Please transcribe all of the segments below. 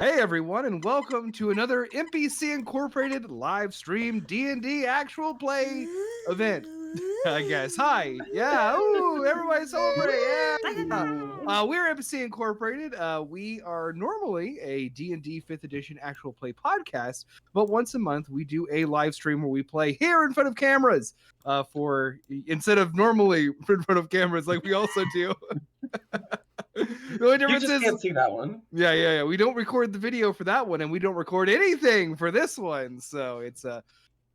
Hey everyone, and welcome to another NPC Incorporated live stream D&D actual play event. I guess. Hi, yeah. Ooh, everybody celebrate! Yeah. Woo! We're NPC Incorporated. We are normally a D&D 5th edition actual play podcast, but once a month we do a live stream where we play here in front of cameras. For instead of normally in front of cameras like we also do. The only You difference just is can't see that one. yeah. We don't record the video for that one, and we don't record anything for this one, so it's a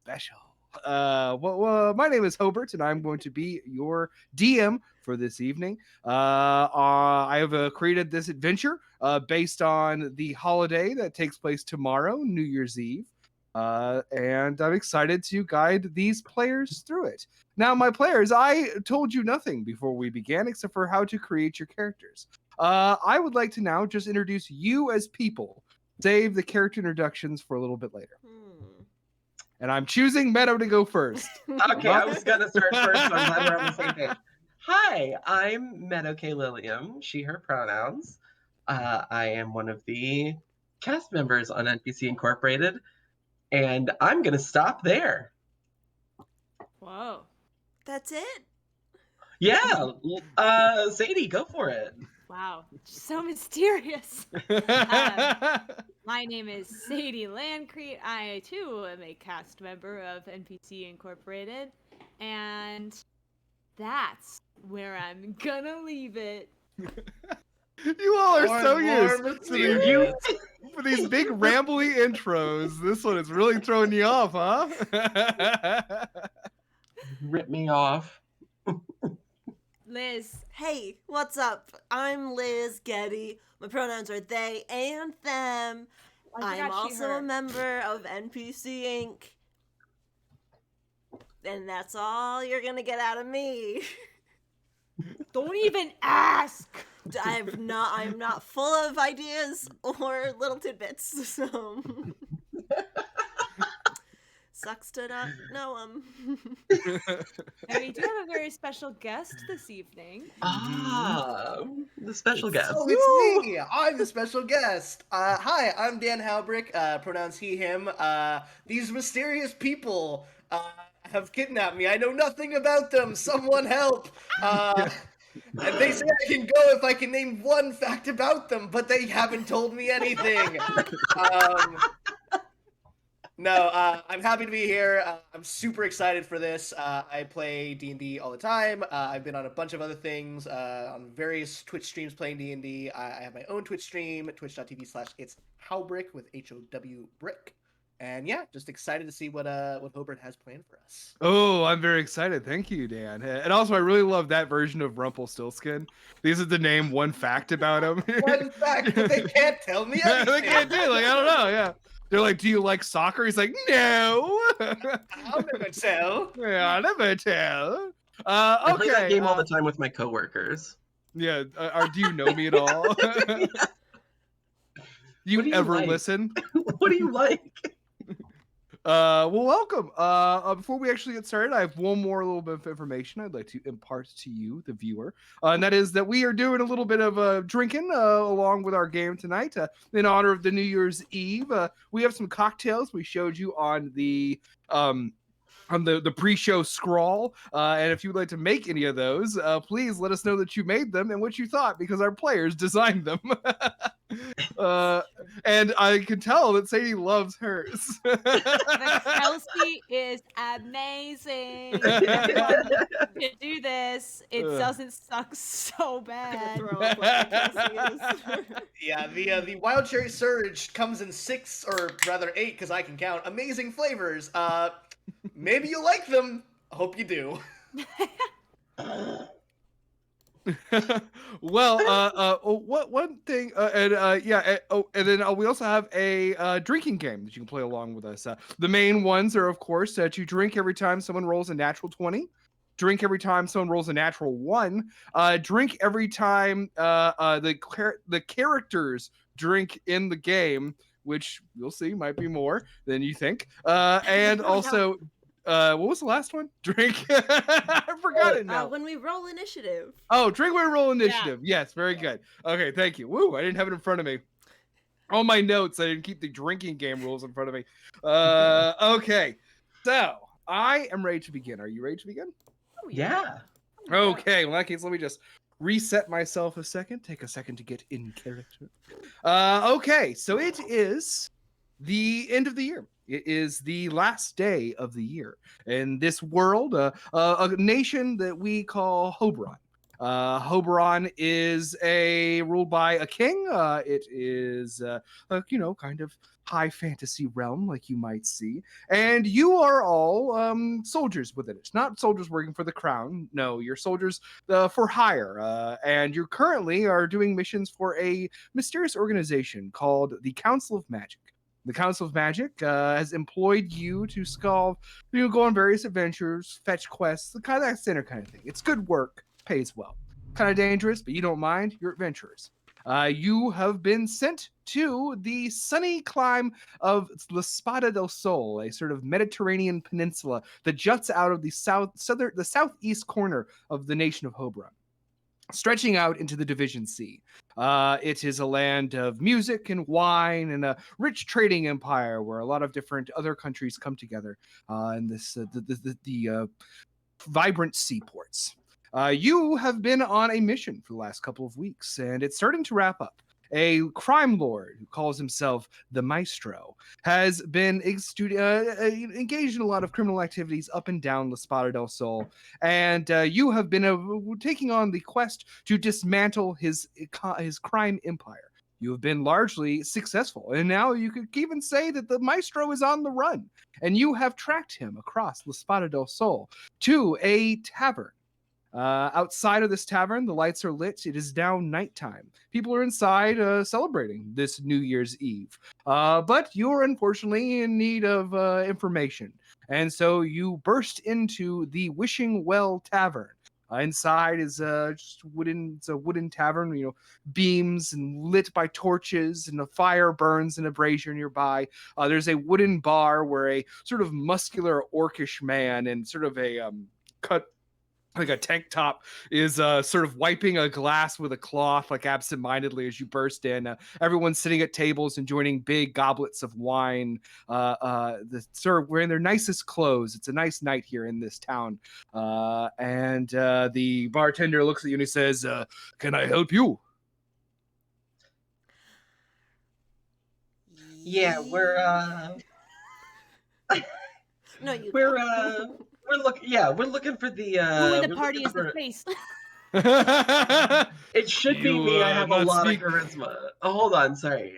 special. My name is Hobart, and I'm going to be your DM for this evening. I have created this adventure based on the holiday that takes place tomorrow, New Year's Eve. And I'm excited to guide these players through it. Now, my players, I told you nothing before we began except for how to create your characters. I would like to now just introduce you as people. Save the character introductions for a little bit later. And I'm choosing Meadow to go first. Okay, I was gonna start first, so I'm glad we're on the same page. Hi, I'm Meadow K. Lilium, she, her pronouns. I am one of the cast members on NPC Incorporated, and I'm gonna stop there. Whoa. That's it? Yeah, Sadie, go for it. Wow. So mysterious. My name is Sadie Landcrete. I, too, am a cast member of NPC Incorporated. And that's where I'm gonna leave it. You all are so used mysterious. for these big rambly intros. This one is really throwing you off, huh? Rip me off. Liz. Hey, what's up? I'm Liz Getty. My pronouns are they and them. I I'm forgot she, also her. a member of NPC Inc. And that's all you're gonna get out of me. Don't even ask. I'm not full of ideas or little tidbits, so sucks to not know them. And we do have a very special guest this evening. The special guest. Oh, it's me. I'm the special guest. Hi, I'm Dan Halbrick. Pronouns he, him. These mysterious people have kidnapped me. I know nothing about them. Someone help. And they say I can go if I can name one fact about them, but they haven't told me anything. I'm happy to be here. I'm super excited for this. I play D&D all the time. I've been on a bunch of other things, on various Twitch streams playing D&D. I have my own Twitch stream, twitch.tv/itsHowbrick with HOW Brick. And yeah, just excited to see what Hobart has planned for us. Oh, I'm very excited. Thank you, Dan. And also, I really love that version of Rumpelstiltskin. These are the name one fact about him. One fact, but they can't tell me anything. They can't do it. Like, I don't know. Yeah. They're like, do you like soccer? He's like, no. I'll never tell. Yeah, I'll never tell. I play that Okay. game all the time with my coworkers. Yeah. Do you know me at all? You What do you ever like? listen? What do you like? Well, welcome. Before we actually get started, I have one more little bit of information I'd like to impart to you, the viewer, and that is that we are doing a little bit of drinking along with our game tonight in honor of the New Year's Eve. We have some cocktails we showed you on the pre-show scrawl, and if you would like to make any of those, please let us know that you made them and what you thought, because our players designed them. And I can tell that Sadie loves hers. The Kelsey is amazing. Everyone should do this. It doesn't suck so bad. Throw up like the Kelsey is. Yeah, the Wild Cherry Surge comes in 6, or rather 8, because I can count, amazing flavors. Maybe you like them. Hope you do. Well, one thing, and then we also have a drinking game that you can play along with us. The main ones are, of course, that you drink every time someone rolls a natural 20. Drink every time someone rolls a natural 1. Drink every time the characters drink in the game, which you'll see might be more than you think. And also, what was the last one? Drink. I forgot it now. When we roll initiative. Oh, drink when we roll initiative. Yeah. Yes, very good. Okay, thank you. Woo, I didn't have it in front of me. All my notes. I didn't keep the drinking game rules in front of me. Okay. So I am ready to begin. Are you ready to begin? Oh, Yeah. Okay. Well, in that case, let me just reset myself a second. Take a second to get in character. Okay. So it is the end of the year. It is the last day of the year in this world, a nation that we call Hoberon. Hoberon is ruled by a king. It is, kind of high fantasy realm, like you might see. And you are all soldiers within it. Not soldiers working for the crown. No, you're soldiers for hire. And you currently are doing missions for a mysterious organization called the Council of Magic. The Council of Magic has employed you to go on various adventures, fetch quests, the kind of that center kind of thing. It's good work, pays well. Kind of dangerous, but you don't mind. You're adventurers. You have been sent to the sunny clime of La Spada del Sol, a sort of Mediterranean peninsula that juts out of the southeast corner of the nation of Hoberon, stretching out into the Division Sea. It is a land of music and wine and a rich trading empire where a lot of different other countries come together in the vibrant seaports. You have been on a mission for the last couple of weeks, and it's starting to wrap up. A crime lord who calls himself the Maestro has been engaged in a lot of criminal activities up and down La Spada del Sol, and you have been taking on the quest to dismantle his crime empire. You have been largely successful, and now you could even say that the Maestro is on the run, and you have tracked him across La Spada del Sol to a tavern. Outside of this tavern, the lights are lit. It is now nighttime. People are inside celebrating this New Year's Eve. But you're unfortunately in need of information. And so you burst into the Wishing Well Tavern. Inside is just it's a wooden tavern, beams and lit by torches, and a fire burns in a brazier nearby. There's a wooden bar where a sort of muscular orcish man in sort of a cut like a tank top is sort of wiping a glass with a cloth, like absentmindedly as you burst in. Everyone's sitting at tables enjoying big goblets of wine. Wearing their nicest clothes. It's a nice night here in this town. And the bartender looks at you and he says, "Can I help you?" Yeah, we're No, you. we're looking for the Who in the we're party looking is the for- face? It should be You, me. I have a not lot speak- of charisma. Oh, hold on, sorry.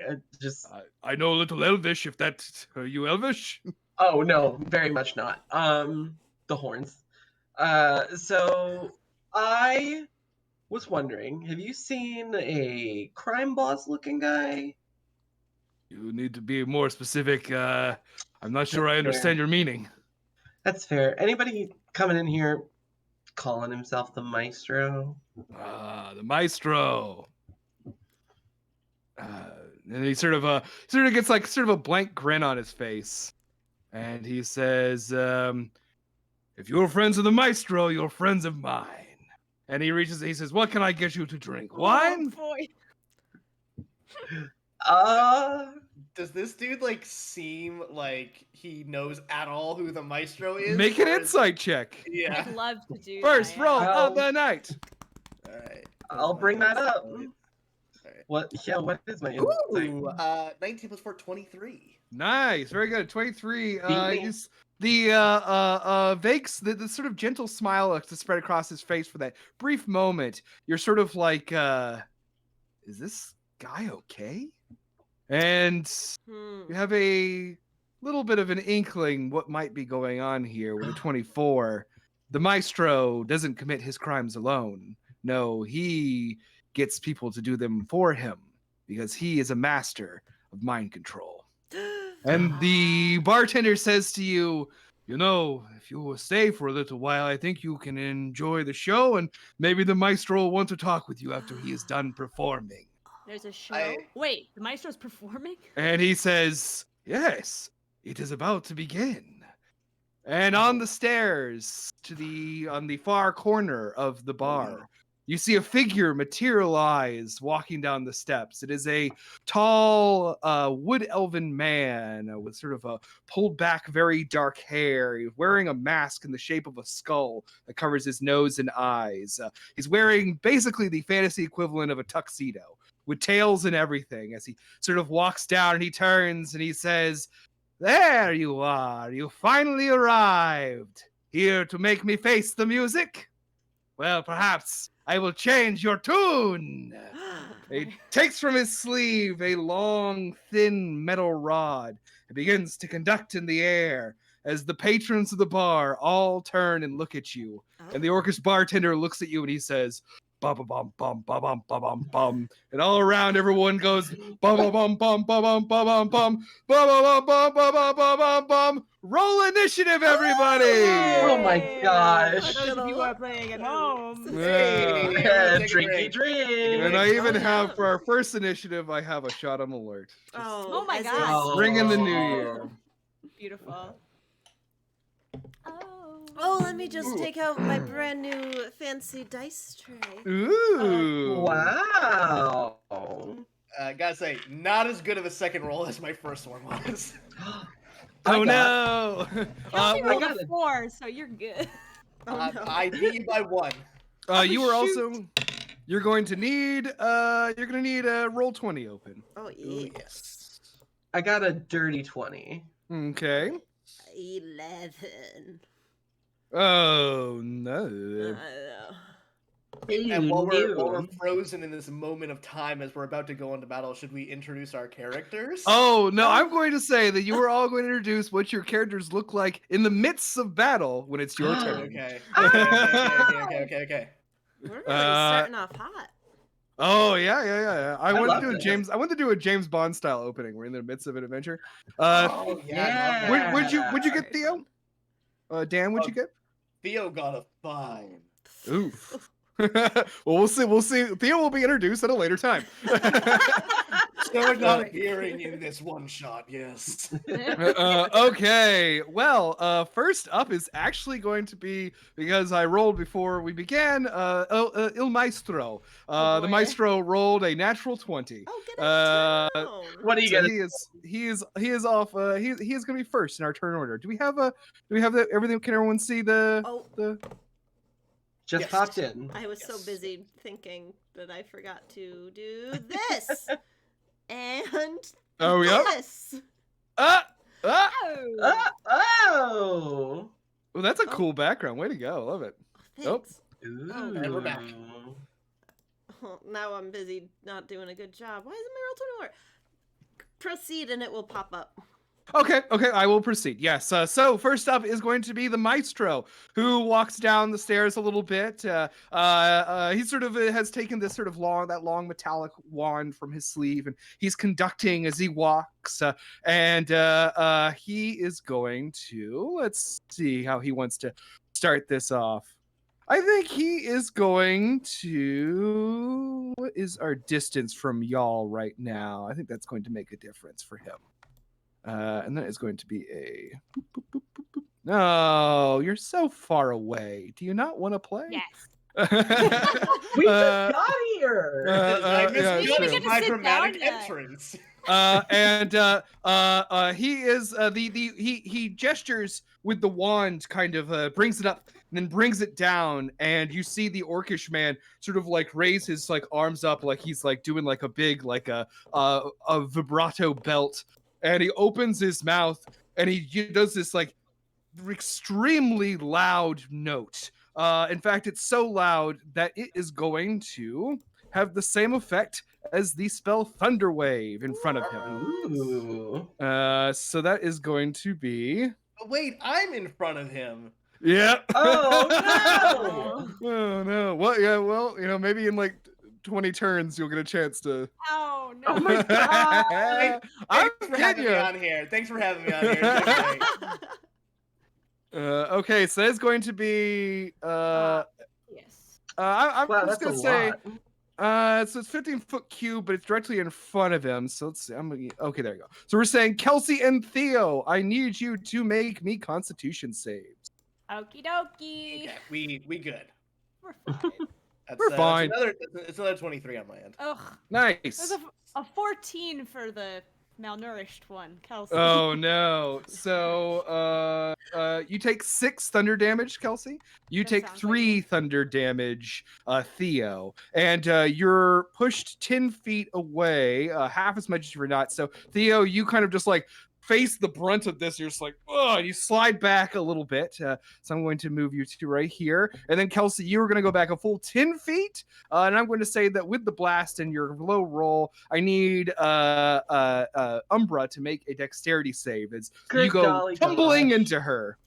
I know a little Elvish. If that's you Elvish. Oh no, very much not. The horns. So I was wondering, have you seen a crime boss looking guy? You need to be more specific. I'm not sure I Fair. understand your meaning. That's fair. Anybody coming in here calling himself the Maestro? The Maestro. And he sort of gets like sort of a blank grin on his face, and he says, "If you're friends of the Maestro, you're friends of mine." And he says, "What can I get you to drink? Wine?" Oh, boy. Does this dude like seem like he knows at all who the Maestro is? Make an or is- insight check. Yeah. I'd love to do First that, roll yeah. of the night. All right. I'll bring that up. All right. What? Yeah. What is my insight? Ooh, 19 plus 4, 23. Nice, very good. 23. me. Is the Vakes, the sort of gentle smile to spread across his face for that brief moment. You're sort of like, is this guy okay? And you have a little bit of an inkling what might be going on here with a 24. The Maestro doesn't commit his crimes alone. No, he gets people to do them for him because he is a master of mind control. And the bartender says to you, if you will stay for a little while, I think you can enjoy the show, and maybe the Maestro will want to talk with you after he is done performing. There's a show. Wait, the Maestro's performing? And he says, "Yes, it is about to begin." And on the stairs on the far corner of the bar, you see a figure materialize walking down the steps. It is a tall wood elven man with sort of a pulled back, very dark hair. He's wearing a mask in the shape of a skull that covers his nose and eyes. He's wearing basically the fantasy equivalent of a tuxedo with tails and everything as he sort of walks down and he turns and he says, "There you are. You finally arrived. Here to make me face the music? Well, perhaps I will change your tune." He takes from his sleeve a long, thin metal rod and begins to conduct in the air as the patrons of the bar all turn and look at you. And the orcish bartender looks at you and he says, "Bum bum bum bum bum bum bum bum," and all around everyone goes bum bum bum bum bum bum bum bum bum bum bum bum bum bum bum bum. Roll initiative, everybody! Oh my gosh. For those of you who are playing at home. Yeah. Yeah, Take a drinky break. drink. And I even Oh, have yeah. for our first initiative, I have a shot 'em alert. Just Oh my as God. is- Oh. bring in the new year. Beautiful. Oh. Oh, let me just take out my brand new fancy dice tray. Ooh. Wow. Gotta say, not as good of a second roll as my first one was. Oh I no! You only I rolled got a it. 4, so you're good. Oh, no. I beat you by 1. You were shoot. also. You're going to need. You're gonna need a roll 20 open. Oh, Ooh, yeah. yes. I got a dirty 20. Okay. 11. Oh no. know. And while we're frozen in this moment of time as we're about to go into battle, should we introduce our characters? Oh no! I'm going to say that you are all going to introduce what your characters look like in the midst of battle when it's your turn. Okay. Okay. We're really Uh, starting off hot. Oh yeah. I wanted love to do a this. James. I wanted to do a James Bond style opening. We're in the midst of an adventure. Oh yeah. I love that. Would you get Theo? Dan, would you get? Theo got a 5. Oof. Well, we'll see. We'll see. Theo will be introduced at a later time. Still not appearing in this one shot. Yes. Okay. Well, first up is actually going to be, because I rolled before we began. Il Maestro. Oh, The boy. Maestro rolled a natural 20. Oh, get Uh, out of town. What are you So gonna? he is off. He is going to be first in our turn order. Do we have everything? Can everyone see the Oh, the? Just Yes. popped in. I was so Yes. busy thinking that I forgot to do this. And Oh yep. this. Ah. Oh. Oh. Well, that's a cool background. Way to go. Love it. Thanks. Ooh. And we're back. Oh, now I'm busy not doing a good job. Why isn't my roll 24? Proceed and it will pop up. Okay, I will proceed. Yes. So first up is going to be the Maestro, who walks down the stairs a little bit. He sort of has taken this sort of long metallic wand from his sleeve, and he's conducting as he walks. And he is going to, let's see how he wants to start this off. I think he is going to. What is our distance from y'all right now? I think that's going to make a difference for him. And that is going to be a. Boop, boop, boop, boop, boop. No, you're so far away. Do you not want to play? Yes. We Uh, just got here. I yeah, misjudged true. my Sit dramatic down yet. entrance. He is he gestures with the wand, kind of brings it up and then brings it down, and you see the orcish man sort of like raise his like arms up like he's like doing like a big like a vibrato belt, and he opens his mouth and he does this like extremely loud note. In fact, it's so loud that it is going to have the same effect as the spell Thunderwave in front of him. Ooh. So that is going to be. Oh, wait, I'm in front of him. Yeah. Oh no! Oh no. Well, yeah. Well, maybe in like 20 turns you'll get a chance to. Oh no. Oh my god! I'm Thanks for having kidding me you. on here. Thanks for having me on here. It's been great. Okay, so that's going to be. Yes. I'm Wow, just that's gonna a say. lot. So it's 15-foot cube, but it's directly in front of him. So let's see. Okay, there you go. So we're saying Kelsey and Theo, I need you to make me Constitution saves. Okie dokie. Okay, we good. We're fine. We're fine. It's another 23 on my end. Ugh. Nice. There's a 14 for the malnourished one, Kelsey. Oh no. So you take 6 thunder damage, Kelsey. You That take sounds 3 like thunder damage, Theo. And you're pushed 10 feet away, half as much as you're not. So Theo, you kind of just like face the brunt of this. You're just like, oh, you slide back a little bit. So I'm going to move you to right here. And then Kelsey, you are going to go back a full 10 feet. And I'm going to say that with the blast and your low roll, I need Umbra to make a dexterity save as Good you go golly tumbling gosh. into her.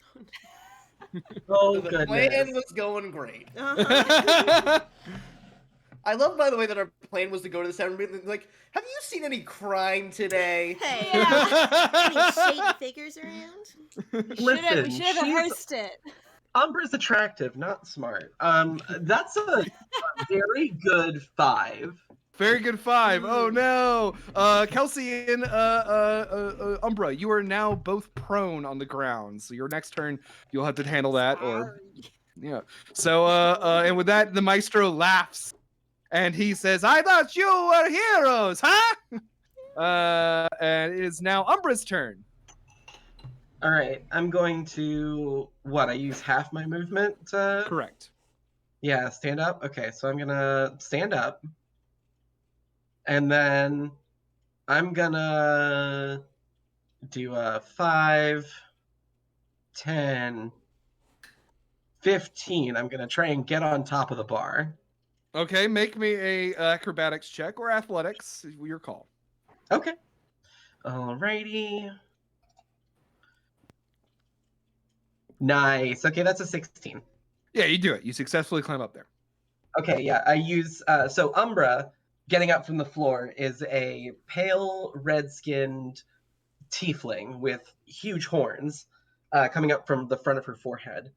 Oh, The goodness. plan was going great. Uh-huh. I love, by the way, that our plan was to go to the 7 million. Like, have you seen any crime today? Hey, Yeah. any shade figures around? We should have she's- rehearsed it. Umbra's attractive, not smart. That's a very good 5. Very good 5. Oh no. Kelsey and Umbra, you are now both prone on the ground. So your next turn, you'll have to handle that. Or yeah. So and with that, the maestro laughs, and he says, "I thought you were heroes, huh?" And it is now Umbra's turn. All right, I'm going to I use half my movement. Correct. Yeah, stand up. Okay, so I'm gonna stand up, and then I'm gonna do a 5, 10, 15. I'm gonna try and get on top of the bar. Okay, make me a acrobatics check or athletics, your call. Okay. Alrighty. Nice. Okay, that's a 16. Yeah, you do it. You successfully climb up there. Okay, yeah, I use so Umbra getting up from the floor is a pale red-skinned tiefling with huge horns coming up from the front of her forehead.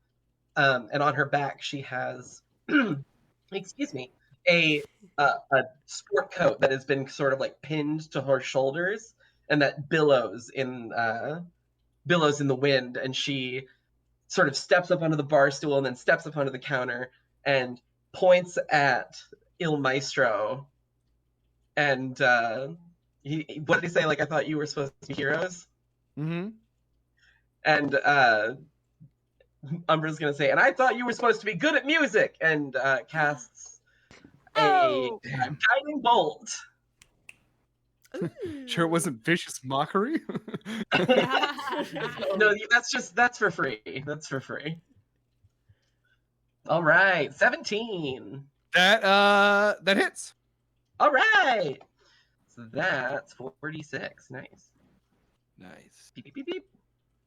And on her back she has excuse me, a sport coat that has been sort of like pinned to her shoulders and that billows in the wind, and she sort of steps up onto the bar stool and then steps up onto the counter and points at Il Maestro. And what did he say? Like, I thought you were supposed to be heroes? Mm-hmm. And Umbra's going to say, and I thought you were supposed to be good at music, and casts a guiding bolt. Sure it wasn't vicious mockery? No, that's for free. That's for free. All right, 17. That hits. All right. So that's 46. Nice. Nice. Beep, beep, beep,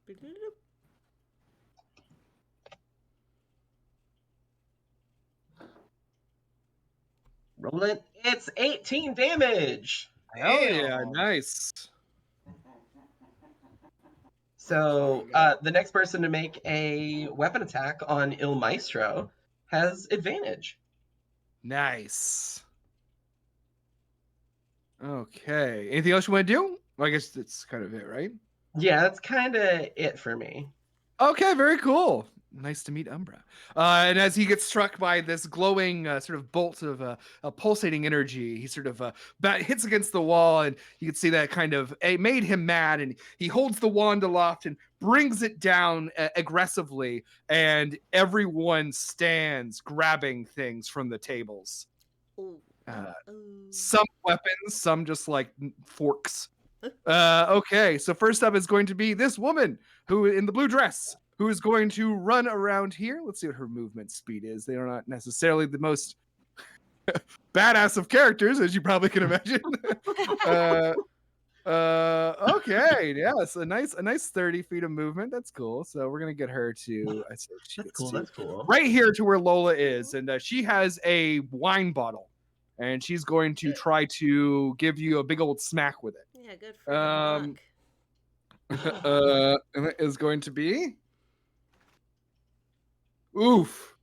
beep. Roll it. It's 18 damage. Hell yeah, Damn. nice. So the next person to make a weapon attack on Il Maestro has advantage. Nice. Okay. Anything else you want to do? Well, I guess that's kind of it, right? Yeah, that's kind of it for me. Okay, very cool. Nice to meet Umbra. And as he gets struck by this glowing sort of bolt of pulsating energy, he sort of hits against the wall, and you can see that kind of made him mad. And he holds the wand aloft and brings it down aggressively, and everyone stands grabbing things from the tables. Ooh. Some weapons, some just like forks. Okay, so first up is going to be this woman who in the blue dress, who is going to run around here. Let's see what her movement speed is. They are not necessarily the most badass of characters, as you probably can imagine. Okay, yes, a nice 30 feet of movement. That's cool. So we're gonna get her to. That's cool. That's cool. Right here to where Lola is, and she has a wine bottle, and she's going to try to give you a big old smack with it. Yeah, good for luck. And it is going to be. Oof,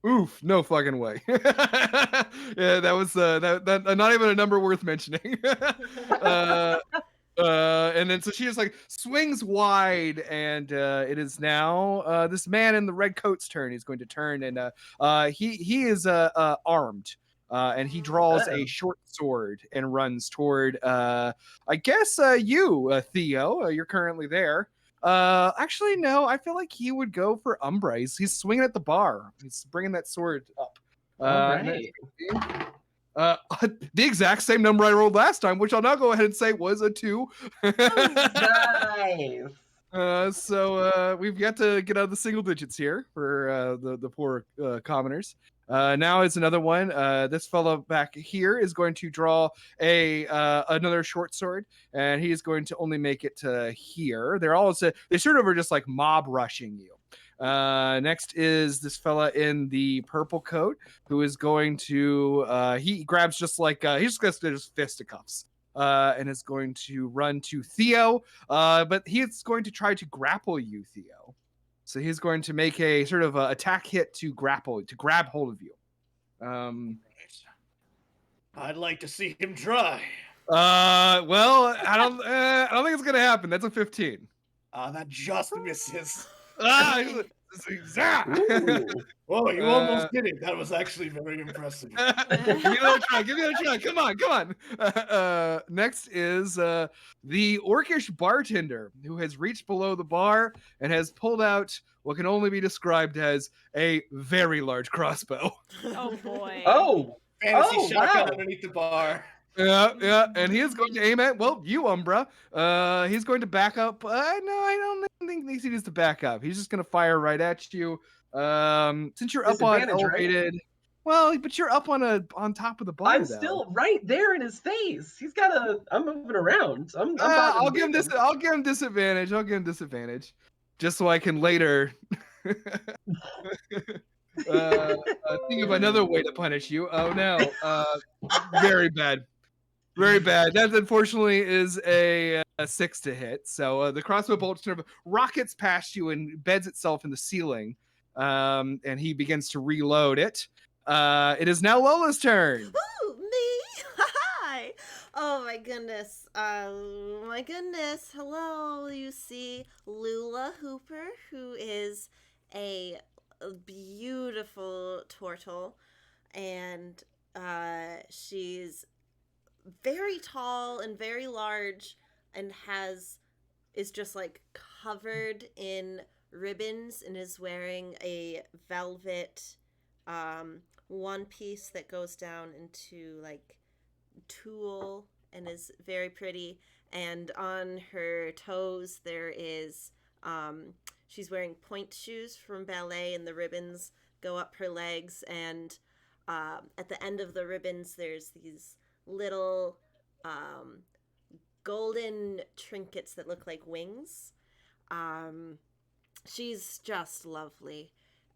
no fucking way. Yeah, that was that not even a number worth mentioning. And then so she just like swings wide, and it is now this man in the red coat's turn. He's going to turn, and he is armed. and he draws a short sword and runs toward, I guess, you, Theo. You're currently there. Actually, no. I feel like he would go for Umbra. He's swinging at the bar. He's bringing that sword up. All And right. the exact same number I rolled last time, which I'll now go ahead and say was a 2. Nice. So we've got to get out of the single digits here for the poor commoners. Now it's another one. This fellow back here is going to draw another short sword, and he is going to only make it to here. They sort of are just like mob rushing you. Next is this fella in the purple coat who is going to he grabs just like he's just gonna just fisticuffs and is going to run to Theo, but he's going to try to grapple you, Theo. So he's going to make a sort of attack hit to grab hold of you. I'd like to see him try. Well, I don't think it's gonna happen. That's a 15. That just misses. Ooh. Oh, you almost did it. That was actually very impressive. Give me another try. Come on. Next is the orcish bartender who has reached below the bar and has pulled out what can only be described as a very large crossbow. Oh boy. Oh, Fantasy shotgun wow. underneath the bar. Yeah, and he is going to aim at, well, you, Umbra. He's going to back up. No, I don't think he needs to back up. He's just going to fire right at you. Since you're up on Disadvantage, right? elevated, well, but you're up on top of the bar. I'm though. still right there in his face. I'm moving around. I'll give him disadvantage. I'll give him disadvantage, just so I can later think of another way to punish you. Oh no, very bad. Very bad. That unfortunately is a 6 to hit. So the crossbow bolt sort of rockets past you and beds itself in the ceiling. And he begins to reload it. It is now Lola's turn. Ooh, me? Hi. Oh my goodness. Hello. You see Lula Hooper, who is a beautiful turtle, and she's very tall and very large and is just like covered in ribbons and is wearing a velvet one piece that goes down into like tulle and is very pretty, and on her toes there is she's wearing point shoes from ballet, and the ribbons go up her legs, and at the end of the ribbons there's these little golden trinkets that look like wings. She's just lovely,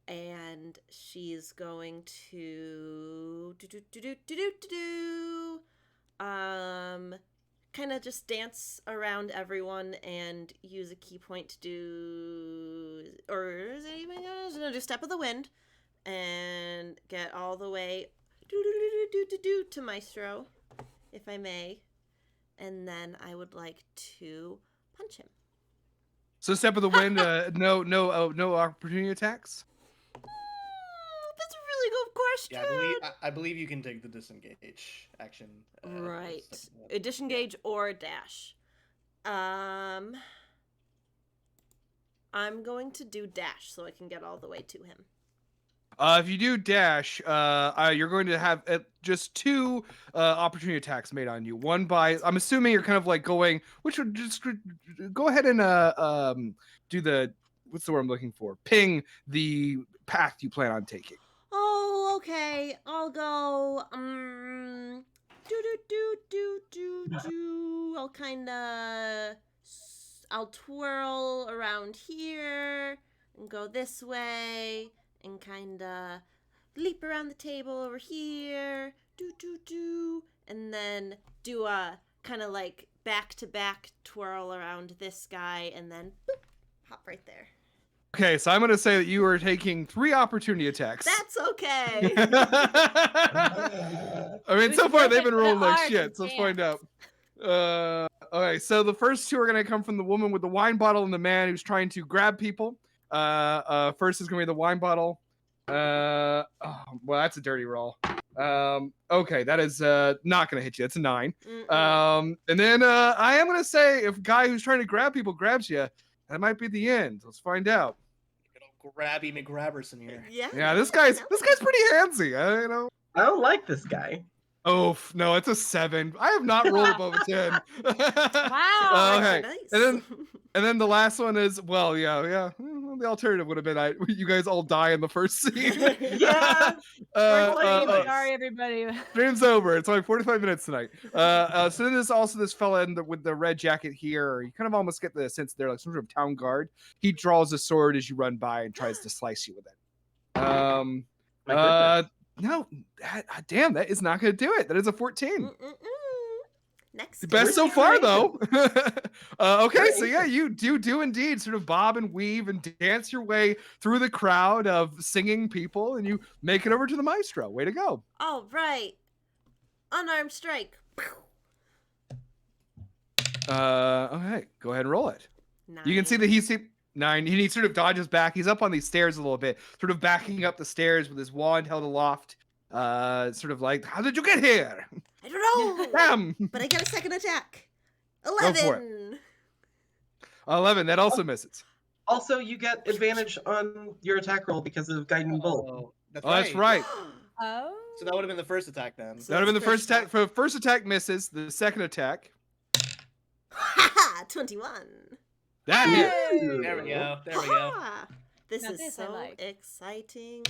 and she's going to kind of just dance around everyone and use a key point to do, or is it even gonna do Step of the Wind and get all the way to Maestro, if I may, and then I would like to punch him. So Step of the Wind, no opportunity attacks. That's a really good question. Yeah, I believe you can take the disengage action. Right. A disengage or a dash. I'm going to do dash so I can get all the way to him. If you do dash, you're going to have just 2 opportunity attacks made on you. One by, I'm assuming you're kind of like going, which would just go ahead and do the, what's the word I'm looking for? Ping the path you plan on taking. Oh, okay. I'll go. I'll twirl around here and go this way and kind of leap around the table over here. And then do a kind of like back to back twirl around this guy and then boop, hop right there. Okay, so I'm going to say that you are taking 3 opportunity attacks. That's okay. I mean, so far they've been rolling like hard shit, so let's find out. Okay, so the first 2 are going to come from the woman with the wine bottle and the man who's trying to grab people. First is going to be the wine bottle. Well, that's a dirty roll. Okay, that is not gonna hit you. That's a 9. Mm-mm. And then I am gonna say if guy who's trying to grab people grabs you, that might be the end. Let's find out. Good old Grabby McGrabberson here. Yeah, this guy's pretty handsy. You know. I don't like this guy. Oh no, it's a 7. I have not rolled above a 10. Wow. Okay, Nice. and then the last one is yeah. Well, the alternative would have been you guys all die in the first scene. Yeah. Sorry, everybody. Stream's over. It's only 45 minutes tonight. So then there's also this fella with the red jacket here. You kind of almost get the sense they're like some sort of town guard. He draws a sword as you run by and tries to slice you with it. My goodness. No, damn, that is not going to do it. That is a 14. Mm-mm-mm. Next. The best so far, though. Okay, so yeah, you do indeed sort of bob and weave and dance your way through the crowd of singing people, and you make it over to the maestro. Way to go. All right. Unarmed strike. Okay, go ahead and roll it. You can see that he's 9. He sort of dodges back. He's up on these stairs a little bit, sort of backing up the stairs with his wand held aloft. Sort of like, how did you get here? I don't know. Damn. But I get a second attack. for 11. 11. That also misses. Also, you get advantage on your attack roll because of Guiding Bolt. Oh, that's Oh, that's right. Oh. So that would have been the first attack then. So- That would have been the That's first the attack. For first attack misses. The second attack. Haha, 21. That hit. There we go. There we go. Ha-ha. This Now is this I so like. exciting.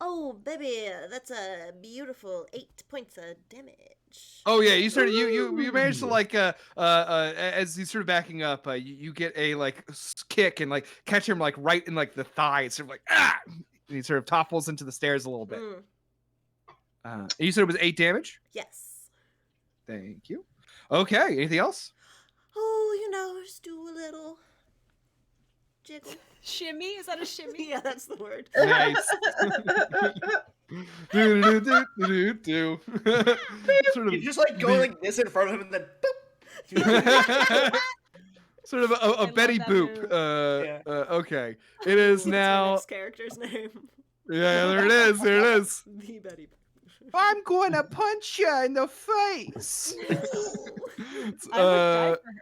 Oh, baby, that's a beautiful 8 points of damage. Oh yeah, you started. You managed to like as he's sort of backing up, you get a like kick and like catch him like right in like the thigh. Sort of like ah, and he sort of topples into the stairs a little bit. Mm, You said it was 8 damage. yes. Thank you. Okay, anything else? Oh, just do a little jiggle. Shimmy? Is that a shimmy? Yeah, that's the word. Nice. Do. Sort You just like go like this in front of him and then boop. of sort of a love Betty that Boop. move. Okay, it is That's my now. next character's name. Yeah, there it is. There it is. The Betty. I'm going to punch you in the face. I would die for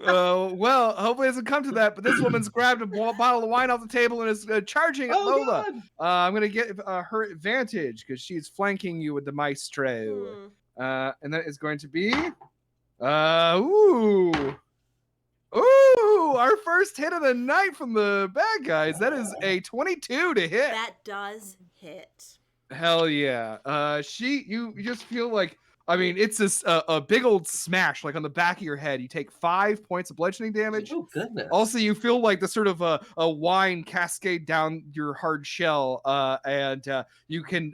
her. Well, hopefully it doesn't come to that. But this woman's grabbed a bottle of wine off the table and is charging at Oh, Lola. God. I'm gonna get her advantage because she's flanking you with the maestro. And that is going to be, our first hit of the night from the bad guys. That is a 22 to hit. That does hit. Hell yeah. You just feel like, I mean, it's this a big old smash like on the back of your head. You take 5 points of bludgeoning damage. Oh, goodness. Also, you feel like the sort of a wine cascade down your hard shell, and you can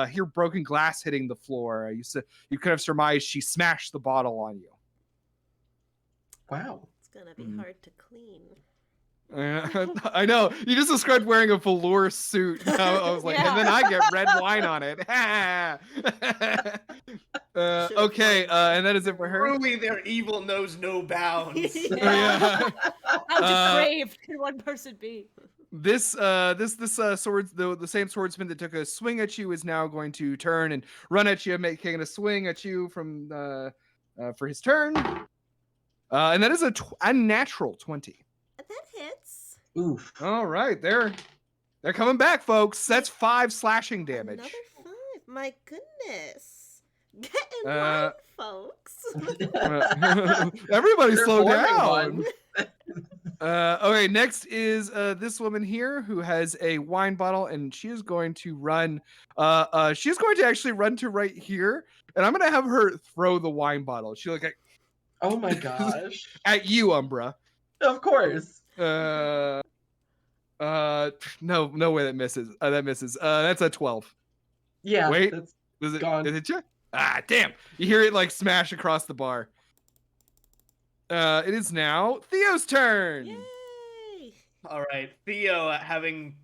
hear broken glass hitting the floor. You kind of surmise she smashed the bottle on you. Wow. It's gonna be Mm. hard to clean. I know. You just described wearing a velour suit. I was like, and then I get red wine on it. Okay, and that is it for her. Truly, their evil knows no bounds. Yeah. How depraved can one person be? This sword, the same swordsman that took a swing at you is now going to turn and run at you, making a swing at you from for his turn. And that is a natural 20. That hits. Oof. All right, they're coming back, folks. That's 5 slashing damage. Another 5. My goodness. Get in Uh, line, folks. Everybody They're slow forming down. one. Okay, next is this woman here who has a wine bottle, and she is going to run. She's going to actually run to right here, and I'm going to have her throw the wine bottle. She look Oh my gosh. at you, Umbra. Of course. No way that misses. That misses. That's a 12. Yeah. Wait. That's Is it? Gone. Is it you? Ah, damn! You hear it like smash across the bar. It is now Theo's turn. Yay. All right, Theo, having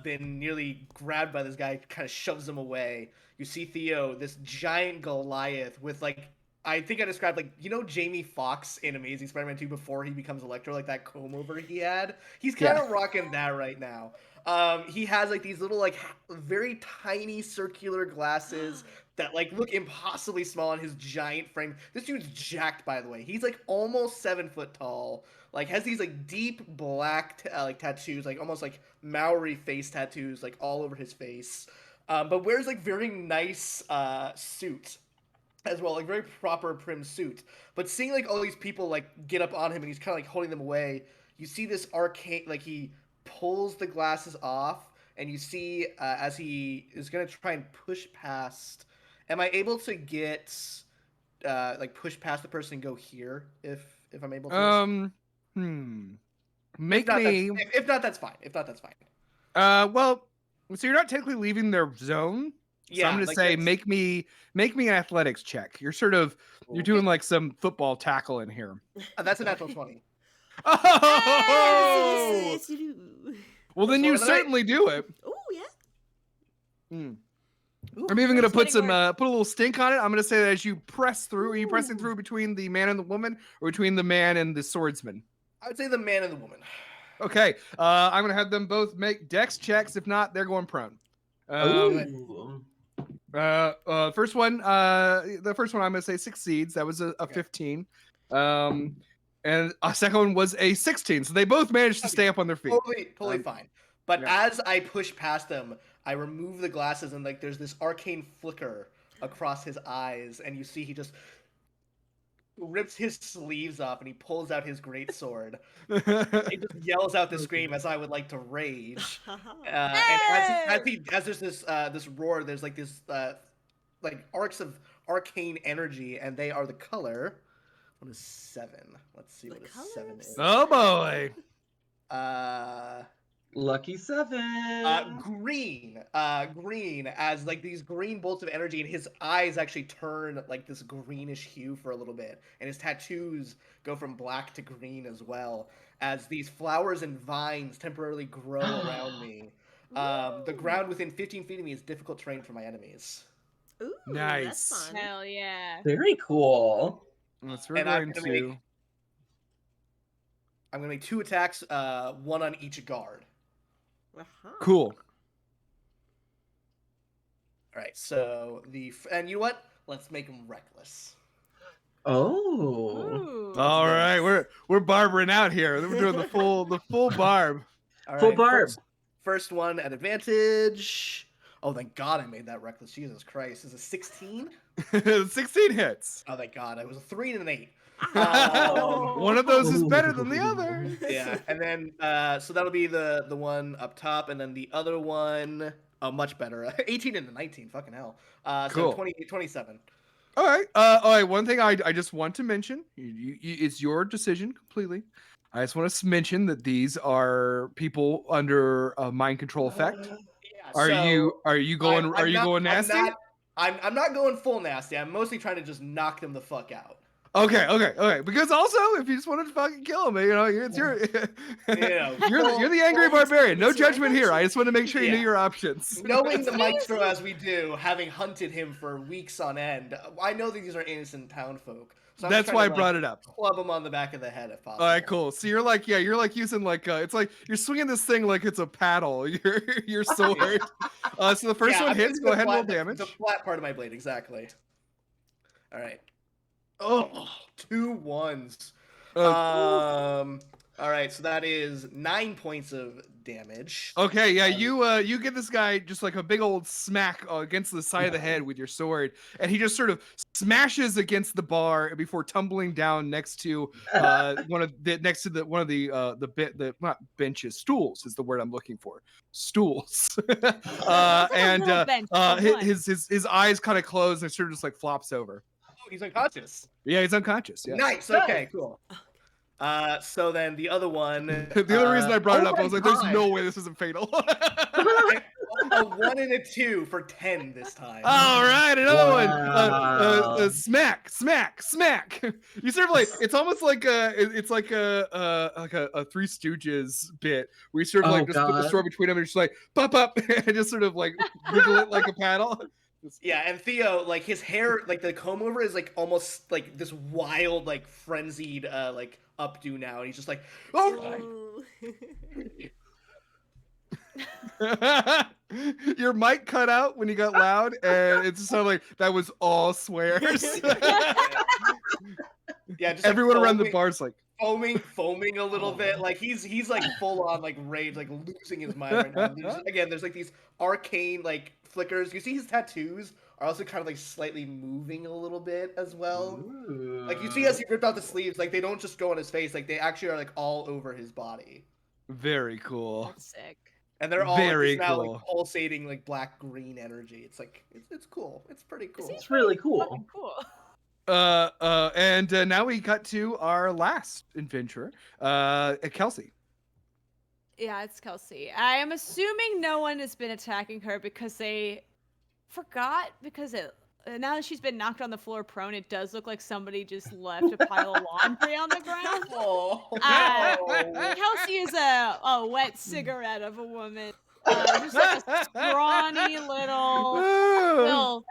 been nearly grabbed by this guy, kind of shoves him away. You see Theo, this giant Goliath with like, I think I described like, Jamie Foxx in Amazing Spider-Man 2 before he becomes Electro, like that comb over he had. He's kind of rocking that right now. He has like these little like very tiny circular glasses that like look impossibly small on his giant frame. This dude's jacked, by the way. He's like almost 7 foot tall. Like has these like deep black like tattoos, like almost like Maori face tattoos, like all over his face. But wears like very nice suit as well, like very proper prim suit. But seeing like all these people like get up on him and he's kind of like holding them away, you see this arcane, like he pulls the glasses off, and you see as he is gonna try and push past. Am I able to get like push past the person and go here if I'm able to? Make If not, me. if not, that's fine. If not, that's fine. Well, so you're not technically leaving their zone. So I'm gonna like say that's- make me an athletics check. You're sort of you're doing like some football tackle in here. that's a natural 20. Oh! Yes, you do. Well, then That's you more than I- certainly do it. Oh yeah. Mm. Ooh, I'm even gonna First put hitting some put a little stink on it. I'm gonna say that as you press through, are you pressing through between the man and the woman, or between the man and the swordsman? I would say the man and the woman. Okay, I'm gonna have them both make dex checks. If not, they're going prone. Ooh. First one, the first one I'm gonna say succeeds. That was a Okay. 15. And a second one was a 16. So they both managed to stay up on their feet. Totally fine. But yeah. as I push past them, I remove the glasses and like there's this arcane flicker across his eyes, and you see he just rips his sleeves off and he pulls out his great sword. He just yells out the scream as I would like to rage. And as there's this roar, there's like this like arcs of arcane energy, and they are the color. What is 7? Let's see The what a 7 is. Oh boy. Lucky 7. Green. Green, as like these green bolts of energy, and his eyes actually turn like this greenish hue for a little bit, and his tattoos go from black to green as well, as these flowers and vines temporarily grow around me. The ground within 15 feet of me is difficult terrain for my enemies. Ooh, Nice. That's fun. Hell yeah. Very cool. So we're And I'm going gonna to. I'm gonna make 2 attacks, one on each guard. Uh-huh. Cool. All right, so and you know what? Let's make them reckless. Oh. Ooh. All right, we're barbering out here. We're doing the full barb. All Full right, barb. First one at advantage. Oh, thank God I made that reckless. Jesus Christ. Is it 16? 16 hits. Oh, thank God. It was a 3 and an 8. One of those is better than the other. Yeah, and then so that'll be the one up top, and then the other one, much better. 18 and a 19. Fucking hell. Cool. So 27. All right. One thing I just want to mention, it's your decision completely. I just want to mention that these are people under a mind control effect. Yeah, Are you going going nasty? I'm not going full nasty. I'm mostly trying to just knock them the fuck out. Okay. Because also, if you just wanted to fucking kill him, it's your Yeah. you're the angry barbarian. No It's your judgment here. I just want to make sure you Yeah. knew your options. Knowing the maestro as we do, having hunted him for weeks on end, I know that these are innocent townfolk. So I'm That's just why I trying to, brought it up. Club him on the back of the head if possible. All right, cool. So you're like using like it's like you're swinging this thing like it's a paddle. Your sword. So the first Yeah, one I'm hits. using Go the ahead and roll flat- damage. The flat part of my blade, exactly. All right. Oh, 2 1s. All right, so that is 9 points of damage. Okay, yeah, you get this guy just like a big old smack against the side of the head with your sword, and he just sort of smashes against the bar before tumbling down next to one of the not benches, stools is the word I'm looking for, stools, and Little bench for one. his eyes kind of close and sort of just like flops over. Oh, he's unconscious. Yeah, he's unconscious. Yeah. Nice. Okay, cool. So then the other one. The other reason I brought it up, I was like, "There's no way this isn't fatal." A 1 and a 2 for 10 this time. All right, another Wow. one. Smack. You sort of like it's almost like it's like a Three Stooges bit where you sort of like Oh, just put the God. sword between them and just like pop up and just sort of like wiggle it like a paddle. Yeah, and Theo, like his hair, like the comb over is like almost like this wild, like frenzied, like updo now, and he's just like, oh. Ooh. Your mic cut out when you got loud, and it just sounded like that was all swears. Yeah, just Everyone like around the foaming- bar's like, foaming a little bit. Like he's like full on like rage, like losing his mind right now. There's like these arcane like flickers. You see his tattoos are also kind of like slightly moving a little bit as well. Like you see as he ripped out the sleeves, like they don't just go on his face, like they actually are like all over his body. very cool. That's sick. And they're all Very like, now cool. like pulsating like black green energy. It's like it's cool. It's pretty cool. It's really cool. Fucking cool. And now we cut to our last adventurer, Kelsey. Yeah, it's Kelsey. I am assuming no one has been attacking her because they forgot, because now that she's been knocked on the floor prone, it does look like somebody just left a pile of laundry on the ground. Oh, Kelsey is a wet cigarette of a woman. Just like a scrawny little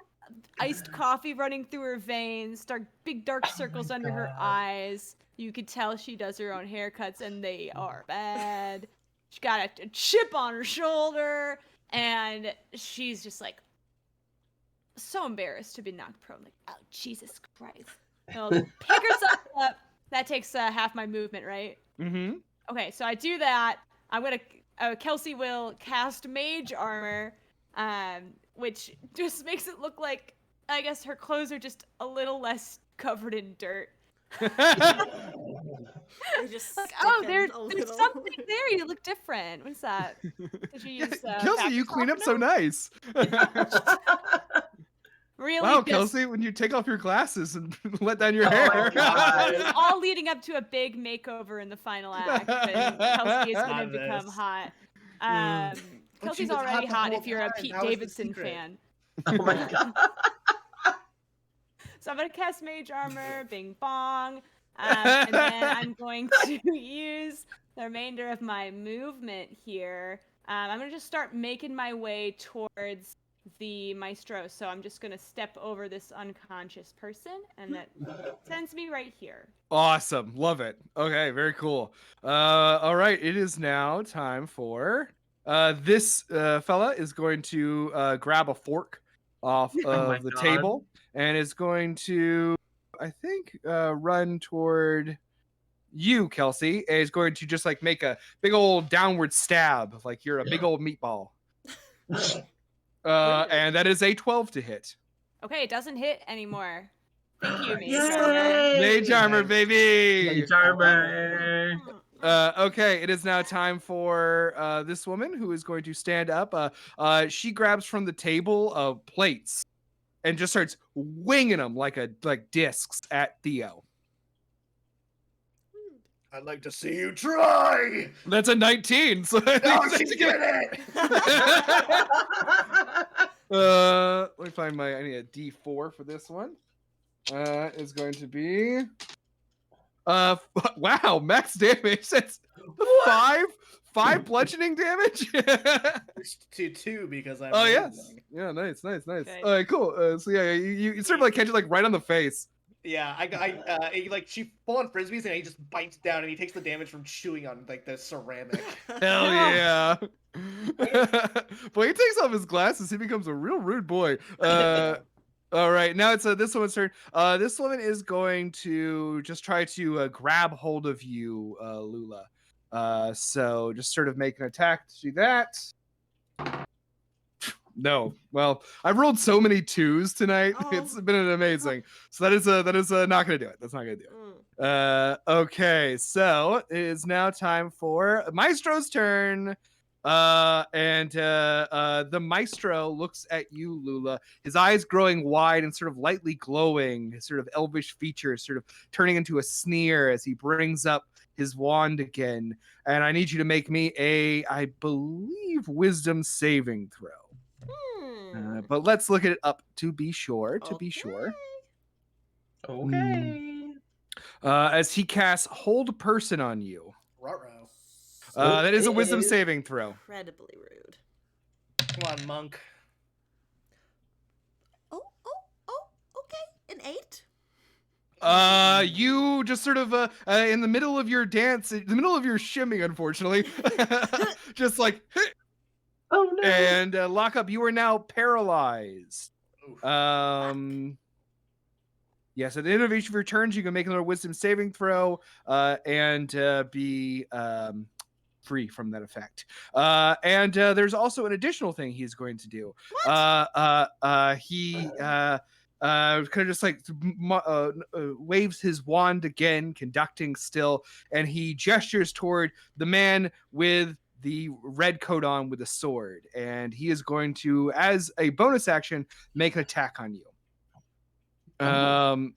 iced coffee running through her veins, big dark circles under her eyes. You could tell she does her own haircuts, and they are bad. She got a chip on her shoulder, and she's just like so embarrassed to be knocked prone. Like, oh, Jesus Christ. So pick herself up. That takes half my movement, right? Mm-hmm. Okay, so I do that. I'm gonna Kelsey will cast Mage Armor, which just makes it look like, I guess, her clothes are just a little less covered in dirt. They just Like, oh, stiffen a there's little. something there. You look different. What's that? Did you use Kelsey, you clean up so nice. Really? Wow, just- Kelsey, when you take off your glasses and let down your Oh my hair. God. It's all leading up to a big makeover in the final act, and Kelsey is going to Love become this. hot. Mm. But she Kelsey's was hot already the hot whole if you're a time. Pete That was the Davidson secret. fan. Oh my god. So I'm going to cast Mage Armor, bing bong, and then I'm going to use the remainder of my movement here. I'm going to just start making my way towards the Maestro. So I'm just going to step over this unconscious person, and that sends me right here. Awesome. Love it. Okay, very cool. All right, it is now time for this fella is going to grab a fork off Oh my of the God. table and is going to, I think, run toward you, Kelsey, and is going to just like make a big old downward stab, like you're a big old meatball. And that is a 12 to hit. Okay, it doesn't hit anymore. Thank you, Mage Yay! Armor. Mage armor, baby. Mage armor. Okay, it is now time for this woman who is going to stand up. She grabs from the table plates and just starts winging them like discs at Theo. I'd like to see you try. That's a 19. So I No, think she did it. let me find I need a D4 for this one. Is going to be wow, max damage. That's five bludgeoning damage. to 2 because I'm. Oh yes, losing. yeah, nice. Good. All right, cool. So yeah, you sort of like catch it like right on the face. Yeah, like she full on frisbees and he just bites down and he takes the damage from chewing on like the ceramic. Hell yeah. Boy, he takes off his glasses. He becomes a real rude boy. All right, now it's this woman's turn. This woman is going to just try to grab hold of you, Lula. So just sort of make an attack to do that. No, well, I've rolled so many 2s tonight. Oh. It's been an amazing. So that is not gonna do it. That's not gonna do it. Okay, so it is now time for Maestro's turn. The Maestro looks at you, Lula, his eyes growing wide and sort of lightly glowing, his sort of elvish features sort of turning into a sneer as he brings up his wand again. And I need you to make me I believe, wisdom saving throw. But let's look it up to be sure. Okay. As he casts Hold Person on you. Ruh-roh. That is a wisdom Okay. saving throw. Incredibly rude. Come on, monk. Oh, okay. An 8? You just sort of in the middle of your dance, in the middle of your shimming, unfortunately, just like Oh no. And Lockup, you are now paralyzed. Oof. Yes, at the end of each of your turns, you can make another Wisdom saving throw and be free from that effect. And there's also an additional thing he's going to do. He kind of just like waves his wand again, conducting still, and he gestures toward the man with the red coat on with a sword, and he is going to, as a bonus action, make an attack on you. And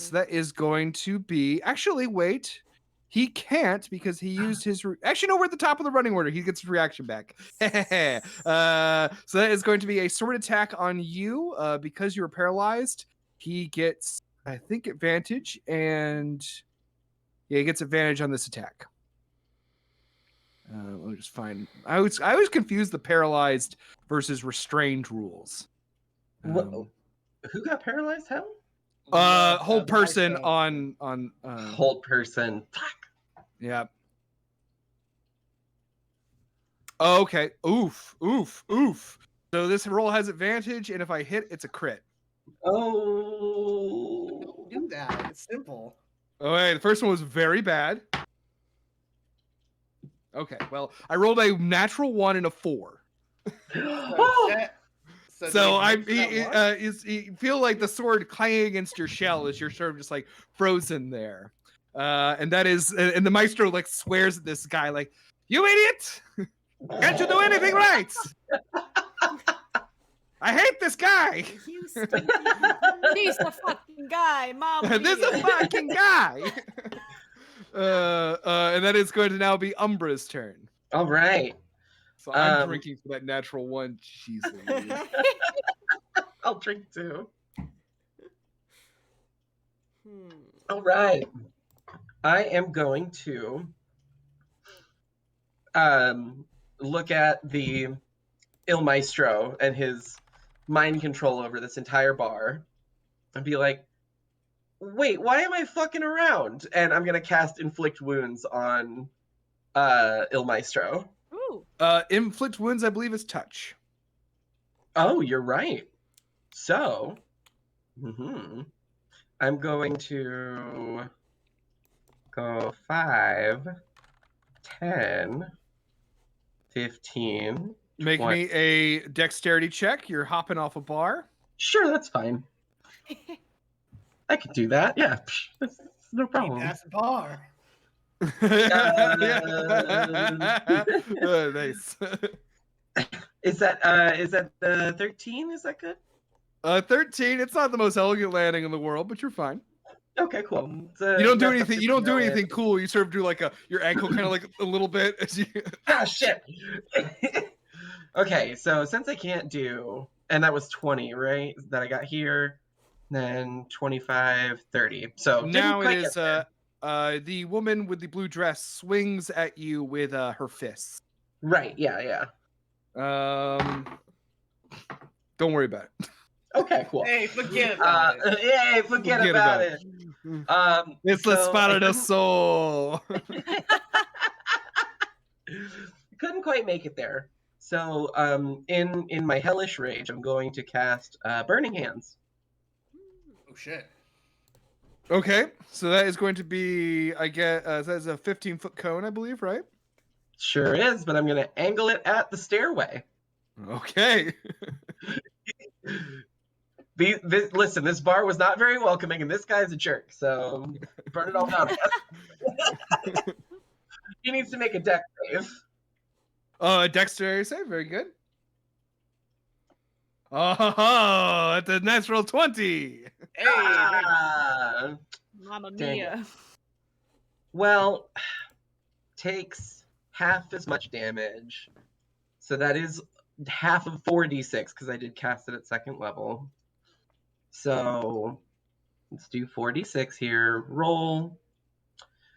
so that is going to be, actually, wait, he can't because he used his actually, no, we're at the top of the running order. He gets his reaction back. So that is going to be a sword attack on you because you're paralyzed. He gets, I think, advantage, and yeah, he gets advantage on this attack. Let me just find. I always confuse the paralyzed versus restrained rules. Who got paralyzed? How? Hold person on Hold person. Fuck. yeah. Oh, okay. Oof. So this roll has advantage, and if I hit, it's a crit. Oh. Do that. It's simple. Oh, wait, the first one was very bad. Okay, well, I rolled a natural 1 and a 4. So you feel like the sword clanging against your shell as you're sort of just like frozen there, and that is, and the maestro like swears at this guy like, "You idiot! Can't you do anything right? I hate this guy. You stinky. He's the fucking guy, Mom. This is a fucking guy." And that is going to now be Umbra's turn. All right. So I'm drinking for that natural 1. Jesus. I'll drink too. All right. I am going to look at the Il Maestro and his mind control over this entire bar and be like, wait, why am I fucking around? And I'm going to cast Inflict Wounds on Il Maestro. Ooh. Inflict wounds, I believe, is touch. Oh, you're right. So, I'm going to go 5, 10, 15. Make 20. me a dexterity check. You're hopping off a bar. Sure, that's fine. I could do that. Yeah, that's no problem. That's a bar. Nice. Is that the 13? Is that good? 13. It's not the most elegant landing in the world, but you're fine. Okay, cool. You don't do anything. You don't do anything cool. You sort of do like your ankle kind of like a little bit as you. Ah, shit. Okay, so since I can't do, and that was 20, right? That I got here, then 25, 30. So now it is the woman with the blue dress swings at you with her fists. Right. Yeah. Don't worry about it. Okay, cool. Hey, forget about it. Hey, forget about it. It's the spot of soul. Couldn't quite make it there. So, in my hellish rage, I'm going to cast Burning Hands. Oh shit. Okay, so that is going to be, I guess, that's a 15-foot cone, I believe, right? Sure is, but I'm going to angle it at the stairway. Okay. Listen, this bar was not very welcoming, and this guy's a jerk, so burn it all down. He needs to make a dex save. Oh, a dexterity save, very good. Oh, at the natural 20. Hey, Mamma Dang mia. Well, takes half as much damage. So that is half of 4d6 because I did cast it at 2nd level. So let's do 4d6 here. Roll.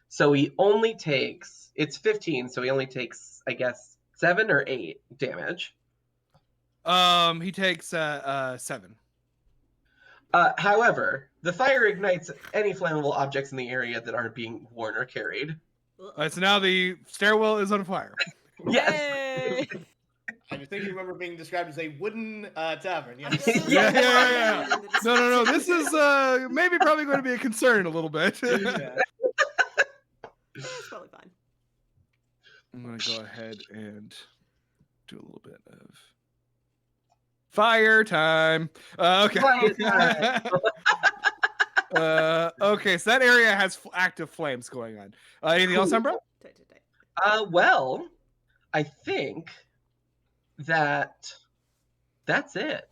So he only takes, it's 15, so he only takes, I guess, 7 or 8 damage. He takes 7. However, the fire ignites any flammable objects in the area that aren't being worn or carried. So now the stairwell is on fire. Yes. Yay! I think you remember being described as a wooden tavern. I'm Yes. so Yeah, sorry yeah, for the No. This description. is maybe probably going to be a concern a little bit. Yeah. It's probably fine. I'm gonna go ahead and do a little bit of fire time. Okay. Fire time. Okay, so that area has active flames going on. Anything else, Cool. Umbra? Tight, tight, tight. Well, I think that's it.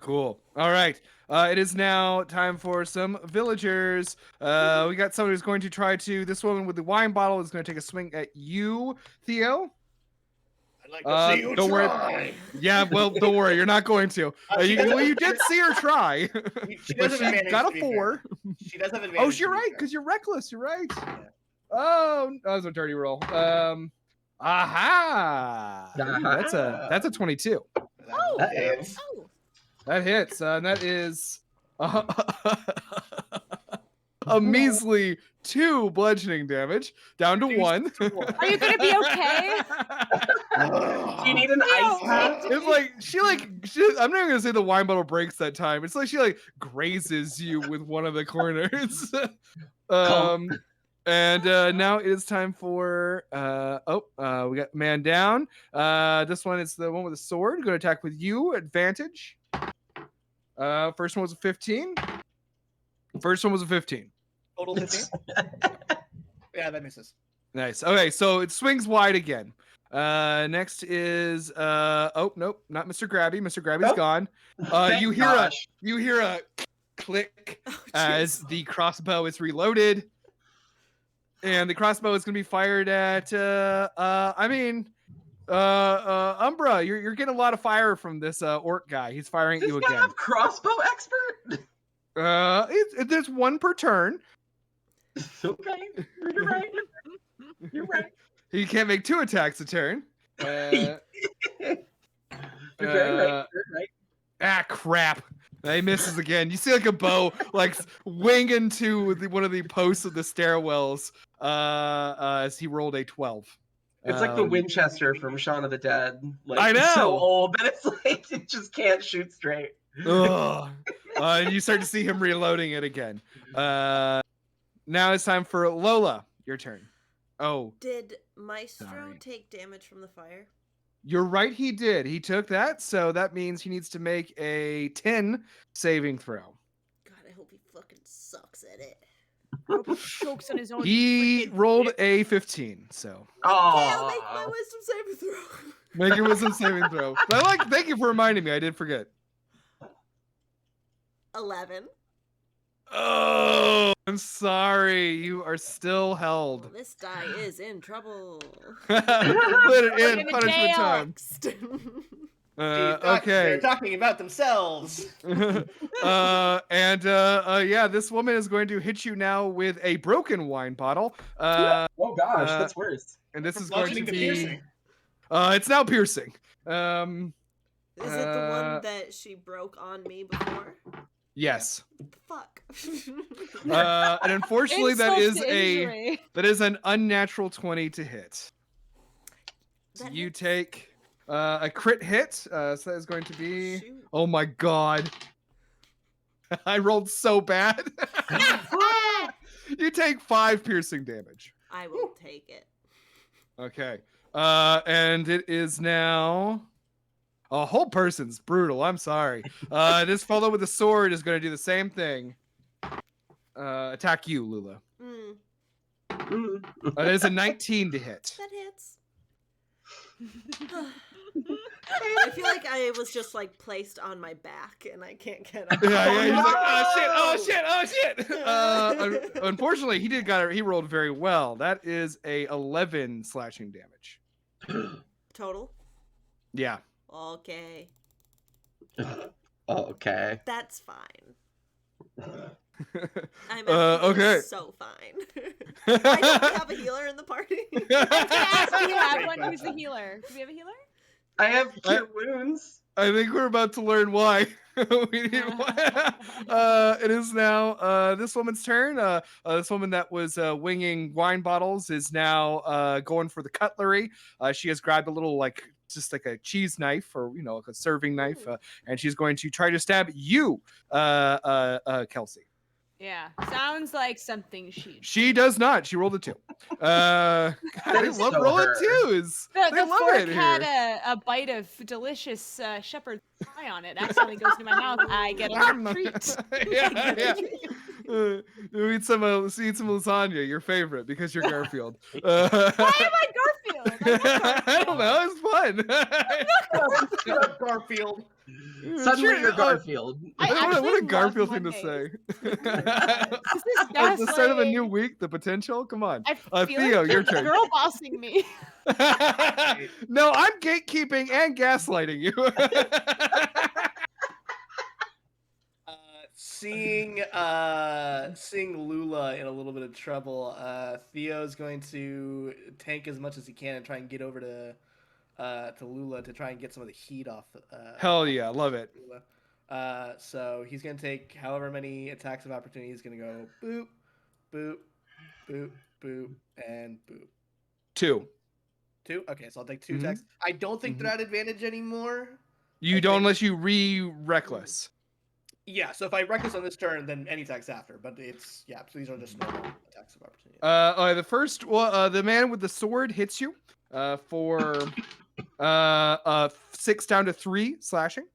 Cool. All right. It is now time for some villagers. We got someone who's going to try to. This woman with the wine bottle is going to take a swing at you, Theo. I'd like to see you don't worry. try. Yeah, well, don't worry. You're not going to. You did see her try. She But does have she advantage. got to a be 4. fair. She does have advantage. Oh, to you're be right, fair. because you're reckless. You're right. Yeah. Oh, that was a dirty roll. Aha! Ooh, that's a 22. That is. Oh, That hits, and that is a measly 2 bludgeoning damage, down to 1. Are you gonna be okay? Do you need an ice pack? It's like she I'm not even gonna say the wine bottle breaks that time. It's like she like grazes you with one of the corners. And now it is time for we got man down. This one is the one with the sword. Going to attack with you. Advantage. First one was a 15. First one was a 15. Total 15? Yeah, that misses. Nice. Okay, so it swings wide again. Next is nope, not Mr. Grabby. Mr. Grabby's Nope. gone. Thank You hear gosh. a click oh as jeez. the crossbow is reloaded. And the crossbow is going to be fired at Umbra. You're getting a lot of fire from this orc guy. He's firing at Does you this guy again. have crossbow expert? There's one per turn. Okay, you're right. You're right. He can't make 2 attacks a turn. You're very right. You're right. Ah, crap. He misses again. You see like a bow like wing into one of the posts of the stairwells as he rolled a 12. It's like the Winchester from Shaun of the Dead. Like, I it's so know. old that it's like it just can't shoot straight. Ugh. And you start to see him reloading it again. Now it's time for Lola. Your turn. Oh, Did Maestro Sorry. take damage from the fire? you're right. He did. He took that. So that means he needs to make a 10 saving throw. God, I hope he fucking sucks at it. I hope he chokes on his own. He freaking rolled dick. a 15. So Okay, I'll make my Oh, wisdom saving throw. make your wisdom saving throw. But thank you for reminding me. I did forget. 11. Oh, I'm sorry. You are still held. This die is in trouble. Put it in in the punishment jail. time. Next. Okay. They're talking about themselves. Yeah, this woman is going to hit you now with a broken wine bottle. oh gosh, uh, that's worse. And this From is going to bludgeoning to be. piercing. It's now piercing. Is it the Uh, one that she broke on me before? Yes. Fuck. And unfortunately, that Insult is to injury. an unnatural 20 to hit. So That you hits. take a crit hit. So that is going to be. Shoot. Oh my god. I rolled so bad. You take 5 piercing damage. I will take it. Okay. And it is now. A whole person's brutal. I'm sorry. This fellow with the sword is going to do the same thing. Attack you, Lula. Mm, That is a 19 to hit. that hits. I feel like I was just like placed on my back and I can't get up. Yeah, he's like, oh no! shit. Unfortunately, he rolled very well. That is a 11 slashing damage. Total. Yeah. Okay, Okay. that's fine. I'm okay. so fine. I don't have a healer in the party. I was gonna ask, do you have one? Who's the healer? Do we have a healer? I have cure wounds. I think we're about to learn why. It is now this woman's turn. This woman that was winging wine bottles is now going for the cutlery. She has grabbed a little like just like a cheese knife or like a serving knife, and she's going to try to stab you, Kelsey. Yeah, sounds like something she. She does not. She rolled a 2. They is love so rolling her. 2s. The They love fork it had here. a bite of delicious shepherd's pie on it. Accidentally goes into my mouth. I get a little treat. Yeah. You eat some lasagna, your favorite, because you're Garfield. Why am I Garfield? I'm not I don't Garfield. know. It's fun. Garfield. Suddenly you're Sure, Garfield. I what a actually Garfield love thing to Mondays. say. This is At the start of a new gaslighting. week, the potential. Come on, I feel Theo, like your you're turn. girl bossing me. No, I'm gatekeeping and gaslighting you. Seeing Lula in a little bit of trouble, Theo's going to tank as much as he can and try and get over to Lula to try and get some of the heat off. Hell yeah, love it. Lula. So he's going to take however many attacks of opportunity. He's going to go boop, boop, boop, boop, and boop. 2. 2? Okay, so I'll take 2 Mhm. attacks. I don't think they're at advantage anymore. You I don't think- unless you reckless. Yeah, so if I reckless on this turn, then any attacks after. But it's, yeah, so these are just normal attacks of opportunity. The first, the man with the sword hits you for 6 down to 3 slashing,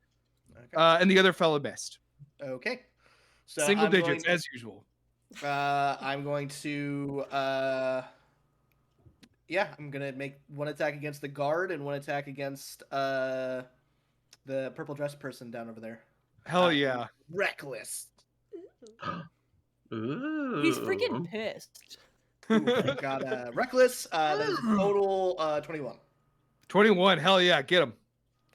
Okay. and the other fellow missed. Okay. So Single I'm digits going- as usual. I'm going to I'm gonna make 1 attack against the guard and 1 attack against the purple dress person down over there. Hell yeah. Reckless. Ooh. He's freaking pissed. Ooh, I got reckless. That is a total 21. 21. Hell yeah, get him.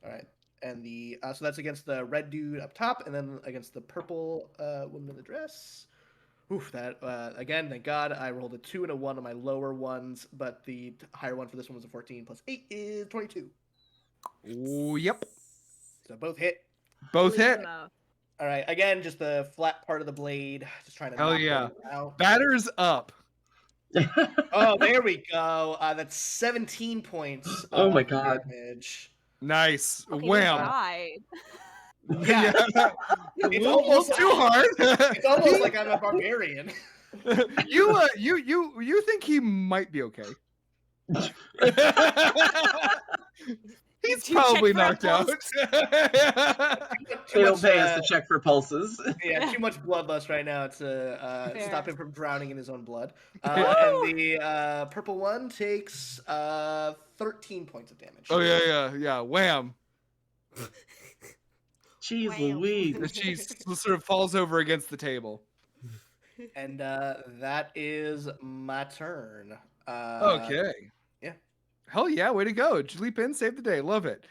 All right. And the so that's against the red dude up top, and then against the purple woman in the dress. Oof, that again, thank God, I rolled a 2 and a 1 on my lower ones, but the higher one for this one was a 14 plus 8 is 22. Ooh, yep. So both hit. Both hit. Limo. All right, again, just the flat part of the blade, just trying to. Hell knock yeah. those out. Batters up. Oh, there we go. That's 17 points. Oh my of God. Damage. Nice. Okay, Wham. died. Yeah, It's almost almost too hard. it's almost like I'm a barbarian. you think he might be okay? He's Did you check probably for a knocked out. pulse? They don't pay us to check for pulses. Yeah, too much bloodlust right now to Fair. stop him from drowning in his own blood. Woo! And the purple one takes 13 points of damage. Oh yeah. Wham. Jeez Wow. Louise. And she sort of falls over against the table. And that is my turn. Okay. yeah. Hell yeah, way to go. Just leap in, save the day. Love it.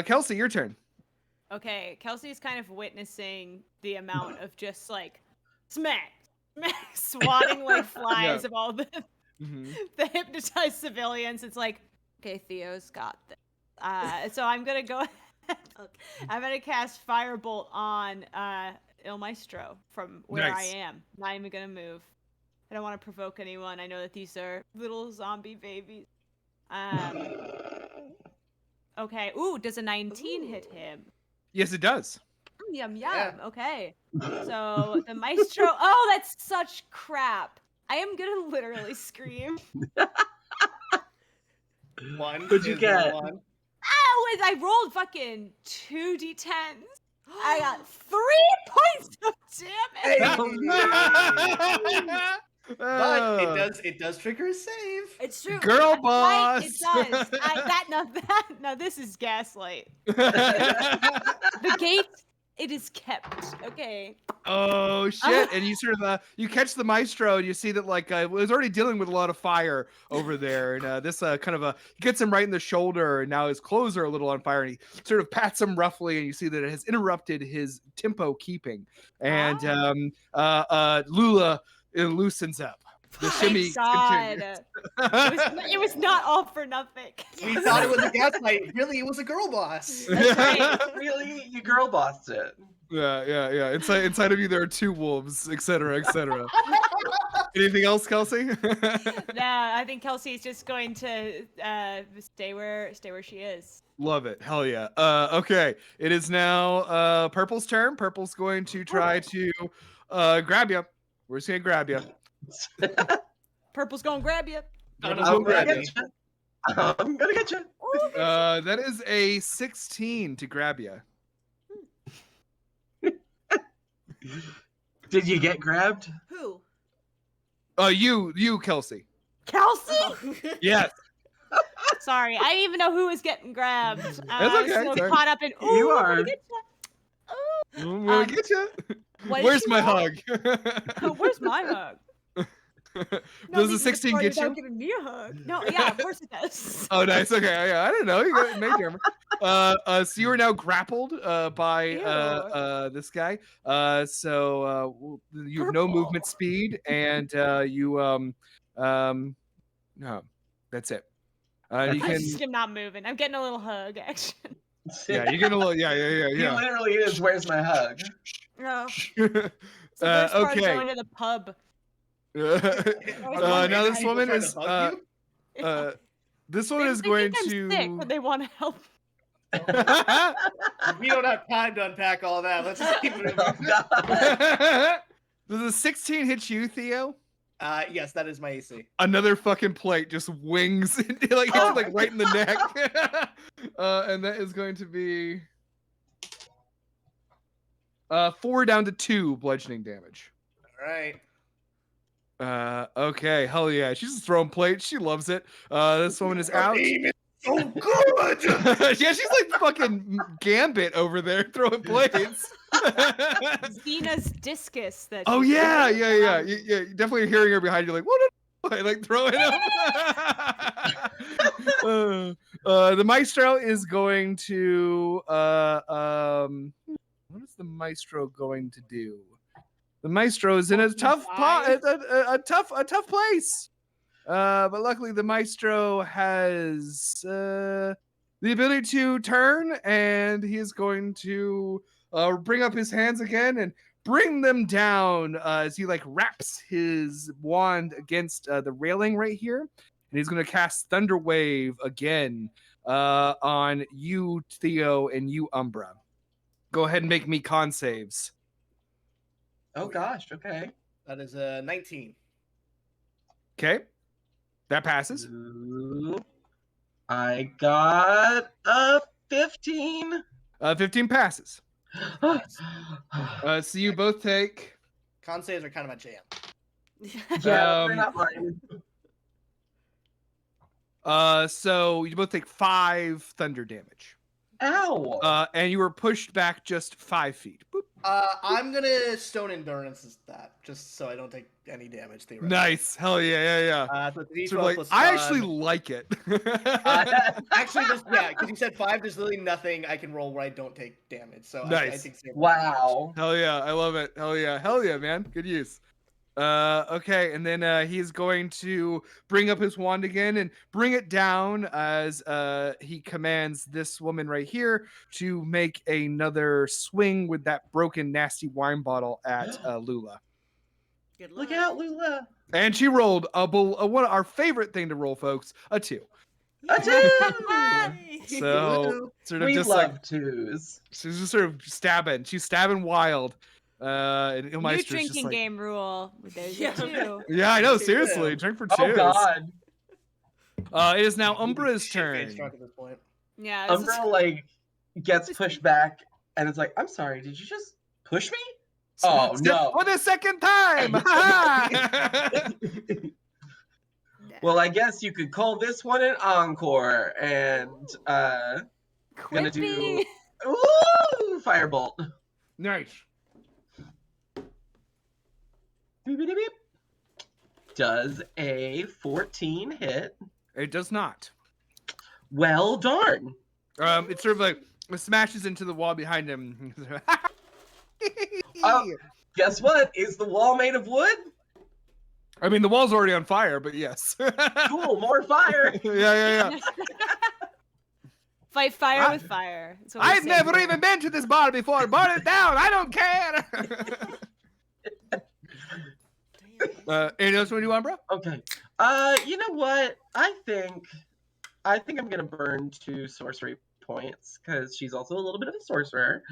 Kelsey, your turn. Okay, Kelsey's kind of witnessing the amount of just like smack, swatting like flies Yeah. of all the Mhm. the hypnotized civilians. It's like, okay, Theo's got this. So I'm gonna go ahead. Okay. I'm gonna cast Firebolt on Il Maestro from where Nice. I am. Not even gonna move. I don't want to provoke anyone. I know that these are little zombie babies. Okay. Ooh, does a 19 hit him? Yes, it does. Yum yum. Yeah. Okay. So the Maestro. Oh, that's such crap. I am gonna literally scream. One. What'd you is get? One. Oh, I rolled fucking 2d10s. I got 3 points of damage. But it does trigger a save. It's true. Girl Right, boss. it does. No, this is gaslight. The gate, it is kept. Okay. Oh shit! And you sort of you catch the maestro, and you see that like it was already dealing with a lot of fire over there, and this kind of gets him right in the shoulder, and now his clothes are a little on fire, and he sort of pats him roughly, and you see that it has interrupted his tempo keeping, and Lula loosens up. The shimmy Thank continues. God. It was not all for nothing. We thought it was a gaslight. Really, it was a girl boss. That's right. Really? You girl bossed it. Yeah. Inside of you, there are 2 wolves, etc., etc. Anything else, Kelsey? Nah, I think Kelsey's just going to stay where she is. Love it. Hell yeah. Okay. It is now Purple's turn. Purple's going to try to grab you. We're just gonna grab you. Purple's gonna grab you. Purple's I'm gonna gonna grab you. get you. I'm gonna get you. That is a 16 to grab you. Did you get grabbed? Who? You, Kelsey. Kelsey? Yes. Sorry, I didn't even know who was getting grabbed. That's I was okay, so sorry. caught up in. You "Ooh, I'm are. gonna get ya." I'm gonna get you. What did Where's she my roll? hug? Where's my hug? Does the Nothing 16 before get without you? giving me a hug. No, yeah, of course it does. Oh, nice. Okay, yeah, I didn't know. You got made camera. So you are now grappled by this guy. So you have no Purple. movement speed, and no, that's it. You I can, just am not moving. I'm getting a little hug action. yeah, you get a little, He yeah. literally is. Where's my hug? No. It's the worst part of Okay. going to the pub. Now this woman is this one They is going think I'm to. sick, but they want to help. We don't have time to unpack all that. Let's just keep moving. Oh, God. Does a 16 hit you, Theo? Yes, that is my AC. Another fucking plate just wings like hits you like right in the neck. And that is going to be 4 down to 2 bludgeoning damage. All right. Okay, hell yeah. She's just throwing plates. She loves it. This woman is out. Aim is so good. Yeah, she's like fucking Gambit over there throwing plates. Xena's discus. That Oh she yeah, throws yeah. around. You're definitely hearing her behind you, like what? Like throwing them. The maestro is going to. What is the maestro going to do? The maestro is in a tough a tough place. But luckily the maestro has the ability to turn, and he is going to bring up his hands again and bring them down as he like wraps his wand against the railing right here, and he's going to cast Thunder Wave again on you, Theo, and you, Umbra. Go ahead and make me con saves. Oh gosh. Okay. That is a 19. Okay, that passes. Ooh. I got a 15. 15 passes. So you both take. Con saves are kind of my jam. Yeah, Um, they're not mine. So you both take 5 thunder damage. Ow. And you were pushed back just 5 feet. Boop. I'm gonna stone endurance that just so I don't take any damage. Theoretically. Nice. Hell yeah. So it's Sort of like, plus I 5. actually like it. Actually, because you said 5, there's literally nothing I can roll where I don't take damage. So I Nice. think 0. Wow. Hell yeah, I love it. Hell yeah, man. Good use. Okay, and then he's going to bring up his wand again and bring it down as he commands this woman right here to make another swing with that broken, nasty wine bottle at Lula. Good luck. Look out, Lula. And she rolled one our favorite thing to roll, folks, a 2. A 2. Yay! So sort of We just love like twos. she's just sort of stabbing. She's stabbing wild. And New Ilmeister's just drinking like, game rule. There's Yeah. two. yeah, I know. Two. Seriously, drink for 2. Oh God. It is now Umbra's turn. Shit-faced drunk at this point. Yeah. This Umbra like gets pushed back and it's like, I'm sorry, did you just push me? Oh no. For the second time! Ha-ha! Well, I guess you could call this one an encore and gonna Quit do being- ooh firebolt. Nice. Beep, beep, beep. Does a 14 hit? It does not. Well darn. It's sort of like it smashes into the wall behind him. Oh. Guess what? Is the wall made of wood? I mean, the wall's already on fire, but yes. Cool, more fire. Yeah. Fight fire I- with fire. That's what we I've say never here. even been to this bar before. Burn it down. I don't care. Damn. Anything else you want to do, Umbra? Okay. You know what? I think I'm gonna burn 2 sorcery points because she's also a little bit of a sorcerer.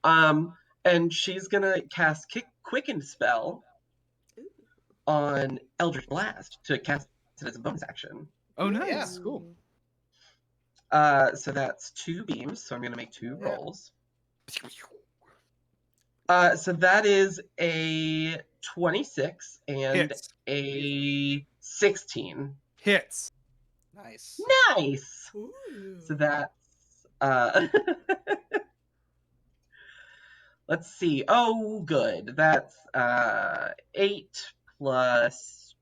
And she's gonna cast Quicken spell on Eldritch Blast to cast it as a bonus action. Oh, Yeah. nice. Cool. So that's 2 beams. So I'm gonna make 2 Yeah. rolls. So that is a 26 and Hits. a 16. Hits. Nice. Nice. Ooh. So that's let's see. Oh, good. That's 8 plus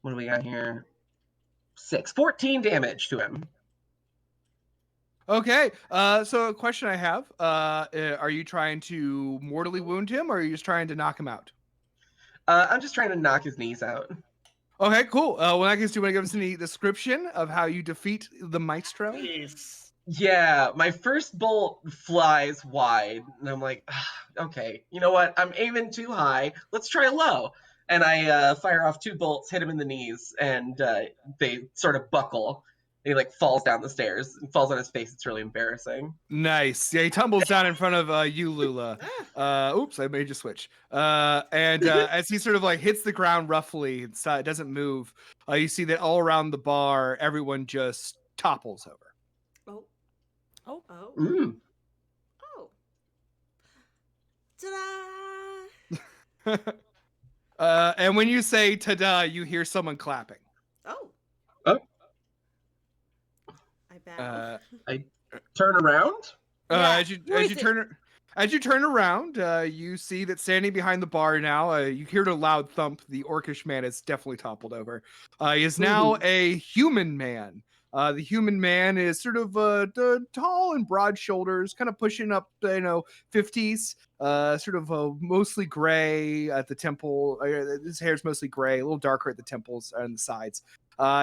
what do we got here? 6. 14 damage to him. Okay. So a question I have: are you trying to mortally wound him, or are you just trying to knock him out? I'm just trying to knock his knees out. Okay, cool. Well, in that case, do you want to give us any description of how you defeat the Maestro? Jeez. Yeah, my first bolt flies wide, and I'm like, okay, you know what? I'm aiming too high. Let's try low. And I fire off 2 bolts, hit him in the knees, and they sort of buckle. And he like falls down the stairs and falls on his face. It's really embarrassing. Nice. Yeah, he tumbles down in front of you, Lula. Oops, I made you switch. And as he sort of like hits the ground roughly, it doesn't move. You see that all around the bar, everyone just topples over. Oh. Oh. Oh. Mm. Oh. Ta-da! And when you say "ta-da," you hear someone clapping. Oh. Oh. I bow. Turn around. Yeah, As who you is it? as you turn around, you see that standing behind the bar now. You hear a loud thump. The orcish man is definitely toppled over. He is now a human man. The human man is sort of tall and broad shoulders, kind of pushing up, 50s. Sort of mostly gray at the temple. His hair's mostly gray, a little darker at the temples and the sides.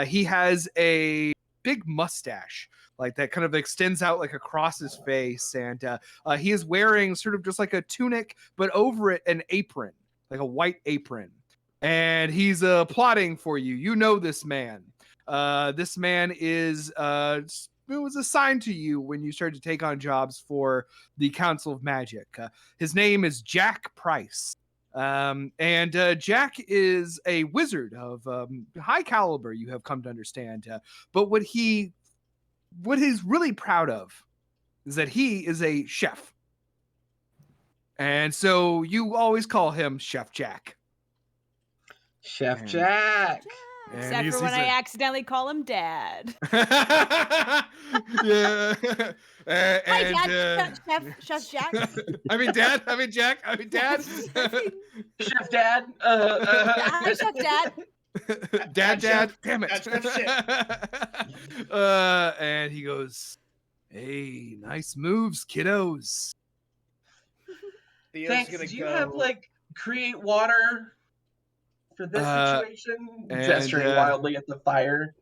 He has a big mustache, like that kind of extends out like across his face, and he is wearing sort of just like a tunic, but over it an apron, like a white apron, and he's plotting for you. You know this man. This man is it was assigned to you when you started to take on jobs for the Council of Magic. His name is Jack Price. And Jack is a wizard of high caliber, you have come to understand. But what he's really proud of is that he is a chef. And so you always call him Chef Jack. Chef Man. Jack. And Except he's- for when he's I a- accidentally call him Dad. Yeah. Hi, And, Dad. Chef Jack. I mean, Dad. I mean, Jack. I mean, Dad. Chef Dad. Hi, Chef Dad. Dad. Chef. Damn it. Dad, Chef, And he goes, "Hey, nice moves, kiddos." Theo's Thanks. gonna Do you go. have like create water for this situation? and, Gesturing wildly at the fire.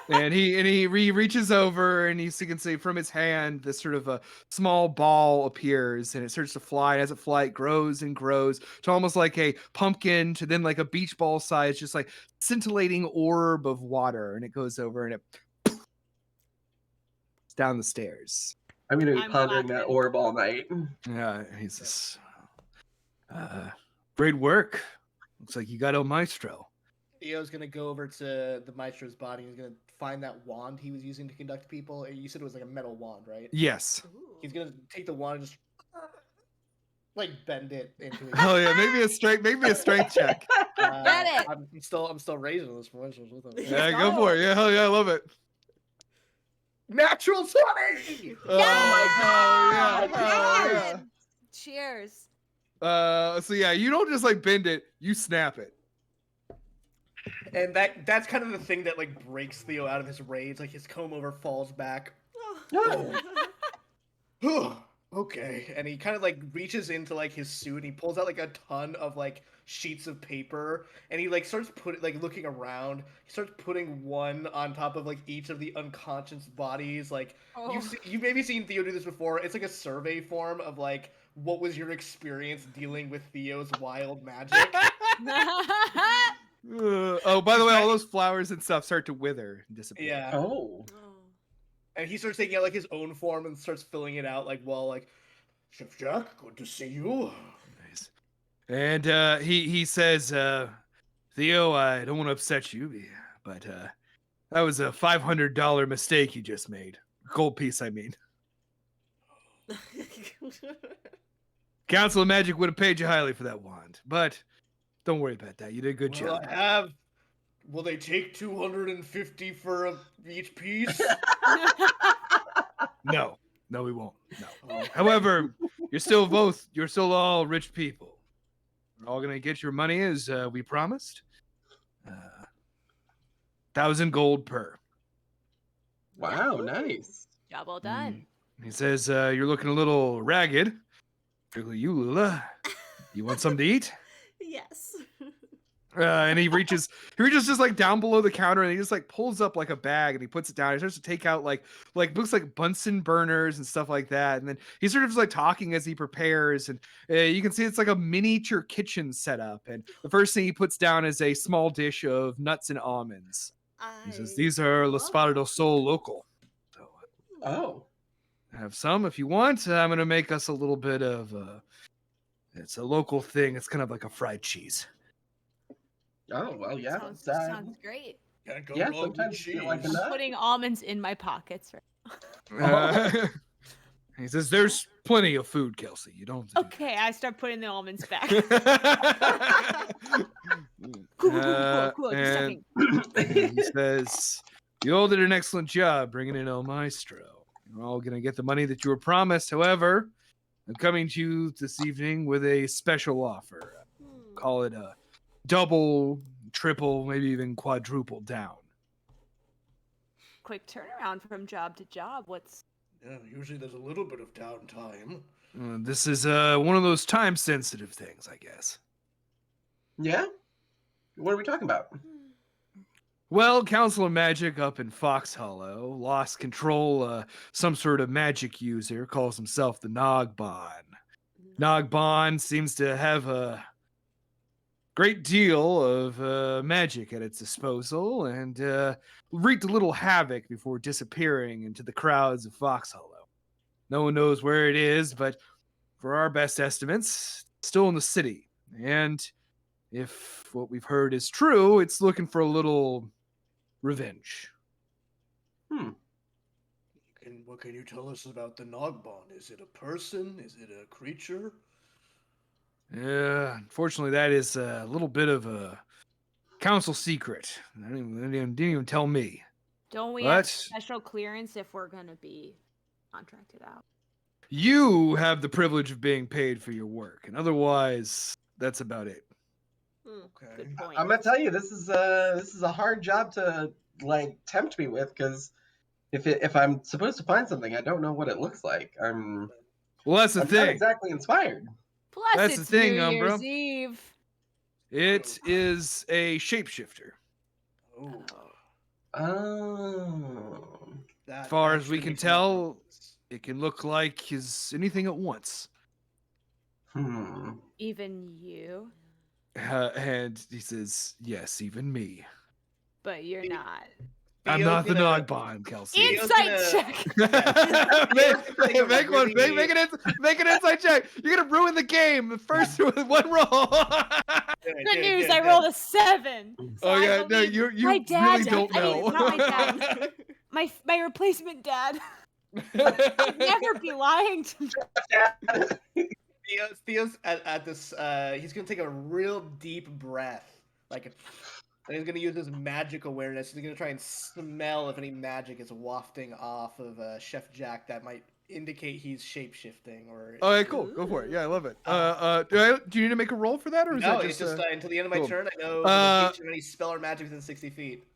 And he reaches over, and you can see from his hand this sort of a small ball appears, and it starts to fly. And as it flies, it grows and grows to almost like a pumpkin, to then like a beach ball size, just like scintillating orb of water. And it goes over, and it's down the stairs. I'm gonna be I'm pondering that laughing. orb all night. Yeah, he's just, great work. Looks like you got El Maestro. Theo's gonna go over to the Maestro's body. He's gonna find that wand he was using to conduct people. You said it was like a metal wand, right? Yes. Ooh. He's gonna take the wand and just like bend it into his. Oh yeah, maybe a strength check. Get it. I'm still raising this for once. Yeah, go for it. Yeah, hell yeah, I love it. Natural 20. Oh my god, yeah. God. Cheers. So yeah, you don't just like bend it, you snap it. And that's kind of the thing that like breaks Theo out of his rage. Like his comb over falls back. Okay, and he kind of like reaches into like his suit and he pulls out like a ton of like sheets of paper and he like starts looking around. He starts putting one on top of like each of the unconscious bodies. Like Oh. you've maybe seen Theo do this before. It's like a survey form of like what was your experience dealing with Theo's wild magic. Oh, by the way, all those flowers and stuff start to wither and disappear. Yeah. Oh. Oh. And he starts taking out like his own form and starts filling it out like Chef Jack, good to see you. Nice. And he says, Theo, I don't want to upset you, but that was a $500 mistake you just made. Gold piece, I mean. Council of Magic would have paid you highly for that wand, but don't worry about that. You did a good Well, job. Will they take 250 for each piece? No, we won't. No. Oh. However, you're still all rich people. We're all gonna get your money as we promised. 1,000 gold per. Wow, nice. Job well done. He says, you're looking a little ragged. Particularly you, Lula. You want something to eat? Yes. And he reaches just like down below the counter and he just like pulls up like a bag and he puts it down. He starts to take out like looks like Bunsen burners and stuff like that. And then he's sort of just like talking as he prepares. And you can see it's like a miniature kitchen setup. And the first thing he puts down is a small dish of nuts and almonds. He says, "These are La Spada del Sol local. So Oh. have some if you want. I'm gonna make us a little bit of it's a local thing. It's kind of like a fried cheese." Oh, well, yeah. Sounds great. Can't go Yeah, wrong with sometimes you like cheese. enough. Putting almonds in my pockets. He says, "There's plenty of food, Kelsey. You don't." Have to do Okay, I start putting the almonds back. that." Cool. Just And checking. he says, "You all did an excellent job bringing in El Maestro. You're all gonna get the money that you were promised. However, I'm coming to you this evening with a special offer. Call it a double, triple, maybe even quadruple down." Quick turnaround from job to job. What's Yeah, usually there's a little bit of downtime. This is one of those time-sensitive things, I guess. Yeah? What are we talking about? Well, Council of Magic up in Fox Hollow lost control. Some sort of magic user calls himself the Nogbon. Nogbon seems to have a great deal of magic at its disposal and wreaked a little havoc before disappearing into the crowds of Fox Hollow. No one knows where it is, but for our best estimates, it's still in the city. And if what we've heard is true, it's looking for a little revenge. What can you tell us about the Nogbon? Is it a person? Is it a creature? Yeah, unfortunately, that is a little bit of a council secret. They didn't even tell me. don't we What? have special clearance if we're gonna be contracted out? You have the privilege of being paid for your work, and otherwise, that's about it. Okay. Good point. I'm gonna tell you, this is a hard job to like tempt me with because if I'm supposed to find something, I don't know what it looks like. I'm Well, that's the not thing. exactly inspired. Plus, That's the it's thing, New Umbra. Year's Eve. It is a shapeshifter. Oh, Oh. that As far as actually we can makes more tell, sense. it can look like his anything at once. Even you, And he says, "Yes, even me. but you're not. I'm Theo's not the gonna- Nogbon, Kelsey." Theo's Insight gonna- check. make one. Make an insight check. You're gonna ruin the game. The first with one roll. Good news, I rolled a 7. So Oh I yeah, no, believe you my dad. really don't I mean, know. not my dad. My replacement dad. I'd never be lying to me. Theo's at this. He's gonna take a real deep breath, and he's gonna use his magic awareness. He's gonna try and smell if any magic is wafting off of Chef Jack that might indicate he's shapeshifting. Or Okay, cool. Go for it. Yeah, I love it. Do you need to make a roll for that, or is no, that it's just? just until the end of my cool. turn. I know Uh, the location of any spell or magic within 60 feet.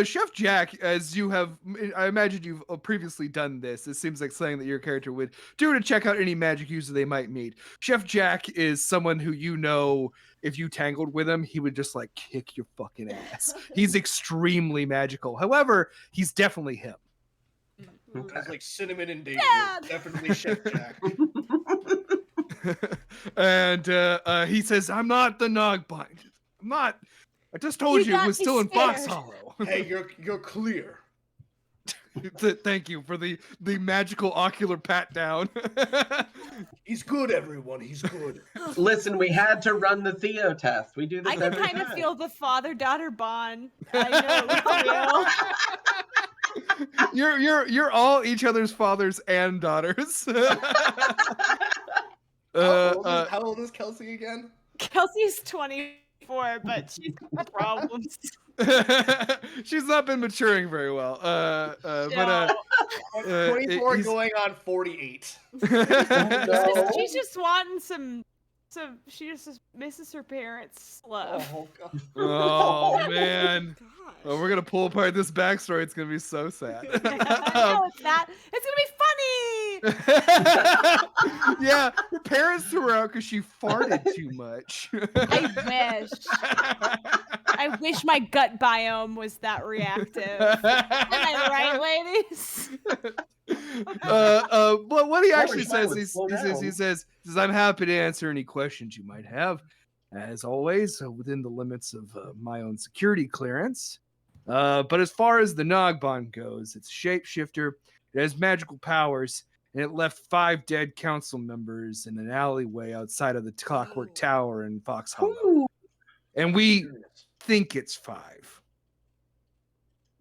Chef Jack, as you have, I imagine you've previously done this. It seems like something that your character would do to check out any magic user they might meet. Chef Jack is someone who if you tangled with him, he would just like kick your fucking ass. He's extremely magical. However, he's definitely him. It's like cinnamon and danger. Dad! Definitely Chef Jack. And he says, "I'm not the Nogbind. I'm not. I just told You you it got was me still in Fox scared." Hollow." Hey, you're clear. Thank you for the magical ocular pat down. He's good, everyone. He's good. Listen, we had to run the Theo test. We do this I can every kind of time. feel the father-daughter bond. I know, Romeo. You're all each other's fathers and daughters. How old is Kelsey again? Kelsey's 24, but she's got problems. She's not been maturing very well. No. 24 he's- going on 48. No. She's just wanting some. She just misses her parents' love. Oh god. Oh man. Gosh. Oh, we're gonna pull apart this backstory. It's gonna be so sad. No, it's not. It's gonna be funny. Yeah, her parents threw her out because she farted too much. I wish my gut biome was that reactive. Am I right, ladies? But what he Slow actually down, says, slow he down. says, "I'm happy to answer any questions you might have, as always, within the limits of my own security clearance. But as far as the Nogbon goes, it's a shapeshifter. It has magical powers, and it left 5 dead council members in an alleyway outside of the Clockwork Tower in Fox Hollow. Ooh. And we think it's 5.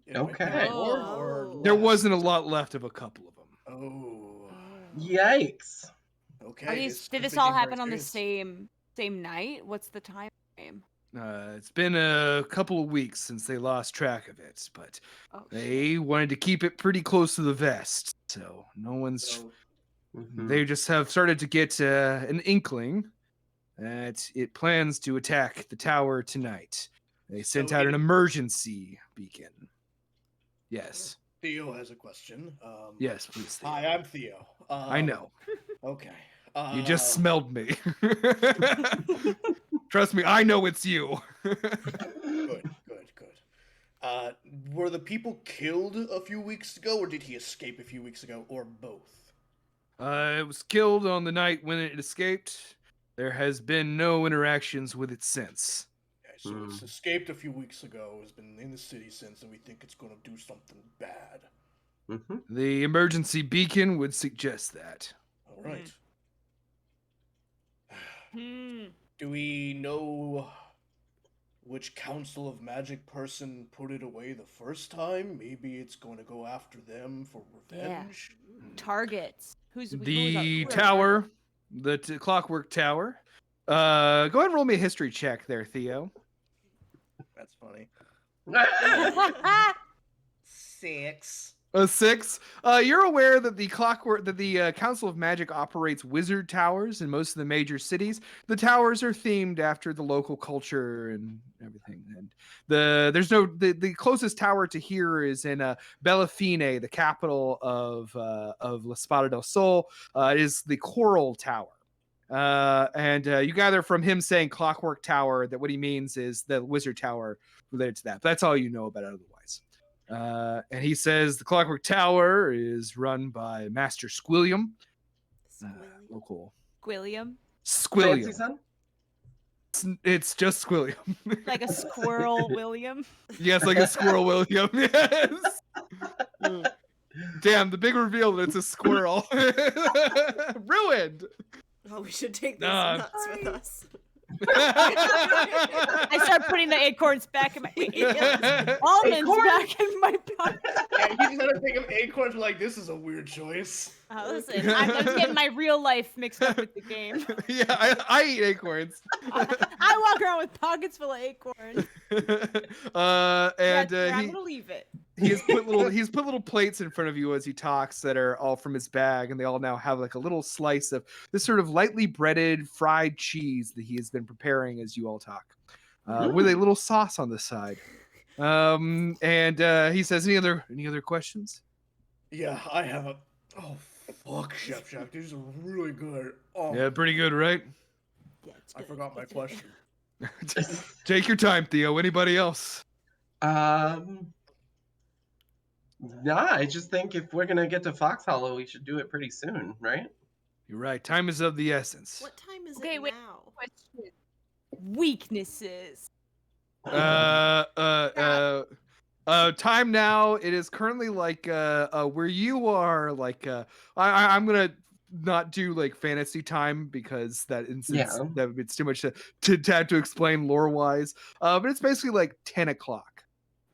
It might be Okay. more or There less. wasn't a lot left of a couple of them. Oh. Yikes. Okay. Did this this could all be very happen on the serious. same night? What's the time frame? It's been a couple of weeks since they lost track of it, but Oh, shit. they wanted to keep it pretty close to the vest. So no one's. So, Mhm. They just have started to get an inkling that it plans to attack the tower tonight. They sent So out it- an emergency beacon. Yes. Theo has a question. Yes, please. Theo. Hi, I'm Theo. I know. Okay. You just smelled me. Trust me, I know it's you. Good. Were the people killed a few weeks ago, or did he escape a few weeks ago, or both? It was killed on the night when it escaped. There has been no interactions with it since. Okay, so it's escaped a few weeks ago, has been in the city since, and we think it's going to do something bad. Mhm. The emergency beacon would suggest that. All right. Hmm. Do we know which Council of Magic person put it away the first time? Maybe it's going to go after them for revenge. Targets. Who's The who are tower, the Clockwork Tower. Go ahead and roll me a history check there, Theo. That's funny. targets? 6. A 6. You're aware that the Council of Magic operates wizard towers in most of the major cities. The towers are themed after the local culture and everything. And the closest tower to here is in Bellafine, the capital of La Spada del Sol. It is the Coral Tower. And you gather from him saying Clockwork Tower that what he means is the wizard tower related to that. But that's all you know about it otherwise. And he says the Clockwork Tower is run by Master Squilliam, local William. Fancy Squilliam. son? It's just Squilliam. Like a squirrel William. Yes, like a squirrel William. Yes. Damn, the big reveal that it's a squirrel. Ruined. Oh, we should take these Nah. nuts with us. I start putting the acorns back in my almonds Acorn? back in my pocket. Yeah, he's gonna think of acorns like this is a weird choice. Listen, I'm getting my real life mixed up with the game. Yeah, I eat acorns. I walk around with pockets full of acorns. And That's where I'm he gonna leave it. he's put little plates in front of you as he talks that are all from his bag, and they all now have like a little slice of this sort of lightly breaded fried cheese that he has been preparing as you all talk, with a little sauce on the side. And he says, "Any other questions?" Yeah, I have a. Oh fuck, Chef Shack. These are really good. Oh, Yeah, pretty good, right? Yeah, it's I good. forgot my question. Take your time, Theo. Anybody else? Nah, I just think if we're gonna get to Fox Hollow, we should do it pretty soon, right? You're right. Time is of the essence. What time is Okay, it wait. now? Question. Weaknesses. Time now. It is currently like where you are. Like I'm gonna not do like fantasy time because that instance Yeah. that it's too much to have to explain lore wise. But it's basically like 10 o'clock.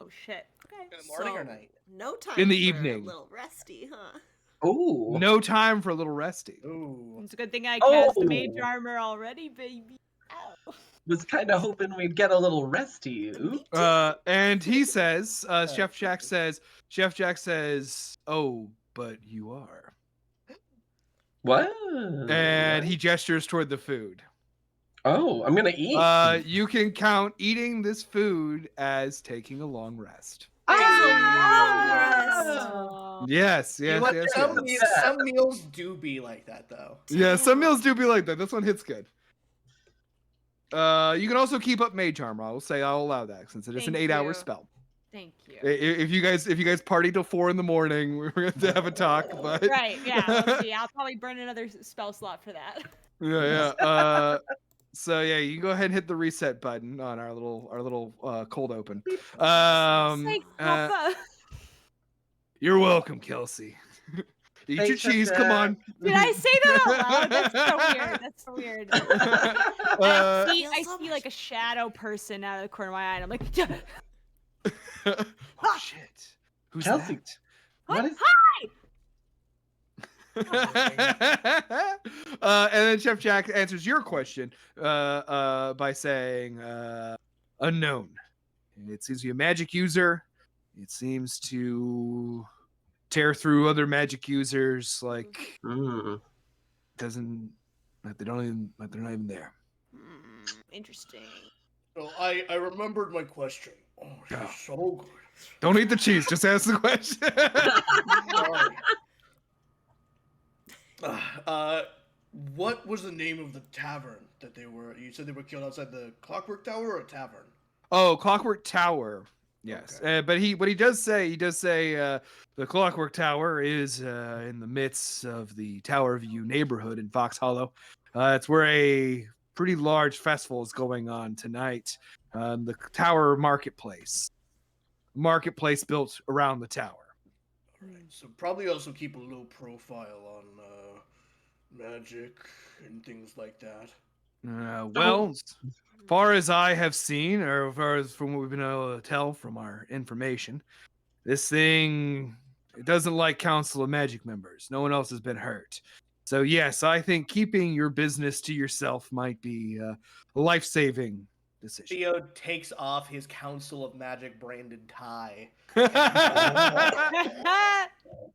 Oh shit. Okay. In the morning or So, night? No time In the for evening. A little resty, huh? Ooh. No time for a little resting. Ooh. It's a good thing I cast the Oh. mage armor already, baby. Ow. Was kind of hoping we'd get a little resty. Ooh. And he says, Chef Jack Okay. says, "Oh, but you are." What? And he gestures toward the food. Oh, I'm gonna eat. You can count eating this food as taking a long rest. Ah! Yes, You know yes, what? yes, Some, yes. some meals do be like that, though. Yeah, some meals do be like that. This one hits good. You can also keep up mage armor. I'll allow that since it is an Thank 8-hour you. spell. Thank you. If you guys party till 4 a.m, we're going to have a talk. But Right, yeah, let's see. I'll probably burn another spell slot for that. yeah. So yeah, you can go ahead and hit the reset button on our little cold open. Thanks, Papa. You're welcome, Kelsey. Eat your Thanks, cheese. Chef Come Jack. on. Did I say that out loud? That's so weird. That's so weird. I Feels see so like a shadow person out of the corner of my eye, and I'm like, Oh shit! Who's Kelsey. that? What is? And then Chef Jack answers your question by saying unknown. It seems to be a magic user. It seems to tear through other magic users. Like Mm. doesn't like they're not even there. Interesting. So I remembered my question. Oh, she's Oh. so good. Don't eat the cheese. Just ask the question. Sorry. What was the name of the tavern that they were? You said they were killed outside the Clockwork Tower or a tavern? Oh, Clockwork Tower. Yes, Okay. but he does say the Clockwork Tower is in the midst of the Tower View neighborhood in Fox Hollow. It's where a pretty large festival is going on tonight. The Tower Marketplace built around the tower. Alright, so probably also keep a low profile on magic and things like that. Well, as far as I have seen, or as far as from what we've been able to tell from our information, this thing it doesn't like Council of Magic members. No one else has been hurt. So yes, I think keeping your business to yourself might be a life-saving decision. Theo takes off his Council of Magic branded tie.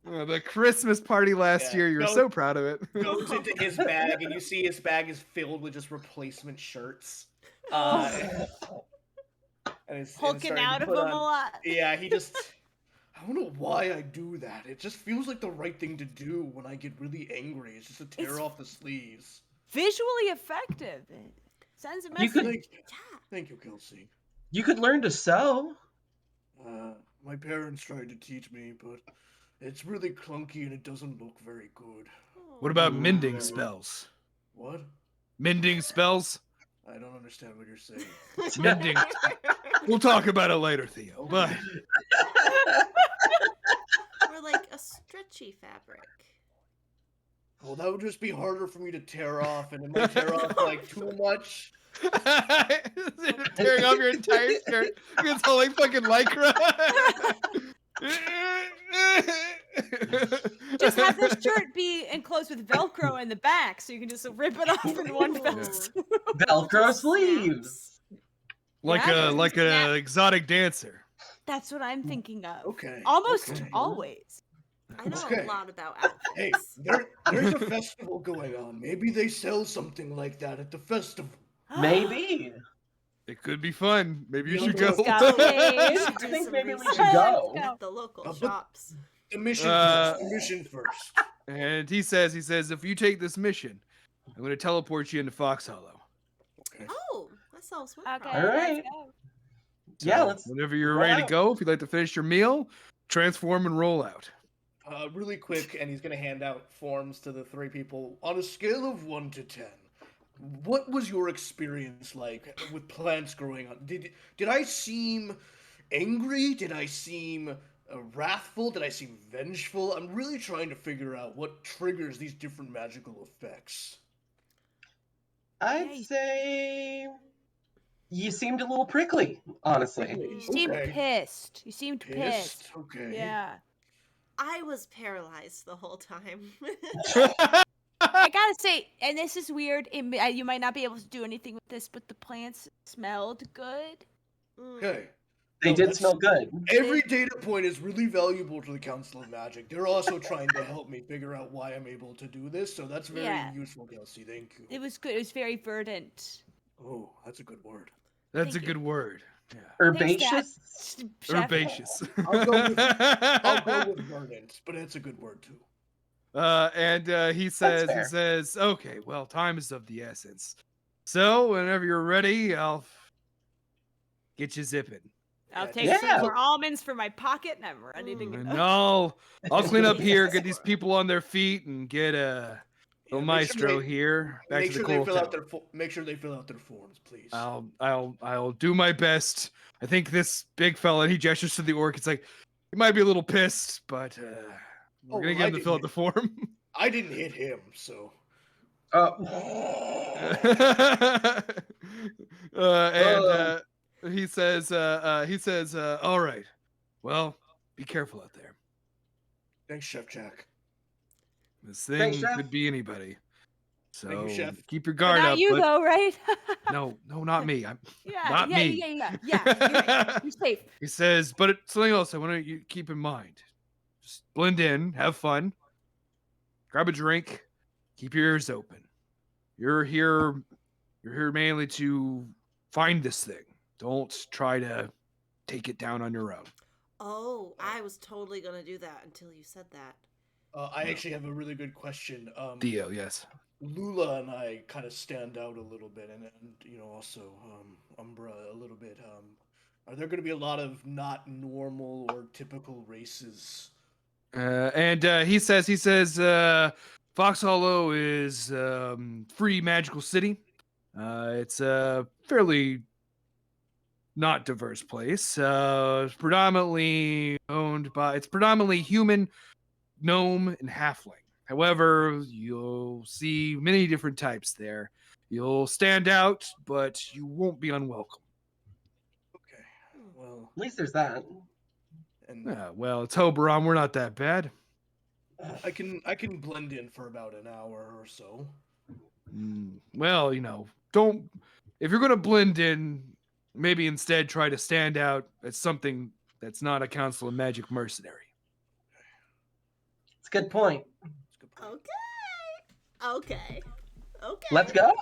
The Christmas party last Yeah, year, you were no- so proud of it. Goes into his bag, and you see his bag is filled with just replacement shirts. And it's Hulking starting to out of put them on- a lot. Yeah, he just. I don't know why I do that. It just feels like the right thing to do when I get really angry. It's just to tear It's- off the sleeves. Visually effective. It sends a You message. could- Thank you, Kelsey. You could learn to sew. My parents tried to teach me, but it's really clunky and it doesn't look very good. What about Ooh. mending spells? What? Mending spells? I don't understand what you're saying. Mending. We'll talk about it later, Theo. But We're like a stretchy fabric. Well, that would just be harder for me to tear off, and it might tear off like too much. tearing off your entire shirt. It's all like fucking lycra. Just have this shirt be enclosed with Velcro in the back, so you can just rip it off in one fell Yeah. swoop. Velcro sleeves. like Yeah, a like snap. an exotic dancer. That's what I'm thinking of. Okay. Almost okay. always. I know Okay. a lot about Hey, outfits. there's a festival going on. Maybe they sell something like that at the festival. Maybe. It could be fun. Maybe you Yeah, should Let's go. go. We should I do think some maybe we research should go. at the local But- shops. The mission Uh, first. The mission first. And he says, if you take this mission, I'm going to teleport you into Fox Hollow. Okay. Oh, that solves one Okay. problem. All right. let's go. Yeah, let's Whenever you're roll ready to out. go, if you'd like to finish your meal, transform and roll out. Really quick, and he's gonna hand out forms to the three people. On a scale of 1 to 10, what was your experience like with plants growing on? Did I seem angry? Did I seem wrathful? Did I seem vengeful? I'm really trying to figure out what triggers these different magical effects. I'd Yay. say you seemed a little prickly, honestly. You seemed Okay. pissed. You seemed pissed. Okay. Yeah. I was paralyzed the whole time. I gotta say, and this is weird. You might not be able to do anything with this, but the plants smelled good. Mm. Okay. They No, did that's- smell good. Every data point is really valuable to the Council of Magic. They're also trying to help me figure out why I'm able to do this, so that's very Yeah. useful, Kelsey. Thank you. It was good. It was very verdant. Oh, that's a good word. That's Thank a you. good word. Yeah. Herbaceous? Chef. Herbaceous. I'll go with verdant, but it's a good word too. And he says, fair. okay, well, time is of the essence. So whenever you're ready, I'll get you zipping. I'll Yeah, take yeah. some more almonds for my pocket, and I'm ready to Mm. go. And I'll clean up here, get these Sure. people on their feet, and get a Yeah, little make sure maestro they- here back Make to the sure they coral fill out tower. their make sure they fill out their forms, please. I'll do my best. I think this big fella, and he gestures to the orc. It's like he might be a little pissed, but we're Oh, gonna well, get I him to fill out the didn't form. I didn't hit him, so And he says, all right, well, be careful out there. thanks, Chef Jack. This thing Thanks, Chef. could be anybody. So Thank you, Chef. keep your But guard not up. you but though, right? no, not me. I'm yeah, not yeah, me. yeah. You're right. You're safe. He says, but it's something else I want you to keep in mind. Just blend in, have fun, grab a drink, keep your ears open. You're here mainly to find this thing. Don't try to take it down on your own. Oh, I was totally gonna do that until you said that. I actually have a really good question. Dio, yes. Lula and I kind of stand out a little bit, and also Umbra a little bit. Are there going to be a lot of not normal or typical races? And he says, Fox Hollow is free magical city. It's a fairly not diverse place. It's predominantly human, gnome, and halfling. However, you'll see many different types there. You'll stand out, but you won't be unwelcome. Okay, well, At least there's that. and Well, it's Oberon. We're not that bad. I can blend in for about an hour or so. Well, don't. If you're gonna blend in, maybe instead try to stand out as something that's not a Council of Magic mercenary. It's a good point. That's a good point. Okay. Let's go.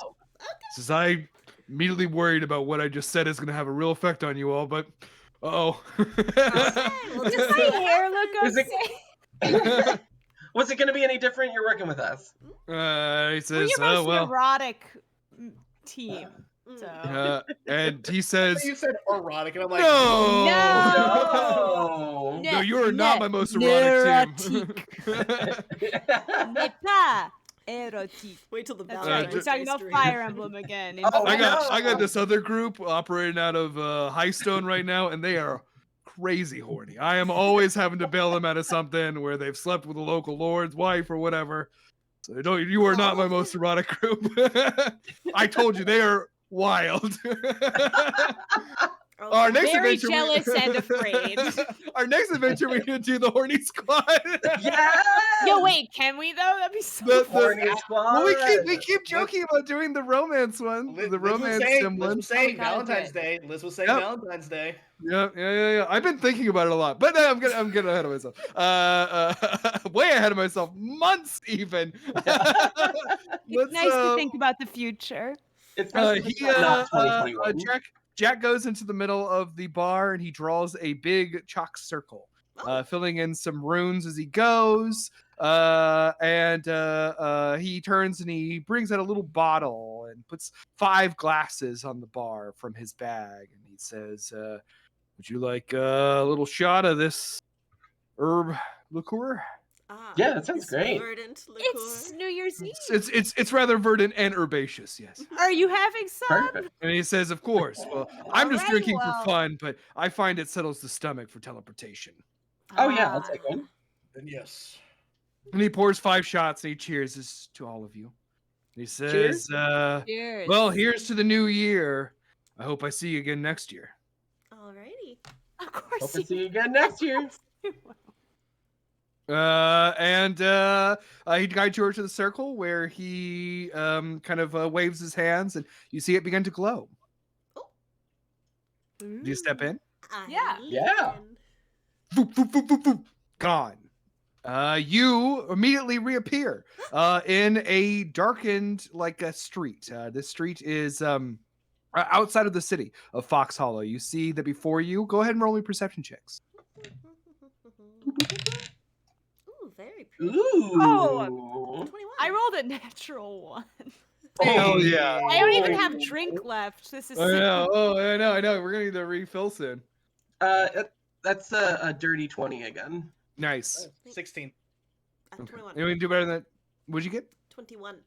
Since I immediately worried about what I just said is gonna have a real effect on you all, but well, Does just my see what hair look Is it- okay? Was it going to be any different? You're working with us. he We're says, your most "Oh well," neurotic team. Mm. So and he says, You said erotic, and I'm like, "No, No. no, you are not my most erotic team." N'est pas érotique. Wait till the That's Uh, right. We're ju- talking about Fire Emblem again. Oh, I got no. this other group operating out of Highstone right now, and they are crazy horny. I am always having to bail them out of something where they've slept with a local lord's wife or whatever. So you are not my most erotic group. I told you they are wild. Our next Very adventure, jealous and afraid. Our next adventure, we're gonna do the horny squad. Yes! Yo, wait, can we though? That'd be so The- fun. Horny squad. Well, we keep joking about doing the romance one, Liz the was romance saying, semblant. Liz was saying Oh, we gotta do Valentine's it. Day. Liz was saying Yep. Valentine's Day. Yeah. I've been thinking about it a lot, but I'm getting ahead of myself. Way ahead of myself, months even. It's nice to think about the future. Especially if it's not 2021. Jack goes into the middle of the bar and he draws a big chalk circle, filling in some runes as he goes. And he turns and he brings out a little bottle and puts 5 glasses on the bar from his bag. And he says, would you like a little shot of this herb liqueur? Yeah, that sounds this great. Verdant liqueur. It's New Year's Eve. It's rather verdant and herbaceous, yes. Are you having some? Perfect. And he says, "Of course. Well, I'm just Alrighty, drinking well. for fun, but I find it settles the stomach for teleportation." Oh yeah, I'll take one. Then yes. And he pours 5 shots and he cheers this to all of you. And he says, Cheers. Cheers. "Well, here's to the new year. I hope I see you again next year." Alrighty. Of course. Hope to see you again next year. And he guides you over to the circle where he kind of waves his hands, and you see it begin to glow. Do you step in? Yeah. Yeah. Voop, voop, voop, voop, voop. Gone. You immediately reappear in a darkened like a street. This street is outside of the city of Fox Hollow. You see that before you. Go ahead and roll me perception checks. Ooh, very pretty. Ooh. Oh. 21. I rolled a natural one. Hell yeah. I don't even have drink left. This is I sick. know. Oh, I know. We're gonna need to refill soon. That's a dirty 20 again. Nice. 16. 21. You can do better than that. What'd you get? 21.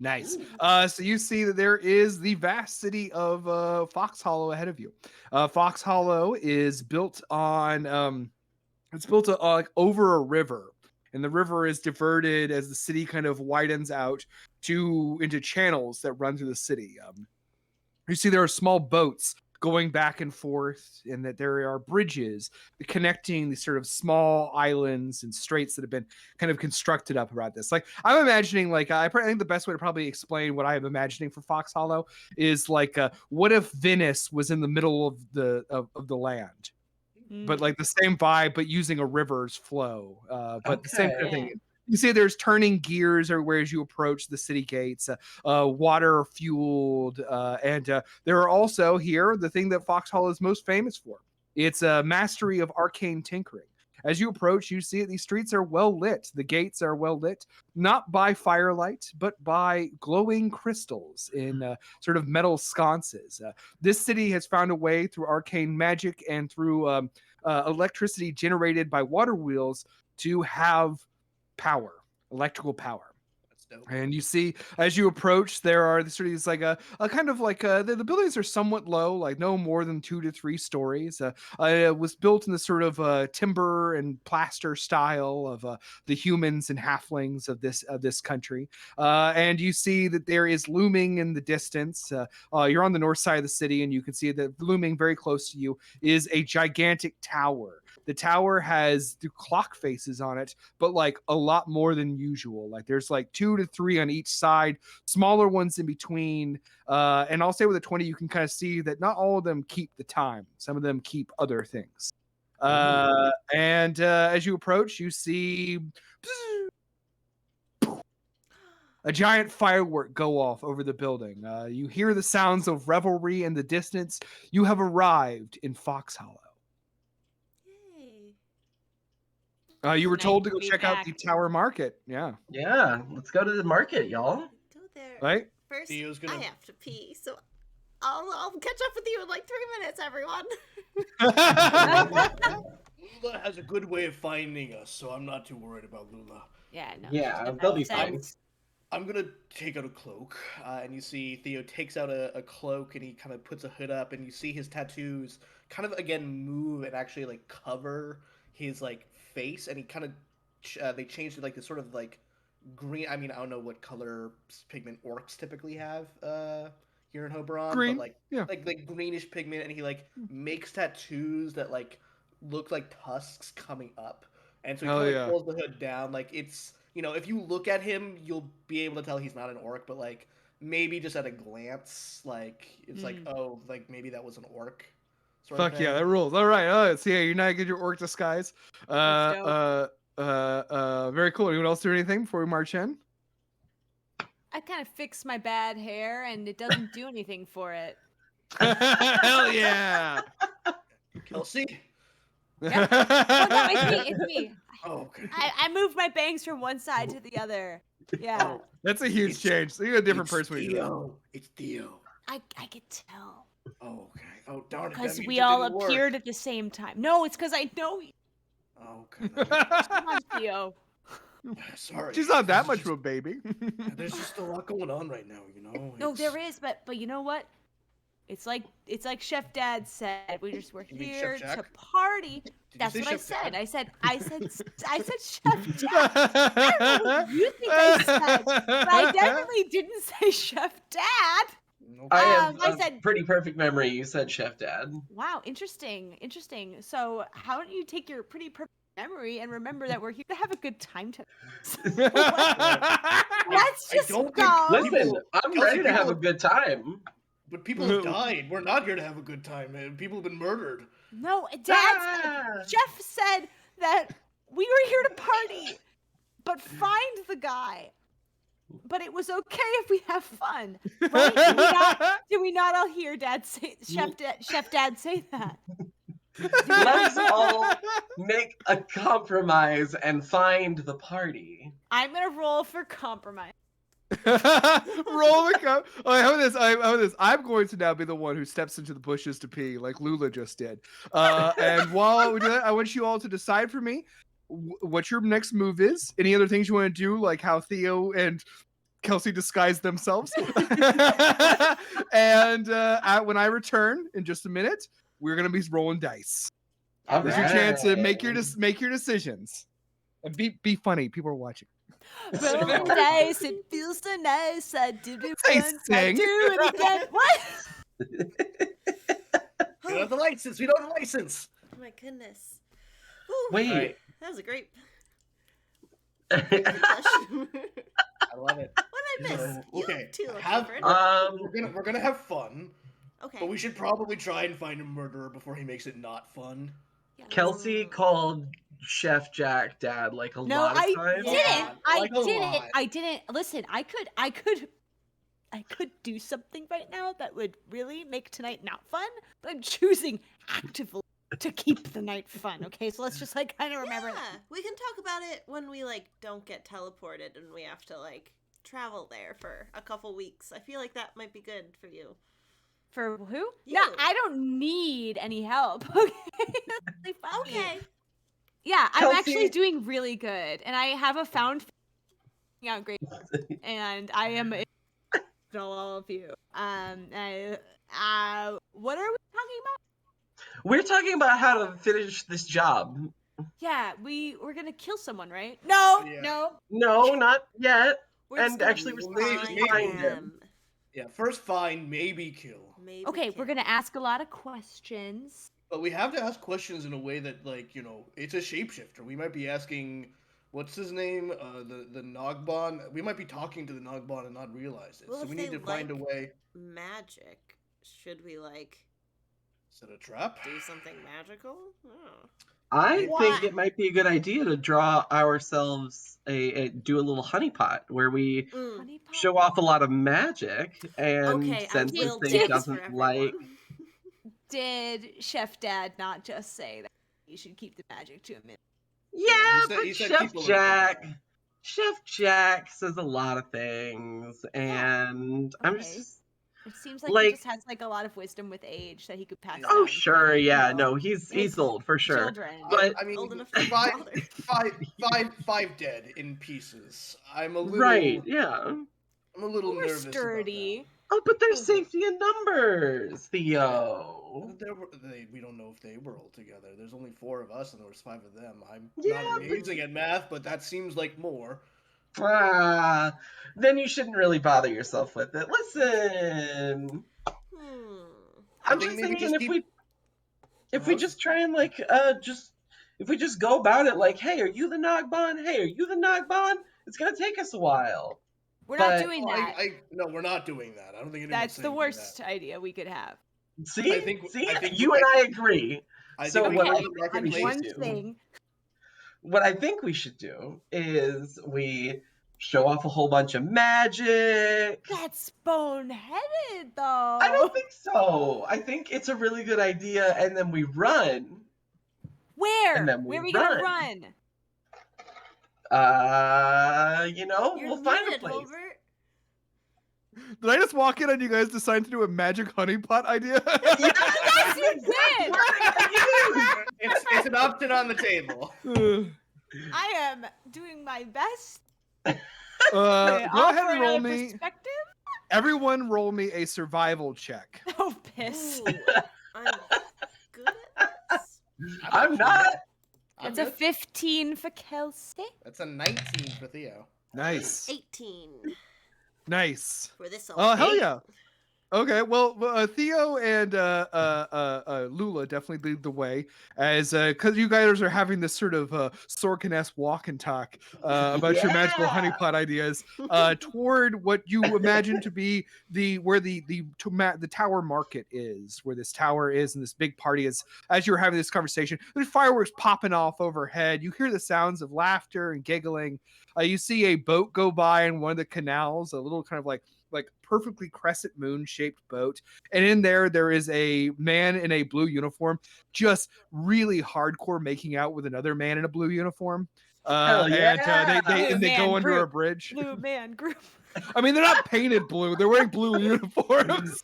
Nice. So you see that there is the vast city of Fox Hollow ahead of you. Fox Hollow is built on it's built like over a river, and the river is diverted as the city kind of widens out into channels that run through the city. You see there are small boats going back and forth, and that there are bridges connecting these sort of small islands and straits that have been kind of constructed up around this. Like I'm imagining, like I think the best way to probably explain what I am imagining for Fox Hollow is like, what if Venice was in the middle of the land, but like the same vibe, but using a river's flow, but the same kind of Okay. thing. You see there's turning gears or as you approach the city gates, water fueled, and there are also here the thing that Fox Hollow is most famous for. It's a mastery of arcane tinkering. As you approach, you see these streets are well lit. The gates are well lit, not by firelight, but by glowing crystals in sort of metal sconces. This city has found a way through arcane magic and through electricity generated by water wheels to have power, electrical power. That's dope. And you see, as you approach, there are sort of these like a kind of like the buildings are somewhat low, like no more than 2 to 3 stories. It was built in the sort of timber and plaster style of the humans and halflings of this country. And you see that there is looming in the distance. You're on the north side of the city, and you can see that looming very close to you is a gigantic tower. The tower has the clock faces on it, but like a lot more than usual. Like there's like 2 to 3 on each side, smaller ones in between. And I'll say with a 20, you can kind of see that not all of them keep the time. Some of them keep other things. And as you approach, you see a giant firework go off over the building. You hear the sounds of revelry in the distance. You have arrived in Fox Hollow. Yay. You were Nice told to to go be check out the back. Tower Market. Yeah. Yeah, let's go to the market, y'all. Go there. Right? First, Theo's gonna- I have to pee, so I'll catch up with you in like 3 minutes, everyone. Lula has a good way of finding us, so I'm not too worried about Lula. Yeah, no. Yeah, that they'll be makes fine. sense. I'm gonna take out a cloak, and you see Theo takes out a cloak and he kind of puts a hood up, and you see his tattoos kind of again move and actually like cover his like face, and he kind of they changed it like this sort of like green. I mean, I don't know what color pigment orcs typically have here in Hoberon, Green, but like yeah. like greenish pigment, and he like makes tattoos that like look like tusks coming up, and so he Hell kind of yeah. pulls the hood down. Like it's, you know, if you look at him, you'll be able to tell he's not an orc, but like maybe just at a glance, like it's like, oh, like maybe that was an orc. Sort of Fuck yeah, thing. that rules. All right. Oh, so yeah, you're not good your orc disguise. That's Very cool. Anyone else do anything before we march in? I kind of fix my bad hair, and it doesn't do anything for it. Hell yeah. Kelsey. Oh, no, it's me. It's me. Oh, okay. I moved my bangs from one side to the other. Yeah, Oh, That's a huge It's- change. So you're a different it's person when you do that. Theo. It's Theo. I could tell Oh, okay. Oh, darn it. that because means we it all didn't work. appeared at the same time. No, it's because I know you. Oh, okay. that makes sense. Come on, Theo. Sorry. She's not that There's much just- of a baby. There's just a lot going on right now, you know. No, It's- there is, but you know what? It's like Chef Dad said. We're You mean here Chef to Jack? party. Did you That's say what I Chef said. Dad? I said Chef Dad. I don't know what you think I said, but I definitely didn't say Chef Dad. Nope. I have I a said- pretty perfect memory. You said Chef Dad. Wow, interesting. So how don't you take your pretty perfect memory and remember that we're here to have a good time tonight? Let's I just don't think- go. Listen, I'm Kelsey, ready to have a people- good time. But people have died. We're not here to have a good time, man. People have been murdered. No, Dad said, Ah! Jeff said that we were here to party, but find the guy. But it was okay if we have fun, right? Did we not all hear Dad say Chef Dad say that? Let's all make a compromise and find the party. I'm gonna roll for compromise. Roll the cup. Oh, how about this? How about this? I'm going to now be the one who steps into the bushes to pee, like Lula just did. And while we do that, I want you all to decide for me what your next move is. Any other things you want to do, like how Theo and Kelsey disguise themselves. And when I return in just a minute, we're gonna be rolling dice. All There's your chance to right. make your decisions. And be funny. People are watching. Rolling dice, it feels so nice. I did it Say once, I sing. do it again. What? We don't have the license. We don't have the license. Oh my goodness. Whew, Wait. Alright, that was a great I question. love it. What did I miss? So, You okay, too, have- Clifford. We're gonna have fun, Okay. but we should probably try and find a murderer before he makes it not fun. Kelsey called Chef Jack Dad like a No, lot of I times. Yeah, like a lot. I didn't. Listen, I could do something right now that would really make tonight not fun, but I'm choosing actively to keep the night fun. Okay, so let's just like kind of remember Yeah, that. we can talk about it when we like don't get teleported and we have to like travel there for a couple weeks. I feel like that might be good for you. For who? You. Yeah, I don't need any help. Okay, that's really fine. Okay. Yeah, I'm Kelsey- actually doing really good, and I have a found out great, and I am all of you. What are we talking about? We're talking about how to finish this job. Yeah, we're gonna kill someone, right? No, Yeah. no. No, not yet. We're just And gonna actually, we're supposed to find find him. them. Yeah, first find, maybe kill. Maybe Okay, we're kill. gonna ask a lot of questions. But we have to ask questions in a way that, like, you know, it's a shapeshifter. We might be asking, what's his name? The Nogbon. We might be talking to the Nogbon and not realize it. Well, so if we they need to find a like- way. Magic. Should we like Set a trap? do something magical? Oh. I What? think it might be a good idea to draw ourselves do a little honeypot where we Mm. Honey pot? show off a lot of magic, and Okay, I since will this dance thing for doesn't like, everyone. Did Chef Dad not just say that you should keep the magic to a minute? yeah, said- but he said Chef keep a little Jack, control. Chef Jack says a lot of things, and I'm Okay. just. It seems like, he Like- just has like a lot of wisdom with age that he could pass. Oh down to, sure, yeah, you know, no, he's his old for sure. Children. But- I mean, Old enough to be five, bothered. five dead in pieces. I'm a little, Right, yeah. I'm a little We're nervous. about sturdy. Oh, but there's safety in numbers, Theo. that. We don't know if they were all together. There's only 4 of us, and there was 5 of them. I'm Yeah, not but- amazing at math, but that seems like more. Ah, then you shouldn't really bother yourself with it. Listen, I I'm think just maybe thinking just if keep- we just try and like if we just go about it like, hey, are you the Nogbon? Hey, are you the Nogbon? It's gonna take us a while. We're but- not doing that. No, we're not doing that. I don't think anyone's That's saying the do worst that. idea we could have. See, I think you and I agree. I So think what we I go to think the we On should one marketplace. do- thing, What I think we should do is we show off a whole bunch of magic. that's boneheaded though. I don't think so. I think it's a really good idea, and then we run. Where? and then we Where are we gonna run. run? You're We'll find a muted, place. Holbert. Did I just walk in and you guys decide to do a magic honeypot idea? Yes, you did. It's an option on the table. I am doing my best. Go to ahead offer and roll another me. perspective. Everyone, roll me a survival check. Oh, piss. Ooh, I'm good at this. I'm not. I'm That's a good. 15 for Kelsey. That's a 19 for Theo. Nice. 18 Nice. for this. Oh, hell Eight. yeah. Okay, well, Theo and Lula definitely lead the way, as because you guys are having this sort of Sorkin-esque walk and talk about your magical Yeah. honeypot ideas toward what you imagine to be where the tower market is, where this tower is, and this big party is. As you're having this conversation, there's fireworks popping off overhead. You hear the sounds of laughter and giggling. You see a boat go by in one of the canals, a little kind of like perfectly crescent moon shaped boat, and in there is a man in a blue uniform just really hardcore making out with another man in a blue uniform. Hell And yeah. they Man go under a group. bridge. Blue man group. I mean, they're not painted blue, they're wearing blue uniforms.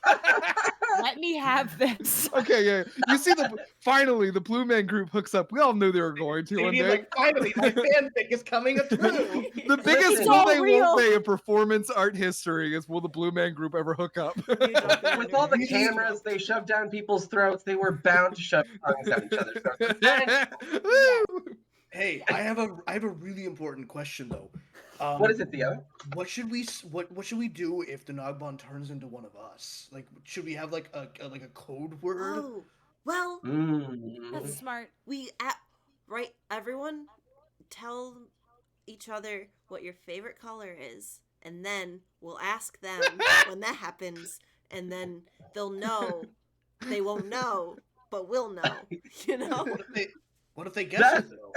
Let me have this. Okay, yeah, you see finally the blue man group hooks up. We all knew they were going to one Sadie's day. like, finally, my fanfic is coming through. The biggest Listen. will It's they all won't real. they in performance art history is will the blue man group ever hook up? With all the cameras they shove down people's throats, they were bound to shove tongues down each other's throats. It's fine. Woo! Hey, I have a really important question though. What is it, Theo? What should we do if the Nagbon turns into one of us? Like, should we have like a code word? Oh, well, That's smart. right, everyone tell each other what your favorite color is, and then we'll ask them when that happens, and then they'll know. They won't know, but we'll know. You know? What if they guess it though?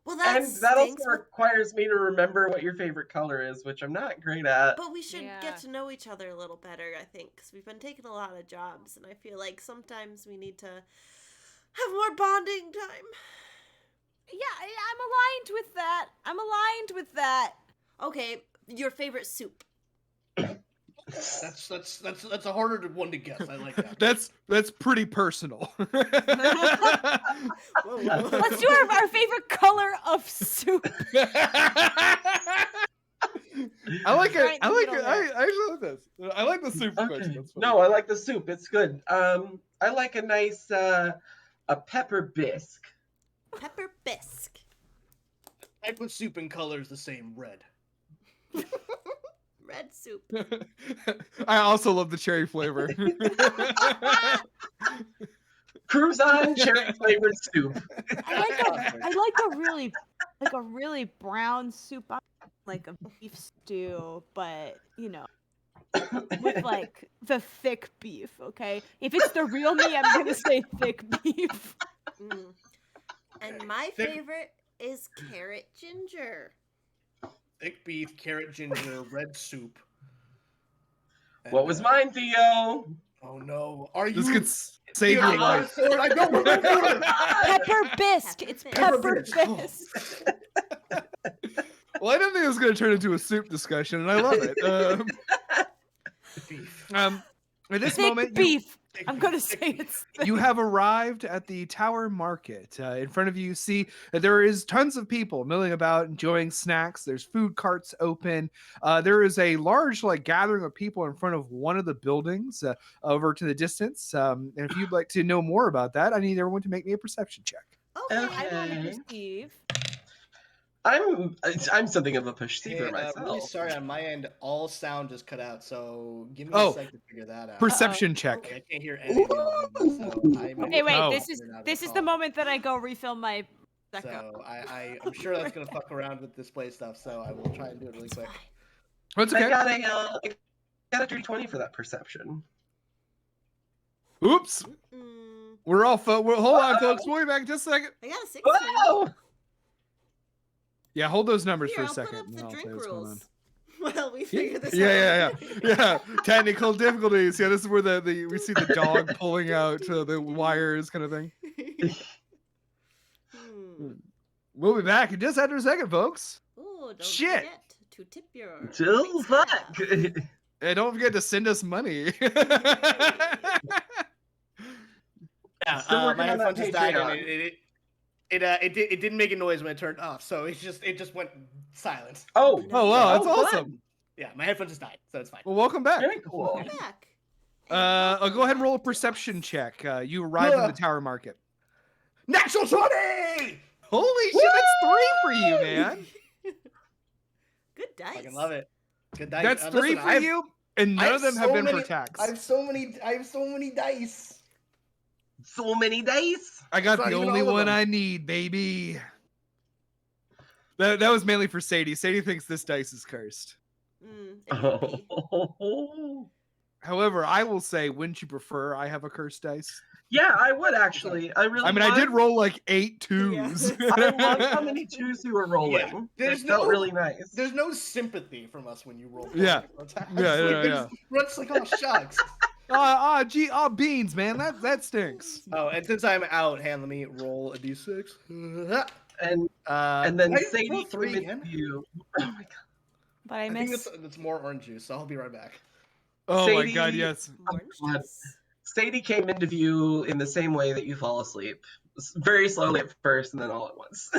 Well, And that that also stinks, but, requires me to remember what your favorite color is, which I'm not great at. but we should Yeah. get to know each other a little better, I think, because we've been taking a lot of jobs, and I feel like sometimes we need to have more bonding time. Yeah, I'm aligned with that. I'm aligned with that. Okay, your favorite soup. That's a harder one to guess. I like that. That's pretty personal. Let's do our favorite color of soup. I like it. Right in I the like it. middle I actually like this. I like the soup question. Okay. That's funny. No, I like the soup. It's good. I like a nice a pepper bisque. Pepper bisque. I put soup in colors the same, red. Red soup. I also love the cherry flavor. Cruzan cherry flavored soup. I like a really brown soup. I like a beef stew, but you know, with like the thick beef. Okay, if it's the real me, I'm gonna say thick beef. Mm. And my Thick- favorite is carrot ginger. Thick beef, carrot ginger, red soup. And, What was mine, Theo? Oh no! Are you? This could save Theo, your life. sword, I know what I'm doing. Pepper bisque. It's pepper Pepper bisque. Well, I didn't think it was going to turn into a soup discussion, and I love it. Beef. At this Thick moment, beef. Thick I'm beef, gonna thick say beef. it's. you have arrived at the Tower Market. In front of you see that there is tons of people milling about, enjoying snacks. There's food carts open. There is a large gathering of people in front of one of the buildings over to the distance. And if you'd like to know more about that, I need everyone to make me a perception check. Okay. I want to Okay. perceive. I'm something of a perceiver Hey, myself. really sorry on my end. All sound just cut out, so give me Oh. a sec to figure that out. Perception I check. can't hear anything. Okay, wait. Oh. This is the moment that I go refill my. Second. So I'm sure that's gonna fuck around with display stuff. So I will try and do it really It's quick. fine. That's I okay. got a dirty 20 for that perception. Oops. Mm, We're all hold on, folks. We'll be back in just a second. I got a 16. Whoa! Yeah, hold those numbers Here, for a I'll second. put up and the I'll tell drink you what's going on. rules. Well, we figured this out. Yeah. Technical difficulties. Yeah, this is where we see the dog pulling out the wires, kind of thing. Hmm. We'll be back in just after a second, folks. Ooh, don't Shit. forget to tip your. Till drinks fuck! now. And don't forget to send us money. Yeah, Still working my on that headphones just died, and Patreon. it It didn't make a noise when it turned off, so it just went silent. Oh, Oh wow, that's Oh, good. awesome. Yeah, my headphones just died, so it's fine. Well, welcome back. very cool. We're back. I'll go ahead and roll a perception check. You arrive in the tower market. Natural 20! Holy shit, that's 3 for you, man. Good dice. Fucking love it. Good dice. That's 3 Listen, for you, and none of them have been for tax. I have so many dice. So many dice. I got It's not the even only all of one them. I need, baby. That was mainly for Sadie. Sadie thinks this dice is cursed. It could be. Oh. However, I will say, wouldn't you prefer I have a cursed dice? Yeah, I would actually. I really. I mean, I did roll like 8 twos. I love how many twos you were rolling. Yeah, It there's felt no- really nice. There's no sympathy from us when you roll. Yeah. Attacks. Yeah. It's like, oh shucks. Beans, man. That stinks. Oh, and since I'm out, hand, let me roll a d6. And then did I Sadie roll 3 came again? into you. Oh my god. But I I think miss. that's more orange juice, so I'll be right back. Oh my god, Sadie- yes. Orange God. juice. Sadie came into view in the same way that you fall asleep. Very slowly at first, and then all at once.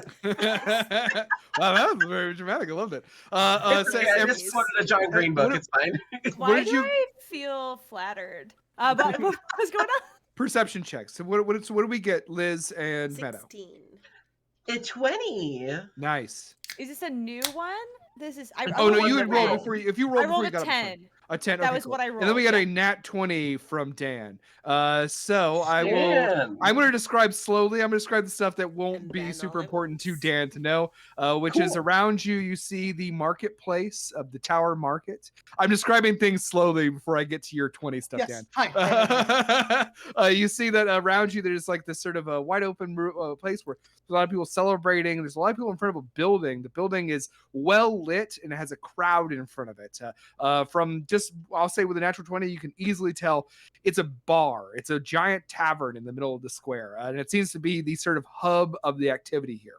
Wow, that was very dramatic. I loved it. It's okay, I every- just quoted a giant green book. It's fine. Why did do you- I feel flattered? But what's going on? perception checks. So what do we get, Liz and Meadow? 16. A 20. Nice. Is this a new one? This is. I Oh no, rolled you a had rolled 10. before you. If you rolled I rolled before you a got up to 10. a 10. That okay, was cool. what I And then we rolled, got a yeah. nat 20 from Dan. So I will. Damn. I'm going to describe slowly. I'm going to describe the stuff that won't And be then super all at important to once. Dan to know, which is Cool. around you. You see the marketplace of the Tower Market. I'm describing things slowly before I get to your 20 stuff, Yes. Dan. Hi. You see that around you, there's like this sort of a wide open place where there's a lot of people celebrating. There's a lot of people in front of a building. The building is well lit and it has a crowd in front of it. From just, I'll say with a natural 20, you can easily tell it's a bar. It's a giant tavern in the middle of the square. And it seems to be the sort of hub of the activity here.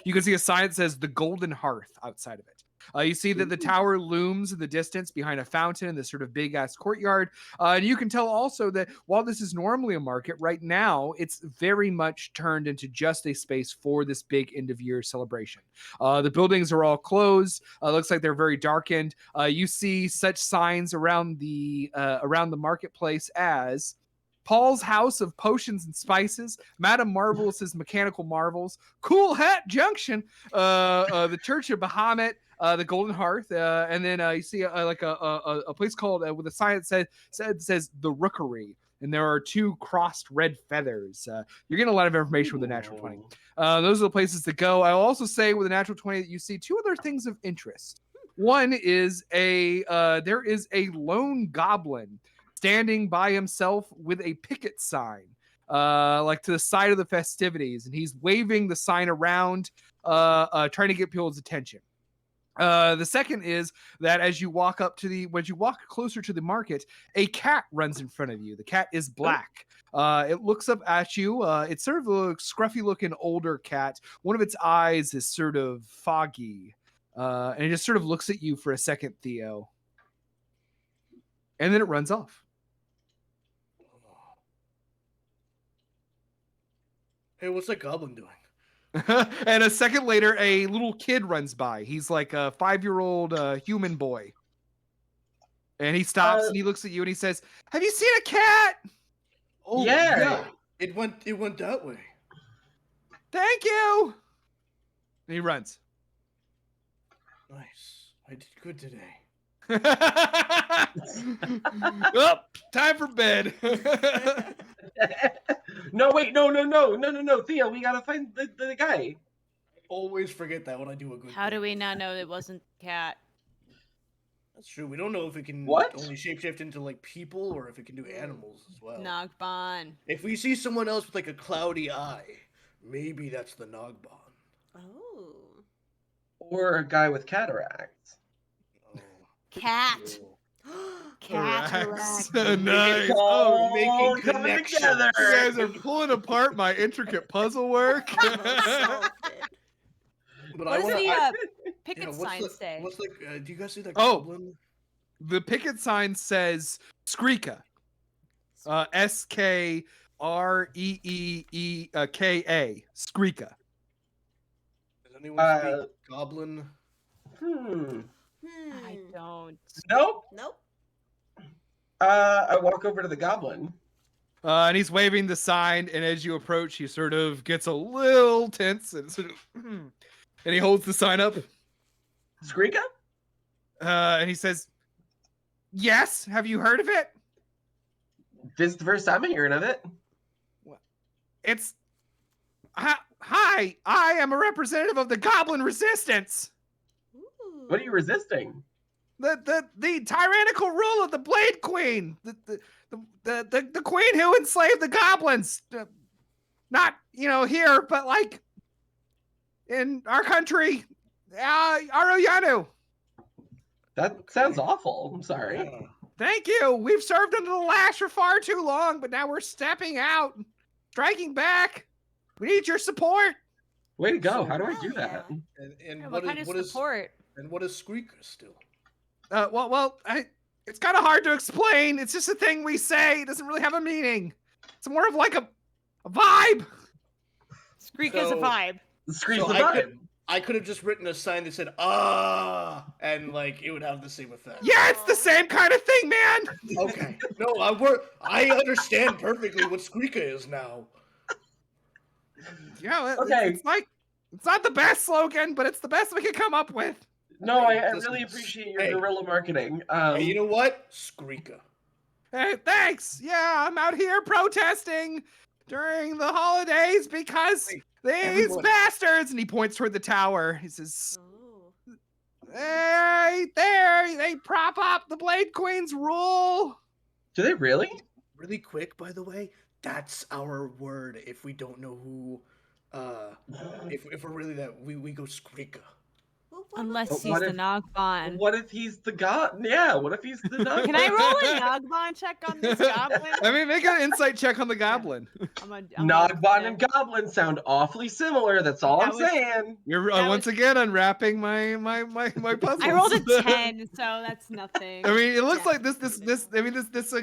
You can see a sign that says the Golden Hearth outside of it. You see that the tower looms in the distance behind a fountain in this sort of big ass courtyard. And you can tell also that while this is normally a market, right now it's very much turned into just a space for this big end of year celebration. The buildings are all closed. Looks like they're very darkened. You see such signs around the marketplace as Paul's House of Potions and Spices, Madame Marvelous's Mechanical Marvels, Cool Hat Junction, the Church of Bahamut, the Golden Hearth, and then you see a place called with a sign that says the Rookery, and there are 2 crossed red feathers. You're getting a lot of information with the natural 20. Those are the places to go. I'll also say with the natural 20 that you see 2 other things of interest. One is there is a lone goblin standing by himself with a picket sign, like to the side of the festivities, and he's waving the sign around, trying to get people's attention. The second is that as you walk closer to the market, a cat runs in front of you. The cat is black. It looks up at you. It's sort of a scruffy looking older cat. One of its eyes is sort of foggy. And it just sort of looks at you for a second, Theo. And then it runs off. Hey, what's that goblin doing? And a second later, a little kid runs by. He's like a 5-year-old human boy. And he stops and he looks at you and he says, "Have you seen a cat?" Oh Yeah. It went that way. "Thank you." And he runs. Nice. I did good today. Oh, time for bed. No, wait, no. Theo, we gotta find the guy. Always forget that when I do a good How thing. do we not know it wasn't cat? That's true. We don't know if it can What? only shapeshift into like people or if it can do animals as well. Nogban. If we see someone else with like a cloudy eye, maybe that's the Nogban. Oh. Or a guy with cataracts. Oh. Cat. Correct. Cataract. Nice. Oh, making coming connections. together. You guys are pulling apart my intricate puzzle work. Almost solved it. But What does wanna- the I- picket what's sign the- say? What's like? Do you guys see that Oh. goblin? The picket sign says Skrika. SKRIKA. Sreeka. Sreeka. Does anyone speak Goblin? I don't. Nope. Nope. I walk over to the goblin. And he's waving the sign, and as you approach, he sort of gets a little tense and sort of, and he holds the sign up. Sreeka? And he says, "Yes, have you heard of it? This is the first time I'm hearing of it. It's hi. I am a representative of the Goblin Resistance. Ooh. What are you resisting? The tyrannical rule of the Blade Queen, the queen who enslaved the goblins. Not here, but like in our country, Aruyanu. That sounds awful. I'm sorry. Yeah. Thank you. We've served under the lash for far too long, but now we're stepping out, striking back. We need your support." Way to go. So- How do I do Hell that? And What kind of support? what is Squeaker still? It's kind of hard to explain. It's just a thing we say. It doesn't really have a meaning. It's more of like a vibe. Squeak is a So- vibe. Screech So the I vibe. could have just written a sign that said "ah," and like it would have the same effect. Yeah, it's the same kind of thing, man. Okay. No, I understand perfectly what Squeaker is now. Yeah, Okay. it's like it's not the best slogan, but it's the best we could come up with. No, I Listen, really appreciate your hey. guerrilla marketing. Hey, you know what? Squeaker. Hey, thanks. Yeah, I'm out here protesting during the holidays because these everyone- bastards. And he points toward the tower. He says, Oh. "Hey, there! They prop up the Blade Queen's rule." Do they really? Really quick, by the way, that's our word. If we don't know who, if we're really that, we go Squeaker. Well, what Unless But he's what the if- Nogban. What if he's the god? Yeah, what if he's the god? Can I roll a Nogban check on this goblin? I mean, make an insight check on the goblin. I'm Nogbon and Goblin sound awfully similar. That's all I'm That was- saying. You're That once again unwrapping my puzzles. I rolled a 10, so that's nothing. I mean, it looks Yeah. like this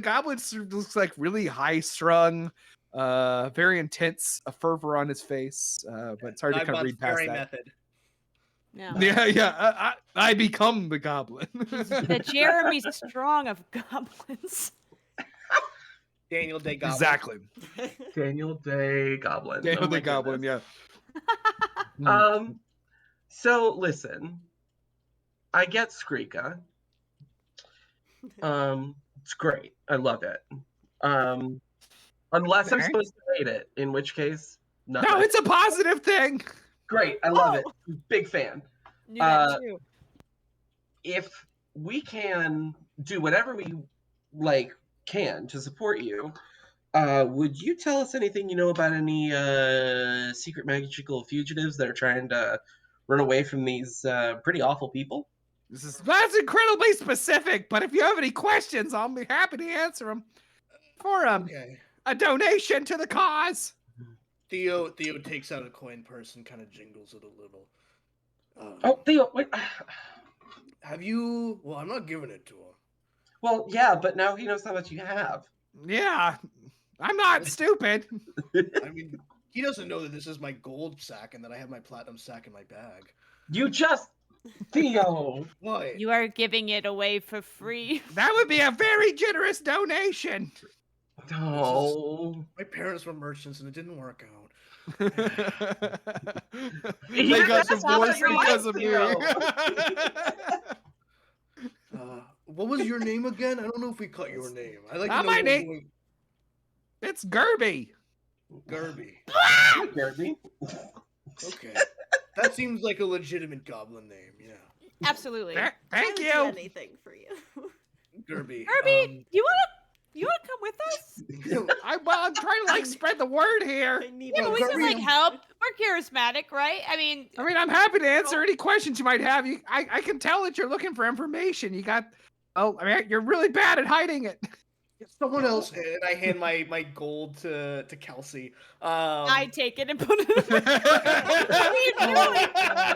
goblin looks like really high strung, very intense, a fervor on his face, but it's hard to kind of Nightbot's read past very that. method. No. Yeah. I become the goblin. The Jeremy Strong of goblins. Daniel Day Goblin. Exactly. Daniel Day Goblin. Daniel Oh my the goblin. goodness. Yeah. So listen, I get Squeaka. It's great. I love it. Unless I'm Okay. supposed to hate it, in which case, no. No, it's a positive thing. Great. I love it. Oh. Big fan. Knew that Uh, too. If we can do whatever we can to support you, would you tell us anything you know about any secret magical fugitives that are trying to run away from these pretty awful people? That's incredibly specific, but if you have any questions, I'll be happy to answer them. For Okay. a donation to the cause. Theo takes out a coin purse and kind of jingles it a little. Oh, Theo, wait. Have you? Well, I'm not giving it to him. Well, yeah, but now he knows how much you have. Yeah, I'm not stupid. I mean, he doesn't know that this is my gold sack and that I have my platinum sack in my bag. You just, Theo. Why? You are giving it away for free. That would be a very generous donation. Oh. My parents were merchants and it didn't work out. They got That's not divorced your because of life, me. What was your name again? I don't know if we cut your name. I like Not to know my what name. we- It's Gerby. Gerby. Gerby. Okay. That seems like a legitimate goblin name. Yeah. Absolutely. Thank I would do you. anything for you. Gerby. Herbie, you wanna come with us? I'm trying to spread the word here. I need Yeah, but we can Gerby- help. We're charismatic, right? I mean, I'm happy to answer any questions you might have. I can tell that you're looking for information. You're really bad at hiding it. someone else. And I hand my gold to Kelsey. I take it and put it.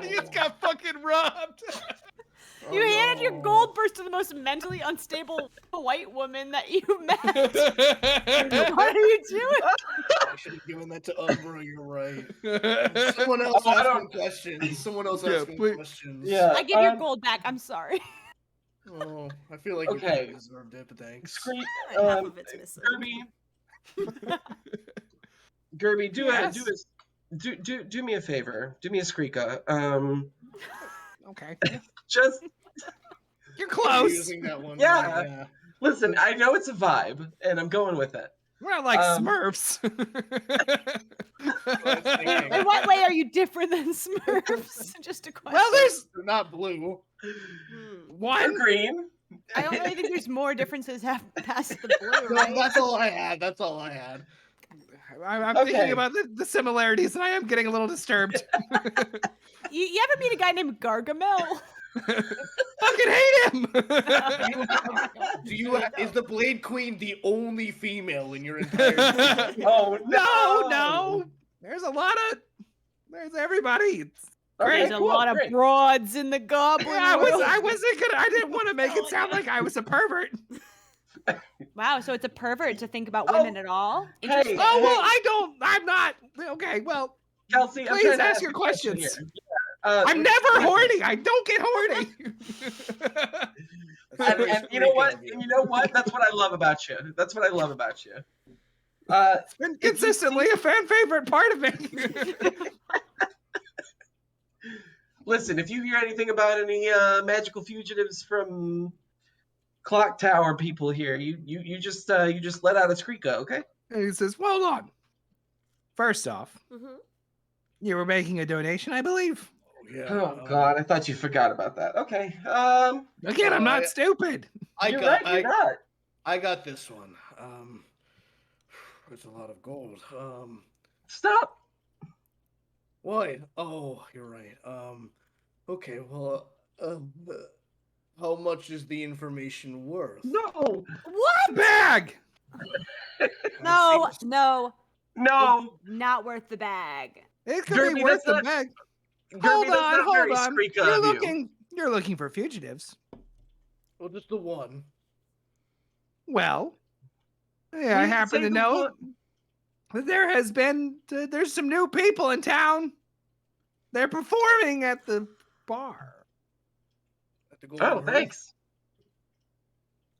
He just got fucking robbed. You handed your gold purse to the most mentally unstable white woman that you met. What are you doing? I should have given that to Umbra. You're right. Someone else I asking don't- questions. Someone else Yeah, asking please. questions. Yeah. I give your gold back. I'm sorry. Oh, I feel like you Okay. probably deserved it, but thanks. Scream, Half of it's missing. Gerby, Yes. do me a favor. Do me a Skrika. Okay. Just You're You're close. using that one. Yeah. listen. I know it's a vibe, and I'm going with it. We're not like Um, Smurfs. In what way are you different than Smurfs? Just a question. Well, there's They're not blue. Or one. green. I don't really think there's more differences past the blue, No, right? that's all I had. That's all I had. I'm Okay. thinking about the similarities, and I am getting a little disturbed. You ever meet a guy named Gargamel? Fucking hate him. Do you? Is the Blade Queen the only female in your entire? Oh no. There's a lot of. There's everybody. It's Okay, There's a cool, lot of great. broads in the goblin Yeah, world. I wasn't gonna. I didn't want to make it sound like I was a pervert. Wow, so it's a pervert to think about women at all? Hey, Interesting. Oh well, I'm not. Okay, well, Kelsey, I'm please trying to ask ask your a question questions. here. Yeah, I'm never horny. I don't get horny. And you know what? And you know what? That's what I love about you. That's what I love about you. It's been consistently a fan favorite part of me. Listen, if you hear anything about any magical fugitives from Clock Tower people here, you just let out a Skrika, okay? And he says, "Well, hold on. First off, Mhm. you were making a donation, I believe. Yeah. Oh God, I thought you forgot about that. Okay. Again, I'm not I- stupid. You're not. I got this one. It's a lot of gold. Stop. Why? Oh, you're right. Okay. Well, how much is the information worth? No. What? Bag. No, no. No. It's not worth the bag. It could Derby, be worth that's the not- bag. Gerby, Hold that's on, not hold very on. Skrika You're of you. looking. You're looking for fugitives. Well, just the one. Well, yeah, I Please happen say to the know one. that there has been. There's some new people in town. They're performing at the bar. At the Golden Oh, Horse. thanks.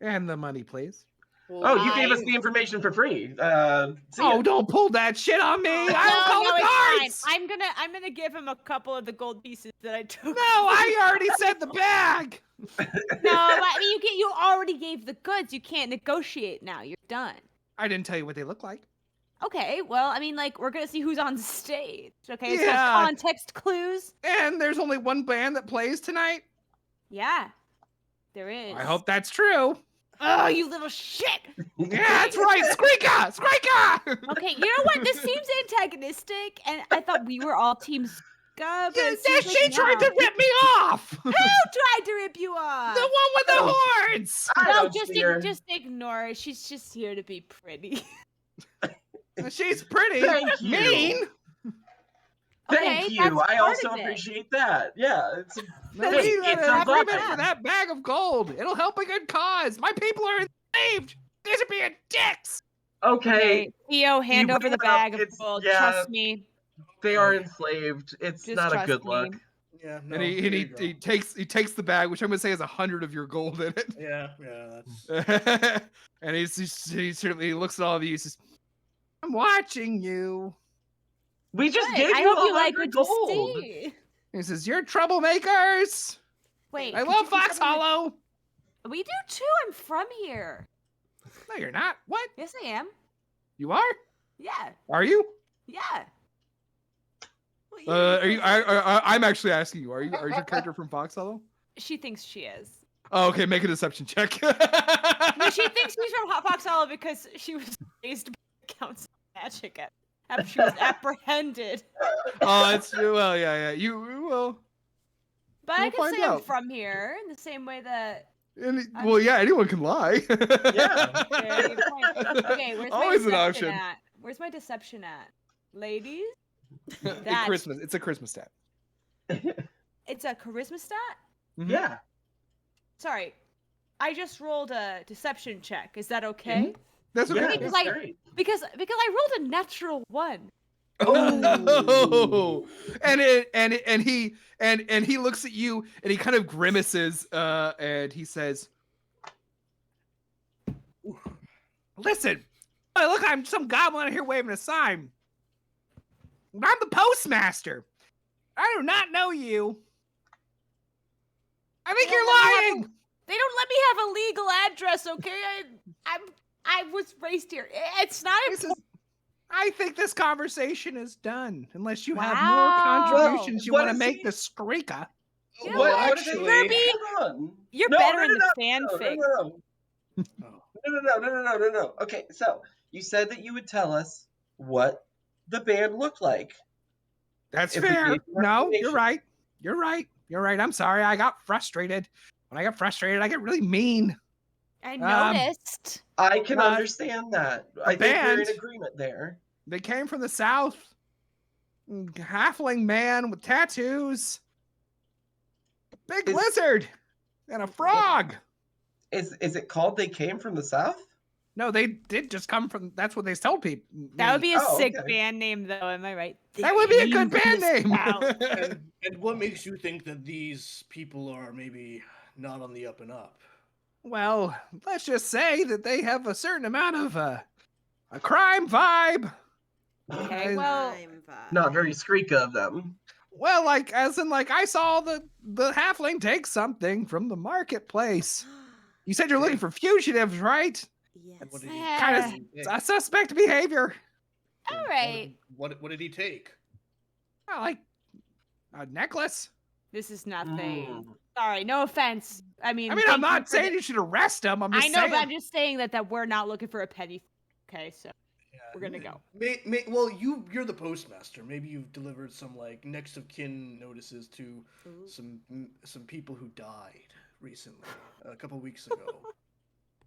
And the money, please. Well, Oh, you gave us the information for free. See ya. Oh, don't pull that shit on me. I don't call the it's cards. fine. I'm gonna give him a couple of the gold pieces that I took. No, I already said the bag. No, I mean you already gave the goods. You can't negotiate now. You're done. I didn't tell you what they look like. Okay, well, I mean, like, we're gonna see who's on stage. Okay, it's Yeah. got context clues. And there's only one band that plays tonight. Yeah, there is. I hope that's true. Oh, you little shit! Yeah, that's right. Skrika! Skrika! Okay, you know what? This seems antagonistic, and I thought we were all Team Ska, but Yeah, it seems she like tried no. to rip me off. Who tried to rip you off? The one with the Oh. horns. I No, don't just see her. just ignore her. She's just here to be pretty. She's pretty. Thank you. Mean. Thank Okay, you. that's I part also of it. appreciate that. Yeah, it's No, Hey, we got it's an a agreement vibe. for that bag of gold. It'll help a good cause. My people are enslaved. You guys are being dicks. okay. Theo, hand You over the bring it up, bag of it's- gold. yeah. Trust me. They are enslaved. It's Just not a trust good me. look. Yeah. No, And there you go. he takes the bag, which I'm gonna say has 100 of your gold in it. Yeah. That's. And he certainly looks at all of you. He says, "I'm watching you." We just Good. gave I you hope you like 100 what gold. you see. He says, "You're troublemakers." Wait, I could love you Fox confirm that- Hollow. We do too. I'm from here. No, you're not. What? Yes, I am. You are? Yeah, Are you? yeah. Well, yeah, Are you? because- I'm actually asking you. Are you? Are your character from Fox Hollow? She thinks she is. Oh, okay. Make a deception check. No, she thinks she's from Fox Hollow because she was raised by the Council of Magic after she was apprehended. Oh, it's well, yeah. You will. But I We'll could find say I'm out. from here in the same way that. Well, yeah. Anyone can lie. Yeah. Very good point. Okay, where's Always my an deception option. at? Where's my deception at? Ladies? It's That's- Christmas. It's a Christmas stat. It's a charisma stat? Mhm. Yeah. sorry. I just rolled a deception check. Is that okay? That's okay. Yeah, Because that's I- great. Because I rolled a natural 1. Oh, and he looks at you and he kind of grimaces and he says, "Listen, hey, look, I'm some goblin out here waving a sign. I'm the postmaster. I do not know you. I think They don't you're let me have lying." They don't let me have a legal address, okay? I was raised here. It's not This is- important. I think this conversation is done unless you have more Wow. contributions you What want to is make he- to Skrika. You know What what? is it? actually, Kirby, Hold on. You're No, better no, in no, the no, fanfic. No. Okay, so you said that you would tell us what the band looked like. That's If we fair. gave you No, you're information. right. You're right. You're right. I'm sorry. I got frustrated. When I get frustrated, I get really mean. I Um, noticed. I can But understand that. I think we're in band- agreement there. They came from the south. Halfling man with tattoos. Big Is- lizard. And a frog. Is it called They Came from the South? No, they did just come from. That's what they told people. That would be a Oh, sick okay. band name, though. Am I right? That would be a good They band came from name. the South. And what makes you think that these people are maybe not on the up and up? Well, let's just say that they have a certain amount of a crime vibe. Okay, well, Time vibe. Not very Skrika of them. Well, like as in like I saw the halfling take something from the marketplace. You said you're looking for fugitives, right? Yes. What did he, Yeah. A suspect behavior. all right. What did he take? Like a necklace. This is nothing. Mm. Sorry, no offense. I mean, I'm thank you not for saying the- you should arrest him. I'm just I know, saying. but I'm just saying that we're not looking for a petty. Okay, so we're gonna go. Well, you're the postmaster. Maybe you've delivered some like next of kin notices to Ooh. some people who died recently, a couple weeks ago.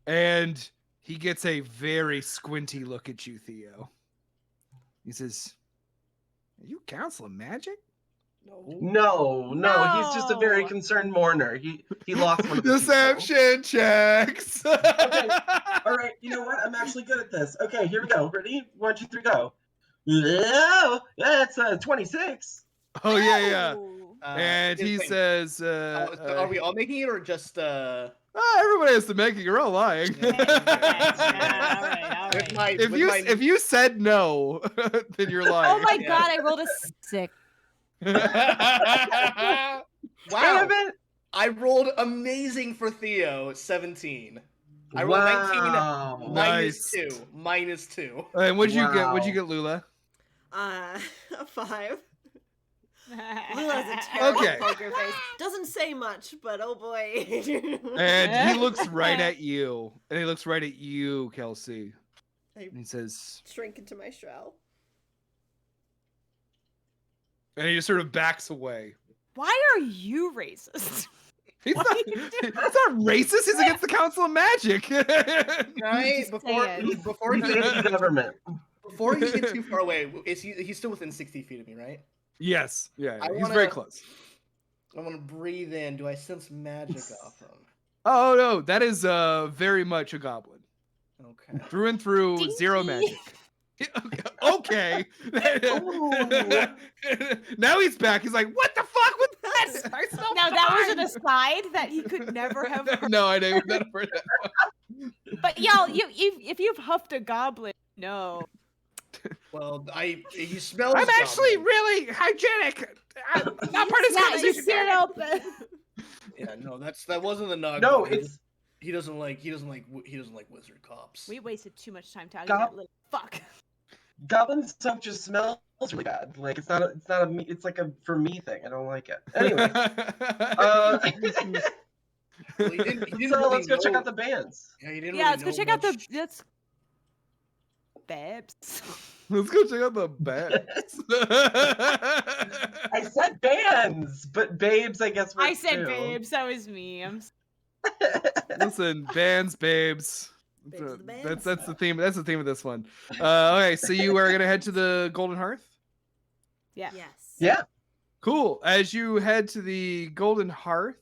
And he gets a very squinty look at you, Theo. He says, "Are you Council of Magic?" No. No, he's just a very No. concerned mourner. He lost one of his people. Deception checks. All right, you know what? I'm actually good at this. Okay, here we go. Ready? 1, 2, 3, go. Yeah, that's 26. Oh yeah. Oh. And he wait, says, are we all making it or just everybody has to make it. You're all lying. Yeah, all right. with my if with you my, if you said no, then you're lying. Oh my Yeah. god, I rolled a 6. wow, Damn it! I rolled amazing for Theo, 17. I rolled 19 Wow. Nice. minus 2. And what'd you get? What'd Wow. you get, Lula? A 5. Lula has a terrible Okay. poker face. Doesn't say much, but oh boy. And he looks right at you. And he looks right at you, Kelsey. I And he says, shrink into my shell. and he just sort of backs away. Why are you racist? He's What not, are you he's not racist. He's against the Council of Magic. Right? Just Before saying. before he He's anti-government. before he gets too far away, he's still within 60 feet of me, right? Yes. Yeah. I He's wanna- very close. I want to breathe in. Do I sense magic off him? Oh no, that is very much a goblin. Okay. Through and through, zero Dinky. magic. Okay. Now he's back. He's like, what the fuck was that? I smell Now that was fine." an aside that he could never have heard. No, I didn't even heard that. But y'all, if you've huffed a goblin, no. Well, he smells. I'm actually goblin. really hygienic. I'm not part of this Yeah, you conversation. see it open. Yeah, no, that wasn't the nug. No, but it's he doesn't like wizard cops. We wasted too much time talking Gob- about little fuck. goblin soap just smells really bad. Like it's not a me. It's like a for me thing. I don't like it. Anyway, Well, he didn't so really let's go check know- out the bands. Yeah, he didn't. Yeah, really let's go know check out the. much. Let's. Babs. Let's go check out the bats. I said bands, but babes, I guess. I works said too. babes. That was me. Listen, bands, babes. Babes of the bands. That's the theme. That's the theme of this one. Okay, so you are gonna head to the Golden Hearth. Yeah. Yes. Yeah. Cool. As you head to the Golden Hearth,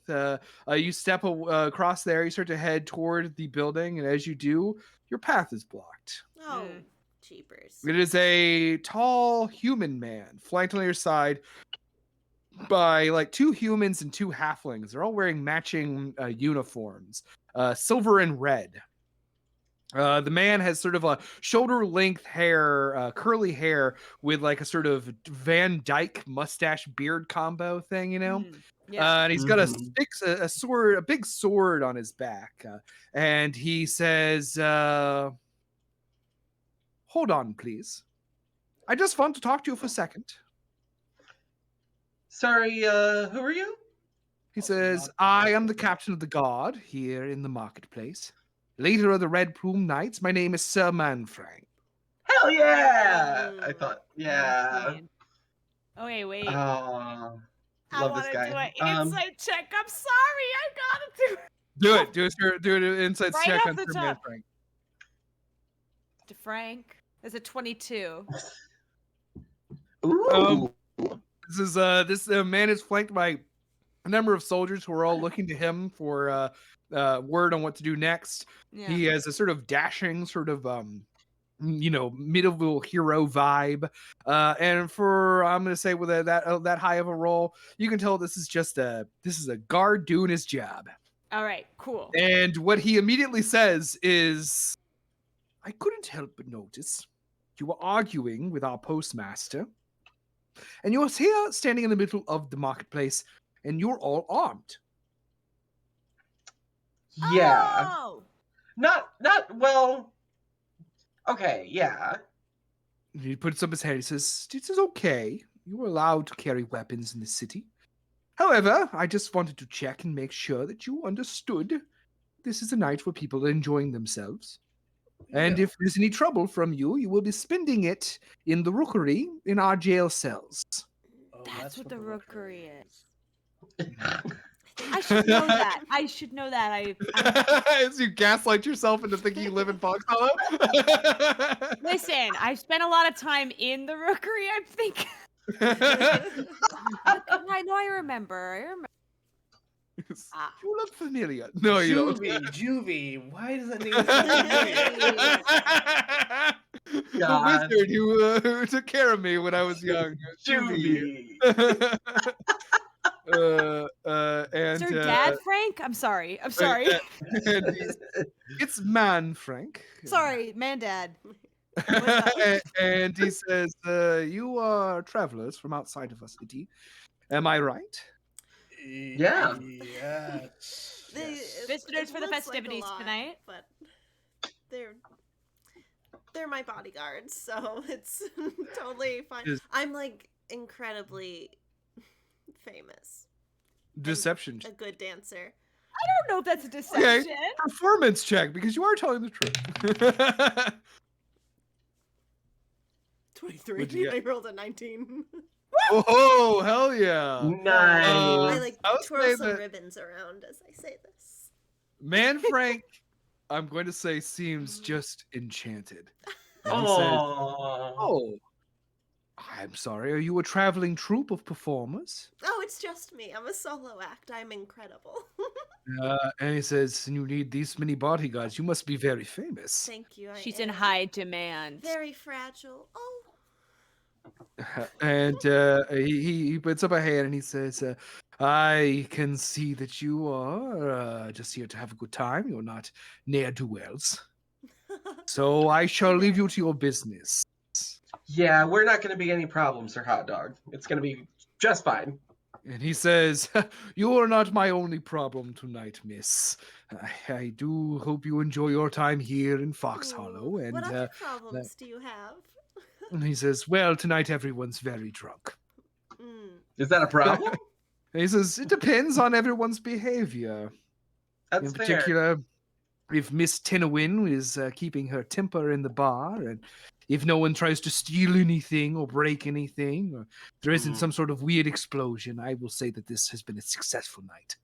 you step across there. You start to head toward the building, and as you do, your path is blocked. Oh, Mm. cheapers. It is a tall human man flanked on your side by like 2 humans and 2 halflings. They're all wearing matching uniforms, silver and red. The man has sort of a shoulder-length hair, curly hair with like a sort of Van Dyke mustache beard combo thing, you know. Yeah. And he's got Mhm. a sword, a big sword on his back, and he says, "Hold on, please. I just want to talk to you for a second." Sorry, who are you? He says, "I am the captain of the guard here in the marketplace. Leader of the Red Plume Knights. My name is Sir Manfrank." Hell yeah! I Mm. thought, yeah. Insane. Oh wait. Oh, I love want this to guy. do an insight check. I'm sorry. I gotta do it. Do it. Do an insight Right check off on the Sir top. Manfrank. To Frank. There's a 22. Ooh. This man is flanked by a number of soldiers who are all looking to him for word on what to do next. Yeah. He has a sort of dashing, sort of medieval hero vibe, and for I'm going to say with that high of a roll, you can tell this is a guard doing his job. All right. Cool. And what he immediately says is, "I couldn't help but notice you were arguing with our postmaster, and you're here standing in the middle of the marketplace, and you're all armed." Yeah. Oh! Not well. Okay, yeah. He puts up his hand. He says, "This is okay. You are allowed to carry weapons in the city. However, I just wanted to check and make sure that you understood this is a night where people are enjoying themselves. And Yeah. if there's any trouble from you, you will be spending it in the rookery in our jail cells." Oh, That's what the rookery is. is. I should know that. I should know that. I'm As you gaslight yourself into thinking you live in Fox Hollow. Listen, I've spent a lot of time in the rookery, I think. I know I remember. Ah. You look familiar. No, you don't. Juvie. Why does that name sound familiar? The God. wizard who took care of me when I was young. Juvie. And Sir Dad Frank? I'm sorry. and it's Manfrank. Sorry, man dad. And he says, "You are travelers from outside of our city. Am I right?" Yeah. Yes. yes. Visitors for the looks like a festivities lot, tonight. but they're my bodyguards, so it's totally fine. Is- I'm like incredibly famous, Deception. a good dancer. I don't know if that's a deception. Performance check, because you are telling the truth. 23. What'd you I rolled a 19. Oh, hell yeah. Nice. I like I was twirl saying some that- ribbons around as I say this. Manfrank, I'm going to say, seems just enchanted. And he says, Oh. "Oh, I'm sorry. Are you a traveling troupe of performers?" Oh, it's just me. I'm a solo act. I'm incredible. And he says, "And you need these many bodyguards. You must be very famous." Thank you. She's I in am high demand. very fragile. Oh, And he puts up a hand and he says, "I can see that you are just here to have a good time. You're not ne'er-do-wells. So I shall leave you to your business." Yeah, we're not going to be any problems, Sir Hot Dog. It's going to be just fine. And he says, "You are not my only problem tonight, miss. I do hope you enjoy your time here in Fox Hollow." And, what other problems do you have? and he says, "Well, tonight everyone's very drunk." Mm. Is that a problem? And he says, "It depends on everyone's behavior. That's In fair. particular, if Miss Tenowin is keeping her temper in the bar, and if no one tries to steal anything or break anything, or there isn't Mhm. some sort of weird explosion, I will say that this has been a successful night."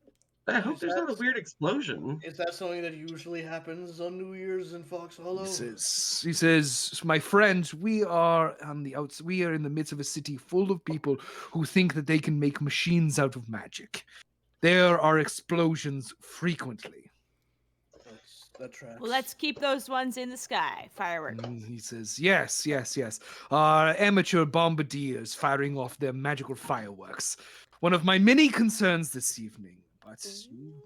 I hope Is there's not a that- weird explosion. Is that something that usually happens on New Year's in Fox Hollow? He says, my friends, we are on the outs. We are in the midst of a city full of people who think that they can make machines out of magic. There are explosions frequently. That tracks. Well, let's keep those ones in the sky. Fireworks. He says, yes, yes, yes. Our amateur bombardiers firing off their magical fireworks. One of my many concerns this evening. But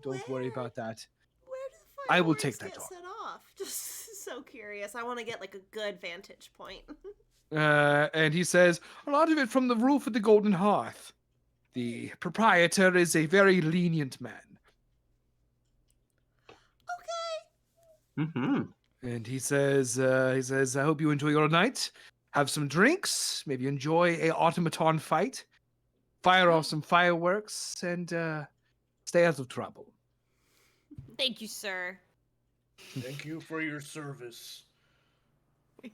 don't worry about that. Where do the I will fireworks take that get off. set off? Just so curious. I want to get like a good vantage point. And he says, a lot of it from the roof of the Golden Hearth. The proprietor is a very lenient man. Mm-hmm. And he says, I hope you enjoy your night. Have some drinks, maybe enjoy a automaton fight, fire off some fireworks, and stay out of trouble. Thank you, sir. Thank you for your service.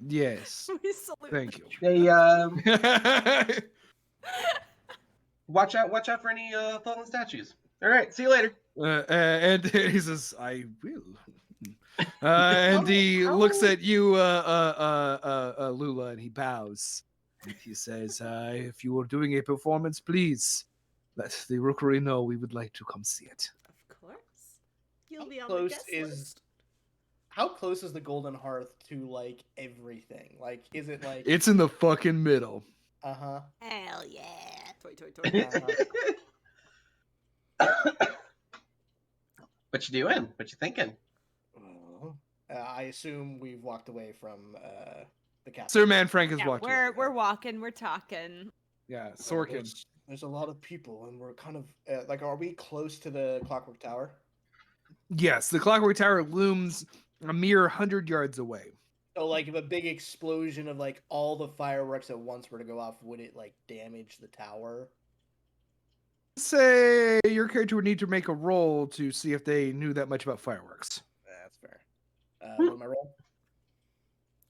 Yes, We salute thank you. Hey, watch out for any fallen statues. All right, see you later. And he says, I will. And he looks at you, Lula, and he bows. And he says, if you are doing a performance, please let the Rookery know we would like to come see it. Of course. You'll How be on the close guest is- list. How close is the Golden Hearth to like everything? Like, is it like? It's in the fucking middle. Uh-huh. Hell yeah. Toy, toy, toy. What you doing? What you thinking? I assume we've walked away from the castle. Sir Manfrank is Yeah, watching. we're walking, we're talking. Yeah, Sorkin. There's a lot of people, and we're kind of like, are we close to the Clockwork Tower? Yes, the Clockwork Tower looms a mere 100 yards away. So, like, if a big explosion of like all the fireworks at once were to go off, would it like damage the tower? Say your character would need to make a roll to see if they knew that much about fireworks. That's fair. What am I roll?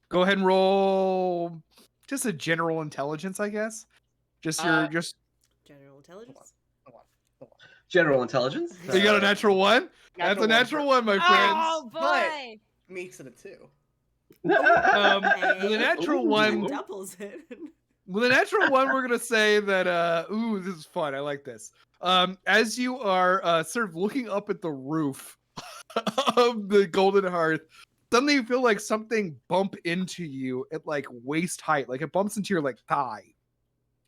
Go ahead and roll just a general intelligence, I guess. Just your just General intelligence. Hold on. General intelligence. you got a natural one? That's a natural one, my friends. Oh boy! Makes it a 2. With a natural Ooh. one, Doubles it. with a natural one, we're gonna say that ooh, this is fun. I like this. As you are sort of looking up at the roof of the Golden Hearth, suddenly you feel like something bump into you at like waist height, like it bumps into your like thigh.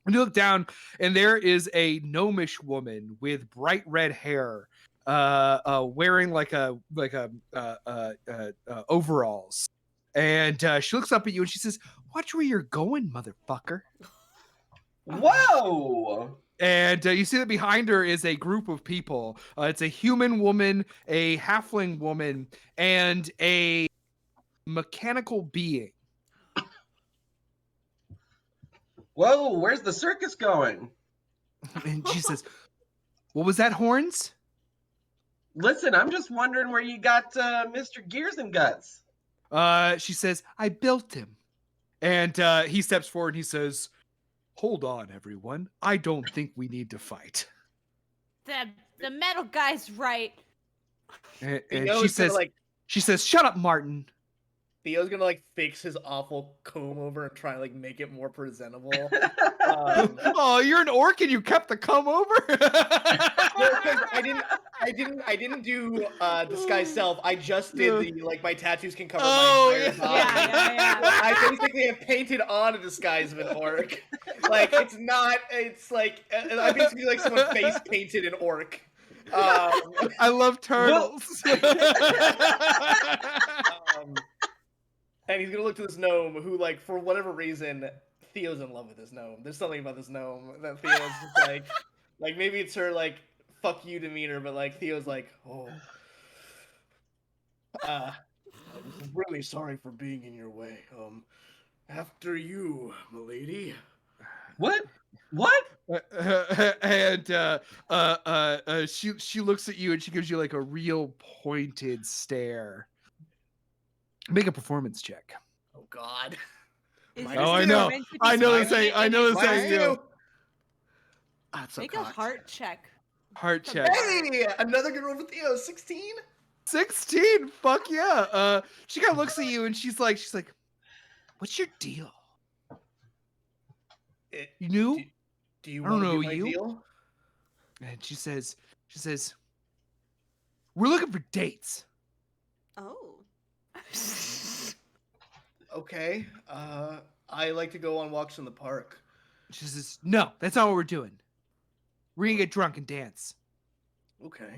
And you look down, and there is a gnomish woman with bright red hair, wearing like a overalls, and she looks up at you and she says, "Watch where you're going, motherfucker." Whoa! And you see that behind her is a group of people. It's a human woman, a halfling woman, and a mechanical being. Whoa! Where's the circus going? And she says, "What was that, Horns?" Listen, I'm just wondering where you got Mr. Gears and Guts. She says, "I built him." And he steps forward and he says, "Hold on, everyone. I don't think we need to fight." The metal guy's right. And Theo's she says, "Shut up, Martin." Theo's gonna like fix his awful comb over and try and like make it more presentable. Oh, you're an orc and you kept the comb over? I didn't do disguise self. I just did the like my tattoos can cover Oh, my entire body. Yeah. I basically have painted on a disguise of an orc. Like it's like I basically like someone face painted an orc. I love turtles. And he's gonna look to this gnome who, like, for whatever reason, Theo's in love with this gnome. There's something about this gnome that Theo's just like maybe it's her like fuck you demeanor, but like Theo's like, oh, I'm really sorry for being in your way. After you, milady. What? What? And she looks at you and she gives you like a real pointed stare. Make a performance check. Oh God. Is Oh, this I thing know. meant to be I know funny? this ain't. I know this Minus ain't you. two. That's Make a heart check. Heart check. Hey, another good roll for Theo. 16. 16. Fuck yeah. She kind of looks at you and she's like, "What's your deal? You knew?" Do you I don't want to know be my you. deal? And she says, "We're looking for dates." Oh. Okay. I like to go on walks in the park. She says, "No, that's not what we're doing. We're gonna get drunk and dance." Okay.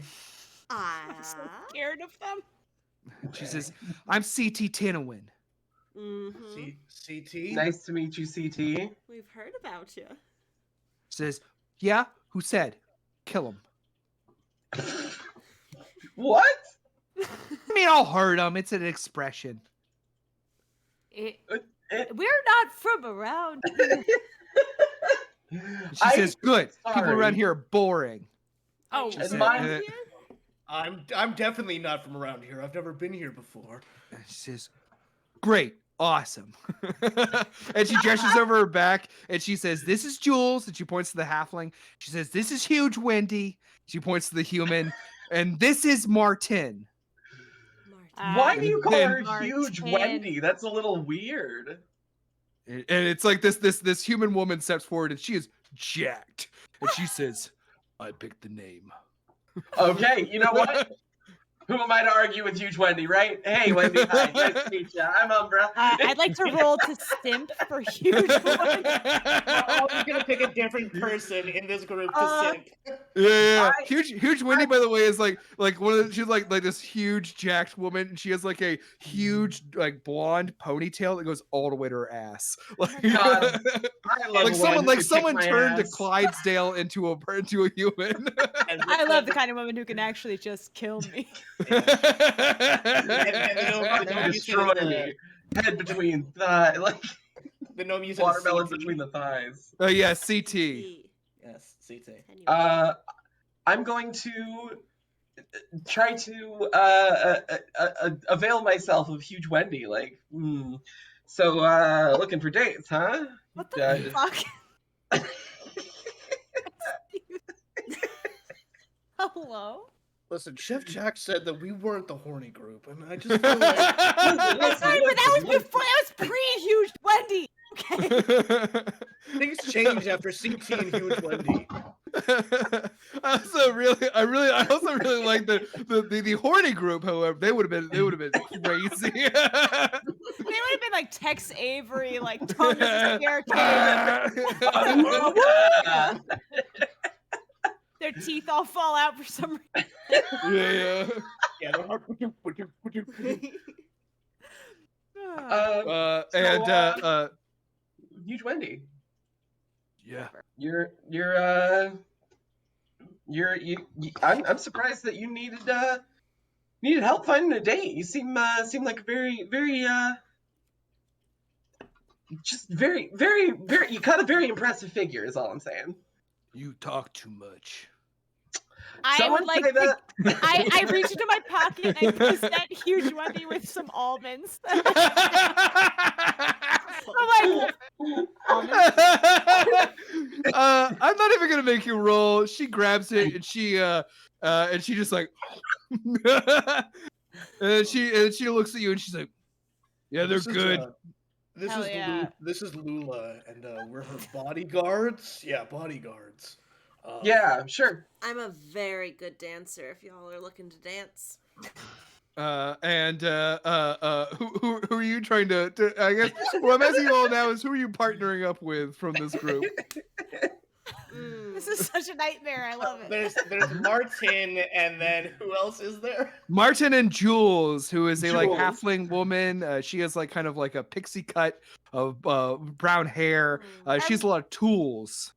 I'm so scared of them. She says, "I'm CT Tinowin." Mm-hmm. CT. Nice to meet you, CT. We've heard about you. She says, "Yeah, who said? Kill him." What? I mean, I'll hurt him. It's an expression. It- We're not from around here. She says, "Good. People around sorry. here are boring." Oh, She And said, mine- I'm definitely not from around here. I've never been here before. she says, "Great. Awesome." And she gestures over her back and she says, "This is Jules." And she points to the halfling. She says, "This is Huge Wendy." She points to the human. "And this is Martin." Why do you call Then- her Huge Martin. Wendy? That's a little weird. And it's like this human woman steps forward and she is jacked. And she says, "I picked the name." Okay, you know what? Who am I to argue with Huge Wendy, right? Hey, Wendy, hi. Nice to meet you. I'm Umbra. I'd like to roll to simp for huge one. Oh, we're gonna pick a different person in this group to simp. Yeah. I- Huge Wendy, by the way, is like one of the, she's like this huge jacked woman, and she has like a huge like blonde ponytail that goes all the way to her ass. Like, God, I love like a someone woman who can kick my turned ass. to Clydesdale into a human. I love the kind of woman who can actually just kill me. And Fucking destroy me. Head between thigh, like the gnome you said watermelon CT. between the thighs. Oh yeah, CT. Yes, CT. I'm going to try to avail myself of Huge Wendy. Like, so looking for dates, huh? What the fuck? Hello? Listen, Chef Jack said that we weren't the horny group, and I just feel like That's fine, but that was before. That was pre-huge Wendy. Okay. things changed after CT and Huge Wendy. I also really like the horny group. However, they would have been crazy. They would have been like Tex Avery, like tongue of the staircase. Their teeth all fall out for some reason. Yeah. Yeah, they're hard. Huge Wendy. Yeah. I'm surprised that you needed help finding a date. You seem like a very just very you got a very impressive figure is all I'm saying. You talk too much. I Someone would like say to, that. I reach into my pocket and I present Huge Wendy with some almonds. I'm like, I'm not even gonna make you roll. She grabs it and she just like and she looks at you and she's like, "Yeah, they're good." Hell yeah. This is Lula, and we're her bodyguards. Yeah, bodyguards. Yeah, sure. I'm a very good dancer if y'all are looking to dance. Who are you trying to I guess what I'm asking you all now is who are you partnering up with from this group? This is such a nightmare. I love it. There's Martin, and then who else is there? Martin and Jules, who is a like Jules. halfling woman. She has like kind of like a pixie cut of brown hair. She has a lot of tools.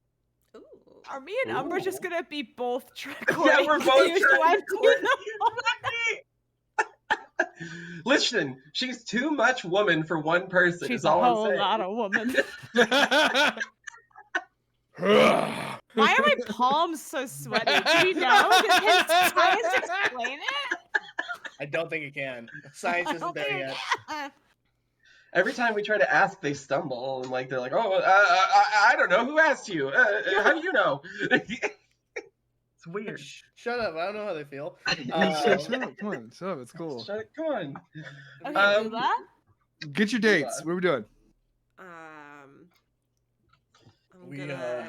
Ooh. Are me and Umbra just gonna be both Yeah, recording? we're both Huge trying Wendy? to coordinate Wendy. Listen, she's too much woman for one person. She's is a all I'm whole saying. lot of woman. Why Why are my palms so sweaty? Do you know? Can science explain it? I don't think it can. Science isn't there yet. Yeah. Every time we try to ask, they stumble and like they're like, "Oh, I don't know. Who asked you? How do you know?" It's It's weird. Shut up! I don't know how they feel. Shut up. Come on. Shut up. It's cool. Shut it. Come on. Okay, Um, Lula? Get your dates. What are we doing? I'm We, gonna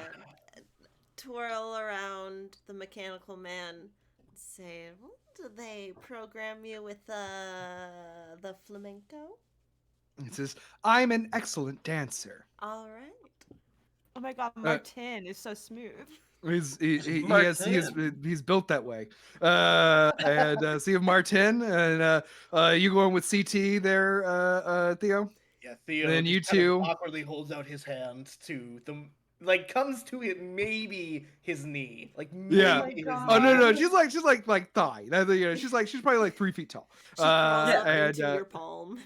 twirl around the mechanical man and say, well, do they program you with the flamenco? It says, I'm an excellent dancer. All right. Oh my god, Martin is so smooth. He's built that way. And see if Martin and you going with CT there, Theo? Yeah, Theo. And then you just kind of two awkwardly holds out his hand to the comes to it maybe his knee, like maybe Yeah. his Oh no, knee. she's like thigh. She's probably like 3 feet tall. She crawls up and into your palm.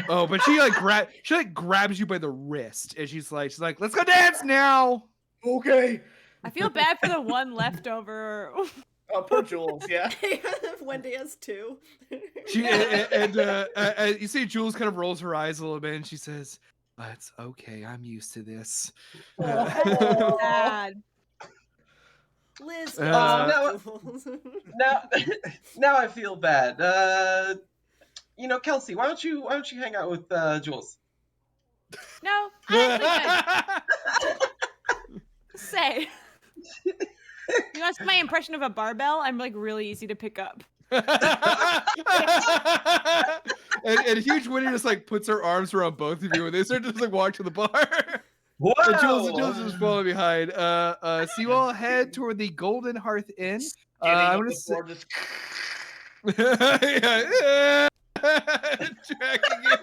oh, but she grabs you by the wrist, and she's like, let's go dance now. Okay. I feel bad for the one leftover. Poor Jules. Yeah. Wendy has 2. And you see Jules kind of rolls her eyes a little bit, and she says, "It's okay. I'm used to this." Sad. Liz, Uh, Jules. Now I feel bad. Kelsey, why don't you hang out with Jules? No, I actually good. Say. You want my impression of a barbell? I'm like really easy to pick up. and Huge Winnie just like puts her arms around both of you, and they start to just like walk to the bar. Wow. And Jules is following behind. So you all head toward the Golden Hearth Inn. I'm gonna say, yeah. Tracking you.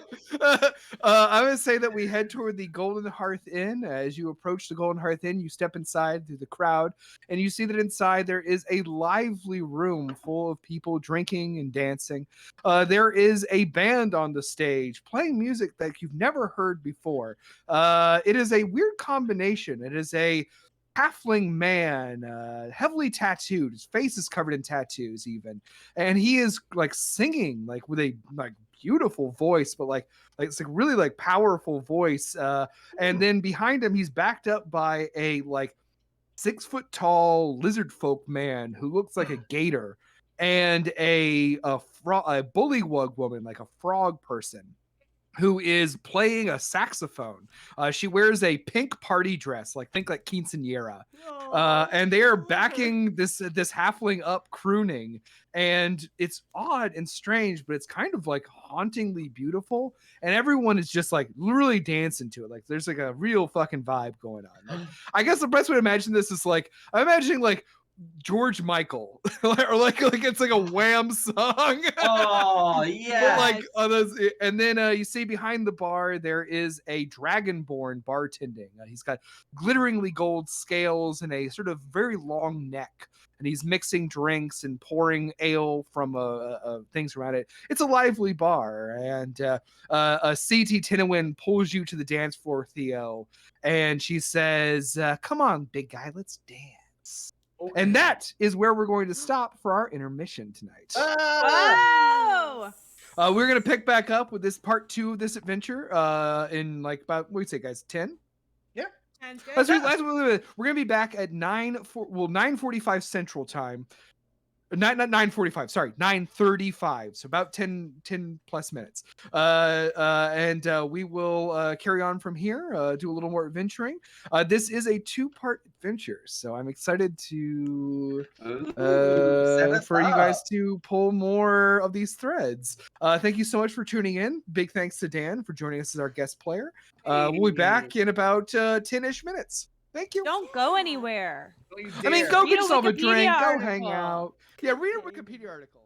I'm gonna say that we head toward the Golden Hearth Inn. As you approach the Golden Hearth Inn, you step inside through the crowd, and you see that inside there is a lively room full of people drinking and dancing. There is a band on the stage playing music that you've never heard before. It is a weird combination. It is a halfling man, heavily tattooed. His face is covered in tattoos, even, and he is like singing like with a like beautiful voice, but like it's like really like powerful voice. And then behind him, he's backed up by a like 6 foot tall lizard folk man who looks like a gator, and a bullywug woman, like a frog person, who is playing a saxophone. She wears a pink party dress, think like quinceanera. And they are backing this halfling up crooning, and it's odd and strange, but it's kind of like hauntingly beautiful. And everyone is just like really dancing to it. Like there's like a real fucking vibe going on. Like, I guess the best way to imagine this is like I'm imagining like George Michael or like it's like a Wham song. Oh yeah. Like and then you see behind the bar there is a dragonborn bartending. He's got glitteringly gold scales and a sort of very long neck, and he's mixing drinks and pouring ale from things around it. It's a lively bar, and CT Tinowin pulls you to the dance floor, Theo, and she says, "Come on, big guy, let's dance." Okay. And that is where we're going to stop for our intermission tonight. Whoa! We're going to pick back up with this part 2 of this adventure in like about, what do you say, guys, 10? Sounds good. We're going to be back at 9:45 Central Time. Not 9:45, sorry, 9:35. So about 10 plus minutes. And we will carry on from here, do a little more adventuring. This is a 2-part adventure, so I'm excited to for you guys to pull more of these threads. Thank you so much for tuning in. Big thanks to Dan for joining us as our guest player. We'll be back in about 10-ish minutes. Thank you. Don't go anywhere. I mean, go Read get a yourself a drink. Wikipedia Go hang article. out. Yeah, read a Wikipedia article.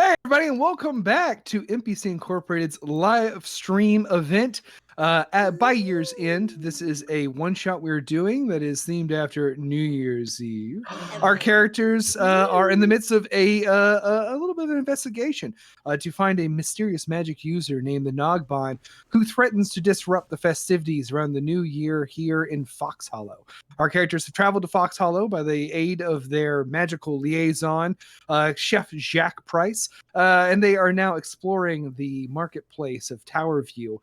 Hey, everybody, and welcome back to NPC Incorporated's live stream event. By year's end, this is a one-shot we're doing that is themed after New Year's Eve. Our characters are in the midst of a little bit of an investigation to find a mysterious magic user named the Nogbon who threatens to disrupt the festivities around the new year here in Fox Hollow. Our characters have traveled to Fox Hollow by the aid of their magical liaison, Chef Jacques Price, and they are now exploring the marketplace of Tower View,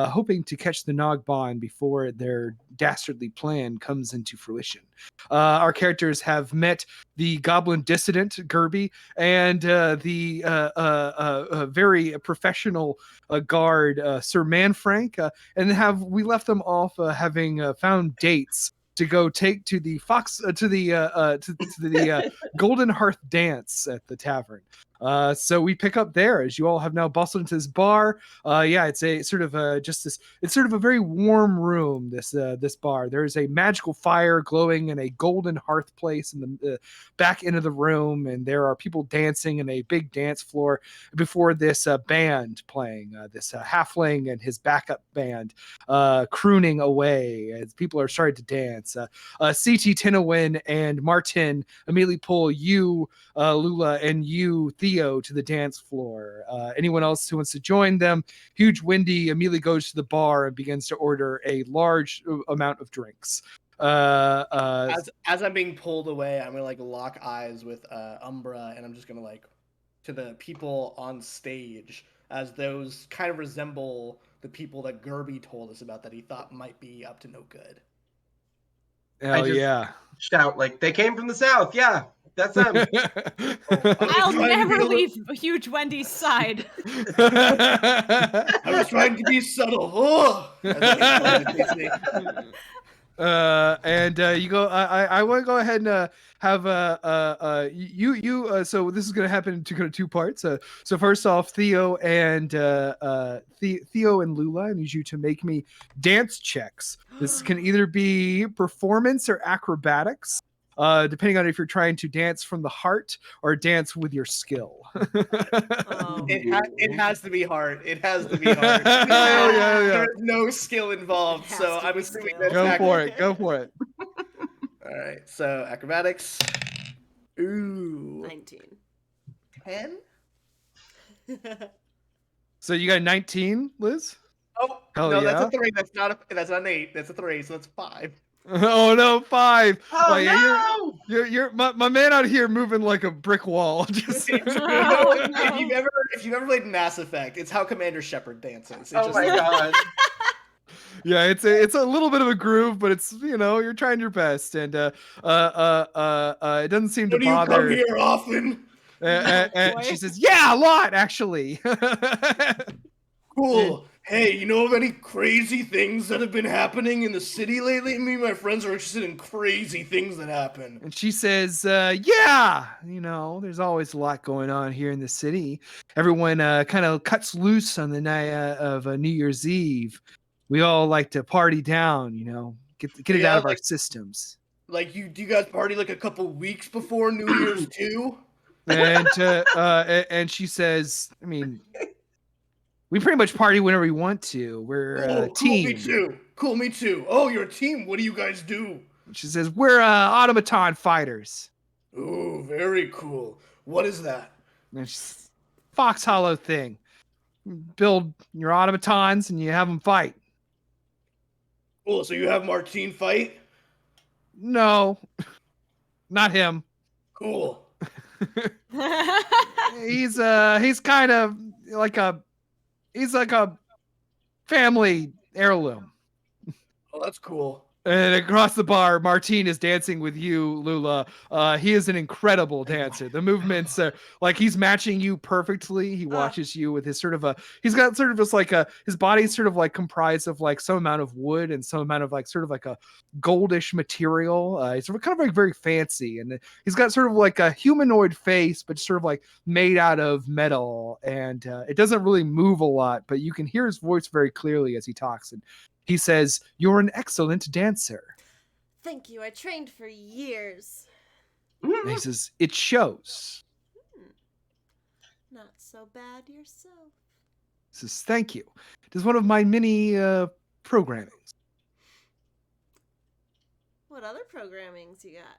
hoping to catch the Nogbon before their dastardly plan comes into fruition. Our characters have met the goblin dissident Gerby and the very professional guard Sir Manfrank, and we left them off having found dates to go take to the Golden Hearth dance at the tavern. So we pick up there as you all have now bustled into this bar. It's a sort of it's sort of a very warm room. This bar. There is a magical fire glowing in a golden hearth place in the back end of the room, and there are people dancing in a big dance floor before this band playing. This halfling and his backup band crooning away as people are starting to dance. CT Tinowin and Martin immediately pull you, Lula, and you, Theo, to the dance floor. Anyone else who wants to join them? Huge Wendy immediately goes to the bar and begins to order a large amount of drinks. As I'm being pulled away, I'm gonna lock eyes with Umbra, and I'm just gonna to the people on stage, as those kind of resemble the people that Gerby told us about that he thought might be up to no good. Hell yeah! Shout they came from the south. Yeah, that's them. I'll never leave Huge Wendy's side. I was trying to be subtle. Oh! You go. I want to go ahead and have so this is going to happen to kind of two parts. So first off, Theo and Theo and Lula, I need you to make me dance checks. This can either be performance or acrobatics, depending on if you're trying to dance from the heart or dance with your skill. It has to be heart. It has to be heart. Yeah. There's no skill involved, so I'm assuming that's Go for it. All right, so acrobatics. Ooh. 19. 10? So you got 19, Liz? Oh, Hell no, yeah. that's a 3. That's not an 8. That's a 3, so that's 5. Oh no, 5. Oh yeah, no! You're my man out here moving like a brick wall. Just If you've ever played Mass Effect, it's how Commander Shepard dances. Oh my god! Yeah, it's a little bit of a groove, but it's you're trying your best, and it doesn't seem to bother. Do you come here often? And she says, "Yeah, a lot actually." Cool. Hey, you know of any crazy things that have been happening in the city lately? Me and my friends are interested in crazy things that happen. And she says, yeah, there's always a lot going on here in the city. Everyone kind of cuts loose on the night of New Year's Eve. We all like to party down, get it out of our systems. Do you guys party a couple weeks before New Year's too? And she says, I mean, we pretty much party whenever we want to. We're a team. Cool, me too. Oh, you're a team. What do you guys do? She says, we're automaton fighters. Oh, very cool. What is that? And Fox Hollow thing. You build your automatons and you have them fight. Cool, so you have Martine fight? No, not him. Cool. He's kind of like a family heirloom. Oh, that's cool. And across the bar, Martine is dancing with you, Lula. He is an incredible dancer. The movements are he's matching you perfectly. He watches you with his he's got sort of just his body's sort of comprised of some amount of wood and some amount of sort of a goldish material. He's kind of very fancy, and he's got sort of a humanoid face, but sort of made out of metal. And it doesn't really move a lot, but you can hear his voice very clearly as he talks. And he says, "You're an excellent dancer." Thank you. I trained for years. And he says, "It shows." Not so bad yourself. Says, thank you. It is one of my many programmings. What other programmings you got?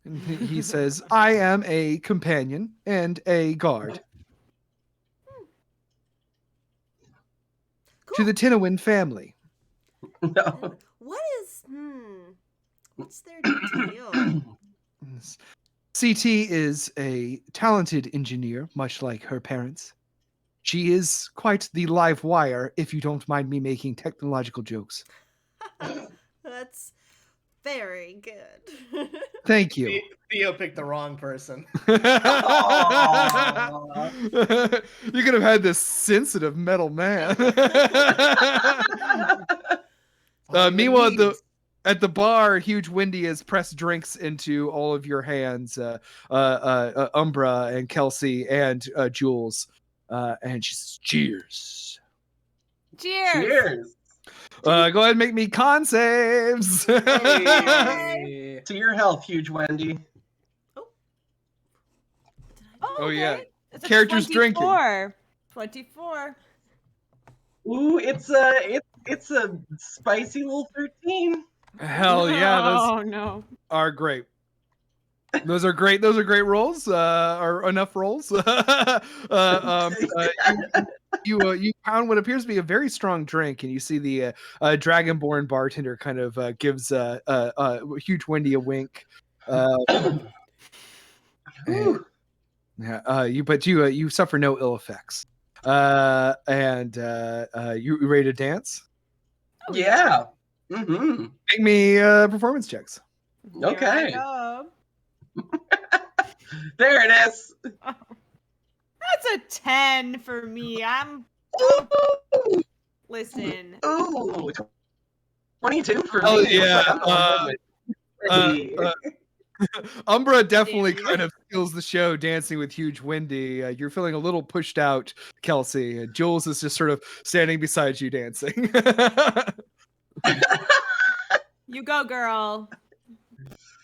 And he says, I am a companion and a guard Cool. to the Tinowin family. No. What is what's their deal? CT is a talented engineer, much like her parents. She is quite the live wire, if you don't mind me making technological jokes. That's very good. Thank you. Theo picked the wrong person. You could have had this sensitive metal man. Meanwhile, at the bar, Huge Windy has pressed drinks into all of your hands, Umbra and Kelsey and Jules, and she says, "Cheers." Cheers. Cheers. Go ahead and make me con saves. Hey. To your health, Huge Wendy. Oh, yeah. okay. It's a Characters drinking. 24. Ooh, it's a spicy little 13. Hell yeah, those Oh no. are great. Those are great. Those are great rolls. Or enough rolls. You pound what appears to be a very strong drink, and you see the Dragonborn bartender kind of gives Huge Wendy a wink. Ooh. You suffer no ill effects. And you ready to dance? Yeah. Mm-hmm. Make me performance checks. Here I Okay. go. There it is. That's a 10 for me. Listen. Ooh. 22 for Oh, me. yeah, Wendy. Umbra definitely Dandy. kind of steals the show dancing with Huge Windy. You're feeling a little pushed out, Kelsey. And Jules is just sort of standing beside you dancing. You go, girl.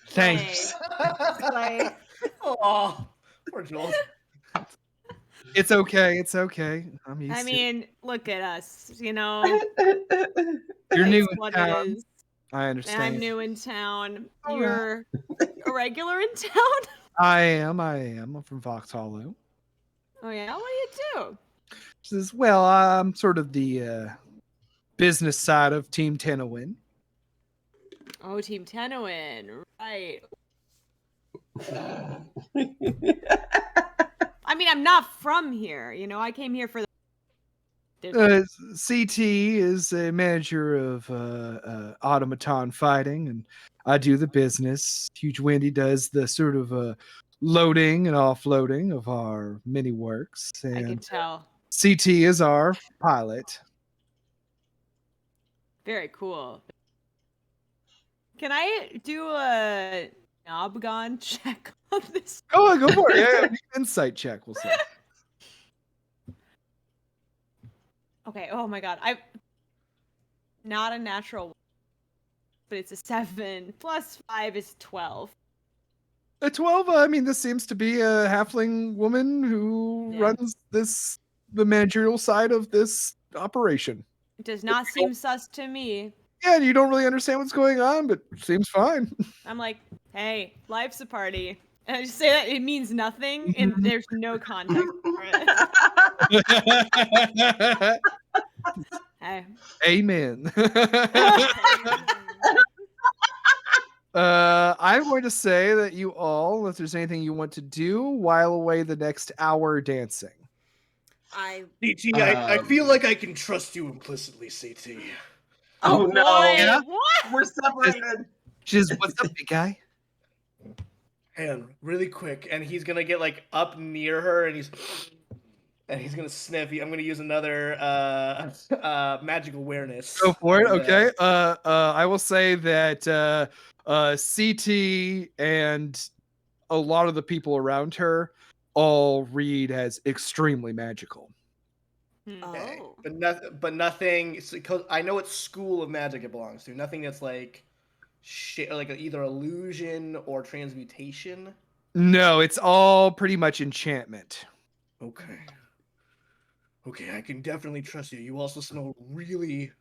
Thanks. Slay. Oh, poor Jules. It's okay. It's okay. I'm used I to mean, look at us. You know, it. You're new it's in what town. it is. I And understand. I'm new in town. All You're a regular in town? I am. I'm from Vox Hollow. Oh yeah, what do you do? She says, well, I'm sort of the business side of Team Tenowin. Oh, Team Tenowin, right. I mean, I'm not from here. You know, I came here for the. CT is a manager of automaton fighting, and I do the business. Huge Windy does the sort of loading and offloading of our mini works, I can and tell. CT is our pilot. Very cool. Can I do a Nobgon check on this? Go for it. Yeah, insight check. We'll say. Okay. Oh my god. I not a natural, but it's a 7 plus 5 is 12. A 12. I mean, this seems to be a halfling woman who Yeah. runs the managerial side of this operation. It does not seem sus to me. Yeah, you don't really understand what's going on, but seems fine. I'm like, hey, life's a party. And I just say that it means nothing, and there's no context for it. Hey. Amen. I'm going to say that you all, if there's anything you want to do, while away the next hour dancing. CT, I feel like I can trust you implicitly, CT. Oh no. Boy, Yeah? what? We're separated. She says, "What's up, big guy?" And really quick, and he's gonna get like up near her, and he's gonna sniff. I'm gonna use another magic awareness. Go for it. on Okay. I will say that CT and a lot of the people around her all read as extremely magical. Okay. Oh. But nothing. Because I know what school of magic it belongs to. Nothing that's like shit, like either illusion or transmutation. No, it's all pretty much enchantment. Okay. Okay, I can definitely trust you. You also smell really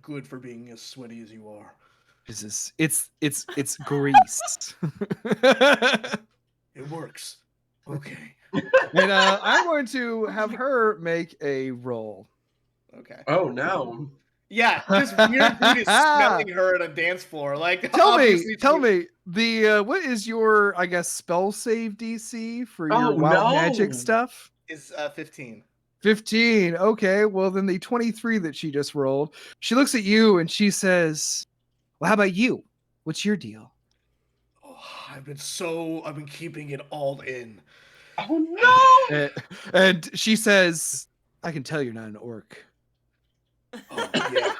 good for being as sweaty as you are. Jesus, it's grease. It works. Okay. And I'm going to have her make a roll. Okay. Oh no. Yeah, this weird dude is smelling her at a dance floor. Like, Tell obviously me, the what is your, I guess, spell save DC for your Oh wild magic no. stuff? is 15. 15. Okay, well then the 23 that she just rolled, she looks at you and she says, "Well, how about you? What's your deal?" Oh, I've been keeping it all in. Oh no. And she says, "I can tell you're not an orc." Oh, yeah.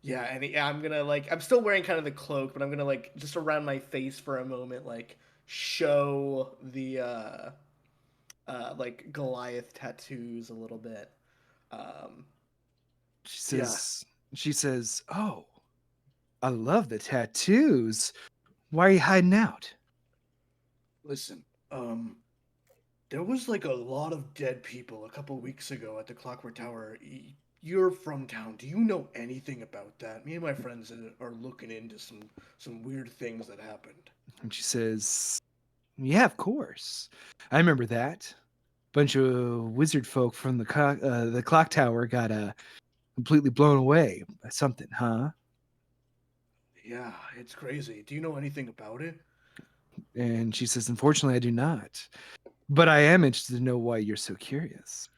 Yeah, and yeah, I'm gonna like I'm still wearing kind of the cloak, but I'm gonna like just around my face for a moment, like show the like Goliath tattoos a little bit. Um, She yeah. says, "Oh, I love the tattoos. Why are you hiding out?" Listen, there was like a lot of dead people a couple weeks ago at the Clockwork Tower. You're from town. Do you know anything about that? Me and my friends are looking into some weird things that happened. And she says, "Yeah, of course. I remember that. Bunch of wizard folk from the clock tower got completely blown away by something, huh?" Yeah, it's crazy. Do you know anything about it? And she says, "Unfortunately, I do not. But I am interested to know why you're so curious."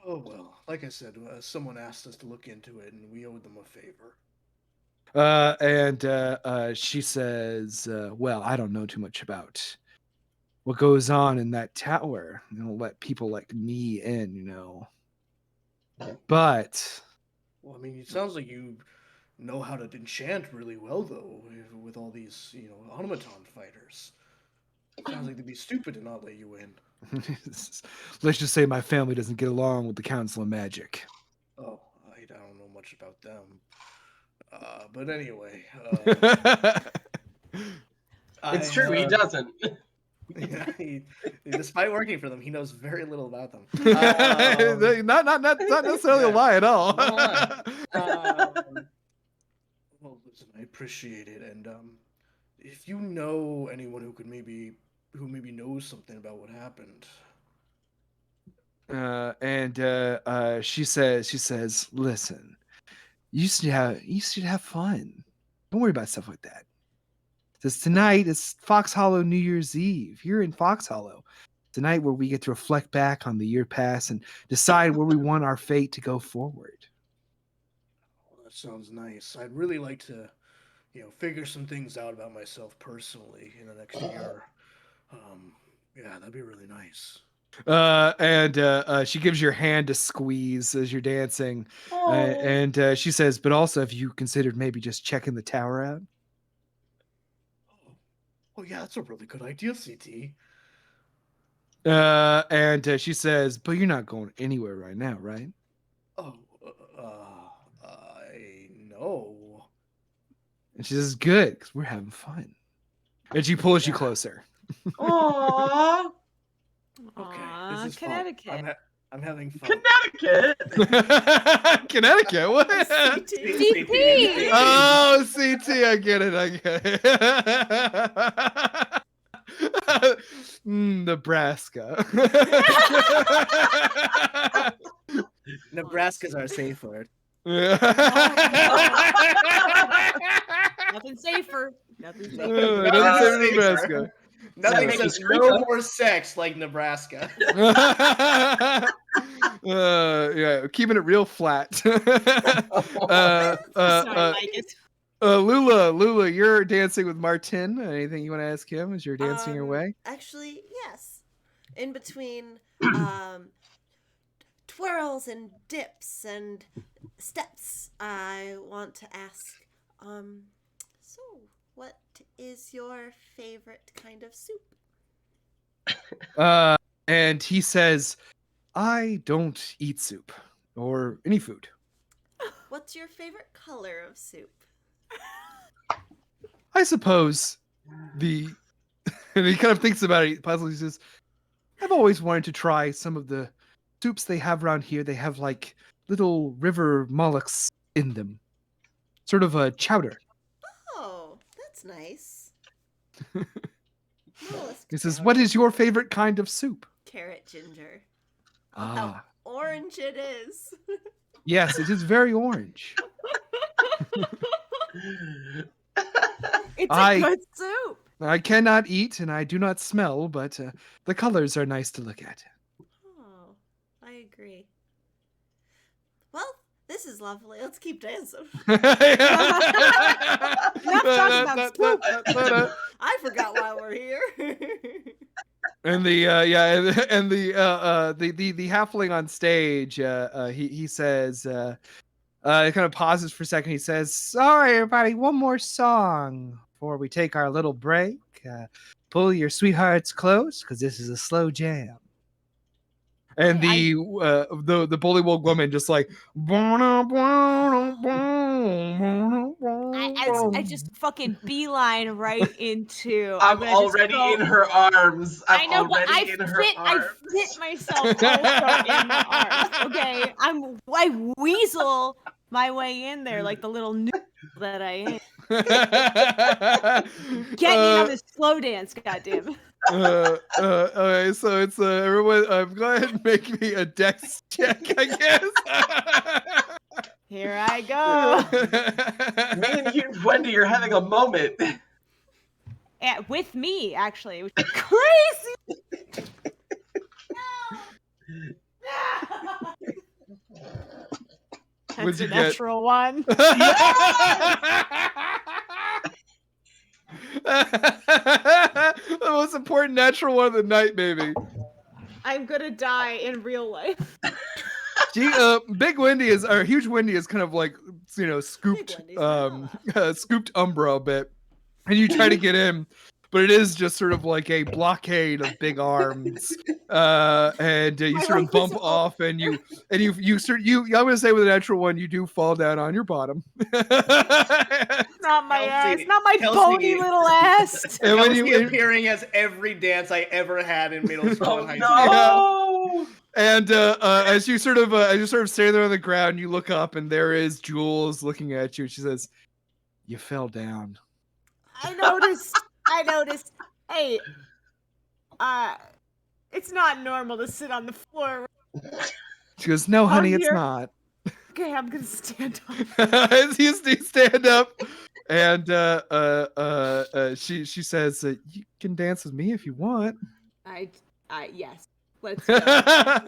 Oh well, like I said, someone asked us to look into it, and we owed them a favor. And she says, "Well, I don't know too much about what goes on in that tower. You know, let people like me in, you know. But Well, I mean, it sounds like you know how to enchant really well, though, with all these, automaton fighters. Sounds like they'd be stupid to not let you in. let's just say my family doesn't get along with the Council of Magic." Oh, I don't know much about them. But anyway, It's true, he uh, doesn't. yeah, despite working for them, he knows very little about them. Not necessarily a Yeah. lie at all. Not a lie. Well, listen, I appreciate it, and if you know anyone who maybe knows something about what happened, And she says, "Listen, you should have fun. Don't worry about stuff like that. Because tonight is Fox Hollow New Year's Eve. You're in Fox Hollow. Tonight where we get to reflect back on the year past and decide where we want our fate to go forward." well, that sounds nice. I'd really like to, figure some things out about myself personally in the next year. Yeah, that'd be really nice. And she gives your hand a squeeze as you're dancing. And she says, "But also, have you considered maybe just checking the tower out?" Oh yeah, that's a really good idea, CT. And she says, "But you're not going anywhere right now, right?" Oh, I know. And she says, "Good, because we're having fun." And she pulls you Yeah. closer. Aww. Okay, Aw, this is fun. Connecticut. I'm having fun. Connecticut. Connecticut? What? CT. Oh, CT, I get it. Nebraska. Nebraska's our safe word. Nothing safer. Nothing safer. Doesn't say Nebraska. Nothing Make me says scream. no more sex like Nebraska. Yeah, keeping it real flat. Sorry, Mike. Lula, you're dancing with Martin. Anything you want to ask him as you're dancing your way? Actually, yes. In between twirls and dips and steps, I want to ask, so what is your favorite kind of soup? And he says, "I don't eat soup or any food." What's your favorite color of soup? I suppose and he kind of thinks about it, puzzles. He says, I've always wanted to try some of the soups they have around here. They have like little river mollusks in them, sort of a chowder. Oh, that's nice. He says, "What is your favorite kind of soup?" Carrot ginger? Ah, Orange it is. yes, it is very orange. It's I- a good soup. I cannot eat and I do not smell, but the colors are nice to look at. Oh, I agree. Well, this is lovely. Let's keep dancing. I forgot why we're here. And the the halfling on stage, he says, he kind of pauses for a second. He says, "Sorry, everybody, one more song before we take our little break. Pull your sweethearts close, because this is a slow jam." And the Bullywug woman just like, I just fucking beeline right into. I'm gonna just already go- in her arms. I know, but already I in her arms. fit myself also in the arms. Okay, I weasel my way in there like the little noodle that I am. Get in on this slow dance, goddamn. Okay, so it's everyone. Go ahead and make me a dex check, I guess. Here I go. Me and you, Wendy, you're having a moment. With me, actually, which is crazy. What'd That's you a get? natural one. The most important natural one of the night, baby. I'm gonna die in real life. Big Wendy is, or Huge Wendy is kind of like, scooped, Big Wendy's scooped Umbra a bit, and you try to get in, but it is just sort of like a blockade of big arms, and you My sort of life bump is off, and you I'm gonna say with a natural one, you do fall down on your bottom. Not my Kelsey, ass. Not my Kelsey. bony little ass. And when Kelsey you appearing as every dance I ever had in middle school Oh and high school. no! And as you sort of stand there on the ground, you look up, and there is Jules looking at you. She says, "You fell down." I noticed. Hey, it's not normal to sit on the floor. She goes, "No, honey, it's here. not." Okay, I'm gonna stand up. As you stand up, and she says, "You can dance with me if you want." Yes. Let's go.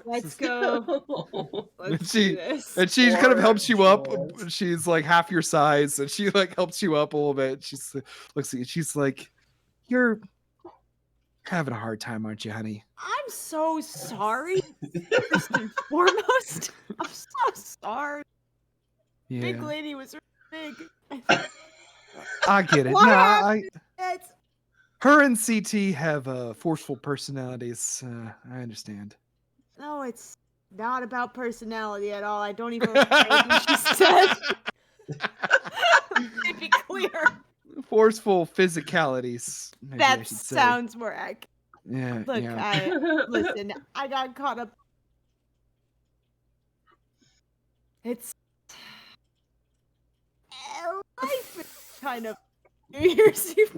Let's go. Let's do this. And she kind of helps you up. Jules. She's like half your size, and she like helps you up a little bit. She's looks at you. She's like, "You're having a hard time, aren't you, honey?" I'm so sorry. First and foremost, I'm so sorry. Yeah, Big lady was big. I get it. What No, happened? It's her and CT have forceful personalities. I understand. no, it's not about personality at all. I don't even remember anything she said. To be clear, Forceful physicalities. maybe I that should say. sounds more accurate. Yeah. Look, yeah. listen, I got caught up. It's life is kind of New Year's Eve.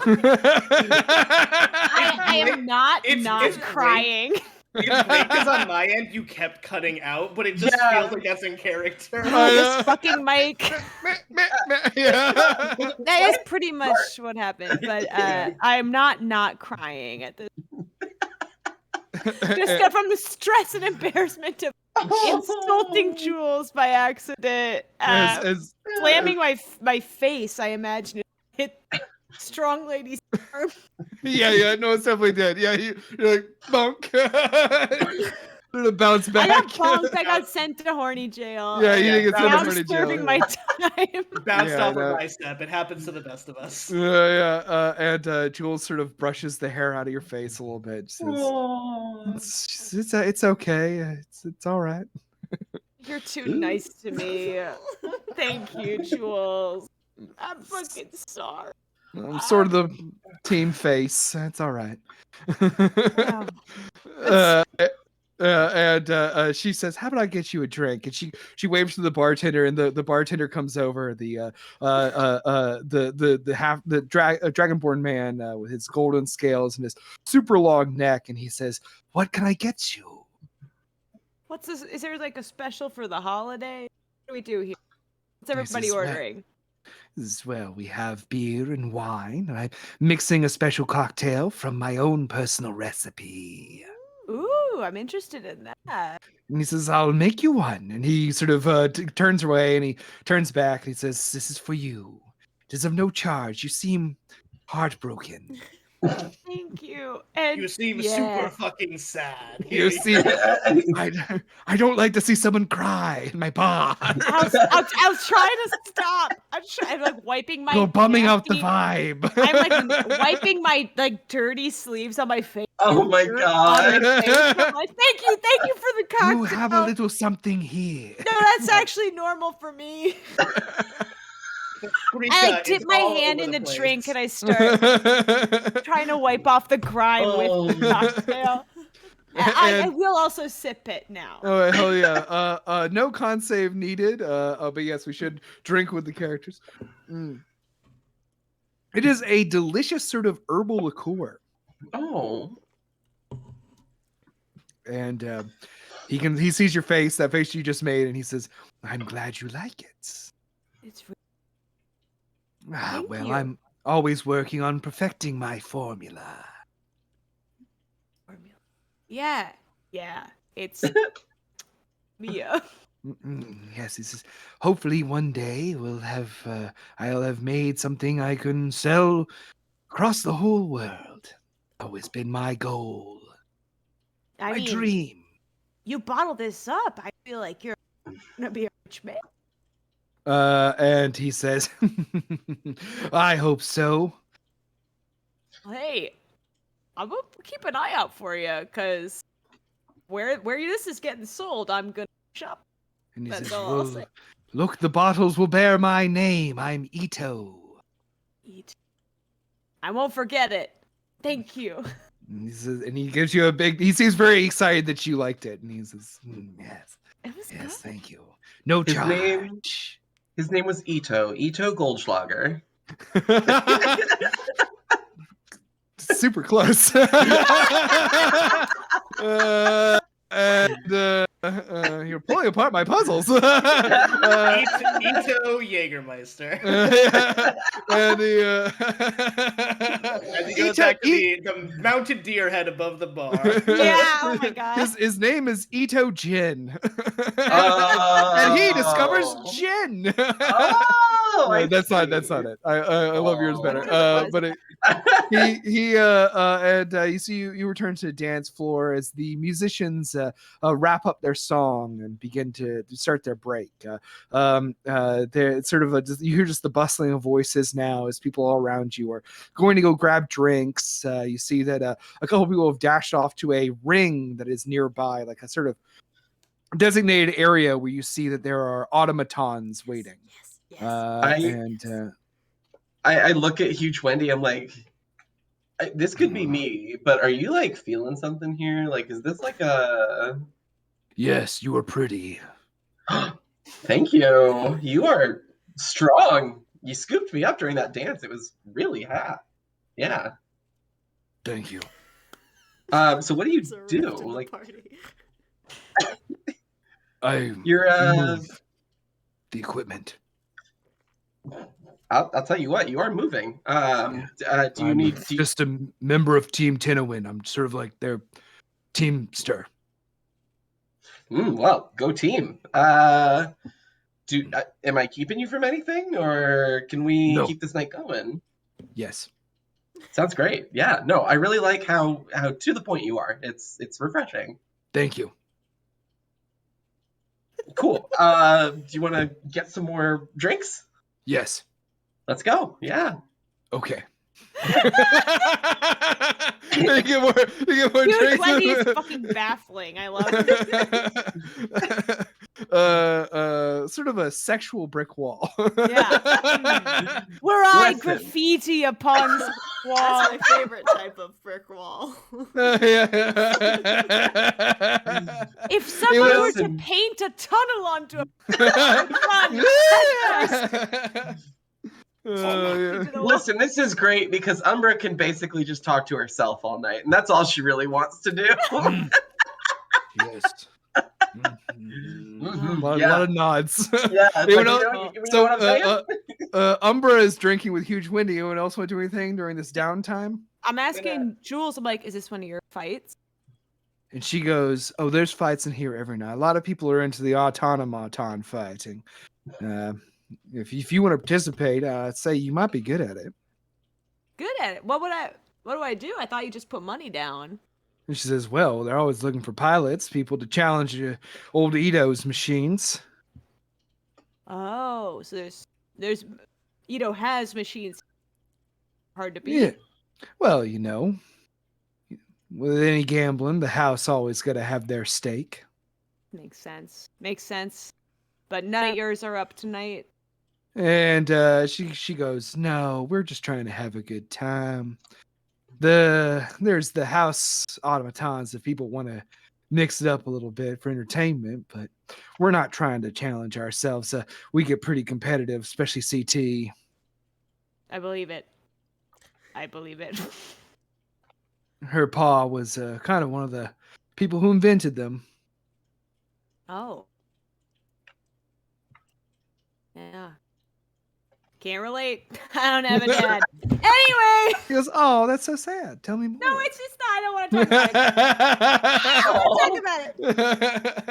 I am not It's great. crying. It's great because on my end you kept cutting out, but it just Yeah. feels like that's in character. This fucking mic. Yeah. That is pretty much what happened, but I am not crying at this. Just from the stress and embarrassment of insulting Jules by accident, as slamming my face. I imagine it hit strong lady's arm. yeah, no, it's definitely dead. Yeah, you're like bunk. Sort of bounce back. I got bonked. I got sent to horny jail. Yeah, you didn't get sent Now to I'm horny jail. serving my time. Bounced Yeah, off no. her bicep. It happens to the best of us. And Jules sort of brushes the hair out of your face a little bit. She says, it's okay. It's all right. You're too nice to me. Thank you, Jules. I'm fucking sorry. I'm sort of the Team face. That's all right. Wow. And she says, "How about I get you a drink?" And she waves to the bartender, and the bartender comes over. The dragonborn man with his golden scales and his super long neck, and he says, "What can I get you?" What's this? Is there like a special for the holiday? What do we do here? What's This everybody is ordering? Well, we have beer and wine. I'm mixing a special cocktail from my own personal recipe. Ooh, I'm interested in that. And he says, "I'll make you one." And he sort of turns away and he turns back and he says, "This is for you. It is of no charge. You seem heartbroken." Thank you. And You seem yeah. super fucking sad. You see, I don't like to see someone cry in my bar. I was trying to stop. I'm like wiping my. You're bumming out the nasty- vibe. I'm like wiping my like dirty sleeves on my face. Oh my Dirt god. on my face. I'm like, thank you for the cocktail. You have a little something here. No, that's actually normal for me. I like dip my hand in the drink and I start trying to wipe off the grime with the cocktail. I will also sip it now. Oh hell yeah! No con save needed. But yes, we should drink with the characters. It is a delicious sort of herbal liqueur, Oh. and he sees your face, that face you just made, and he says, "I'm glad you like it." It's Well, Thank you. I'm always working on perfecting my formula. formula. Yeah. It's Mia. Yes, this is. Hopefully, one day I'll have made something I can sell across the whole world. Always been my goal, I my mean, dream. you bottle this up. I feel like you're gonna be a rich man. And he says, "I hope so." Hey, I'm gonna keep an eye out for you, cause where this is getting sold, I'm gonna shop. And he That's says, all I'll "Well, say." look, the bottles will bear my name. I'm Ito." Eat. I won't forget it. Thank you. And he says, and he gives you a big. He seems very excited that you liked it, and he says, "Yes, It was yes, good. thank you. No His name- charge." His name was Ito Goldschlager. Super close. You're pulling apart my puzzles. Ito Jägermeister. And As he goes back to the mounted deer head above the bar. Yeah, oh my God. His name is Ito Jin. Oh. And he discovers gin. Oh, I That's not see. it. I love yours better. Oh. But you see you return to the dance floor as the musicians wrap up their song and begin to start their break. It's sort of you hear just the bustling of voices now as people all around you are going to go grab drinks. You see that a couple people have dashed off to a ring that is nearby, like a sort of designated area where you see that there are automatons waiting. Yes. I look at Huge Wendy. I'm like, this could be me, but are you like feeling something here? Like, is this like a? Yes, you are pretty. Thank you. You are strong. You scooped me up during that dance. It was really hot. Yeah. Thank you. So what do you It's a do? rift in the Like, party. you're move the equipment. I'll tell you what, you are moving. Do you I'm need? just a member of Team Tinowin. I'm sort of like their teamster. Well, go team. Am I keeping you from anything, or can we No. keep this night going? Yes. Sounds great. Yeah. No, I really like how to the point you are. It's refreshing. Thank you. Cool. Do you want to get some more drinks? Yes. Let's go. Yeah. Okay. you get more Huge drinks. Wendy is fucking baffling. I love it. Sort of a sexual brick wall. Yeah. Where I Listen. graffiti upon wall. That's my favorite type of brick wall. If someone were to Listen. paint a tunnel onto a Yeah. Listen, this is great because Umbra can basically just talk to herself all night, and that's all she really wants to do. Yes. Mhm, A lot yeah. of nods. Yeah, it's Anyone like, else- you know so, what I'm saying? Umbra is drinking with Huge Windy. Anyone else want to do anything during this downtime? I'm asking Jules, I'm like, is this one of your fights? And she goes, "Oh, there's fights in here every night. A lot of people are into the automaton fighting. If you want to participate, I'd say you might be good at it." Good at it. What do I do? I thought you just put money down. And she says, "Well, they're always looking for pilots, people to challenge old Ito's machines." Oh, so there's Ito has machines. Hard to beat. Yeah. Well, you know, with any gambling, the house always got to have their stake. Makes sense. Makes sense. But none of yours are up tonight. And she goes, "No, we're just trying to have a good time. There's the house automatons if people want to mix it up a little bit for entertainment, but we're not trying to challenge ourselves. We get pretty competitive, especially CT." I believe it. I believe it. Her pa was kind of one of the people who invented them. Oh. Yeah. Can't relate. I don't have a dad. Anyway. He goes, "Oh, that's so sad. Tell me more." No, it's just I don't want to talk about it. Talk about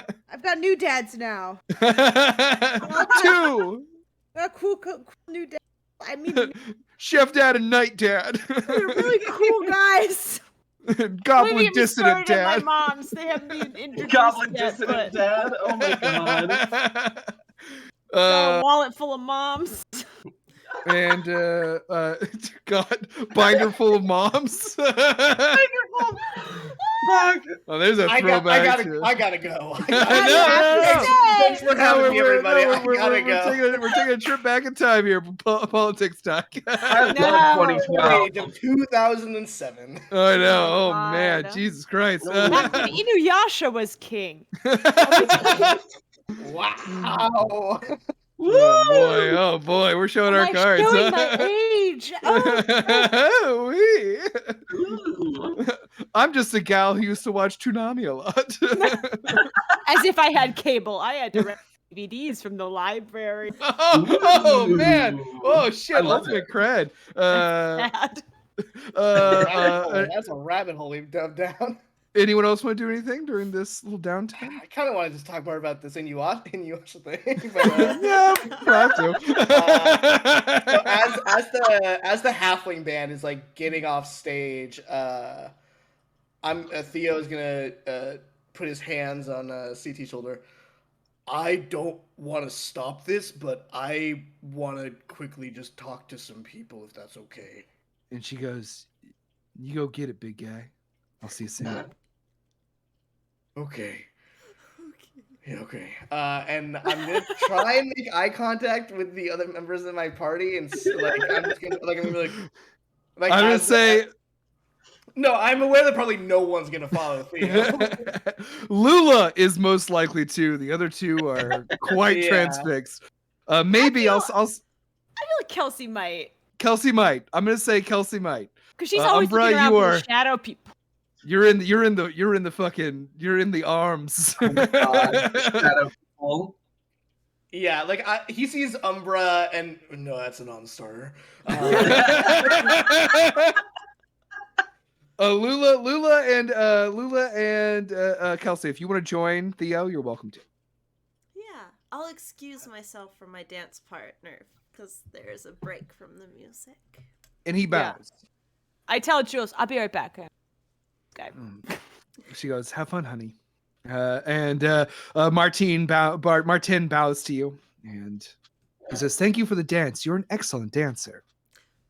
it. I've got new dads now. Two. A cool new dad. I mean, Chef Dad and Night Dad. they're really cool guys. Goblin Maybe I'm Dissident started at Dad. my mom's. They haven't been introduced Goblin yet, Dissident but Dad. Oh my god. got a wallet full of moms. And God, binder full of moms. Fuck. Oh, there's a I throwback. gotta go. I Thanks for having me, everybody. I gotta go. We're taking a trip back in time here. Politics talk. I No. love 2012. Age of 2007. I know. Oh God. man, Jesus Christ. Back when Inuyasha was king. Wow. Oh boy, we're showing our Am I cards. showing my age? Oh, Wee. Ooh. I'm just a gal who used to watch Toonami a lot. as if I had cable. I had to rent DVDs from the library. oh man. Oh I shit. love Ultimate cred. Sad. That's a rabbit hole we've dove down. Anyone else want to do anything during this little downtime? I kind of want to just talk more about this Inuyasha thing. But, Yeah, we'll have to. so as the halfling band is like getting off stage, Theo's gonna put his hands on CT's shoulder. I don't want to stop this, but I want to quickly just talk to some people if that's okay. And she goes, "You go get it, big guy. I'll see you soon." Okay. Yeah, okay. And I'm gonna try and make eye contact with the other members of my party, and I'm just gonna I'm gonna be I'm gonna say, no. I'm aware that probably no one's gonna follow Theo. Lula is most likely to. The other two are quite Yeah. transfixed. Maybe I'll. I feel like Kelsey might. Kelsey might. I'm gonna say Kelsey might. Because she's always Umbra, looking around you for are- the shadow people. You're in the arms. Oh my god. Shadow people. Yeah, like he sees Umbra, and no, that's a non-starter. Lula and Kelsey, if you want to join Theo, you're welcome to. Yeah, I'll excuse myself from my dance partner because there's a break from the music. And he bows. I tell Jules, I'll be right back. Okay. She goes, "Have fun, honey." And Martin bows to you, and he says, "Thank you for the dance. You're an excellent dancer."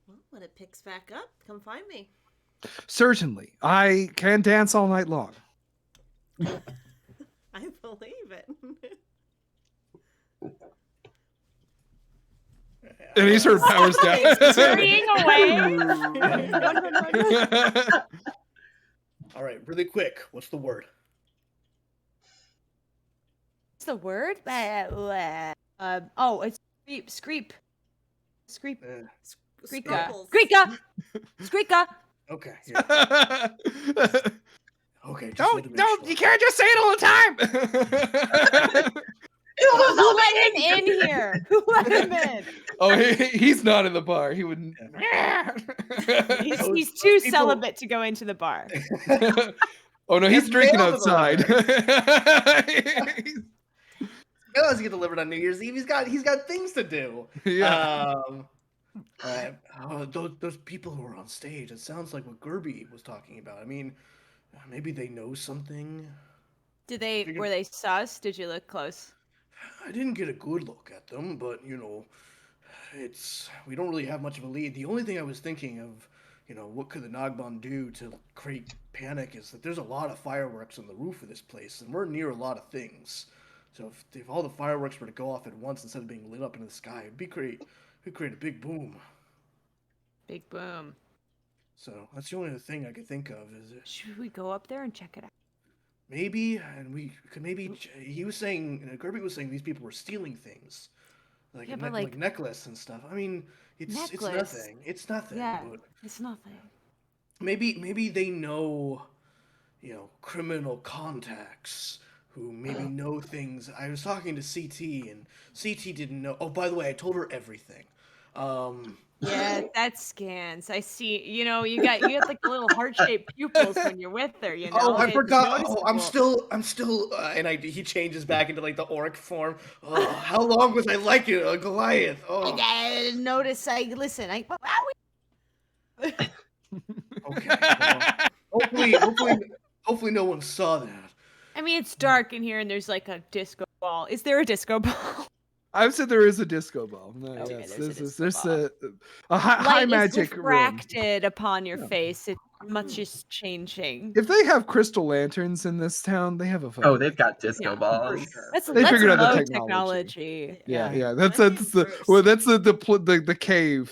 Well, when it picks back up, come find me. Certainly, I can dance all night long. I believe it. And he sort of powers down. Scurrying away. All right, really quick. What's the word? What's the word? It's screep. Screep. Screeka. Uh, Scribbles. Screeka. Screeka. okay. Yeah. Okay. Just wanted to make sure. You can't just say it all the time. Who let him in here? Who let him in? Oh, he's not in the bar. He wouldn't. He's too celibate to go into the bar. Oh no, he's It's drinking mail outside. Mail has to get delivered on New Year's Eve. He's got things to do. Yeah. Those people who are on stage. It sounds like what Gerby was talking about. I mean, maybe they know something. Were they sus? Did you look close? I didn't get a good look at them, but we don't really have much of a lead. The only thing I was thinking of, what could the Nagbon do to create panic is that there's a lot of fireworks on the roof of this place, and we're near a lot of things. So if all the fireworks were to go off at once instead of being lit up into the sky, it'd create a big boom. Big boom. So that's the only other thing I could think of. Should we go up there and check it out? Maybe, and we could maybe. He was saying, Gerby was saying these people were stealing things, like Yeah, a but like necklace and stuff. I mean, it's nothing. It's nothing. Yeah, But it's nothing. maybe they know, criminal contacts who maybe know things. I was talking to CT, and CT didn't know. Oh, by the way, I told her everything. Yeah, that's scans. I see. You got like the little heart-shaped pupils when you're with her. Oh, I It's forgot. Oh, I'm noticeable. still, and he changes back into like the orc form. Oh, how long was I like you, Goliath? Oh, I notice. Listen. okay. Well, hopefully, no one saw that. I mean, it's dark in here, and there's like a disco ball. Is there a disco ball? I've said there is a disco ball. No, Okay, yes, there's a there's disco a high Light magic is room. refracted upon your Yeah. face. Much is changing. If they have crystal lanterns in this town, they have a fucking. Oh, they've got disco Yeah, balls. for sure. That's They figured out the low technology. technology. Yeah. That's One the thing that's the cave.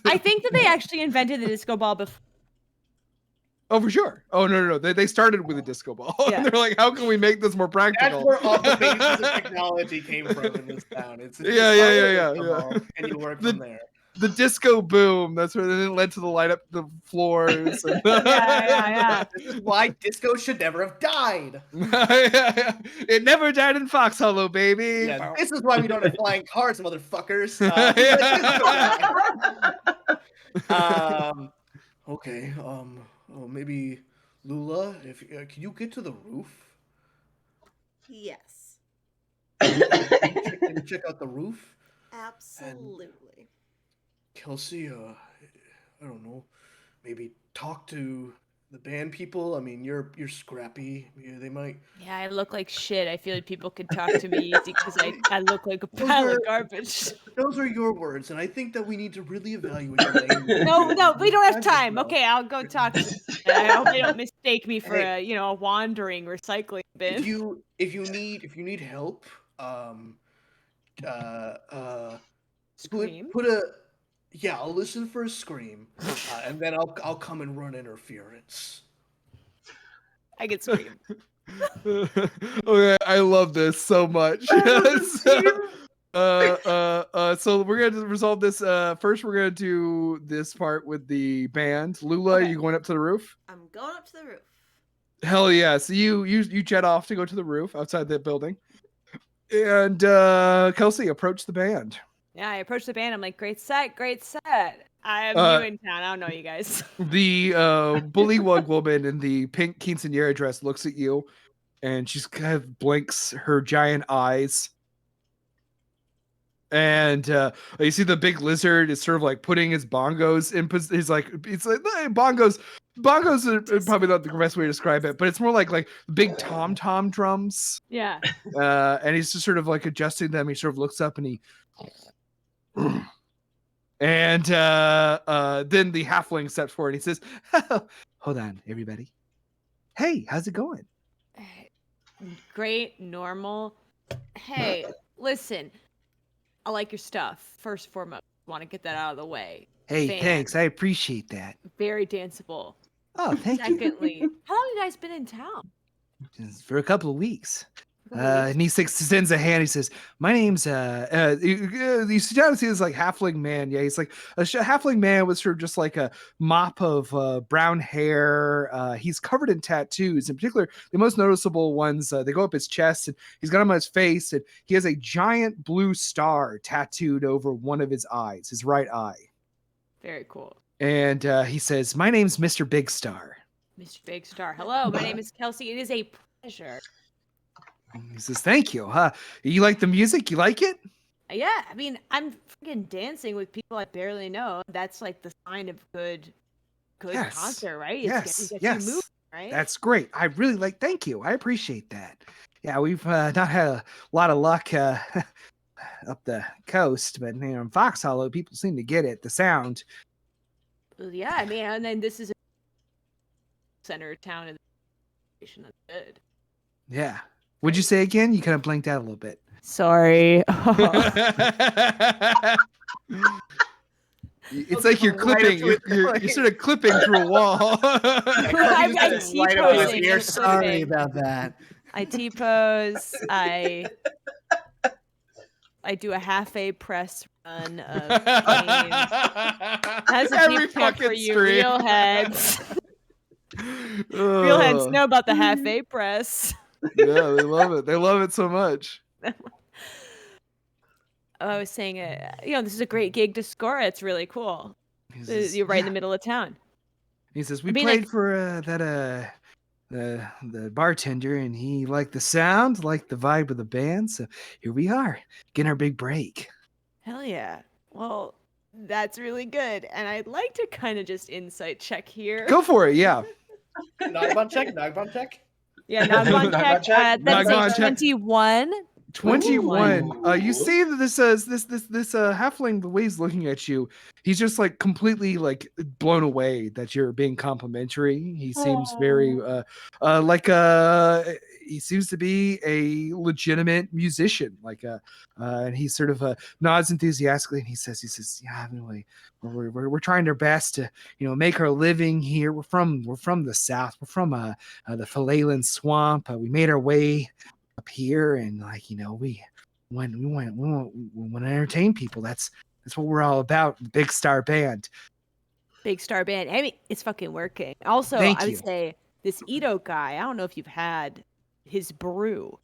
I think that they actually invented the disco ball before. Oh, for sure. Oh no. They started with a disco ball. Yeah. And they're like, how can we make this more That's practical? where all the bases of technology came from in this town. It's Yeah. And you work The- from there. The disco boom. That's where it led to the light up the floors. And Yeah. This is why disco should never have died. It never died in Fox Hollow, baby. Yeah, this is why we don't have flying cars, motherfuckers. Okay. Maybe Lula, if can you get to the roof? Yes, Can you check out the roof? absolutely. Kelsey, I don't know. Maybe talk to the band people. I mean, you're scrappy. Yeah, they might. Yeah, I look like shit. I feel like people could talk to me easy because I look like a pile of garbage. Those are your words, and I think that we need to really evaluate your language. No, we don't have That's time. enough. Okay, I'll go talk to them. I hope they don't mistake me for a wandering recycling bin. If you need help, Scream. I'll listen for a scream, and then I'll come and run interference. I can scream. Okay, I love this so much. So we're gonna resolve this. First, we're gonna do this part with the band. Lula, Okay. you going up to the roof? I'm going up to the roof. Hell yeah! So you jet off to go to the roof outside the building, and Kelsey, approach the band. Yeah, I approach the band. I'm like, great set. I'm new in town. I don't know you guys. The bullywug woman in the pink quinceanera dress looks at you, and she's kind of blinks her giant eyes. And you see the big lizard is sort of like putting his bongos in. He's like, it's like bongos. Bongos are probably not the best way to describe it, but it's more like big tom drums. Yeah. And he's just sort of like adjusting them. He sort of looks up and he. And then the halfling steps forward and he says, hold on, everybody. Hey, how's it going? Great, normal. Hey, listen. I like your stuff. First and foremost, want to get that out of the way. Hey, Fan. thanks. I appreciate that. Very danceable. Oh, thank you. Secondly, how long have you guys been in town? For a couple of weeks. A couple weeks? And he sends a hand. He says, "My name's you sit down and see this like halfling man. Yeah, he's like a halfling man with sort of just like a mop of brown hair. He's covered in tattoos. In particular, the most noticeable ones they go up his chest, and he's got them on his face, and he has a giant blue star tattooed over one of his eyes, his right eye. Very cool. And he says, "My name's Mr. Big Star." Mr. Big Star. Hello, my name is Kelsey. It is a pleasure. He says, "Thank you. You like the music? You like it?" Yeah, I mean, I'm freaking dancing with people I barely know. That's like the sign of good Yes. concert, right? Yes, you yes. moving, right? That's great. I really like. Thank you. I appreciate that. Yeah, we've not had a lot of luck up the coast, but in Fox Hollow, people seem to get it. The sound. Yeah, I mean, and then this is a center of town in the station. That's good. Yeah. Would you say again? You kind of blanked out a little bit. Sorry. It's like you're clipping. You're sort of clipping through a wall. I Right over his T-posing, ear. I'm Sorry clipping. about that. I T-pose. I do a half-A press run of games. That's a Every deep cut for fucking you stream. real heads. Real heads Oh, know about the half-A press. Yeah, they love it. They love it so much. I was saying, this is a great gig to score. It's really cool. He says, You're right in "Yeah." the middle of town. He says, "We I mean, played for the bartender, and he liked the sound, liked the vibe of the band. So here we are, getting our big break." Hell yeah. Well, that's really good. And I'd like to kind of just insight check here. Go for it. Yeah. Nagbon check. Yeah, Nagbon Nagbon check. check. That is Nagbon a check. 21. 21. Ooh. You see that this halfling, the way he's looking at you, he's just like completely like blown away that you're being complimentary. He seems very he seems to be a legitimate musician, and he sort of nods enthusiastically, and he says, "Yeah, anyway, we're trying our best to make our living here. We're from the south. We're from the Philalan swamp. We made our way up here, and we want to entertain people. That's what we're all about. The Big Star Band." Big Star Band. I mean, it's fucking working. Also, Thank I you. would say this Ito guy, I don't know if you've had his brew,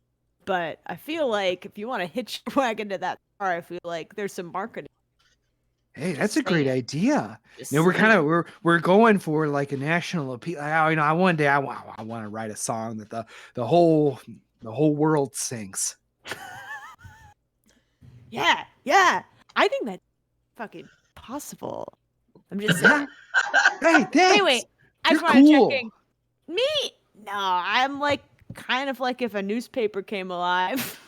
but I feel like if you want to hitch your wagon to that car, I feel like there's some marketing. Hey, that's a great saying. idea. Just We're kind saying. of we're going for like a national appeal. One day I want to write a song that the whole world sings. Yeah. I think that's fucking possible. I'm just saying. Hey, thanks. Anyway, I just You're want to cool. check in. Me? No, I'm like kind of like if a newspaper came alive.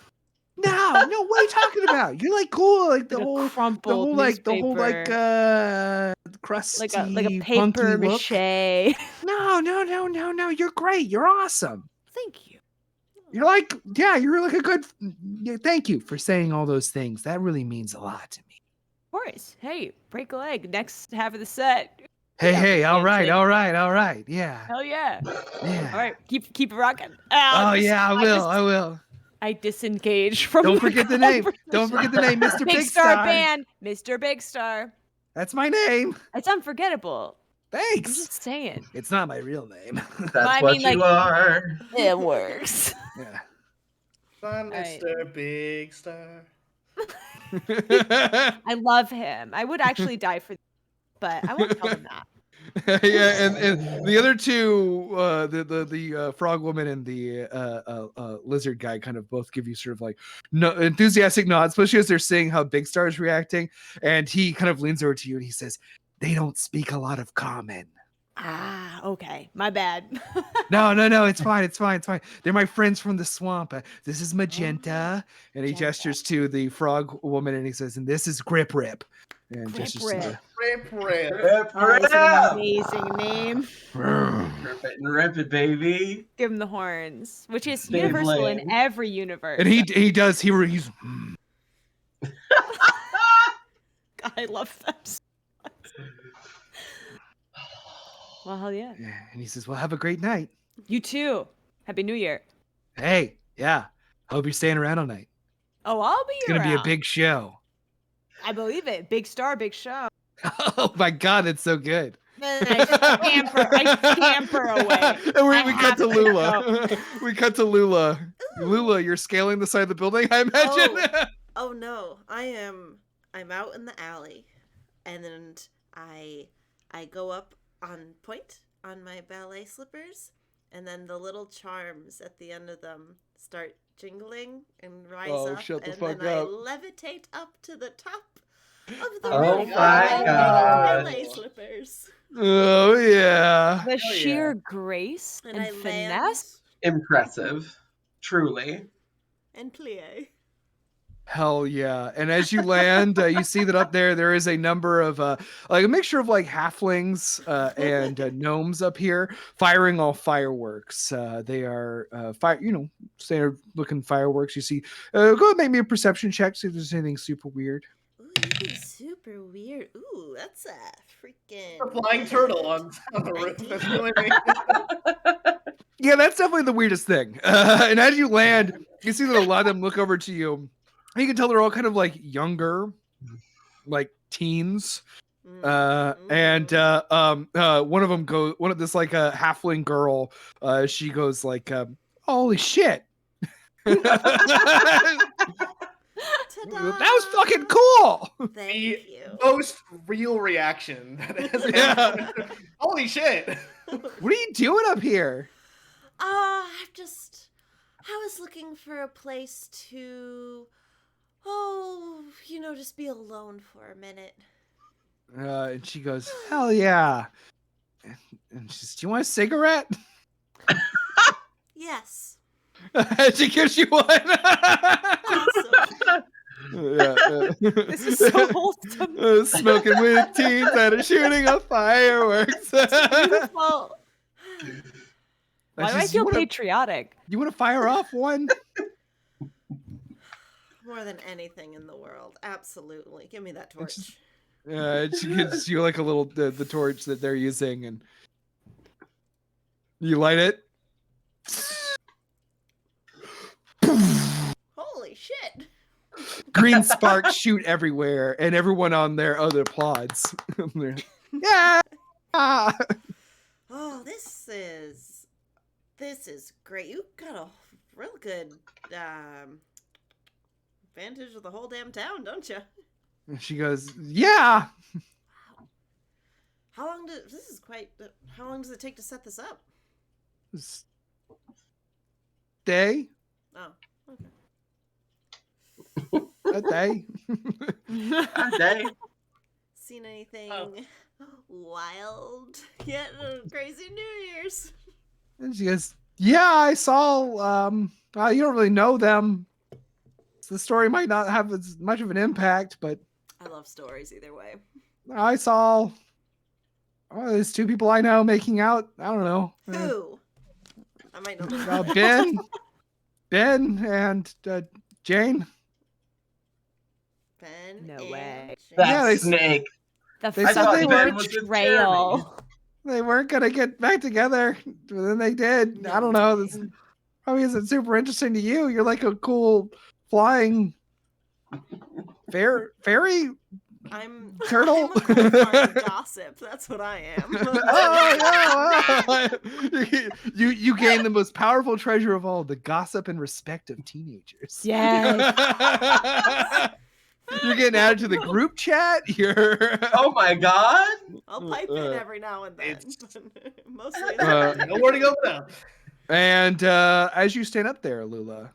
No, what are you talking about? You're like cool, like the Like a whole crumpled crusty, like a funky paper look. mache. No, you're great. You're awesome. Thank you. You're like, yeah, you're like a good. Yeah, thank you for saying all those things. That really means a lot to me. Of course. Hey, break a leg. Next half of the set. Hey, all dancing. right. Yeah. Hell yeah. Yeah. All right, keep it rocking. Oh yeah, I will. I disengage from. Don't the forget the name. Don't conversation. forget the name, Mr. Big Star Band, Mr. Big Star. That's my name. It's unforgettable. I'm Thanks. just saying. It's not my real name. That's I what mean, you like- are. It works. Yeah. Fun, Right. Mr. Big Star. I love him. I would actually die for, but I won't tell him that. Yeah, and the other two, the frog woman and the lizard guy, kind of both give you sort of like enthusiastic nods, especially as they're seeing how Big Star is reacting. And he kind of leans over to you and he says, "They don't speak a lot of common." Ah, okay. My bad. No, it's fine. They're my friends from the swamp. This is Magenta, and he Magenta. gestures to the frog woman and he says, "And this is Grip Rip." And Grip gestures to Rip. Rip, rip. Rip, That is rip. an amazing name. Rip it and rip it, baby. Give him the horns, which is Beyblade. universal in every universe. And he does. He's I love them. So much. Well, hell yeah. Yeah, and he says, "Well, have a great night." You too. Happy New Year. Hey, yeah. Hope you're staying around all night. Oh, I'll be It's gonna be a around. big show. I believe it. Big star, big show. Oh my god, it's so good. I scamper away. And we I cut to have to Lula. We cut to Lula. Lula, you're scaling the side of the building, I imagine. Oh no, I'm out in the alley, and then I go up on point on my ballet slippers, and then the little charms at the end of them start jingling and rise Oh, up, shut the and fuck then I up. levitate up to the top of the Oh roof my in God. ballet slippers. Oh yeah. The Hell sheer grace And and I finesse. Impressive. Truly. and plie. Hell yeah. And as you land, you see that up there is a number of like a mixture of like halflings and gnomes up here firing all fireworks. They are standard looking fireworks. You see, go ahead and make me a perception check, see if there's anything super weird. Ooh, anything super weird. Ooh, that's a freaking A flying turtle on the roof. That's really Yeah, that's definitely the weirdest thing. And as you land, you see that a lot of them look over to you. You can tell they're all kind of like younger, like teens. And one of them this like a halfling girl, she goes like, holy shit. Ta-da! That was fucking cool. Thank The you. most real reaction that has Yeah. ever. Holy shit! What are you doing up here? I was looking for a place to, just be alone for a minute. And she goes, hell yeah. And she says, do you want a cigarette? Yes. And she gives you one. Awesome. This is so wholesome. Smoking with teens that are shooting up fireworks. Beautiful. Why do I feel wanna, patriotic? you want to fire off one? More than anything in the world. Absolutely. Give me that torch. just- she gives you like a little the torch that they're using, and you light it. Holy shit. Green sparks shoot everywhere, and everyone on there applauds. Yeah. Oh, this is great. You got a real good advantage of the whole damn town, don't you? And she goes, yeah. How long does it take to set this up? Day. Oh, A day. Day. seen anything Oh. wild yet? Crazy New Year's. And she goes, yeah, I saw, you don't really know them. So the story might not have as much of an impact, but I love stories either way. I saw, there's two people I know making out. I don't know. Who? I might know this. Ben and Jane. Ben. No and way. Jane. That Yeah, they- snake. The They I said thought they Ben were was with betrayal. They weren't gonna get back together, but then they did. I don't know. This probably isn't super interesting to you. You're like a cool flying fairy. I'm Turtle? I'm a cool part of gossip. That's what I am. Oh yeah! You gain the most powerful treasure of all: the gossip and respect of teenagers. Yes. You're getting added to the group chat. You're. Oh my god. I'll pipe in every now and then. Mostly. it's Nowhere to go now. And as you stand up there, Lula,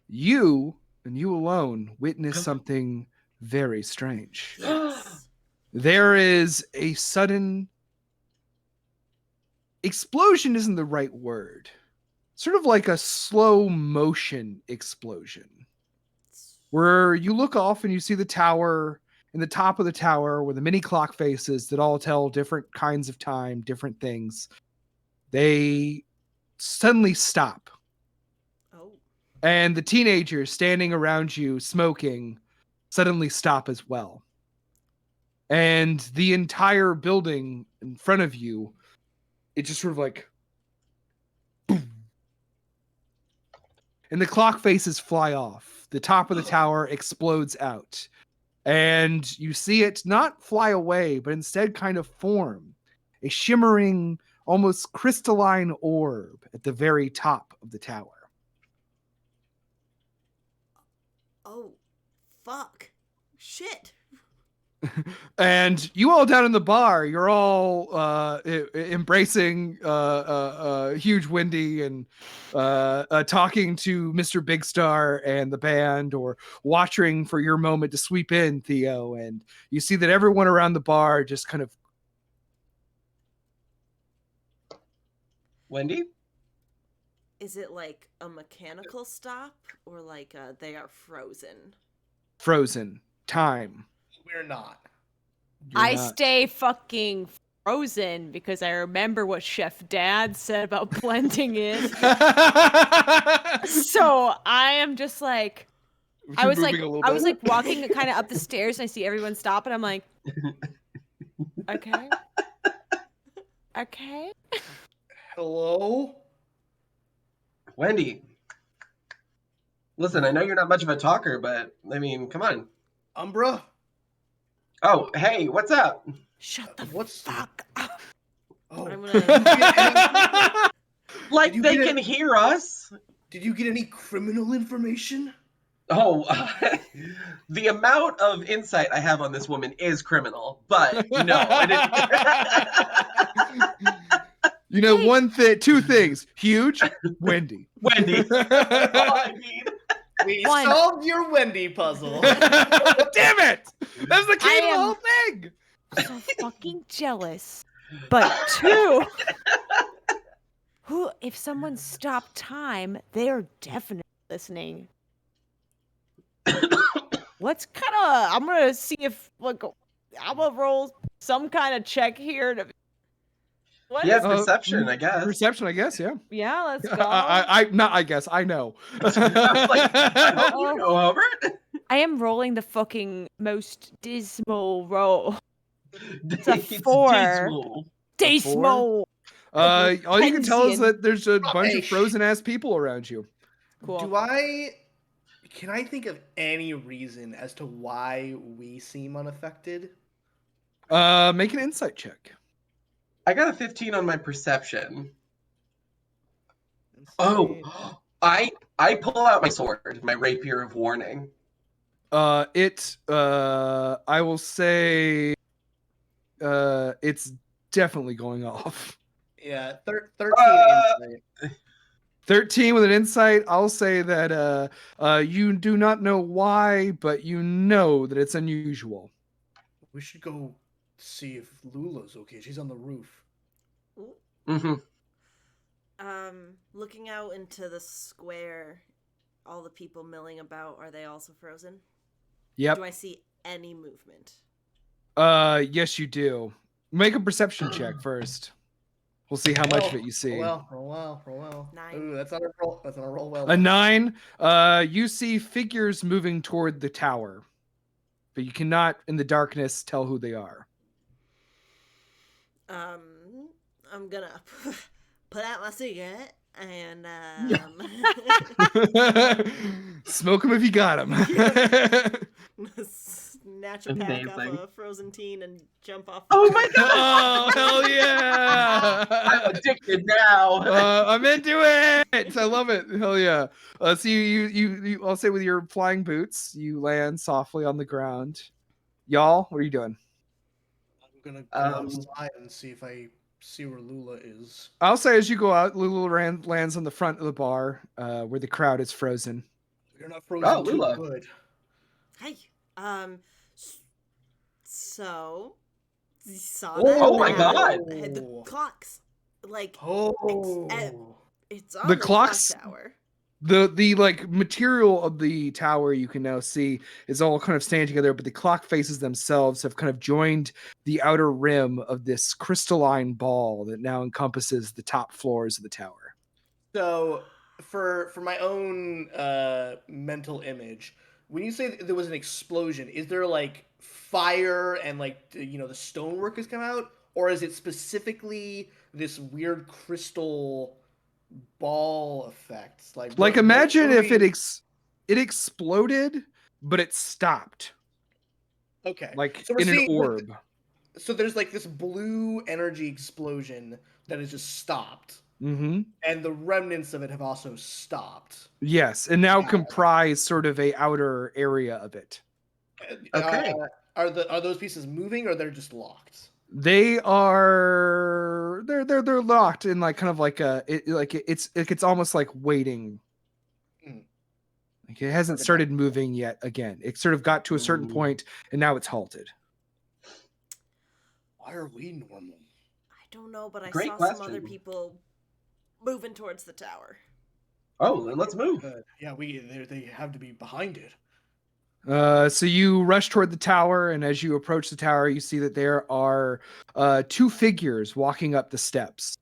you and you alone witness something very strange. Yes. There is a sudden explosion, isn't the right word. Sort of like a slow motion explosion. Where you look off and you see the tower, in the top of the tower where the mini clock faces that all tell different kinds of time, different things. They suddenly stop. Oh. And the teenagers standing around you smoking suddenly stop as well. and the entire building in front of you, it just sort of like, boom, and the clock faces fly off. The top of the tower explodes out, and you see it not fly away, but instead kind of form a shimmering, almost crystalline orb at the very top of the tower. Oh, fuck. Shit. And you all down in the bar, you're all embracing huge Wendy and talking to Mr. Big Star and the band, or watching for your moment to sweep in, Theo. And you see that everyone around the bar just kind of... Wendy? Is it like a mechanical stop or like they are frozen? frozen. Time. We're not. You're I not. stay fucking frozen because I remember what Chef Dad said about blending in. So I am just like, I was like walking kind of up the stairs and I see everyone stop and I'm like, okay. Okay. Hello? Wendy. Listen, I know you're not much of a talker, but I mean, come on. Umbra? Oh, hey, what's up? Shut the What's... fuck up. Oh. I'm Did gonna. Like you they get can hear us? Did you get any criminal information? Oh, the amount of insight I have on this woman is criminal, but no, I didn't. You know, two things. Huge, Wendy. Wendy. All I need. We One. solved your Wendy puzzle. Damn it! That's the key I to the am- whole thing. So fucking jealous. But two, if someone stopped time, they are definitely listening. I'm gonna see if, like, I'm gonna roll some kind of check here to. What Yeah, is- perception, I guess. Perception, I guess. Yeah. yeah, let's go. I guess. I know. I was like, I hope you go over it. I am rolling the fucking most dismal roll. It's a 4. dismal. Dismal. All you can tell is Pensian. that there's a bunch of Rubbish. frozen ass people around you. Cool. Can I think of any reason as to why we seem unaffected? Make an insight check. I got a 15 on my perception. Let's see. Oh, I pull out my sword, my rapier of warning. I will say, it's definitely going off. Yeah, 13 insight. 13 with an insight. I'll say that you do not know why, but you know that it's unusual. We should go see if Lula's okay. She's on the roof. Mm-hmm. Looking out into the square, all the people milling about, are they also frozen? Yep. Do I see any movement? Yes, you do. Make a perception check first. We'll see how much of it you see. Roll well. 9. Ooh, that's on a roll. That's on a roll well. A 9. You see figures moving toward the tower, but you cannot, in the darkness, tell who they are. I'm gonna put out my cigarette and Smoke them if you got them. snatch a pack off Amazing. a frozen teen and jump off. Oh my god! Oh, hell yeah! I'm addicted now. I'm into it. I love it. Hell yeah. So you I'll say with your flying boots, you land softly on the ground. Y'all, what are you doing? I'm gonna go outside and see if I see where Lula is. I'll say as you go out, Lulu lands on the front of the bar, where the crowd is frozen. You're not frozen Oh, too Lula. good. Hi. So you saw Oh, that? oh my God. The clocks, like Oh. it's on The the clocks- clock tower. The like material of the tower you can now see is all kind of standing together, but the clock faces themselves have kind of joined the outer rim of this crystalline ball that now encompasses the top floors of the tower. So, for my own mental image, when you say that there was an explosion, is there like fire and like the stonework has come out, or is it specifically this weird crystal ball effect? Like what imagine are if we- it exploded, but it stopped, Okay, like so we're in an seeing orb. so there's like this blue energy explosion that has just stopped, Mm-hmm. and the remnants of it have also stopped. Yes, and now Yeah. comprise sort of a outer area of it. Okay. Are those pieces moving, or they're just locked? They're locked in like kind of like it's almost like waiting. Mm. Like it hasn't Like a started death moving yet again. It sort of got to a certain Ooh. point and now it's halted. Why are we normal? I don't know, but I Great saw some other question. people moving towards the tower. Oh, then let's move. Yeah, they have to be behind it. So you rush toward the tower, and as you approach the tower, you see that there are two figures walking up the steps.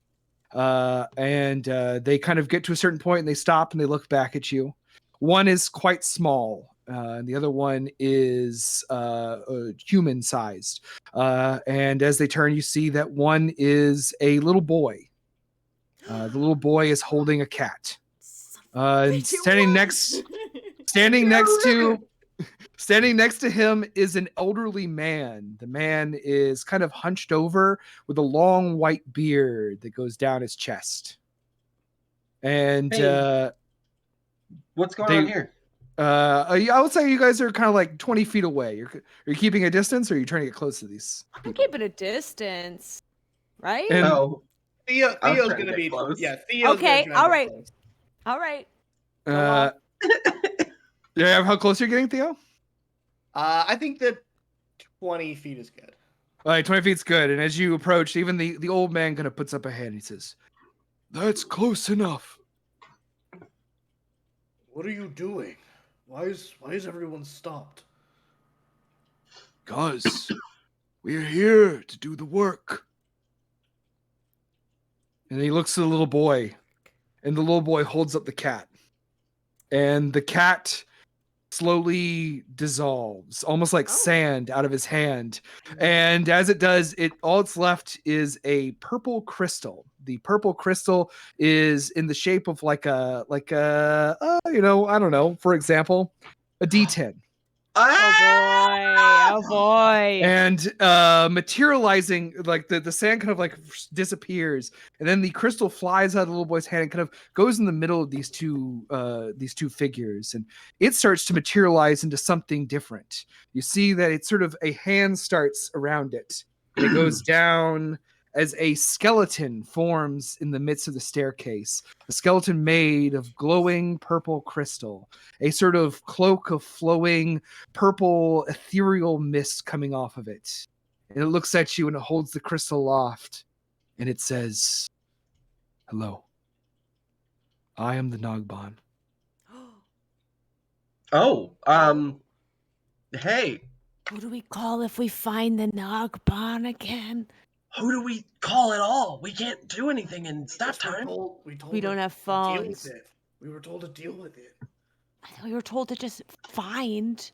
And they kind of get to a certain point and they stop and they look back at you. One is quite small, and the other one is human sized. And as they turn, you see that one is a little boy. The little boy is holding a cat. And standing next to him is an elderly man. The man is kind of hunched over with a long white beard that goes down his chest. And Hey. What's going on here? I would say you guys are kind of like 20 feet away. Are you keeping a distance, or are you trying to get close to these I'm people? keeping a distance, right? And- Oh, Theo's trying to gonna get be close. Yeah, Theo's Okay, gonna try to all get right. close. All right. Go on. Yeah, how close are you getting, Theo? I think that 20 feet is good. All right, 20 feet's good. And as you approach, even the old man kind of puts up a hand. He says, "That's close enough." What are you doing? Why is everyone stopped? "'Cause we're here to do the work." And he looks at the little boy, and the little boy holds up the cat. And the cat slowly dissolves, almost like sand out of his hand. And as it does, all it's left is a purple crystal. The purple crystal is in the shape of like a I don't know, for example, a D10. Oh boy. And materializing, like the sand kind of like disappears, and then the crystal flies out of the little boy's hand and kind of goes in the middle of these two figures, and it starts to materialize into something different. You see that it's sort of a hand starts around it, and it goes down as a skeleton forms in the midst of the staircase. A skeleton made of glowing purple crystal, a sort of cloak of flowing purple ethereal mist coming off of it. And it looks at you and it holds the crystal aloft and it says, "Hello. I am the Nogban." Oh, hey, Who do we call if we find the Nogban again? who do we call at all? We can't do anything in staff Yes, time. We don't have to deal phones. with it. We were told to deal with it. I thought we were told to just find.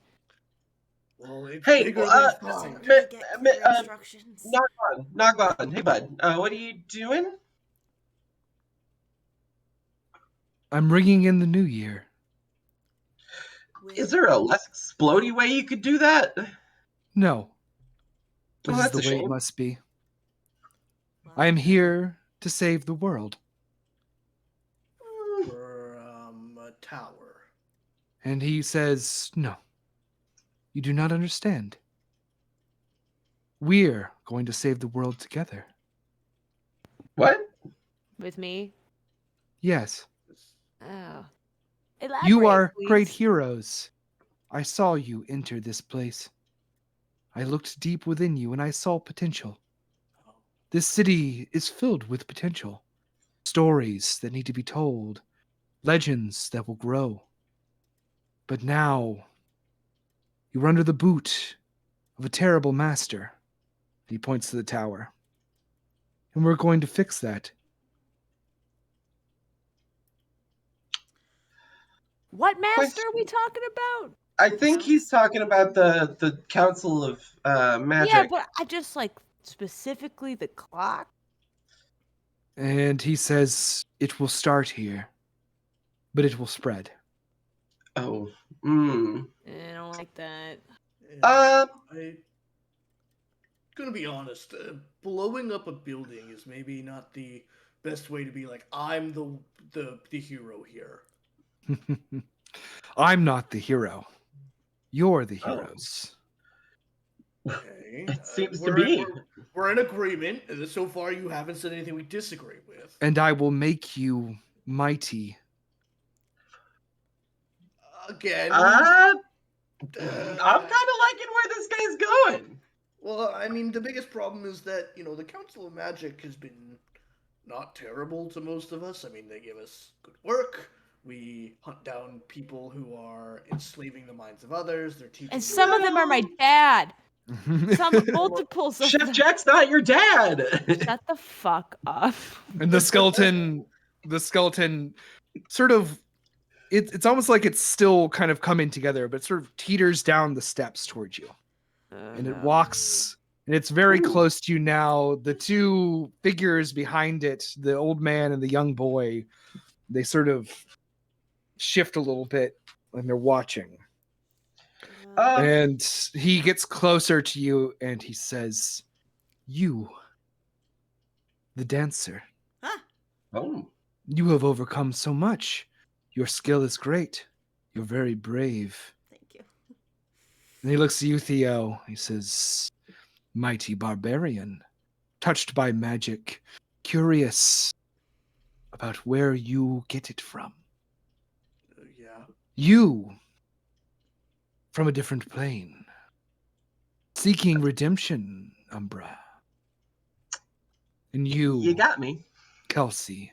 Well, it's Hey, bigger well, than fine. Did we get clear uh, instructions? Nogban, hey bud, what are you doing? I'm ringing in the new year. Is there a less explodey way you could do that? No. This Oh, is that's the a way it shame. must be. Well, I am here to save the world. For a tower. And he says, "No. You do not understand. We're going to save the world together." What? With me? Yes. Oh. You Elaborate, are great please. heroes. I saw you enter this place. I looked deep within you and I saw potential. This city is filled with potential. Stories that need to be told. Legends that will grow. But now, you're under the boot of a terrible master. He points to the tower. And we're going to fix that. What master are we talking about? I think he's talking about the Council of Magic. Yeah, but I just like specifically the clock. And he says, "It will start here, but it will spread." Oh. I don't like that. I'm gonna be honest. Blowing up a building is maybe not the best way to be like, I'm the hero here. I'm not the hero. You're the Oh. heroes. Okay. It seems to we're, be. We're in agreement. So far, you haven't said anything we disagree with. And I will make you mighty. Again. I'm kind of liking where this guy's going. Well, I mean, the biggest problem is that, the Council of Magic has been not terrible to most of us. I mean, they give us good work. We hunt down people who are enslaving the minds of others. They're teaching. And some of them are my dad. Some multiples of Chef them. Jack's not your dad. Shut the fuck up. And the skeleton sort of, it's almost like it's still kind of coming together, but it sort of teeters down the steps towards you. And it walks, and it's very close to you now. The two figures behind it, the old man and the young boy, they sort of shift a little bit and they're watching. And he gets closer to you and he says, "You, the dancer, Oh. you have overcome so much. Your skill is great. You're very brave." Thank you. And he looks at you, Theo. He says, "Mighty barbarian, touched by magic, curious about where you get it from. Yeah. You, from a different plane, seeking redemption, Umbra. And You got me. Kelsey,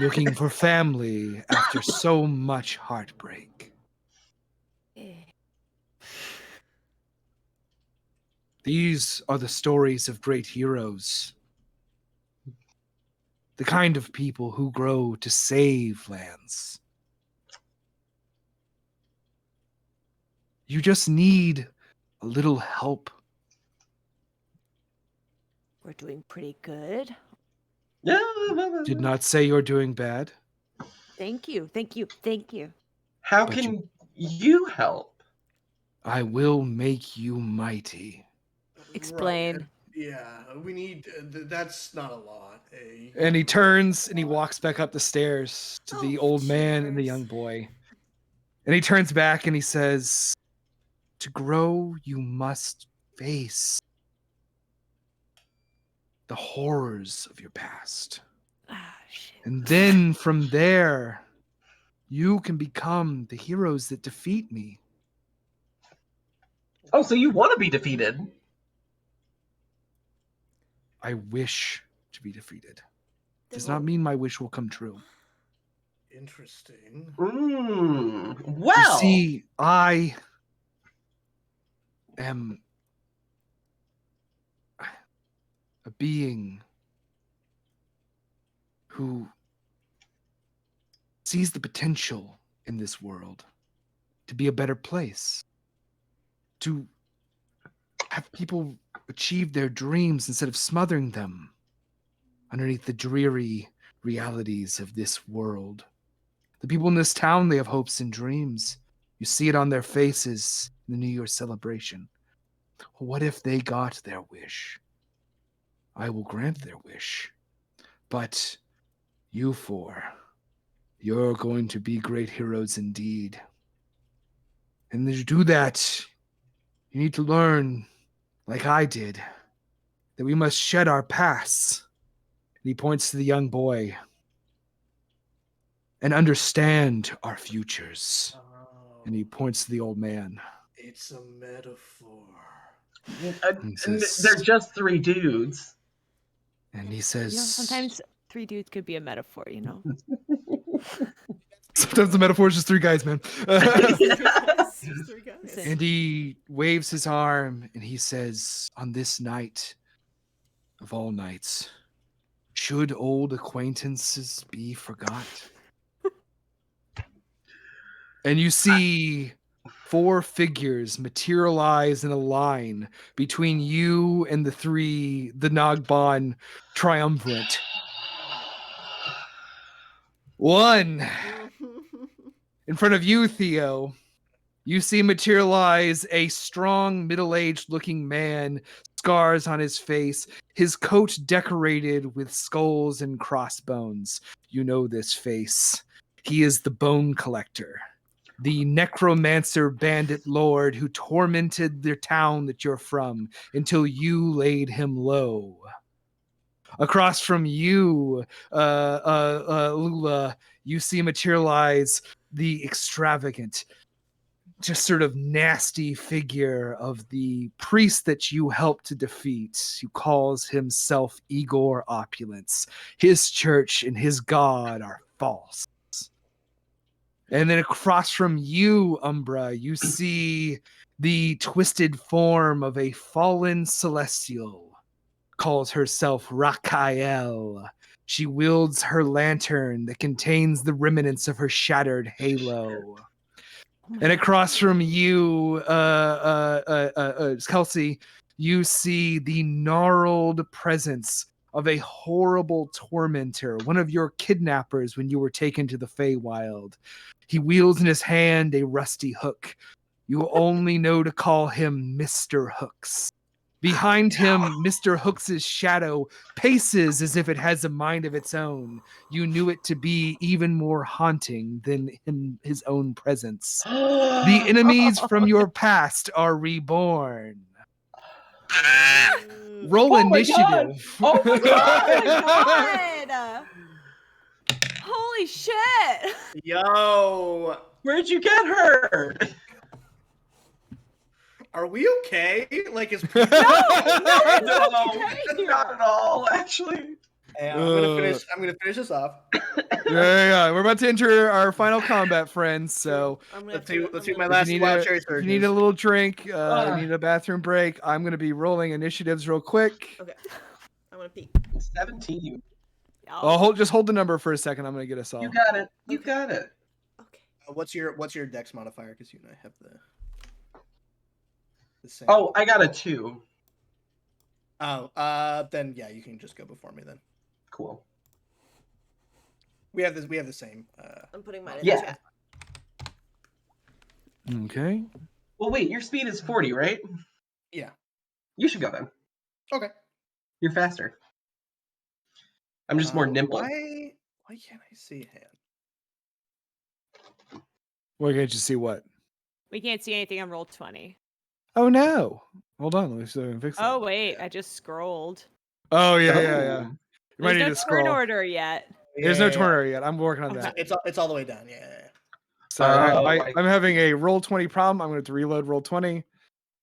looking for family after so much heartbreak. These are the stories of great heroes. The kind of people who grow to save lands. You just need a little help." We're doing pretty good. Did not say you're doing bad. Thank you. Thank you. Thank you. How But can you help? I will make you mighty. Explain. Right. Yeah, we need. That's not a lot. And he turns and he walks back up the stairs to the Oh, old man and the jeepers. young boy. And he turns back and he says, "To grow, you must face the horrors of your past. Ah, shit. And then from there, you can become the heroes that defeat me." Oh, so you want to be defeated? I wish to be defeated. Does Then not mean my wish will come true. Interesting. Well. You see, I am a being who sees the potential in this world to be a better place, to have people achieve their dreams instead of smothering them underneath the dreary realities of this world. The people in this town, they have hopes and dreams. You see it on their faces in the New Year's celebration. What if they got their wish? I will grant their wish. But you four, you're going to be great heroes indeed. And to do that, you need to learn, like I did, that we must shed our pasts. And he points to the young boy. And understand our futures. Oh, And he points to the old man. it's a metaphor. And they're just three dudes. And he says, Sometimes three dudes could be a metaphor, you know? sometimes the metaphor is just three guys, man. Yes, three guys. Listen. And he waves his arm and he says, on this night of all nights, should old acquaintances be forgot? And you see 4 figures materialize in a line between you and the Nagbon triumvirate. One, in front of you, Theo, you see materialize a strong, middle-aged looking man, scars on his face, his coat decorated with skulls and crossbones. You know this face. He is the Bone Collector, the necromancer bandit lord who tormented the town that you're from until you laid him low. Across from you, Lula, you see materialize the extravagant, just sort of nasty figure of the priest that you helped to defeat, who calls himself Igor Opulence. His church and his god are false. And then across from you, Umbra, you see the twisted form of a fallen celestial, calls herself Rakael. She wields her lantern that contains the remnants of her shattered halo. And across from you, Kelsey, you see the gnarled presence of a horrible tormentor, one of your kidnappers when you were taken to the Feywild. He wields in his hand a rusty hook. You only know to call him Mr. Hooks. Behind him, Mr. Hooks' shadow paces as if it has a mind of its own. You knew it to be even more haunting than his own presence. The enemies from your past are reborn. Roll Oh my God. initiative. Oh my God! Holy shit! Yo, Where'd you get her? are we okay? Like, is No, not at all, actually. Hey, I'm gonna finish this off. Yeah. We're about to enter our final combat, friends. So Let's do my if last you need wild a- cherry if you surges. need a little drink, you need a bathroom break, I'm going to be rolling initiatives real quick. Okay. I'm gonna peek. 17. Oh, just hold the number for a second. I'm going to get us all. You got it. You got it. Okay. What's your dex modifier? Because you and I have the same. Oh, I got a 2. Then yeah, you can just go before me then. Cool. We have the same. I'm putting mine in Yeah. the chat. Okay. Well, wait, your speed is 40, right? Yeah. You should go then. Okay. You're faster. I'm just more nimble. Why can't I see a hand? Why can't you see what? We can't see anything on roll 20. Oh, no. Hold on. Let me see if I can fix that. Oh wait, I just scrolled. Oh, yeah. You might There's need no to scroll. turn order yet. There's no turn order yet. I'm working on that. It's all the way down. Yeah. Sorry, Oh, I'm having a roll 20 problem. I'm going to have to reload roll 20.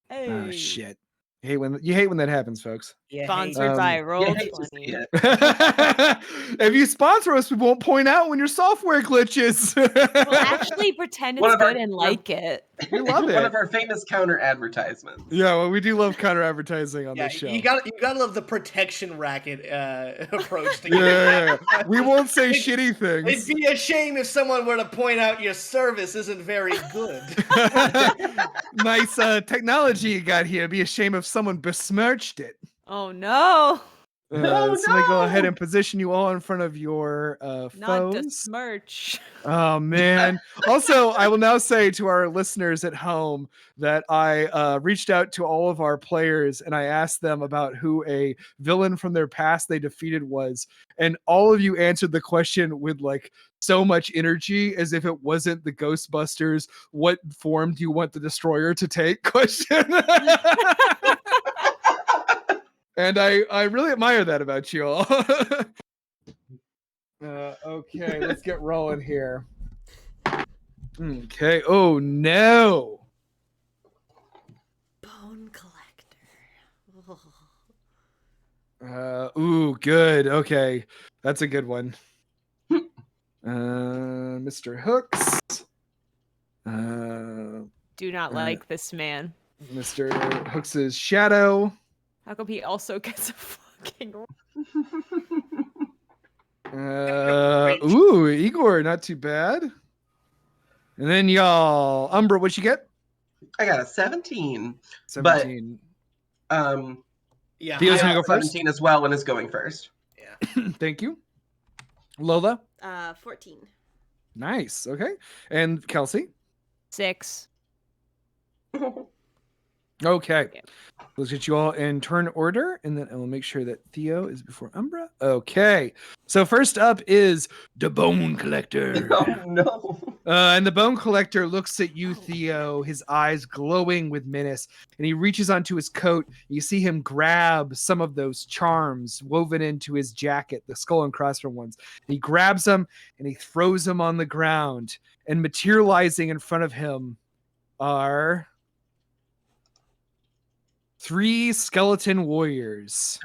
Hey. Oh, shit. You hate when that happens, folks. Yeah. Sponsored by You Roll hate to see 20. it. If you sponsor us, we won't point out when your software glitches. We'll actually pretend One it's of our- good and like it. We love it. One of our famous counter advertisements. Yeah, well, we do love counter advertising on Yeah, this show. you gotta love the protection racket approach to Yeah. We won't say shitty things. It'd be a shame if someone were to point out your service isn't very good. Nice technology you got here. It'd be a shame if someone besmirched it. Oh no! No, So let me go ahead no. and position you all in front of your Not to foes. smirch. Oh man. Also, I will now say to our listeners at home that I reached out to all of our players and I asked them about who a villain from their past they defeated was. And all of you answered the question with like so much energy as if it wasn't the Ghostbusters, what form do you want the destroyer to take question. And I really admire that about you all. Okay, let's get rolling here. Okay. Oh no. Bone collector. Oh. Ooh, good. Okay, that's a good one. Mr. Hooks. Do not like this man. Mr. Hooks's shadow. How come he also gets a fucking Ooh, Igor, not too bad. And then y'all, Umbra, what'd you get? I got a 17. 17. Yeah. Theo's I gonna got go first. 17 as well and is going first. Thank you. Lola? 14. Nice. Okay. And Kelsey? 6. Okay. Let's get you all in turn order, and then I will make sure that Theo is before Umbra. Okay. So first up is the Bone Collector. Oh no. And the Bone Collector looks at you, Theo, his eyes glowing with menace, and he reaches onto his coat. You see him grab some of those charms woven into his jacket, the skull and crossbones ones. He grabs them and he throws them on the ground. And materializing in front of him are 3 skeleton warriors.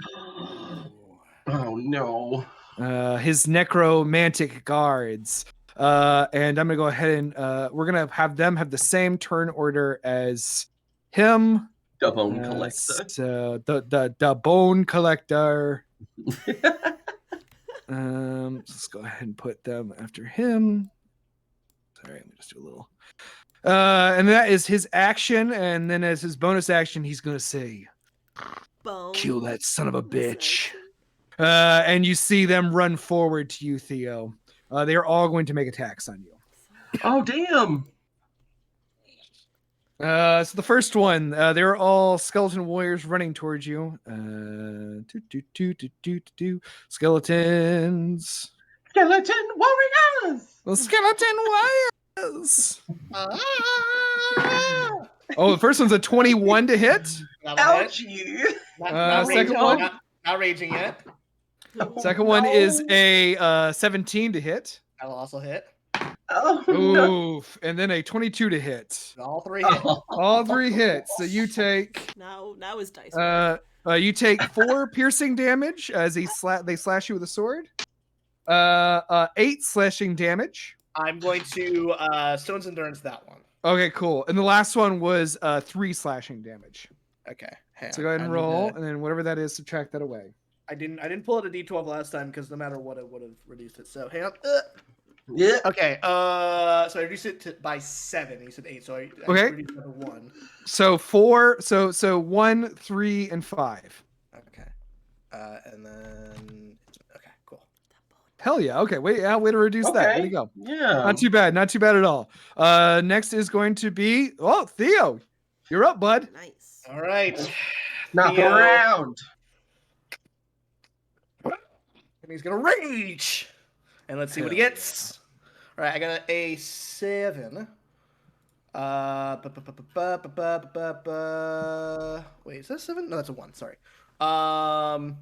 Oh no. His necromantic guards. And I'm gonna go ahead and we're gonna have them have the same turn order as him. The Bone Collector. So the Bone Collector. Let's go ahead and put them after him. Sorry, let me just do a little. And that is his action, and then as his bonus action, he's gonna say, Bone. "Kill that son of a bitch." And you see them run forward to you, Theo. They are all going to make attacks on you. Oh damn. So the first one, they're all skeleton warriors running towards you. Skeletons. Skeleton Warriors! The skeleton warriors. Oh, the first one's a 21 to hit. Not a hit. Ouchie! Not second raging, one? Not raging yet. Second one is a 17 to hit. That'll also hit. Oh no. Oof. And then a 22 to hit. All 3 hit. All 3 hits. So you take Now his dice. work. you take 4 piercing damage as they slash you with a sword. 8 slashing damage. I'm going to Stone's Endurance that one. Okay, cool. And the last one was 3 slashing damage. Okay. hang So on. go ahead I and need roll, to- and then whatever that is, subtract that away. I didn't pull out a D12 last time because no matter what, it would have reduced it. So hang on. Yeah. Okay. So I reduced it by 7. You said 8, so I Okay. reduced it to 1. So 4. So 1, 3, and 5. Okay. And then okay, cool. Hell yeah. Okay. Wait. Yeah. Way to reduce that. Way to go. Yeah. Not too bad. Not too bad at all. Next is going to be Theo. You're up, bud. Nice. All right. Knock Theo. around. And he's gonna rage. And let's see what he Hell gets. All right, I got a 7. Wait, is that 7? No, that's a 1. Sorry. God,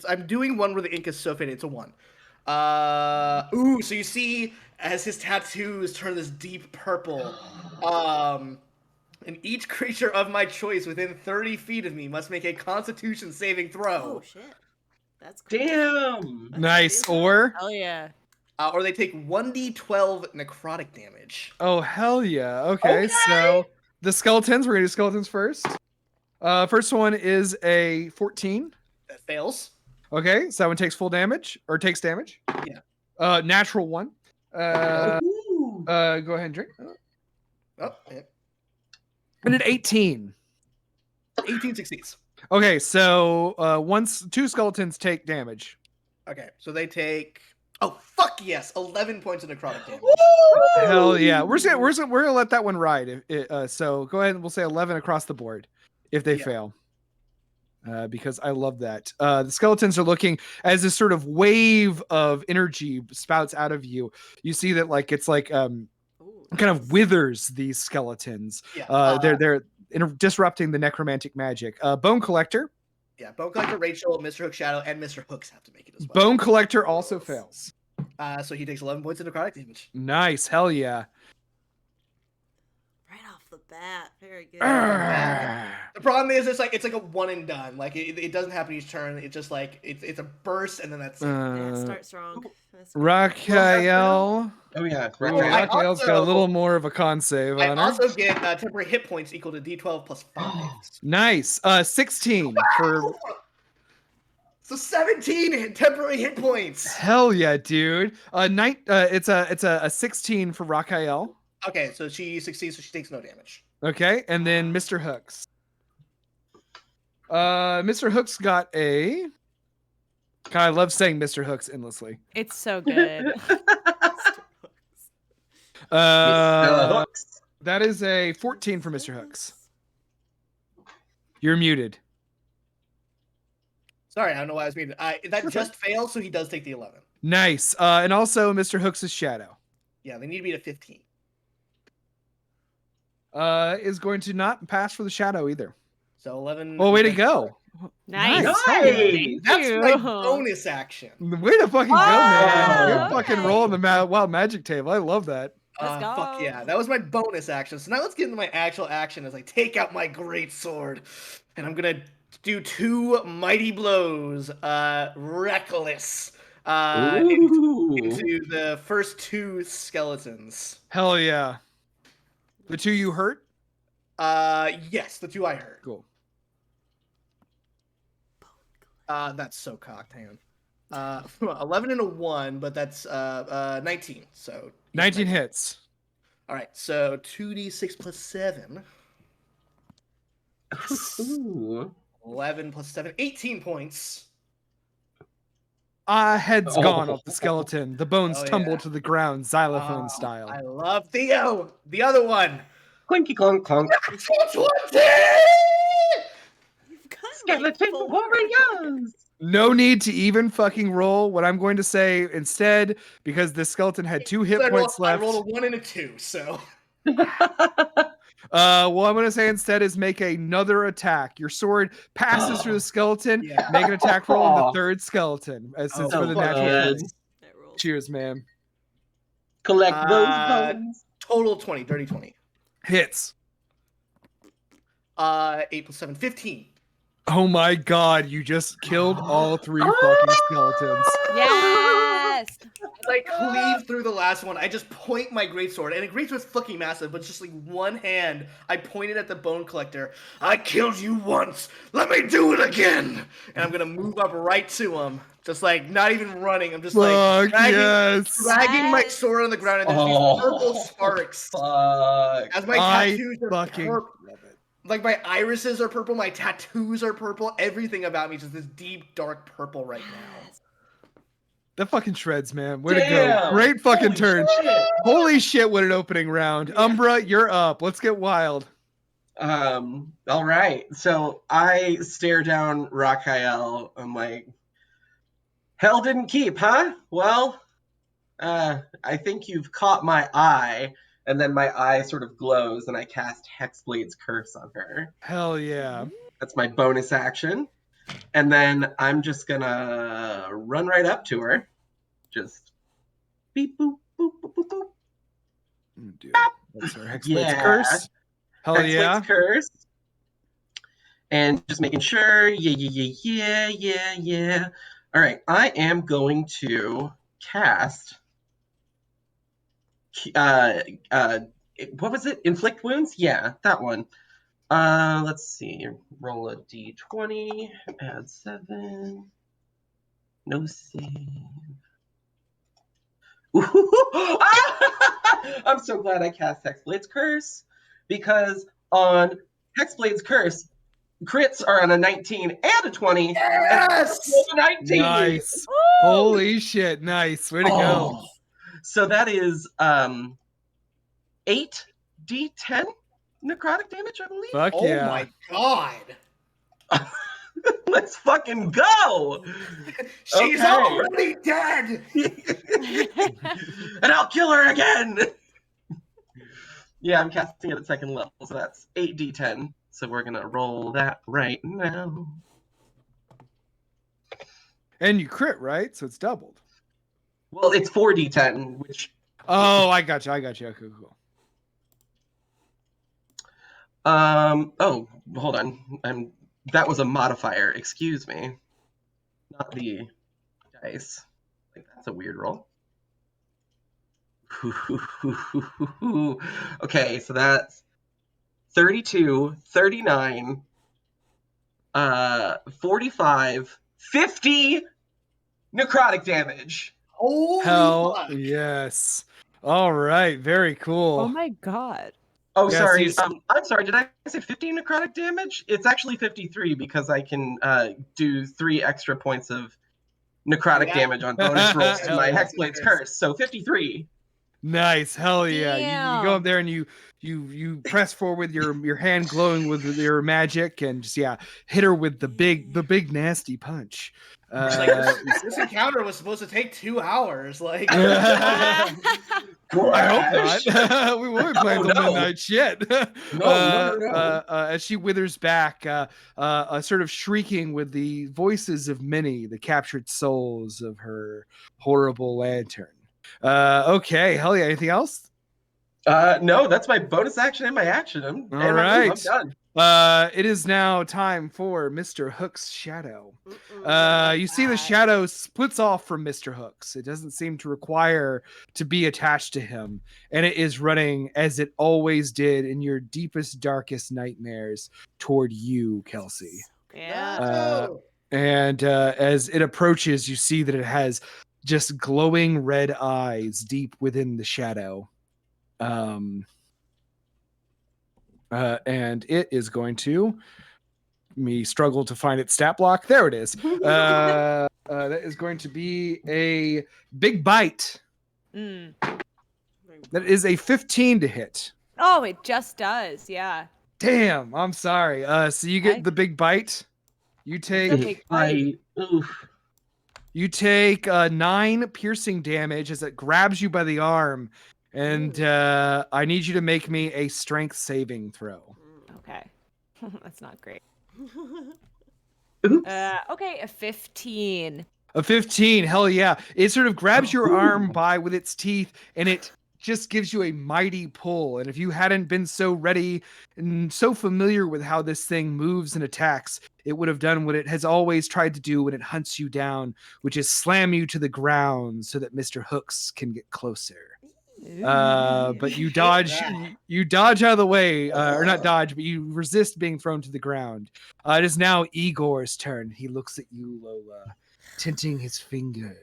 I'm doing one where the ink is so faded. It's a 1. Ooh, so you see as his tattoos turn this deep purple. And each creature of my choice within 30 feet of me must make a Constitution saving throw. Oh shit. That's cool. Damn. That's Nice. pretty Or Hell yeah. Or they take 1d12 necrotic damage. oh hell yeah. Okay. So the skeletons. We're gonna do skeletons first. First one is a 14. That fails. Okay. So that one takes full damage or takes damage. Yeah. Natural 1. Ooh. Go ahead and drink. Oh, yeah. And an 18. 18 succeeds. Okay, so once 2 skeletons take damage. Okay, so they take. Oh fuck yes, 11 points of necrotic damage. Hell yeah, we're gonna let that one ride. So go ahead and we'll say 11 across the board if they Yeah. fail. Because I love that. The skeletons are looking as this sort of wave of energy spouts out of you. You see that it's Ooh, kind of withers these skeletons. Yeah. They're disrupting the necromantic magic. Bone Collector. Yeah, Bone Collector, Rachel, Mr. Hook Shadow, and Mr. Hooks have to make it as well. Bone Collector also fails. So he takes 11 points of necrotic damage. Nice, hell yeah. right off the bat. Very good. The problem is it's like a one and done. Like it doesn't happen each turn. It's just like it's a burst and then that's it. Yeah, start strong. That's good. Raphael. Oh yeah. Ooh, I Raphael's got a also- little more of a con save I on her. also get temporary hit points equal to D12 plus 5. Nice. 16 for So 17 temporary hit points. Hell yeah, dude. It's a 16 for Rakael. Okay, so she succeeds, so she takes no damage. Okay, and then Mr. Hooks. Mr. Hooks got a. God, I love saying Mr. Hooks endlessly. It's so good. Hooks. That is a 14 for Mr. Hooks. You're muted. Sorry, I don't know why I was muted. That just fails, so he does take the 11. Nice. And also Mr. Hooks' shadow. Yeah, they need to be at 15. Is going to not pass for the shadow either. So 11. Oh, way to go. Nice. Nice. Thank That's you. my bonus action. Way to fucking go, man. You're okay. fucking rolling the wild magic table. I love that. Let's go. Fuck yeah. That was my bonus action. So now let's get into my actual action as I take out my great sword. And I'm going to do 2 mighty blows. Reckless. Into the first 2 skeletons. Hell yeah. The 2 you hurt? Yes, the 2 I hurt. Cool. That's so cocked. Hang on. 11 and a 1, but that's 19. So 19 hits. All right, so 2d6 plus 7. Ooh. 11 plus 7, 18 points. Head's gone off the skeleton. The bones Oh, tumble yeah. to the ground, xylophone style. I love Theo. The other one. Clinky clonk clonk. 20! You've got like Skeleton 4. warriors. No need to even fucking roll. What I'm going to say instead, because the skeleton had 2 hit points I left. rolled a 1 and a 2, so. What I'm going to say instead is make another attack. Your sword passes through the skeleton. Yeah. Make an attack roll on the 3rd skeleton. As Oh, it's for the fun. natural 20. That rolls. Cheers, man. Collect those bones. Total 20, dirty 20. Hits. 8 plus 7, 15. Oh my god, you just killed all 3 fucking skeletons. Yes. As I cleave through the last one, I just point my greatsword, and the greatsword's fucking massive, but just like one hand, I pointed at the bone collector. I killed you once. Let me do it again. And I'm gonna move up right to him, just like not even running. I'm just like Fuck yes. dragging my Yes. sword on the ground, and there's these purple sparks. Fuck. As my I tattoos are fucking purple. love it. Like my irises are purple, my tattoos are purple, everything about me is just this deep, dark purple right now. That fucking shreds, man. Way to go. Damn. Great fucking Holy turn. shit. Holy shit, what an opening round. Umbra, you're up. Let's get wild. All right. So I stare down Rakael. I'm like, hell didn't keep, huh? Well, I think you've caught my eye. And then my eye sort of glows and I cast Hexblade's Curse on her. Hell yeah. That's my bonus action. And then I'm just gonna run right up to her. Just beep boop boop boop boop boop. Oh, dude. That's our Hexblade's Yeah. curse. Hell Hexblade's yeah. Curse. And just making sure. Yeah. All right. I am going to cast. What was it? Inflict wounds? Yeah, that one. Let's see. Roll a d20. Add 7. No save. I'm so glad I cast Hexblade's Curse because on Hexblade's Curse, crits are on a 19 and a 20. Yes! And a 19. Nice. Holy shit. Nice. Way to go. Oh. So that is 8d10 necrotic damage, I believe. Fuck Oh yeah. my god! Let's fucking go! She's Okay. already dead! And I'll kill her again! Yeah, I'm casting it at 2nd level, so that's 8d10. So we're gonna roll that right now. And you crit, right? So it's doubled. Well, it's 4d10, which... Oh, I got you. Okay, cool. Oh, hold on. That was a modifier, excuse me. Not the dice. Like, that's a weird roll. Okay, so that's 32, 39, 45, 50 necrotic damage. Holy Hell fuck. yes. All right, very cool. Oh my god. Oh, Yes, sorry. he's- I'm sorry. Did I say 50 necrotic damage? It's actually 53 because I can do 3 extra points of necrotic Yeah. damage on bonus rolls to my Hell yeah. Hexblade's Curse. So 53. Nice, hell yeah! You go Damn. up there and you press forward with your hand glowing with your magic and just hit her with the big nasty punch. It's like, this encounter was supposed to take 2 hours. Like, I hope not. We won't be playing Oh, till no. midnight. Shit. No. As she withers back, sort of shrieking with the voices of many, the captured souls of her horrible lantern. Okay, hell yeah. Anything else? No, that's my bonus action and my action. I'm right. done. It is now time for Mr. Hook's shadow. Mm-mm, You see the God. shadow splits off from Mr. Hooks. It doesn't seem to require to be attached to him, and it is running as it always did in your deepest, darkest nightmares toward you, Kelsey. Yeah. no. And as it approaches, you see that it has just glowing red eyes deep within the shadow. And it is going to me struggle to find its stat block. There it is. That is going to be a big bite. Mm. That is a 15 to hit. Oh, it just does. Yeah. Damn, I'm sorry. So you get the big bite. You take Big bite. Oof. You take 9 piercing damage as it grabs you by the arm, and I need you to make me a strength saving throw. Okay. That's not great. Oops. Okay, a 15. A 15, hell yeah. It sort of grabs your arm by with its teeth, and it just gives you a mighty pull. And if you hadn't been so ready and so familiar with how this thing moves and attacks, it would have done what it has always tried to do when it hunts you down, which is slam you to the ground so that Mr. Hooks can get closer. But you dodge, you dodge out of the way, or not dodge, but you resist being thrown to the ground. It is now Igor's turn. He looks at you, Lola, tinting his fingers.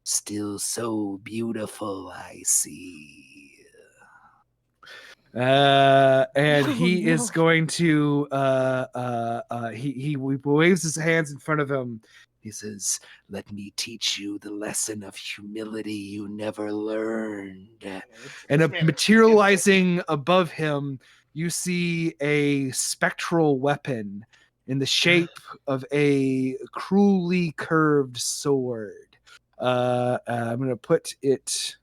Still so beautiful, I see. And he is going to he waves his hands in front of him. He says, "Let me teach you the lesson of humility you never learned." And materializing above him, you see a spectral weapon in the shape of a cruelly curved sword. I'm gonna put it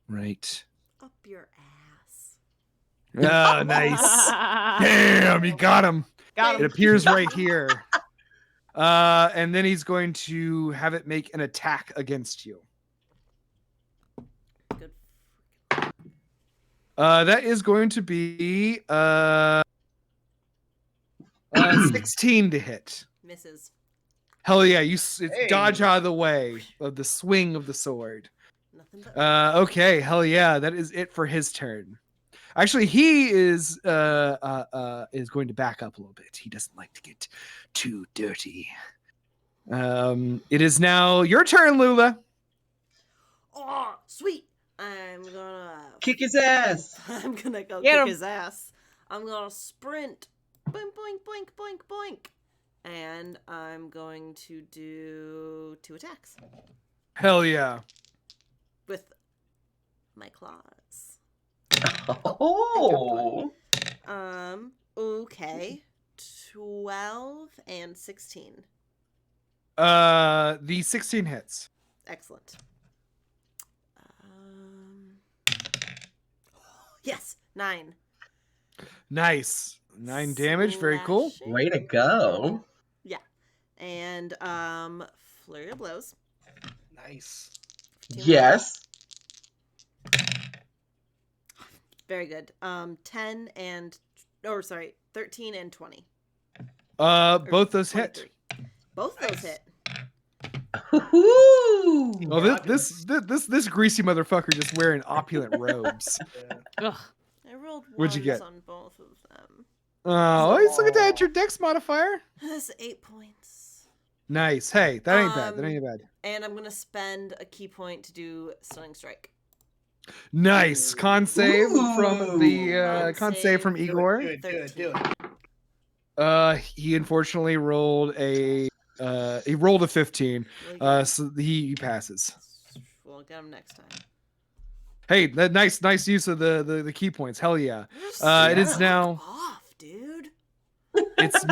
right. Up your ass. Oh, nice. Damn, you got him. Got It him. appears right here. And then he's going to have it make an attack against you. Good. That is going to be 16 to hit. Misses. Hell yeah, Hey. dodge out of the way of the swing of the sword. Nothing but. Okay, hell yeah, that is it for his turn. Actually, he is going to back up a little bit. He doesn't like to get too dirty. It is now your turn, Lula. Oh, sweet. I'm gonna Kick his ass. I'm gonna go Get kick him. his ass. I'm gonna sprint. Boink, boink, boink, boink, boink. And I'm going to do 2 attacks Hell yeah. with my claws. Oh. Okay. 12 and 16. The 16 hits. Excellent. Yes, 9. Nice. 9 damage. Very cool. Slashing. Way to go. Yeah. And flurry of blows. Nice. Yes. Very good. 10 and 13 and 20. Or Both those hit. 23. Both those hit. Woohoo! Oh, this greasy motherfucker just wearing opulent robes. Yeah. Ugh. I rolled What'd you ones get? on both of them. Oh, let's look at that. Your dex modifier. That's 8 points. Nice. Hey, that ain't bad. That ain't bad. And I'm gonna spend a key point to do Stunning Strike. Nice. Con save from the Con con save. save from Do Igor. it, do it, do it. He unfortunately rolled a 15. So he passes. We'll get him next time. Hey, that nice use of the key points. Hell yeah. It is now. Off, dude. It's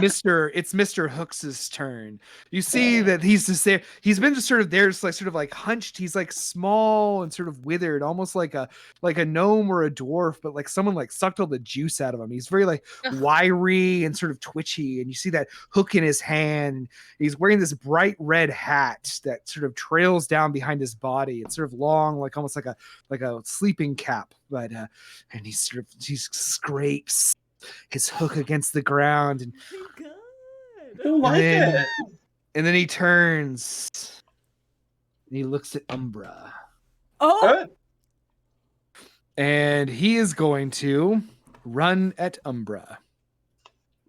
Mr. Hooks's turn. You see that he's just there. He's been just sort of there, just like sort of like hunched. He's like small and sort of withered, almost like a gnome or a dwarf, but like someone like sucked all the juice out of him. He's very like wiry and sort of twitchy, and you see that hook in his hand. He's wearing this bright red hat that sort of trails down behind his body. It's sort of long, like almost like a sleeping cap, but and he scrapes his hook against the ground, and Oh my god. I don't like it. and then he turns and he looks at Umbra, Oh, and he is going to run at Umbra.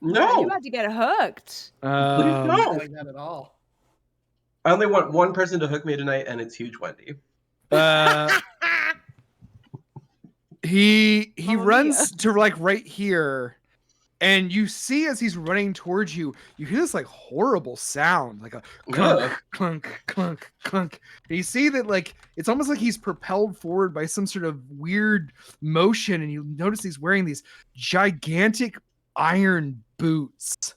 you're No, about to get hooked. please I no. don't like that at all. I only want one person to hook me tonight, and it's Huge Wendy. He Mamma runs to like right here, and you see as he's running towards you, you hear this like horrible sound, like a clunk, Ugh. clunk, clunk, clunk. And you see that like it's almost like he's propelled forward by some sort of weird motion, and you notice he's wearing these gigantic iron boots.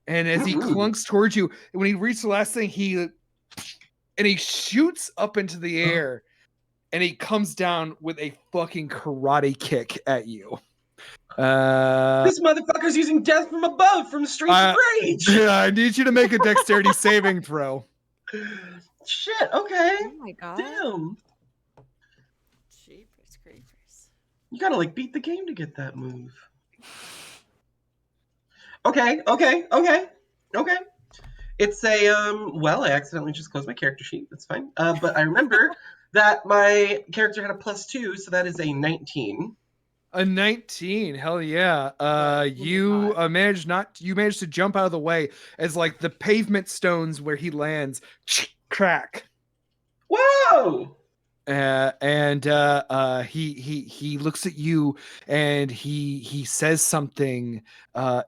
And as he Ooh. clunks towards you, and when he reaches the last thing, he shoots up into the air. And he comes down with a fucking karate kick at you. This motherfucker's using death from above from Streets of Rage. Yeah, I need you to make a dexterity saving throw. Shit. Okay. Oh my god. Damn. Jeepers creepers. You gotta like beat the game to get that move. Okay. It's a well, I accidentally just closed my character sheet. That's fine. But I remember that my character had a +2, so that is a 19. A 19, hell yeah. You managed to jump out of the way as like the pavement stones where he lands crack. Whoa! And he looks at you and he says something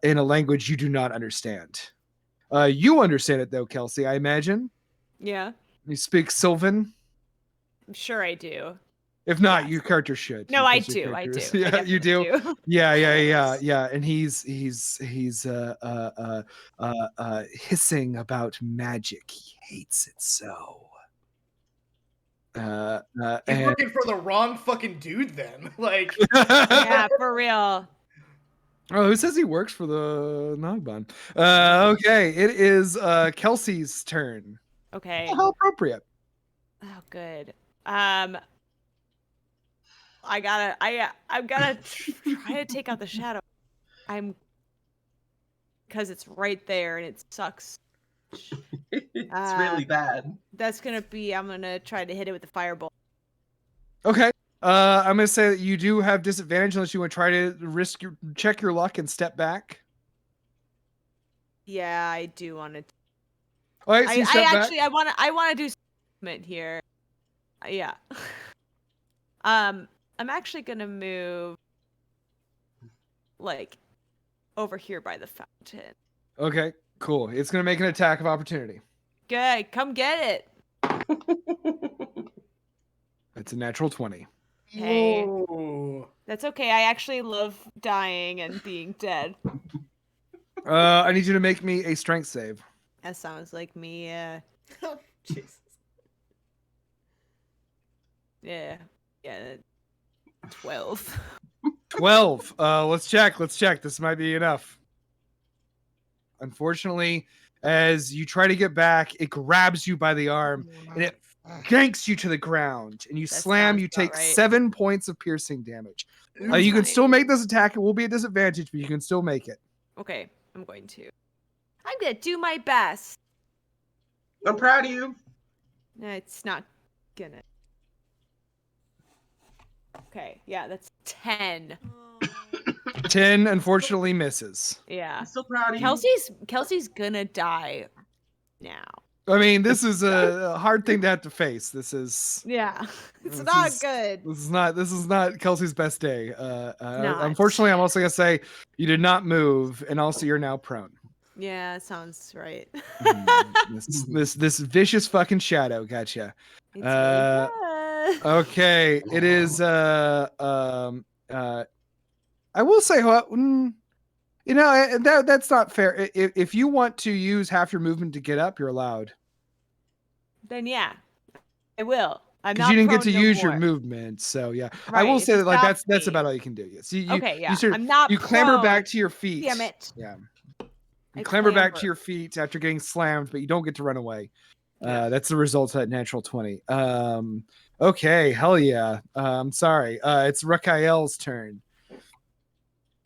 in a language you do not understand. You understand it though, Kelsey, I imagine. Yeah, You speak Sylvan. I'm sure I do. If not, your character should. No, I because your do. I do. character I is- Yeah, you definitely do. Yeah. And he's hissing about magic. He hates it so. He's And working for the wrong fucking dude then. Like, Yeah, for real. oh, who says he works for the Nagban? Okay, it is Kelsey's turn. Okay. How appropriate. Oh, good. I'm gotta try to take out the shadow. Because it's right there and it sucks. It's really bad. That's I'm gonna try to hit it with the firebolt. Okay. I'm gonna say that you do have disadvantage unless you want to try to check your luck and step back. Yeah, I do want to. All right, so you step back. I want to do movement here. Yeah. I'm actually gonna move like over here by the fountain. Okay, cool. It's gonna make an attack of opportunity. Good, come get it. It's a natural 20. Hey. Ooh. That's okay. I actually love dying and being dead. I need you to make me a strength save. That sounds like me. Oh, Jesus. Yeah. 12. 12. Let's check. This might be enough. Unfortunately, as you try to get back, it grabs you by the arm and it yanks you to the ground, and you That slam. sounds You about take right. 7 points of piercing damage. That's You can fine. still make this attack. It will be a disadvantage, but you can still make it. Okay, I'm going to. I'm gonna do my best. I'm proud of you. No, it's not gonna. Okay, yeah, that's 10. Oh. 10 unfortunately misses. Yeah. I'm still proud of you. Kelsey's gonna die now. I mean, this is a hard thing to have to face. This is Yeah. It's This not is- good. this is not Kelsey's best day. Not. Unfortunately, I'm also gonna say you did not move, and also you're now prone. Yeah, sounds right. This vicious fucking shadow gotcha. It's Uh, really good. Okay, it is. I will say, that's not fair. If you want to use half your movement to get up, you're allowed. Then yeah, I will. I'm Because not you didn't get prone to no use your more. movement, so yeah. I Right, will it say that like stops that's me. about all you can do. Yes, you Okay, yeah. you sort of, I'm not you clamber back prone. to your feet. Damn it. Yeah, you I clamber back clamber. to your feet after getting slammed, but you don't get to run away. Yeah. That's the result of that natural 20. Okay, hell yeah. I'm sorry. It's Rakael's turn.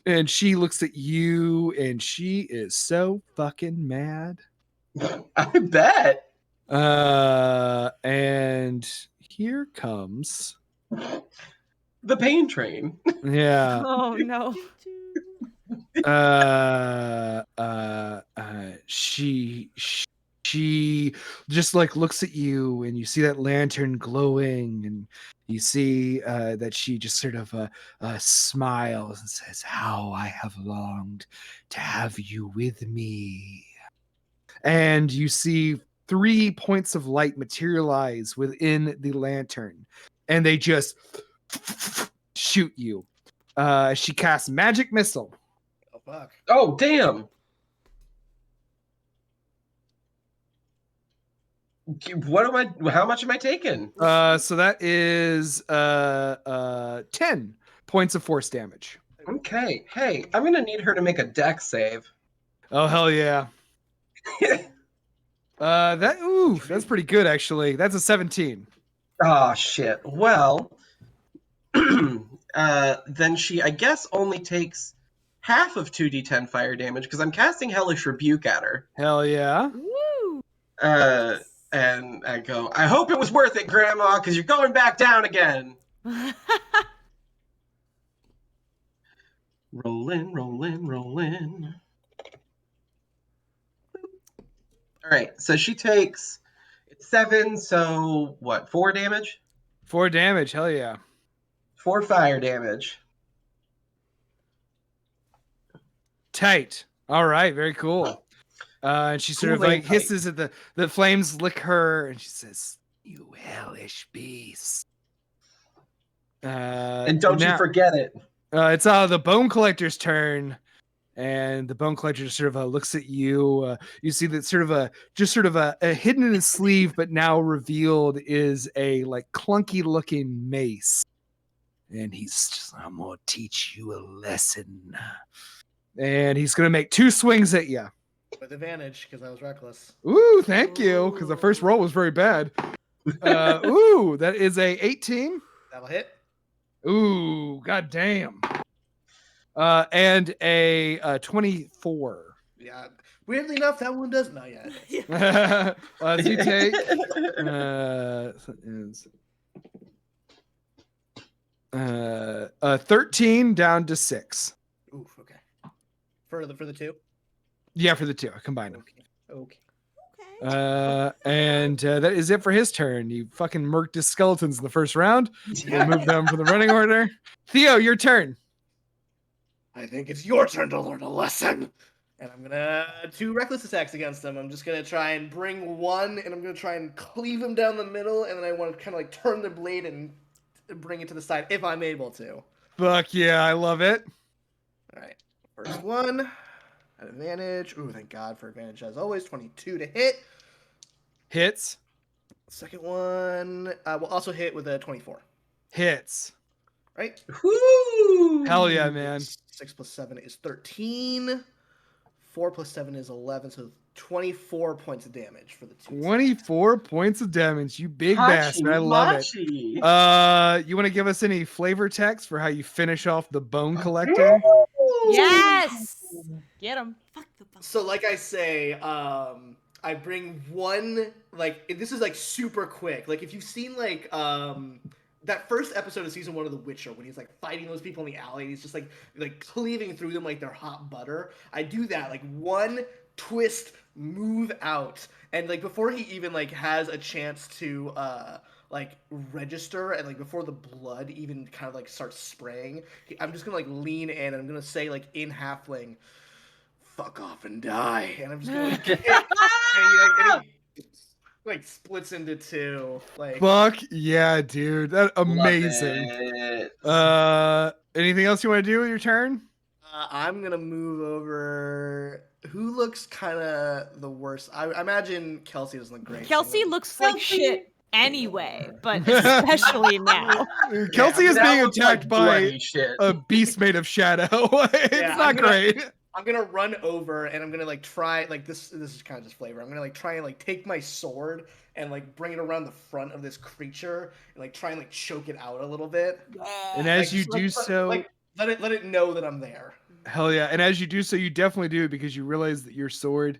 And she looks at you and she is so fucking mad. I bet. And here comes. The pain train. Yeah. Oh no. She just like looks at you and you see that lantern glowing and you see that she just sort of smiles and says, how I have longed to have you with me. And you see 3 points of light materialize within the lantern and they just shoot you. She casts magic missile. Oh fuck. Oh, damn. How much am I taking? So that is 10 points of force damage. Okay. Hey, I'm gonna need her to make a dex save. Oh hell yeah. That's pretty good actually. That's a 17. Oh shit. Well, then she, I guess, only takes half of 2d10 fire damage because I'm casting Hellish Rebuke at her. Hell yeah. Woo. And I go, I hope it was worth it, Grandma, because you're going back down again. Rollin'. All right, so she takes 7, so what, 4 damage? 4 damage, hell yeah. 4 fire damage. Tight. All right, very cool. And she sort of Cooling like hisses at the flames lick her and she says, you hellish beast. And don't you now- forget it. It's the Bone Collector's turn, and the Bone Collector just sort of looks at you. You see that sort of a hidden in his sleeve, but now revealed is a like clunky looking mace, and he's just, I'm gonna teach you a lesson, and he's gonna make 2 swings at you. With advantage because I was reckless. Ooh, thank you, because the first roll was very bad. Ooh, that is a 18. That'll hit. Ooh, goddamn. And a 24. Yeah. Weirdly enough, that one does not yet. So you take is 13 down to 6. Oof. Okay. For the 2. Yeah, for the 2. I combined them. Okay. And that is it for his turn. You fucking murked his skeletons in the first round. We'll move them from the running order. Theo, your turn. I think it's your turn to learn a lesson. And I'm gonna 2 reckless attacks against him. I'm just gonna try and bring one, and I'm gonna try and cleave him down the middle, and then I want to kind of like turn the blade and bring it to the side if I'm able to. Fuck yeah, I love it. All right, first one at advantage. Ooh, thank God for advantage as always. 22 to hit. Hits. Second one will also hit with a 24. Hits. Right? Woo! Hell yeah, man. 6 plus 7 is 13. 4 plus 7 is 11, so 24 points of damage for the 2. 24 points of damage, you big bastard. I love it. Hachi. You want to give us any flavor text for how you finish off the Bone Collector? Yes. Get him. Fuck the bump. So like I say, I bring one, like this is like super quick. Like if you've seen like that first episode of season 1 of The Witcher when he's like fighting those people in the alley and he's just like cleaving through them like they're hot butter. I do that like one twist, move out, and like before he even like has a chance to like register and like before the blood even kind of like starts spraying, I'm just gonna like lean in and I'm gonna say like in halfling, "Fuck off and die," and I'm just gonna like, and he like splits into two. Like, Fuck yeah, dude. That amazing. Anything else you want to do with your turn? I'm gonna move over. Who looks kind of the worst? I imagine Kelsey doesn't look great. Kelsey so looks like shit anyway, but especially now. Kelsey is That being looks attacked like by bloody shit. a beast made of shadow. It's Yeah, not great. I'm gonna run over and I'm gonna like try like this. This is kind of just flavor. I'm gonna like try and like take my sword and like bring it around the front of this creature and like try and like choke it out a little bit. And as Like, you just, do like, so, like let it know that I'm there. hell yeah. And as you do so, you definitely do because you realize that your sword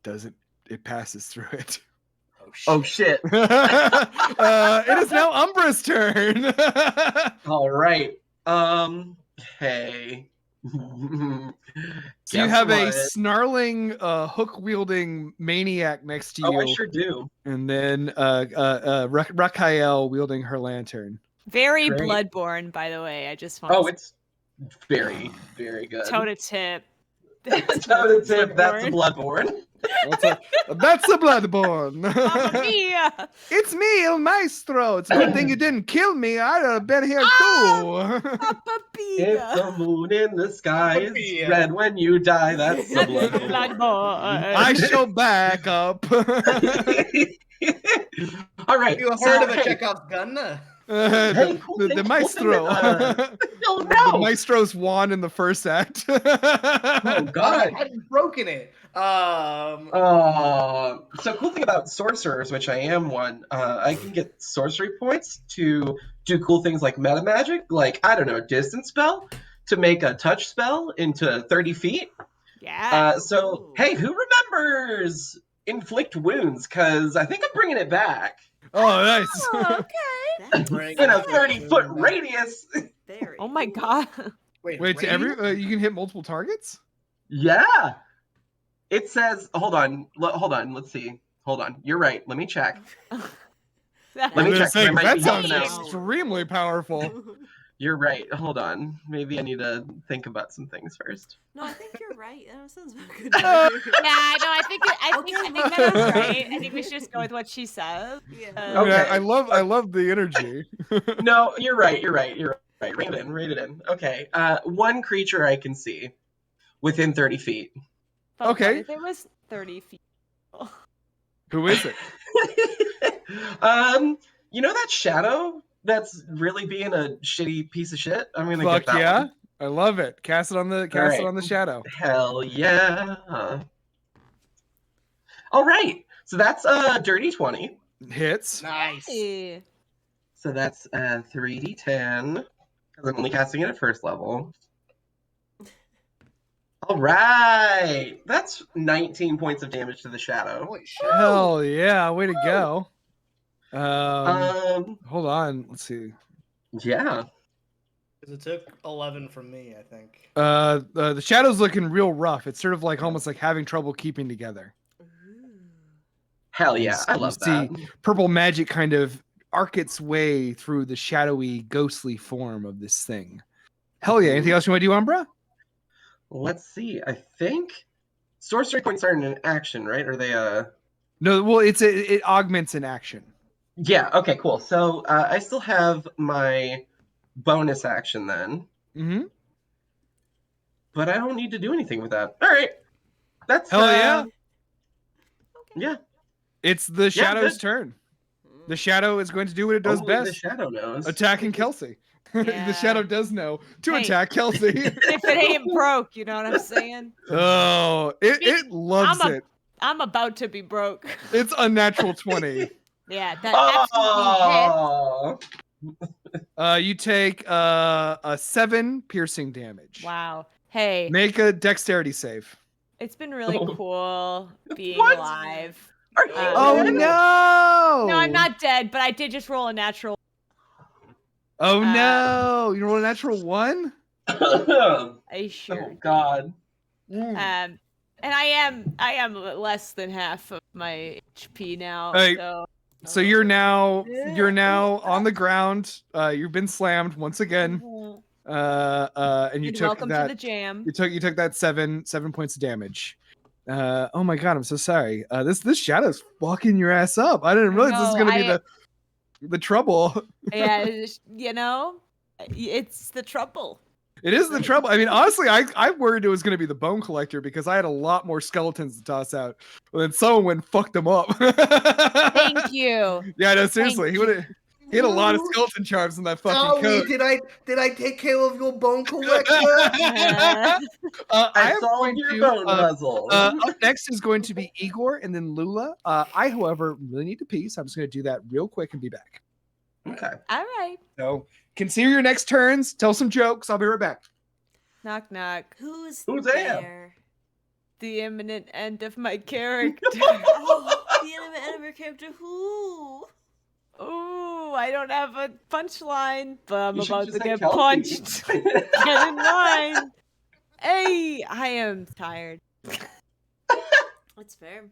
it passes through it. Oh shit. It is now Umbra's turn. All right. Hey. So you have a snarling, hook-wielding maniac next to you. Oh, I sure do. And then Rakael wielding her lantern. Very Great. Bloodborne, by the way. I just want Oh, to it's very, very good. toe to tip. Toe to tip, that's a Bloodborne. That's a Bloodborne. Mamma mia! It's me, El Maestro. It's a good thing you didn't kill me. I'd have been here too. Mamma If mia! the moon in the sky is Yeah. red when you die, that's the Bloodborne. Bloodborne. I shall back up. All right. You heard so, of a hey, Chekhov's gun? Hey, cool the thing- cool Maestro. thing that, no, The no. Maestro's wand in the first act. Oh God. I've broken it. So cool thing about sorcerers, which I am one, I can get sorcery points to do cool things like meta magic, like I don't know, distance spell to make a touch spell into 30 feet. Yeah. So Ooh. hey, who remembers inflict wounds? Because I think I'm bringing it back Oh, nice. Oh, okay. That's Bring in a it. 30-foot radius. very Oh my cool. god. Wait, you can hit multiple targets? Yeah. It says, hold on, let's see. Hold on, you're right. Let me check. That- Let me check. There might That be sounds something else. extremely powerful. You're right. Hold on. Maybe I need to think about some things first. No, I think you're right. That sounds good. Yeah, I think Meadow's right. I think we should just go with what she says. Yeah. Okay. Yeah, I love the energy. No, you're right. You're right. Rein it in. Okay. One creature I can see within 30 feet. But Okay. what if it was 30 feet? Who is it? You know that shadow that's really being a shitty piece of shit? I'm gonna Fuck get that yeah. one. I love it. Cast it on the right. shadow. Hell yeah. All right. So that's a dirty 20. Hits. Nice. Hey. So that's 3d10 because I'm only casting it at first level. All right. That's 19 points of damage to the shadow. Holy shit. Hell yeah. Way to go. Um, Hold on. Let's see. yeah. Because it took 11 from me, I think. The shadow's looking real rough. It's sort of like almost like having trouble keeping together. Ooh. Hell yeah. I You love see that. purple magic kind of arc its way through the shadowy, ghostly form of this thing. Hell yeah. Anything else you want to do, Umbra? Let's see. I think sorcery points aren't an action, right? Are they No, well, it augments in action. Yeah, okay, cool. So I still have my bonus action then, Mm-hmm. but I don't need to do anything with that. All right. That's Hell yeah. Okay. Yeah. It's the shadow's good. turn. The shadow is going to do what it does Only the best. shadow knows. Attacking Kelsey. Yeah. The shadow does know to Hey. attack Kelsey. If it ain't broke, you know what I'm saying? Oh, it loves I'm a- it. I'm about to be broke. It's a natural 20. Yeah, that absolutely hits. Oh, You take a 7 piercing damage. Wow. Hey, Make a dexterity save. it's been really Oh. cool being What? alive. are you Oh, dead? no! No, I'm not dead, but I did just roll a natural. Oh no! You roll a natural 1? Oh Sure. God. And I am less than half of my HP now. Hey. So So you're now on the ground. You've been slammed once again. And you and took welcome that. to the jam. You took that 7 points of damage. Oh my god, I'm so sorry. This shadow's fucking your ass up. I didn't realize this was No, gonna be the trouble. Yeah, it's the trouble. It is the trouble. I mean, honestly, I worried it was gonna be the bone collector because I had a lot more skeletons to toss out. But then someone went and fucked them up. Thank you. Yeah, no, seriously, Thank he had a lot of skeleton charms in that fucking coat. Did I take care of your bone collector? I am solved going your to, bone puzzle. up next is going to be Igor and then Lula. I, however, really need to pee, so I'm just going to do that real quick and be back. Okay. All right. So consider your next turns. Tell some jokes. I'll be right back. Knock knock. Who's Who's there? there? The imminent end of my character. Oh, the end of your character. Who? Ooh, I don't have a punchline, but I'm You should about just to say get Kelsey. punched. Get in line. Hey, I am tired. That's fair.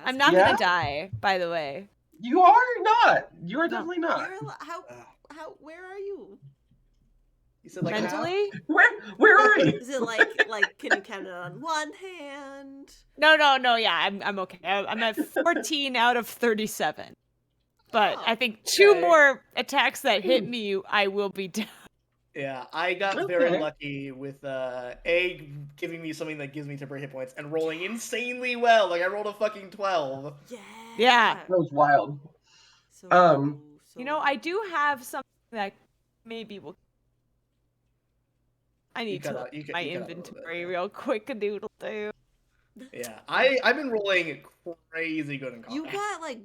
I'm not Yeah? gonna die, by the way. You are not. You are definitely not. How? Where are you? You said like Mentally? Where are you? Is it like can you count it on one hand? No. Yeah, I'm okay. I'm at 14 out of 37. But I think 2 okay. more attacks that hit me, I will be down. Yeah, I got very Okay. lucky with A giving me something that gives me temporary hit points and rolling insanely well. Like I rolled a fucking 12. Yeah. Yeah. That was wild. So, You know, I do have something that maybe will. I need to cut look out- you at cut- my you cut out a little bit, inventory yeah. real quick, a doodle do. Yeah, I've been rolling crazy good in combat. You got like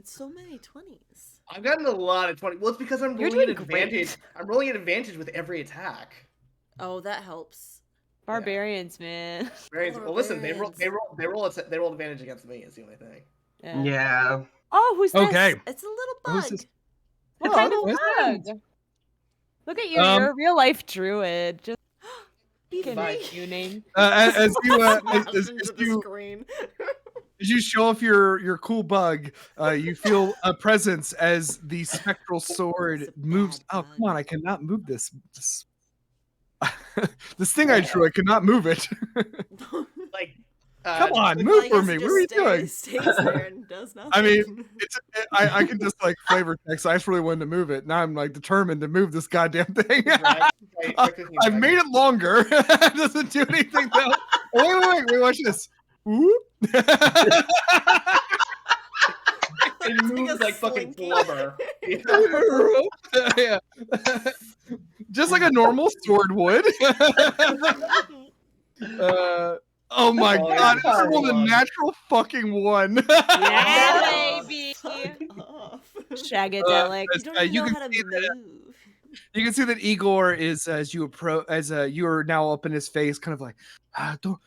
so many 20s. I've gotten a lot of 20. Well, it's because I'm You're rolling an doing great. advantage. I'm rolling an advantage with every attack. Oh, that helps. Barbarians, man. Very well. Listen, they roll Barbarians. advantage against me. Is the only thing. Yeah. Yeah. Oh, who's this? Okay. It's a little Who's bug. this? What Oh, kind of listen. bug? Look at you, Um, you're a real life druid. Just He's kidding, Bye. you name. As you Smashed as into the you screen. as you show off your cool bug, you feel a presence as the spectral sword It's a moves. bad Oh, bug. come on! I cannot move this. This thing I drew, I cannot move it. Like, Come on, Well, move I for guess me. it What are you just doing? Stays there and does nothing. I mean, I can just like flavor text. I just really wanted to move it. Now I'm like determined to move this goddamn thing. I've made it longer. It doesn't do anything though. Oh, wait, watch this. Whoop. It moves a like fucking slinky. blubber. Yeah. Just like a normal sword would. Oh my Oh, god, it's yeah. rolled a natural fucking 1. Yeah, baby. Fuck off. Shagadelic. You don't even you know can how to see that- move. You can see that Igor is as you approach, you are now up in his face, kind of like, don't,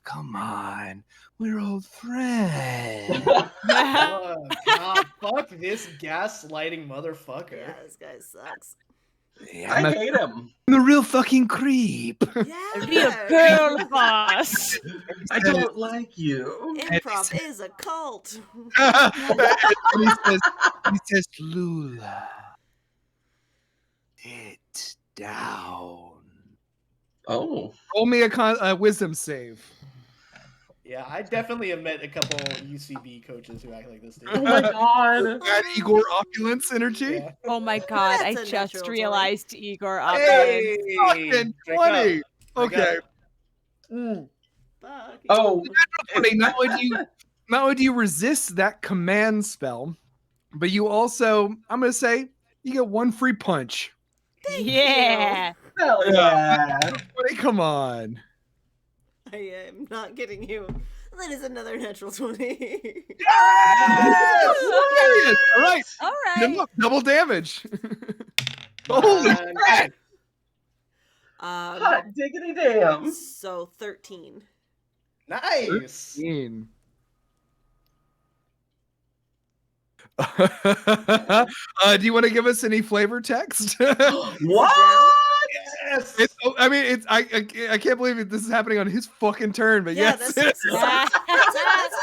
come on, we're old friends. Oh, God, fuck this gaslighting motherfucker. Yeah, this guy sucks. Yeah, I hate him. I'm a real fucking creep. Yeah. Real girl boss. I don't like you. Improv is a cult. and he says, Lula, sit down. Oh. Roll me a wisdom save. Yeah, I definitely have met a couple UCB coaches who act like this dude. Oh my god. Add Igor opulence energy. Yeah. Oh my god, That's I a just natural 20. realized Igor opulence. Hey, Fucking drink 20. up. Drink Okay. up. Fuck. Oh. Funny, not only do you resist that command spell, but you also, I'm gonna say, you get 1 free punch. Thank Yeah. Hell yeah. Buddy, come on. I am not getting you. That is another natural 20. Yes! Hilarious. All right. All Hit him right. up. Double damage. Holy crap. Hot diggity damn. So 13. Nice. Do you want to give us any flavor text? What? Yes. I mean, I can't believe this is happening on his fucking turn, but Yeah, yes. that's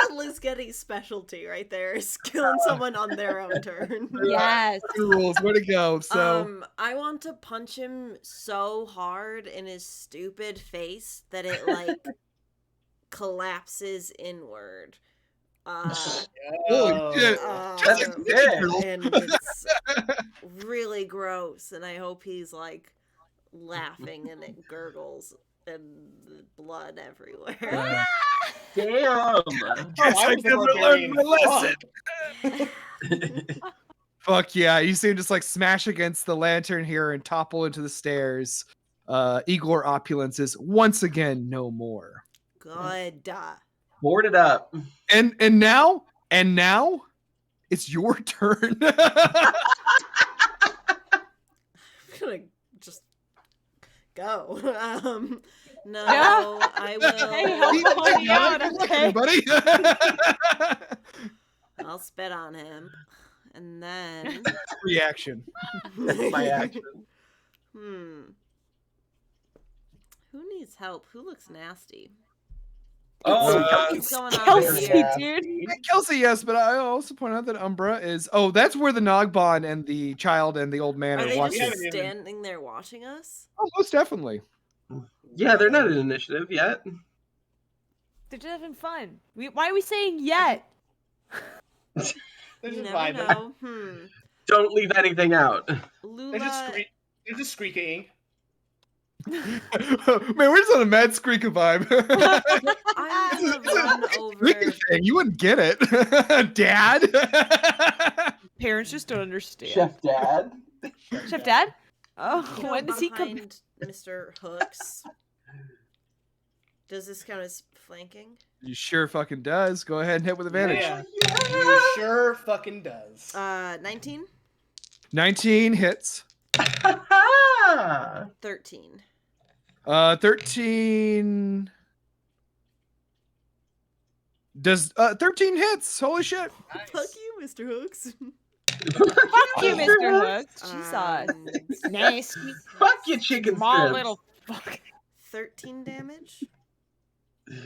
a Liz Getty specialty right there. Is killing someone on their own turn. Yes. Rules. Way to go. So I want to punch him so hard in his stupid face that it like collapses inward. holy shit. That's Just like big. Ninja Turtles. And it's really gross, and I hope he's like laughing and it gurgles and blood everywhere. Damn. Guess I I was the never learned my barbarian. lesson. Fuck yeah. You see him just like smash against the lantern here and topple into the stairs. Igor Opulence is once again no more. Good. Board it up. And now it's your turn. I'm gonna just go. No, I Hey, will. help me out, okay? buddy. I'll spit on him, and then Reaction. My action. Who needs help? Who looks nasty? Oh, What's going on Kelsey, here? dude. Kelsey, yes, but I also point out that Umbra is. Oh, that's where the Nogbon and the child and the old man Are are they watching. just standing there watching us? Oh, most definitely. yeah, they're not an initiative yet. They're just having fun. Why are we saying yet? They're You just never vibing. know. Don't leave anything out. They're just, Lula, they're just squeaking. Man, we're just on a mad Skrika vibe. I'm gonna run over. Skrika thing, you wouldn't get it, Dad. Parents just don't understand. Chef Dad. Chef Dad? Oh, Go when does he come? behind Mr. Hooks. Does this count as flanking? You sure fucking does. Go ahead and hit with advantage. Yeah. You sure fucking does. 19? 19 hits. 13. 13 does 13 hits. Holy shit. Nice. Fuck you, Mr. Hooks. Fuck you, Mr. Hooks. Jesus. Um, Nasty. Fuck you, chicken Small strips. little fuck. 13 damage?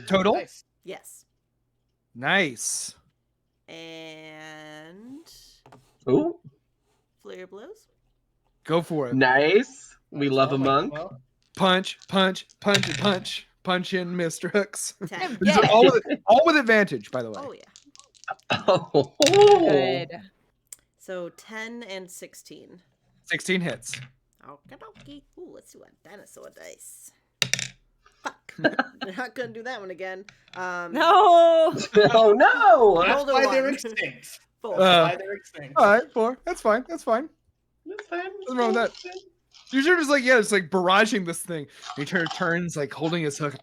Total. Nice. Yes. Nice. And Ooh, flare blows. Go for it. nice. We love Oh a my monk. God. Punch, punch, punch, and punch. Punch in, Mr. Hooks. 10. These are all with advantage, by the way. Oh, yeah. Oh, Good. So 10 and 16. 16 hits. Okie dokie. Ooh, let's do a dinosaur dice. Fuck. They're not gonna do that one again. No. oh no! That's Rolled a why they're one. extinct. 4. That's why they're extinct. All right, 4. That's fine. That's fine. That's fine. Nothing wrong with that. You're just like, yeah, it's like barraging this thing. He turns like holding his hook.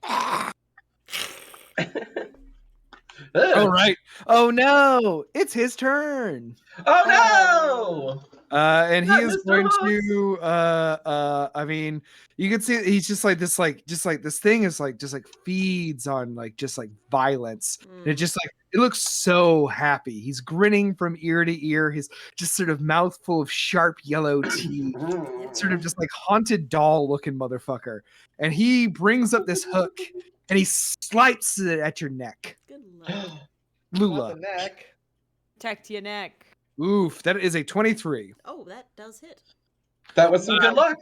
All right. Oh no, it's his turn. Oh And he Not is Mr. going Hooks. to I mean, you can see he's just like this thing is like just like feeds on like just like violence. And it just like it looks so happy. He's grinning from ear to ear, his just sort of mouth full of sharp yellow teeth. no! Sort of just like haunted doll looking motherfucker. And he brings up this hook and he swipes it at your neck. Good luck. Not Lula. the neck. Protect your neck. Oof, that is a 23. Oh, that does hit. That was some good luck.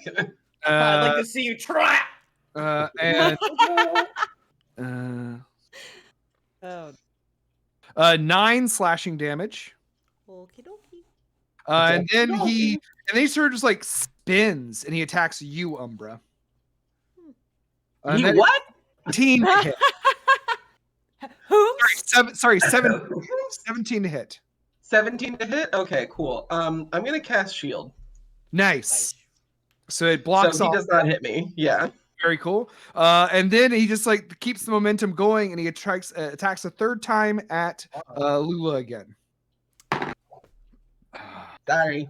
I'd like to see you try. And Oh. 9 slashing damage. Okie dokie. And then he sort of just like spins and he attacks you, Umbra. He that is what? 17 to hit. Who? Sorry, 17 to hit. 17 to hit? Okay, cool. I'm gonna cast shield. Nice. So it blocks So he off. does not hit me. Yeah. Very cool. And then he just like keeps the momentum going and he attacks a third time at Lula again. Sorry.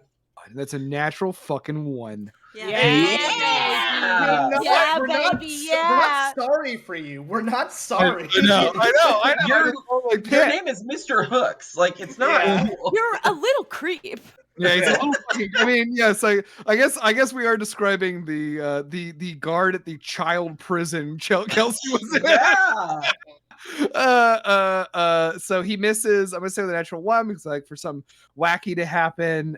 That's a natural fucking 1. Yeah. Yeah. You not- Yeah, we're not, baby, We're yeah. not sorry for you. We're not sorry. I know. I Your- just felt like Your pit. name is Mr. Hooks. Like it's not Yeah. cool. You're a little creep. Yeah, he's a little fucking, I mean, yes, I guess we are describing the guard at the child prison Kelsey was in. Yeah. So he misses. I'm gonna say the natural one because like for some wacky to happen.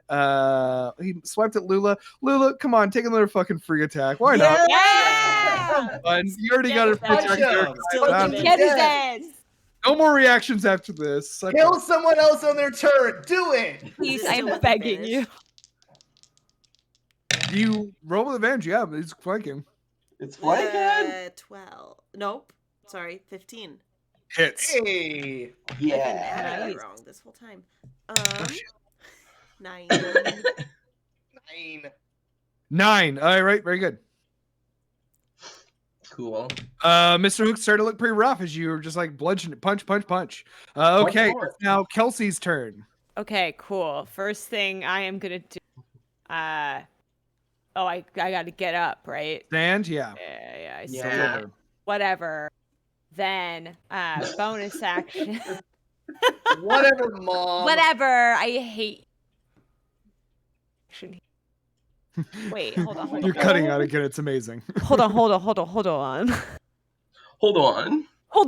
He swiped at Lula. Lula, come on, take another fucking free attack. Why not? Yeah. Fun. You already got a free Punch attack. him. there. Still That's- giving Get his Yes. ass. No more reactions after this. Suck Kill it. someone else on their turret. Do it. Please, Still I'm wasn't begging you. finished. You roll with advantage. Yeah, but he's flanking. It's flanking. 12. Nope. Sorry, 15. Hits. Hey. I've been Yeah. adding it Nice. wrong this whole time. Oh, shit. 9. 9. 9. All right, very good. Cool. Mr. Hook started to look pretty rough as you were just like bludgeon, punch. Okay, for it. now Kelsey's turn. Okay, cool. First thing I am gonna do. I gotta get up, right? Stand, yeah. Yeah, I Yeah. see. Deliver. Whatever. Then bonus action. Whatever, mom. Whatever. I hate. Wait, hold on. You're cutting out again. It's amazing. Hold on. Hold on. Hold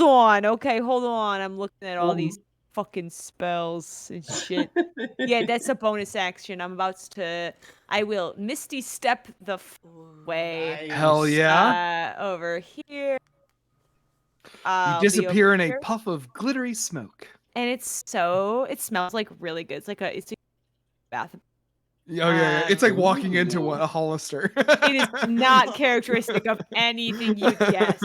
on. Okay, hold on. I'm looking at all Oh. these fucking spells and shit. Yeah, that's a bonus action. I will Misty Step the way Nice. Hell yeah. over here. You I'll be disappear over in a here. puff of glittery smoke. And it smells like really good. It's a bath. Oh yeah. It's like walking into Ooh. a Hollister. It is not characteristic of anything you'd guess.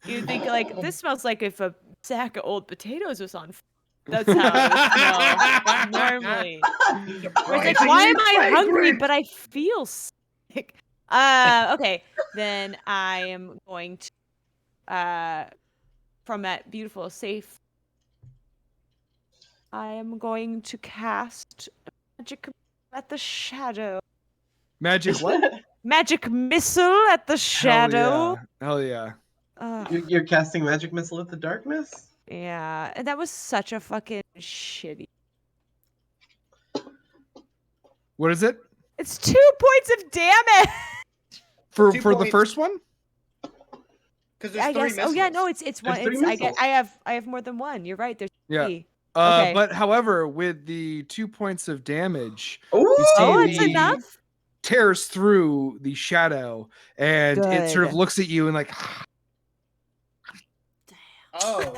You'd think like this smells like if a sack of old potatoes was on. That's how it smells normally. Where it's like, why am I hungry but I feel sick? Okay, then I am going to from that beautiful safe. I am going to cast magic at the shadow. Magic what? Magic missile at the shadow. Hell yeah. You're casting magic missile at the darkness. Yeah, and that was such a fucking shitty. What is it? It's 2 points of damage. For 2 the points. first one? Because there's I 3 guess. missiles. Oh yeah, no, it's one. There's It's, 3 I get. missiles. I have more than one. You're right. There's Yeah. 3. Okay. But however, with the 2 points of damage, Ooh. see Oh, it's the- enough. tears through the shadow and it sort of Good. looks at you and like Oh.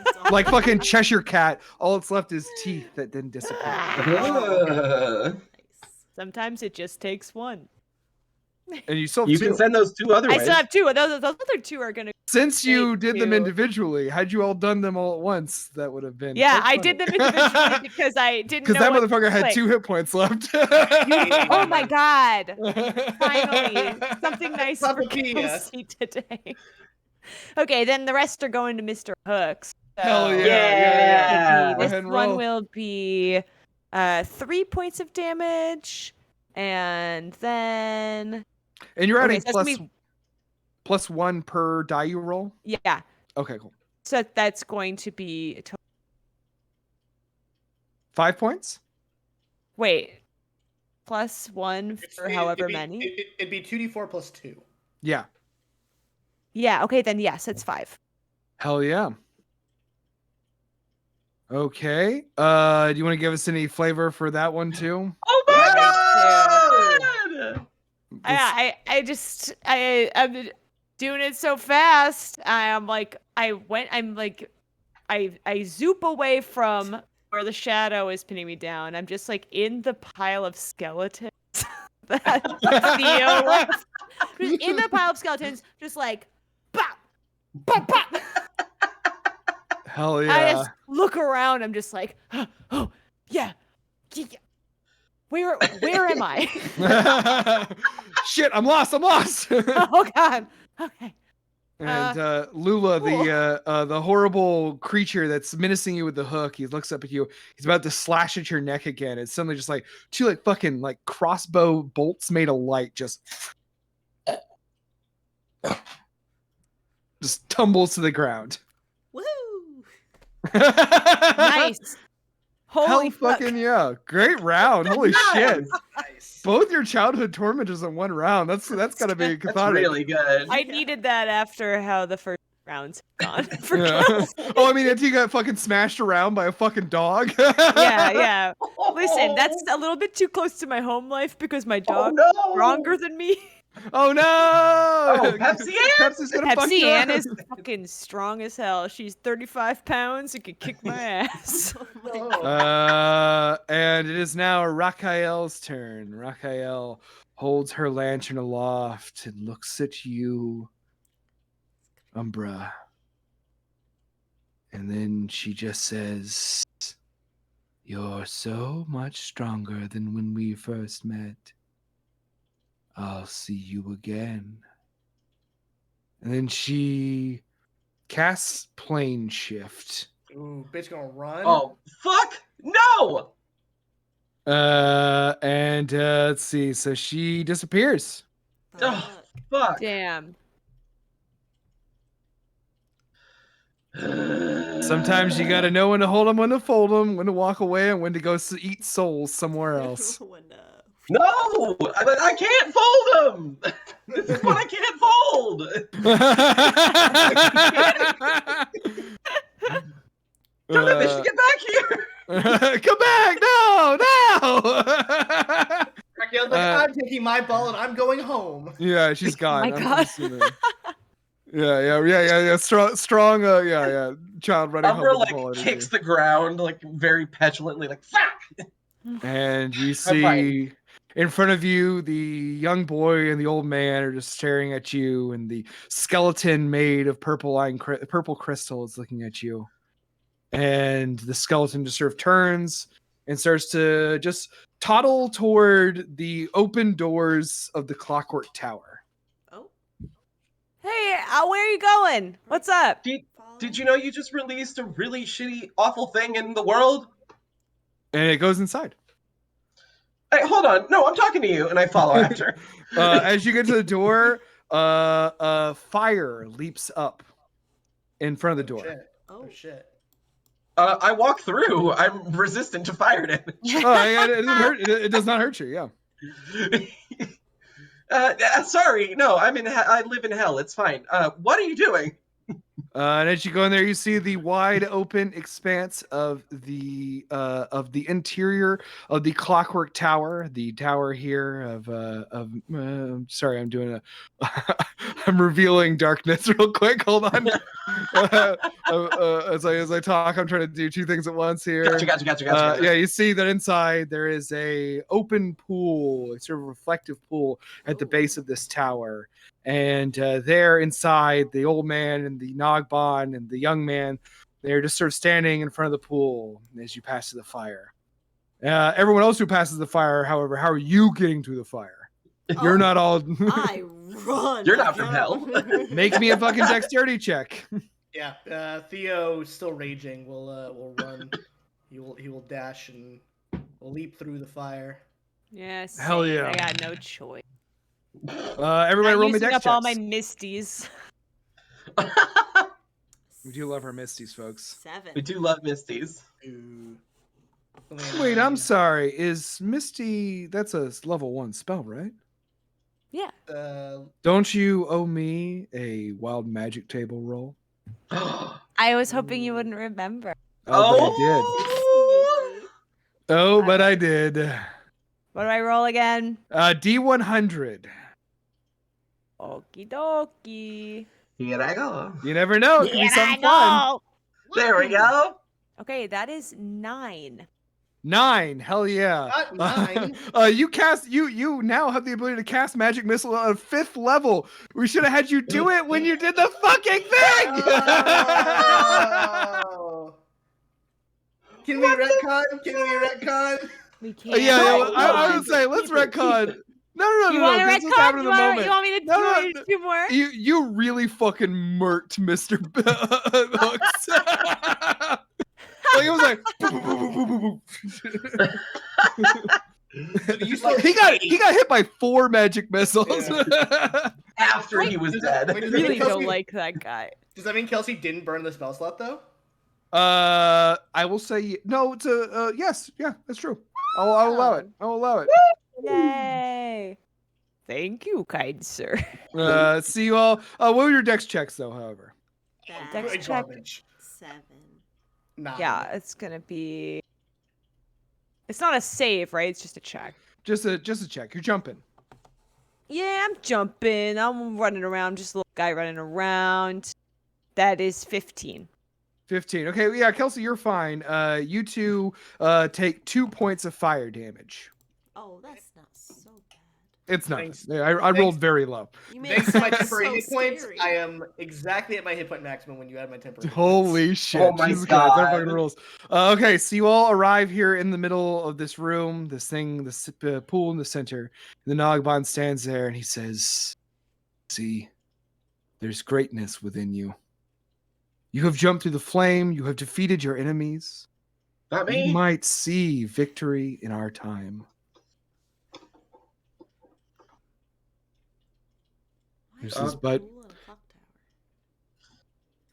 That's all. like fucking Cheshire cat. All it's left is teeth that didn't disappear. Ugh. Nice. Sometimes it just takes one. And you still have You two. can send those 2 other I ways. still have 2. Those other 2 are gonna. Since you Thank did them you. individually, had you all done them all at once, that would have been Yeah, quite I did them individually because I didn't know. because that what to motherfucker had click. 2 hit points left. Oh my god! Finally, something nice for Papakia. Kelsey today. Okay, then the rest are going to Mr. Hooks. Hell So yeah! Yeah. Go This ahead and one roll. will be 3 points of damage, and then And you're Okay, adding so that's gonna be- plus 1 per die you roll. yeah, Okay, cool. so that's going to be. 5 points. Wait, plus 1 It's- for it- however it'd be, many. It'd be 2d4 plus 2. Yeah. Yeah. Okay, then yes, it's 5. Hell yeah. Okay. Do you want to give us any flavor for that one too? Oh my god! I'm doing it so fast. I zoop away from where the shadow is pinning me down. I'm just like in the pile of skeletons that Theo left. Just in the pile of skeletons, just like bop, bop, bop. Hell I yeah. just look around. I'm just like, oh yeah, yeah. Where am I? Shit, I'm lost. Oh god. Okay. And Lula, the horrible creature that's menacing you with the hook, he looks up at you. He's about to slash at your neck again. It's suddenly just like 2 like fucking like crossbow bolts made of light just tumbles to the ground. Woo! Nice. Hell Holy fuck. fucking yeah. Great round. Holy shit. Nice. Both your childhood tormentors in one round. That's gotta be That's cathartic. really good. I needed that after how the first rounds have gone. For Yeah. kills. Oh, I mean, until you got fucking smashed around by a fucking dog. Yeah. Listen, that's a little bit too close to my home life because my Oh dog's no! stronger than me. Oh no! Oh, Pepsi Ann? Pepsi's gonna fuck Pepsi you Ann up. is fucking strong as hell. She's 35 pounds and can kick my ass. Oh my God. And it is now Raphael's turn. Raphael holds her lantern aloft and looks at you, Umbra. And then she just says, "You're so much stronger than when we first met. I'll see you again." And then she casts plane shift. Ooh, bitch gonna run. Oh, fuck! No! And let's see. So she disappears. Oh, fuck. Damn. Sometimes you gotta know when to hold them, when to fold them, when to walk away, and when to go eat souls somewhere else. When, No! I can't fold them! This is what I can't fold! Jonathan, get back here! Come back! No! Raquel's like, I'm taking my ball and I'm going home. Yeah, she's gone. my I'm God. assuming. Yeah. Strong. Child running home. Umbra with the ball like energy. kicks the ground like very petulantly, like fuck! And you fine. see in front of you the young boy and the old man are just staring at you, and the skeleton made of purple crystal is looking at you. And the skeleton just sort of turns and starts to just toddle toward the open doors of the Clockwork Tower. oh, Hey, where are you going? What's up? Did you know you just released a really shitty, awful thing in the world? And it goes inside. Hey, hold on. No, I'm talking to you, and I follow after. As you get to the door, fire leaps up in front of the door. Shit. oh, Oh shit. I walk through. I'm resistant to fire damage. Oh, yeah, it doesn't hurt. It does not hurt you. Yeah. Sorry, no, I live in hell. It's fine. What are you doing? And as you go in there, you see the wide open expanse of the interior of the Clockwork Tower. The tower here sorry, I'm doing I'm revealing darkness real quick. Hold on. As I talk, I'm trying to do two things at once here. Gotcha. Yeah, you see that inside there is a open pool, a sort of reflective pool at the base of this tower. And there inside, the old man and the Nogbon and the young man, they're just sort of standing in front of the pool as you pass to the fire. Everyone else who passes the fire, however, how are you getting to the fire? You're Oh, not all... I run. You're not from hell. Make me a fucking dexterity check. Yeah, Theo, still raging, will run. He will dash and will leap through the fire. Yes. Hell yeah. I got no choice. Everybody I'm roll me using dex up all my checks. misties. We do love our misties, folks. 7. We do love Misties. Ooh. Wait, I'm sorry. Is Misty... That's a level 1 spell, right? Yeah. Don't you owe me a wild magic table roll? I was hoping you wouldn't remember. Oh, but I did. Oh, but I did. What do I roll again? D100. Okie dokie. Here I go. You never know. It could be something fun. There we go. Okay, that is 9. 9. Hell yeah. Not 9. You now have the ability to cast magic missile at a 5th level. We should have had you do it when you did the fucking thing. Oh. Can we retcon? We can't. I would say let's retcon. No. You want to This is happening retcon? in the You moment. want me to No, do no, it? Do more? You really fucking murked Mr. Hooks. Like it was like boop, boop, boop, boop, boop. You still- he got hit by 4 magic missiles. Yeah. after he was dead. Wait, I does that mean really don't Kelsey- like that guy. Does that mean Kelsey didn't burn the spell slot though? I will say no. It's a yes. Yeah, that's true. I'll allow it. I'll allow it. Yay! Thank you, kind sir. See you all. What were your dex checks though? However, Dex Good check. garbage. 7. Nah. Yeah, it's gonna be. It's not a save, right? It's just a check. just a check. You're jumping. Yeah, I'm jumping. I'm running around. Just a little guy running around. That is 15. 15. Okay, yeah, Kelsey, you're fine. You two take 2 points of fire damage. Oh, that's not so bad. It's nothing. Thanks. Yeah, I rolled very low. You made Thanks to my it temporary so hit points, scary. I am exactly at my hit point maximum when you add my temporary. hit points. Holy shit! Oh my Jesus Christ, that God. fucking rules. Okay, so you all arrive here in the middle of this room, this thing, this pool in the center. The Nogban stands there and he says, "See, there's greatness within you. You have jumped through the flame. You have defeated your enemies. Not You me. might see victory in our time." Why This is is the but- pool in a clock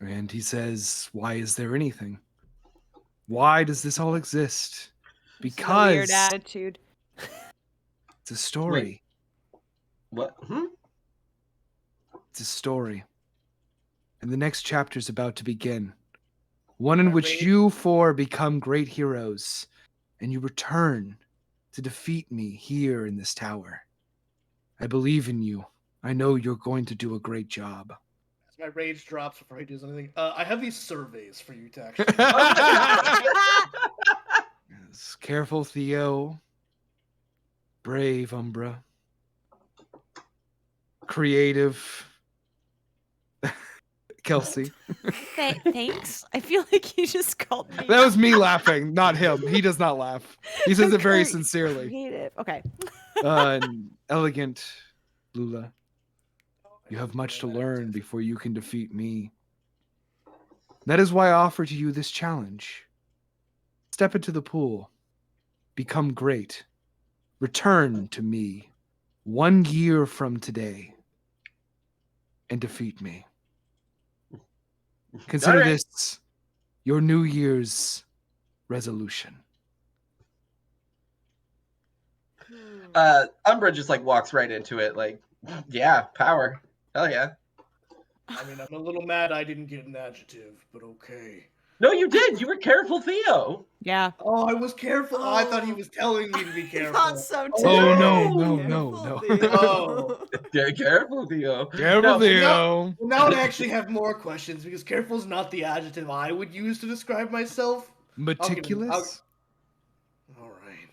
tower? And he says, "Why is there anything? Why does this all exist? This is a Because weird attitude. it's a story. What? Hmm? It's a story. And the next chapter is about to begin. One in which Alright. you four become great heroes, and you return to defeat me here in this tower. I believe in you. I know you're going to do a great job." As my rage drops before he does anything, I have these surveys for you to actually. Yes, careful, Theo. Brave, Umbra. Creative, Kelsey. Thanks. I feel like you just called me. That was me laughing, not him. He does not laugh. He says it very sincerely. Creative. Okay. And elegant, Lula. You have much to learn before you can defeat me. That is why I offer to you this challenge. Step into the pool. Become great. Return to me 1 year from today. And defeat me. Consider Alright. this your New Year's resolution. Umbra just like walks right into it, like, yeah, power. Hell yeah. I mean, I'm a little mad I didn't get an adjective, but okay. No, you did. You were careful, Theo. Yeah. Oh, I was careful. Oh, I thought he was telling me to be I careful. thought so too. Oh, no, no, no. Oh. Yeah, careful, Theo. Careful, No, Theo. Well, now I actually have more questions because careful is not the adjective I would use to describe myself. Meticulous? All right.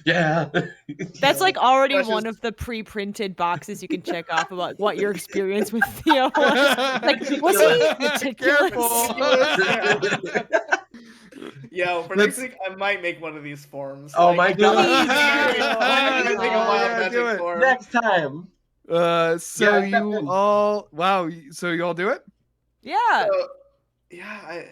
Yeah. That's like already Precious. one of the pre-printed boxes you can check off about what your experience with Theo was. Like, was he meticulous? Yo, for Let's- next week, I might make one of these forms. Oh my God. I'm gonna make a wild Yeah, magic do it. form. Next time. So Yeah, you Captain. all, wow, so you all do it? Yeah. So, yeah,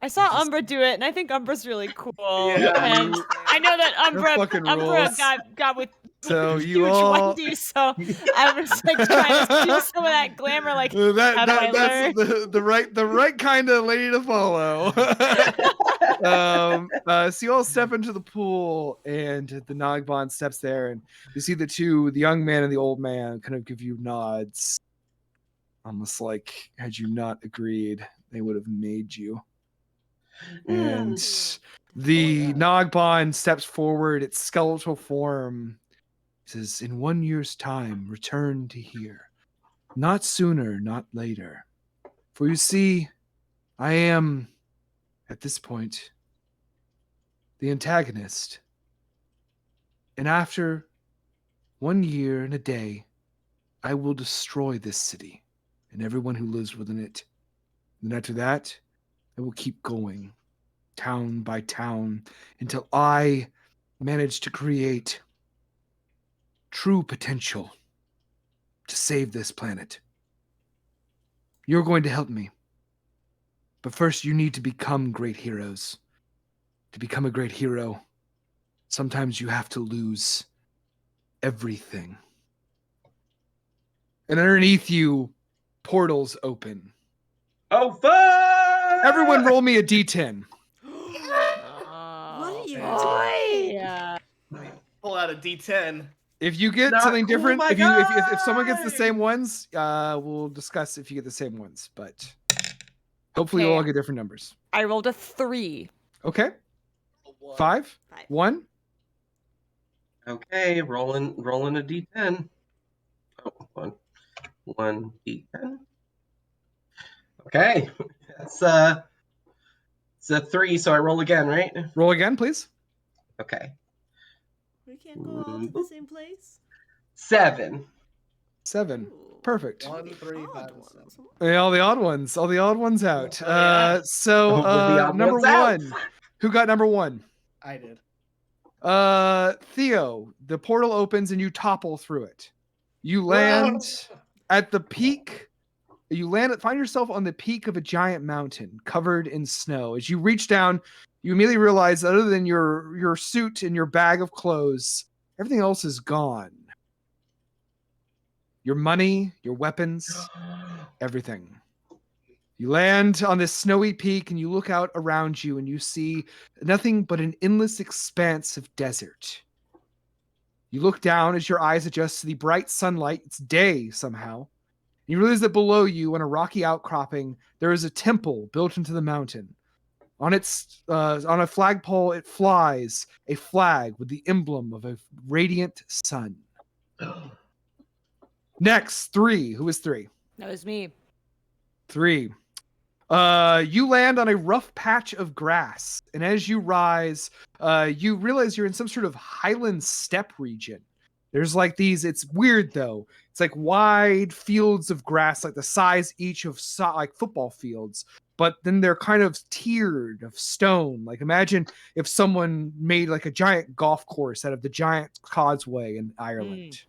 I saw Umbra do it, and I think Umbra's really cool. Yeah. And I know that Umbra fucking Umbra rules. got with So you huge all, Wendy, so I was like trying to do some of that glamour, like how do I that's the right kind of lady to follow. So you all step into the pool, and the Nogban steps there, and you see the young man and the old man, kind of give you nods, almost like had you not agreed, they would have made you. And the Nogban steps forward, its skeletal form says, "In 1 year's time, return to here. Not sooner, not later. For you see, I am, at this point, the antagonist. And after 1 year and a day, I will destroy this city and everyone who lives within it. And after that, I will keep going, town by town, until I manage to create true potential to save this planet. You're going to help me. But first, you need to become great heroes. To become a great hero, sometimes you have to lose. everything. And underneath you, portals open. Oh, fuck! Everyone roll me a d10. What are you boy. doing? Pull out a D10. If you get Not something cool, different, my if someone gets the guy! same ones, we'll discuss if you get the same ones. But hopefully, Okay. we'll all get different numbers. I rolled a 3. Okay, One. 5, 1. Okay, rolling a d10. Oh, one d10. Okay, it's a 3, so I roll again, right? Roll again, please. Okay, We can't go all to the same place. 7. 7. Ooh. Perfect. 1, 3, Odd 5, ones. 7. Yeah, all the odd ones out. Oh, yeah. So With the odd number ones out. 1. Who got number 1? I did. Theo, the portal opens and you topple through it. You land at the peak. Find yourself on the peak of a giant mountain covered in snow. As you reach down, you immediately realize that other than your suit and your bag of clothes, everything else is gone. Your money, your weapons, everything. You land on this snowy peak and you look out around you and you see nothing but an endless expanse of desert. You look down as your eyes adjust to the bright sunlight. It's day somehow. You realize that below you on a rocky outcropping, there is a temple built into the mountain. On a flagpole, it flies a flag with the emblem of a radiant sun. Next, 3. Who is 3? That was me. 3. You land on a rough patch of grass, and as you rise, you realize you're in some sort of highland steppe region. There's like these, it's weird though. It's like wide fields of grass, like the size each of like football fields, but then they're kind of tiered of stone. Like imagine if someone made like a giant golf course out of the giant causeway in Ireland.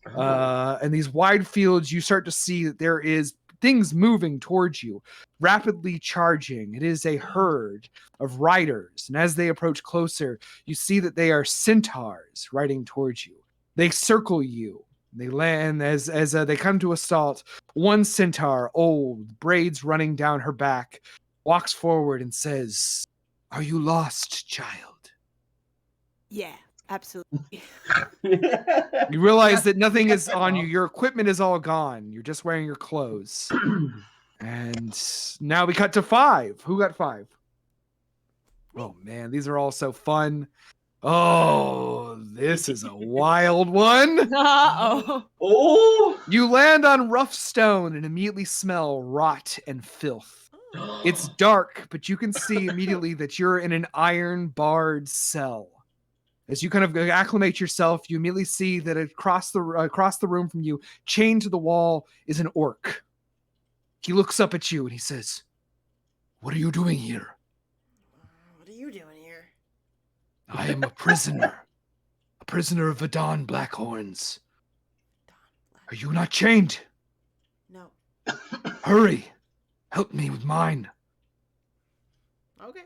And these wide fields, you start to see that there is things moving towards you, rapidly charging. It is a herd of riders, and as they approach closer, you see that they are centaurs riding towards you. They circle you. They land as they come to a halt. One centaur, old, braids running down her back, walks forward and says, "Are you lost, child?" Yeah, absolutely. You realize that nothing is on you. Your equipment is all gone. You're just wearing your clothes. And now we cut to 5. Who got 5? Oh man, these are all so fun. Oh, this is a wild one. Uh-oh. Oh! You land on rough stone and immediately smell rot and filth. It's dark, but you can see immediately that you're in an iron-barred cell. As you kind of acclimate yourself, you immediately see that across the room from you, chained to the wall, is an orc. He looks up at you and he says, "What are you doing here?" What are you doing here? "I am a prisoner of Vadon Blackhorns. Are you not chained? No. Hurry, help me with mine. Okay.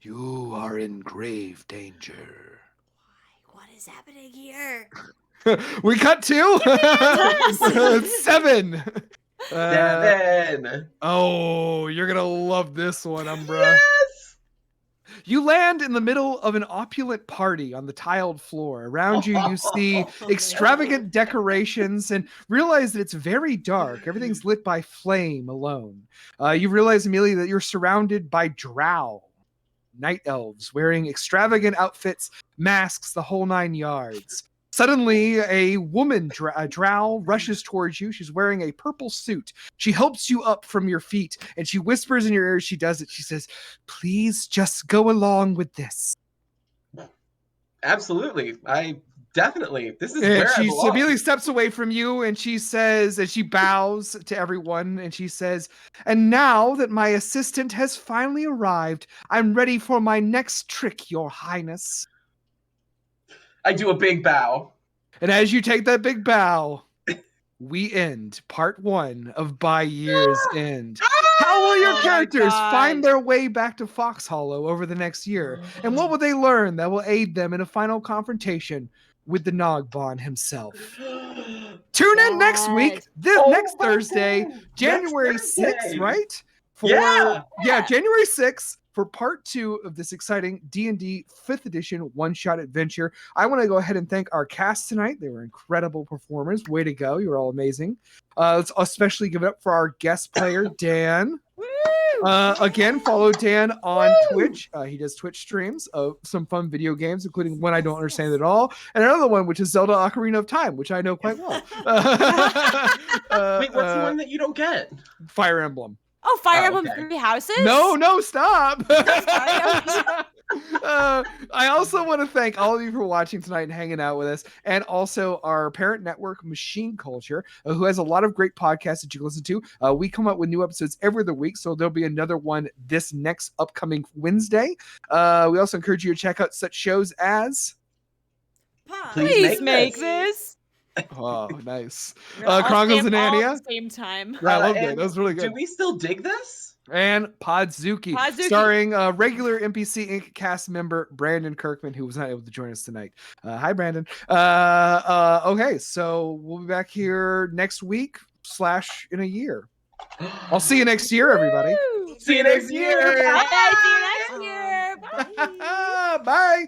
You are in grave danger." What is happening here? We cut to 7. 7. Oh, you're gonna love this one, Umbra. Yes! You land in the middle of an opulent party on the tiled floor. Around you, you see extravagant decorations and realize that it's very dark. Everything's lit by flame alone. You realize immediately that you're surrounded by drow, night elves, wearing extravagant outfits, masks, the whole 9 yards. Suddenly, a woman, drow, rushes towards you. She's wearing a purple suit. She helps you up from your feet, and she whispers in your ear as she does it. She says, "Please just go along with this." Absolutely. Definitely. This is And where I she belong. immediately steps away from you, and she says, and she bows to everyone, and she says, "And now that my assistant has finally arrived, I'm ready for my next trick, Your Highness." I do a big bow. And as you take that big bow, we end part 1 of By Year's End. How will your Oh my characters find God. their way back to Fox Hollow over the next year? And what will they learn that will aid them in a final confrontation with the Nogbon himself? Tune in next week, Yes. this Oh next my Thursday, God. January Next 6th, Thursday. right? Yeah. January 6th for part 2 of this exciting D&D 5th edition one-shot adventure. I want to go ahead and thank our cast tonight. They were incredible performers. Way to go. You were all amazing. Let's especially give it up for our guest player, Dan. Again, follow Dan on Twitch. He does Twitch streams of some fun video games, including one I don't understand at all, and another one which is Zelda Ocarina of Time, which I know quite well. Wait, what's the one that you don't get? Fire Emblem. Oh, Fire Oh, Emblem okay. Three Houses? No, stop. Sorry. I also want to thank all of you for watching tonight and hanging out with us, and also our parent network, Machine Culture, who has a lot of great podcasts that you can listen to. We come up with new episodes every other week, so there'll be another one this next upcoming Wednesday. We also encourage you to check out such shows as... Pause. Please make this. Oh, nice. We're all Chronicles saying of all Narnia. at the same time. Yeah, I loved it. And That was really Do good. we still dig this? And Podzuki, Podzuki. starring regular NPC Inc. cast member Brandon Kirkman, who was not able to join us tonight. Hi, Brandon. Okay, so we'll be back here next week / in a year. I'll see you next year, everybody. Woo! See you next year. Hey, see you next year. Bye. Bye.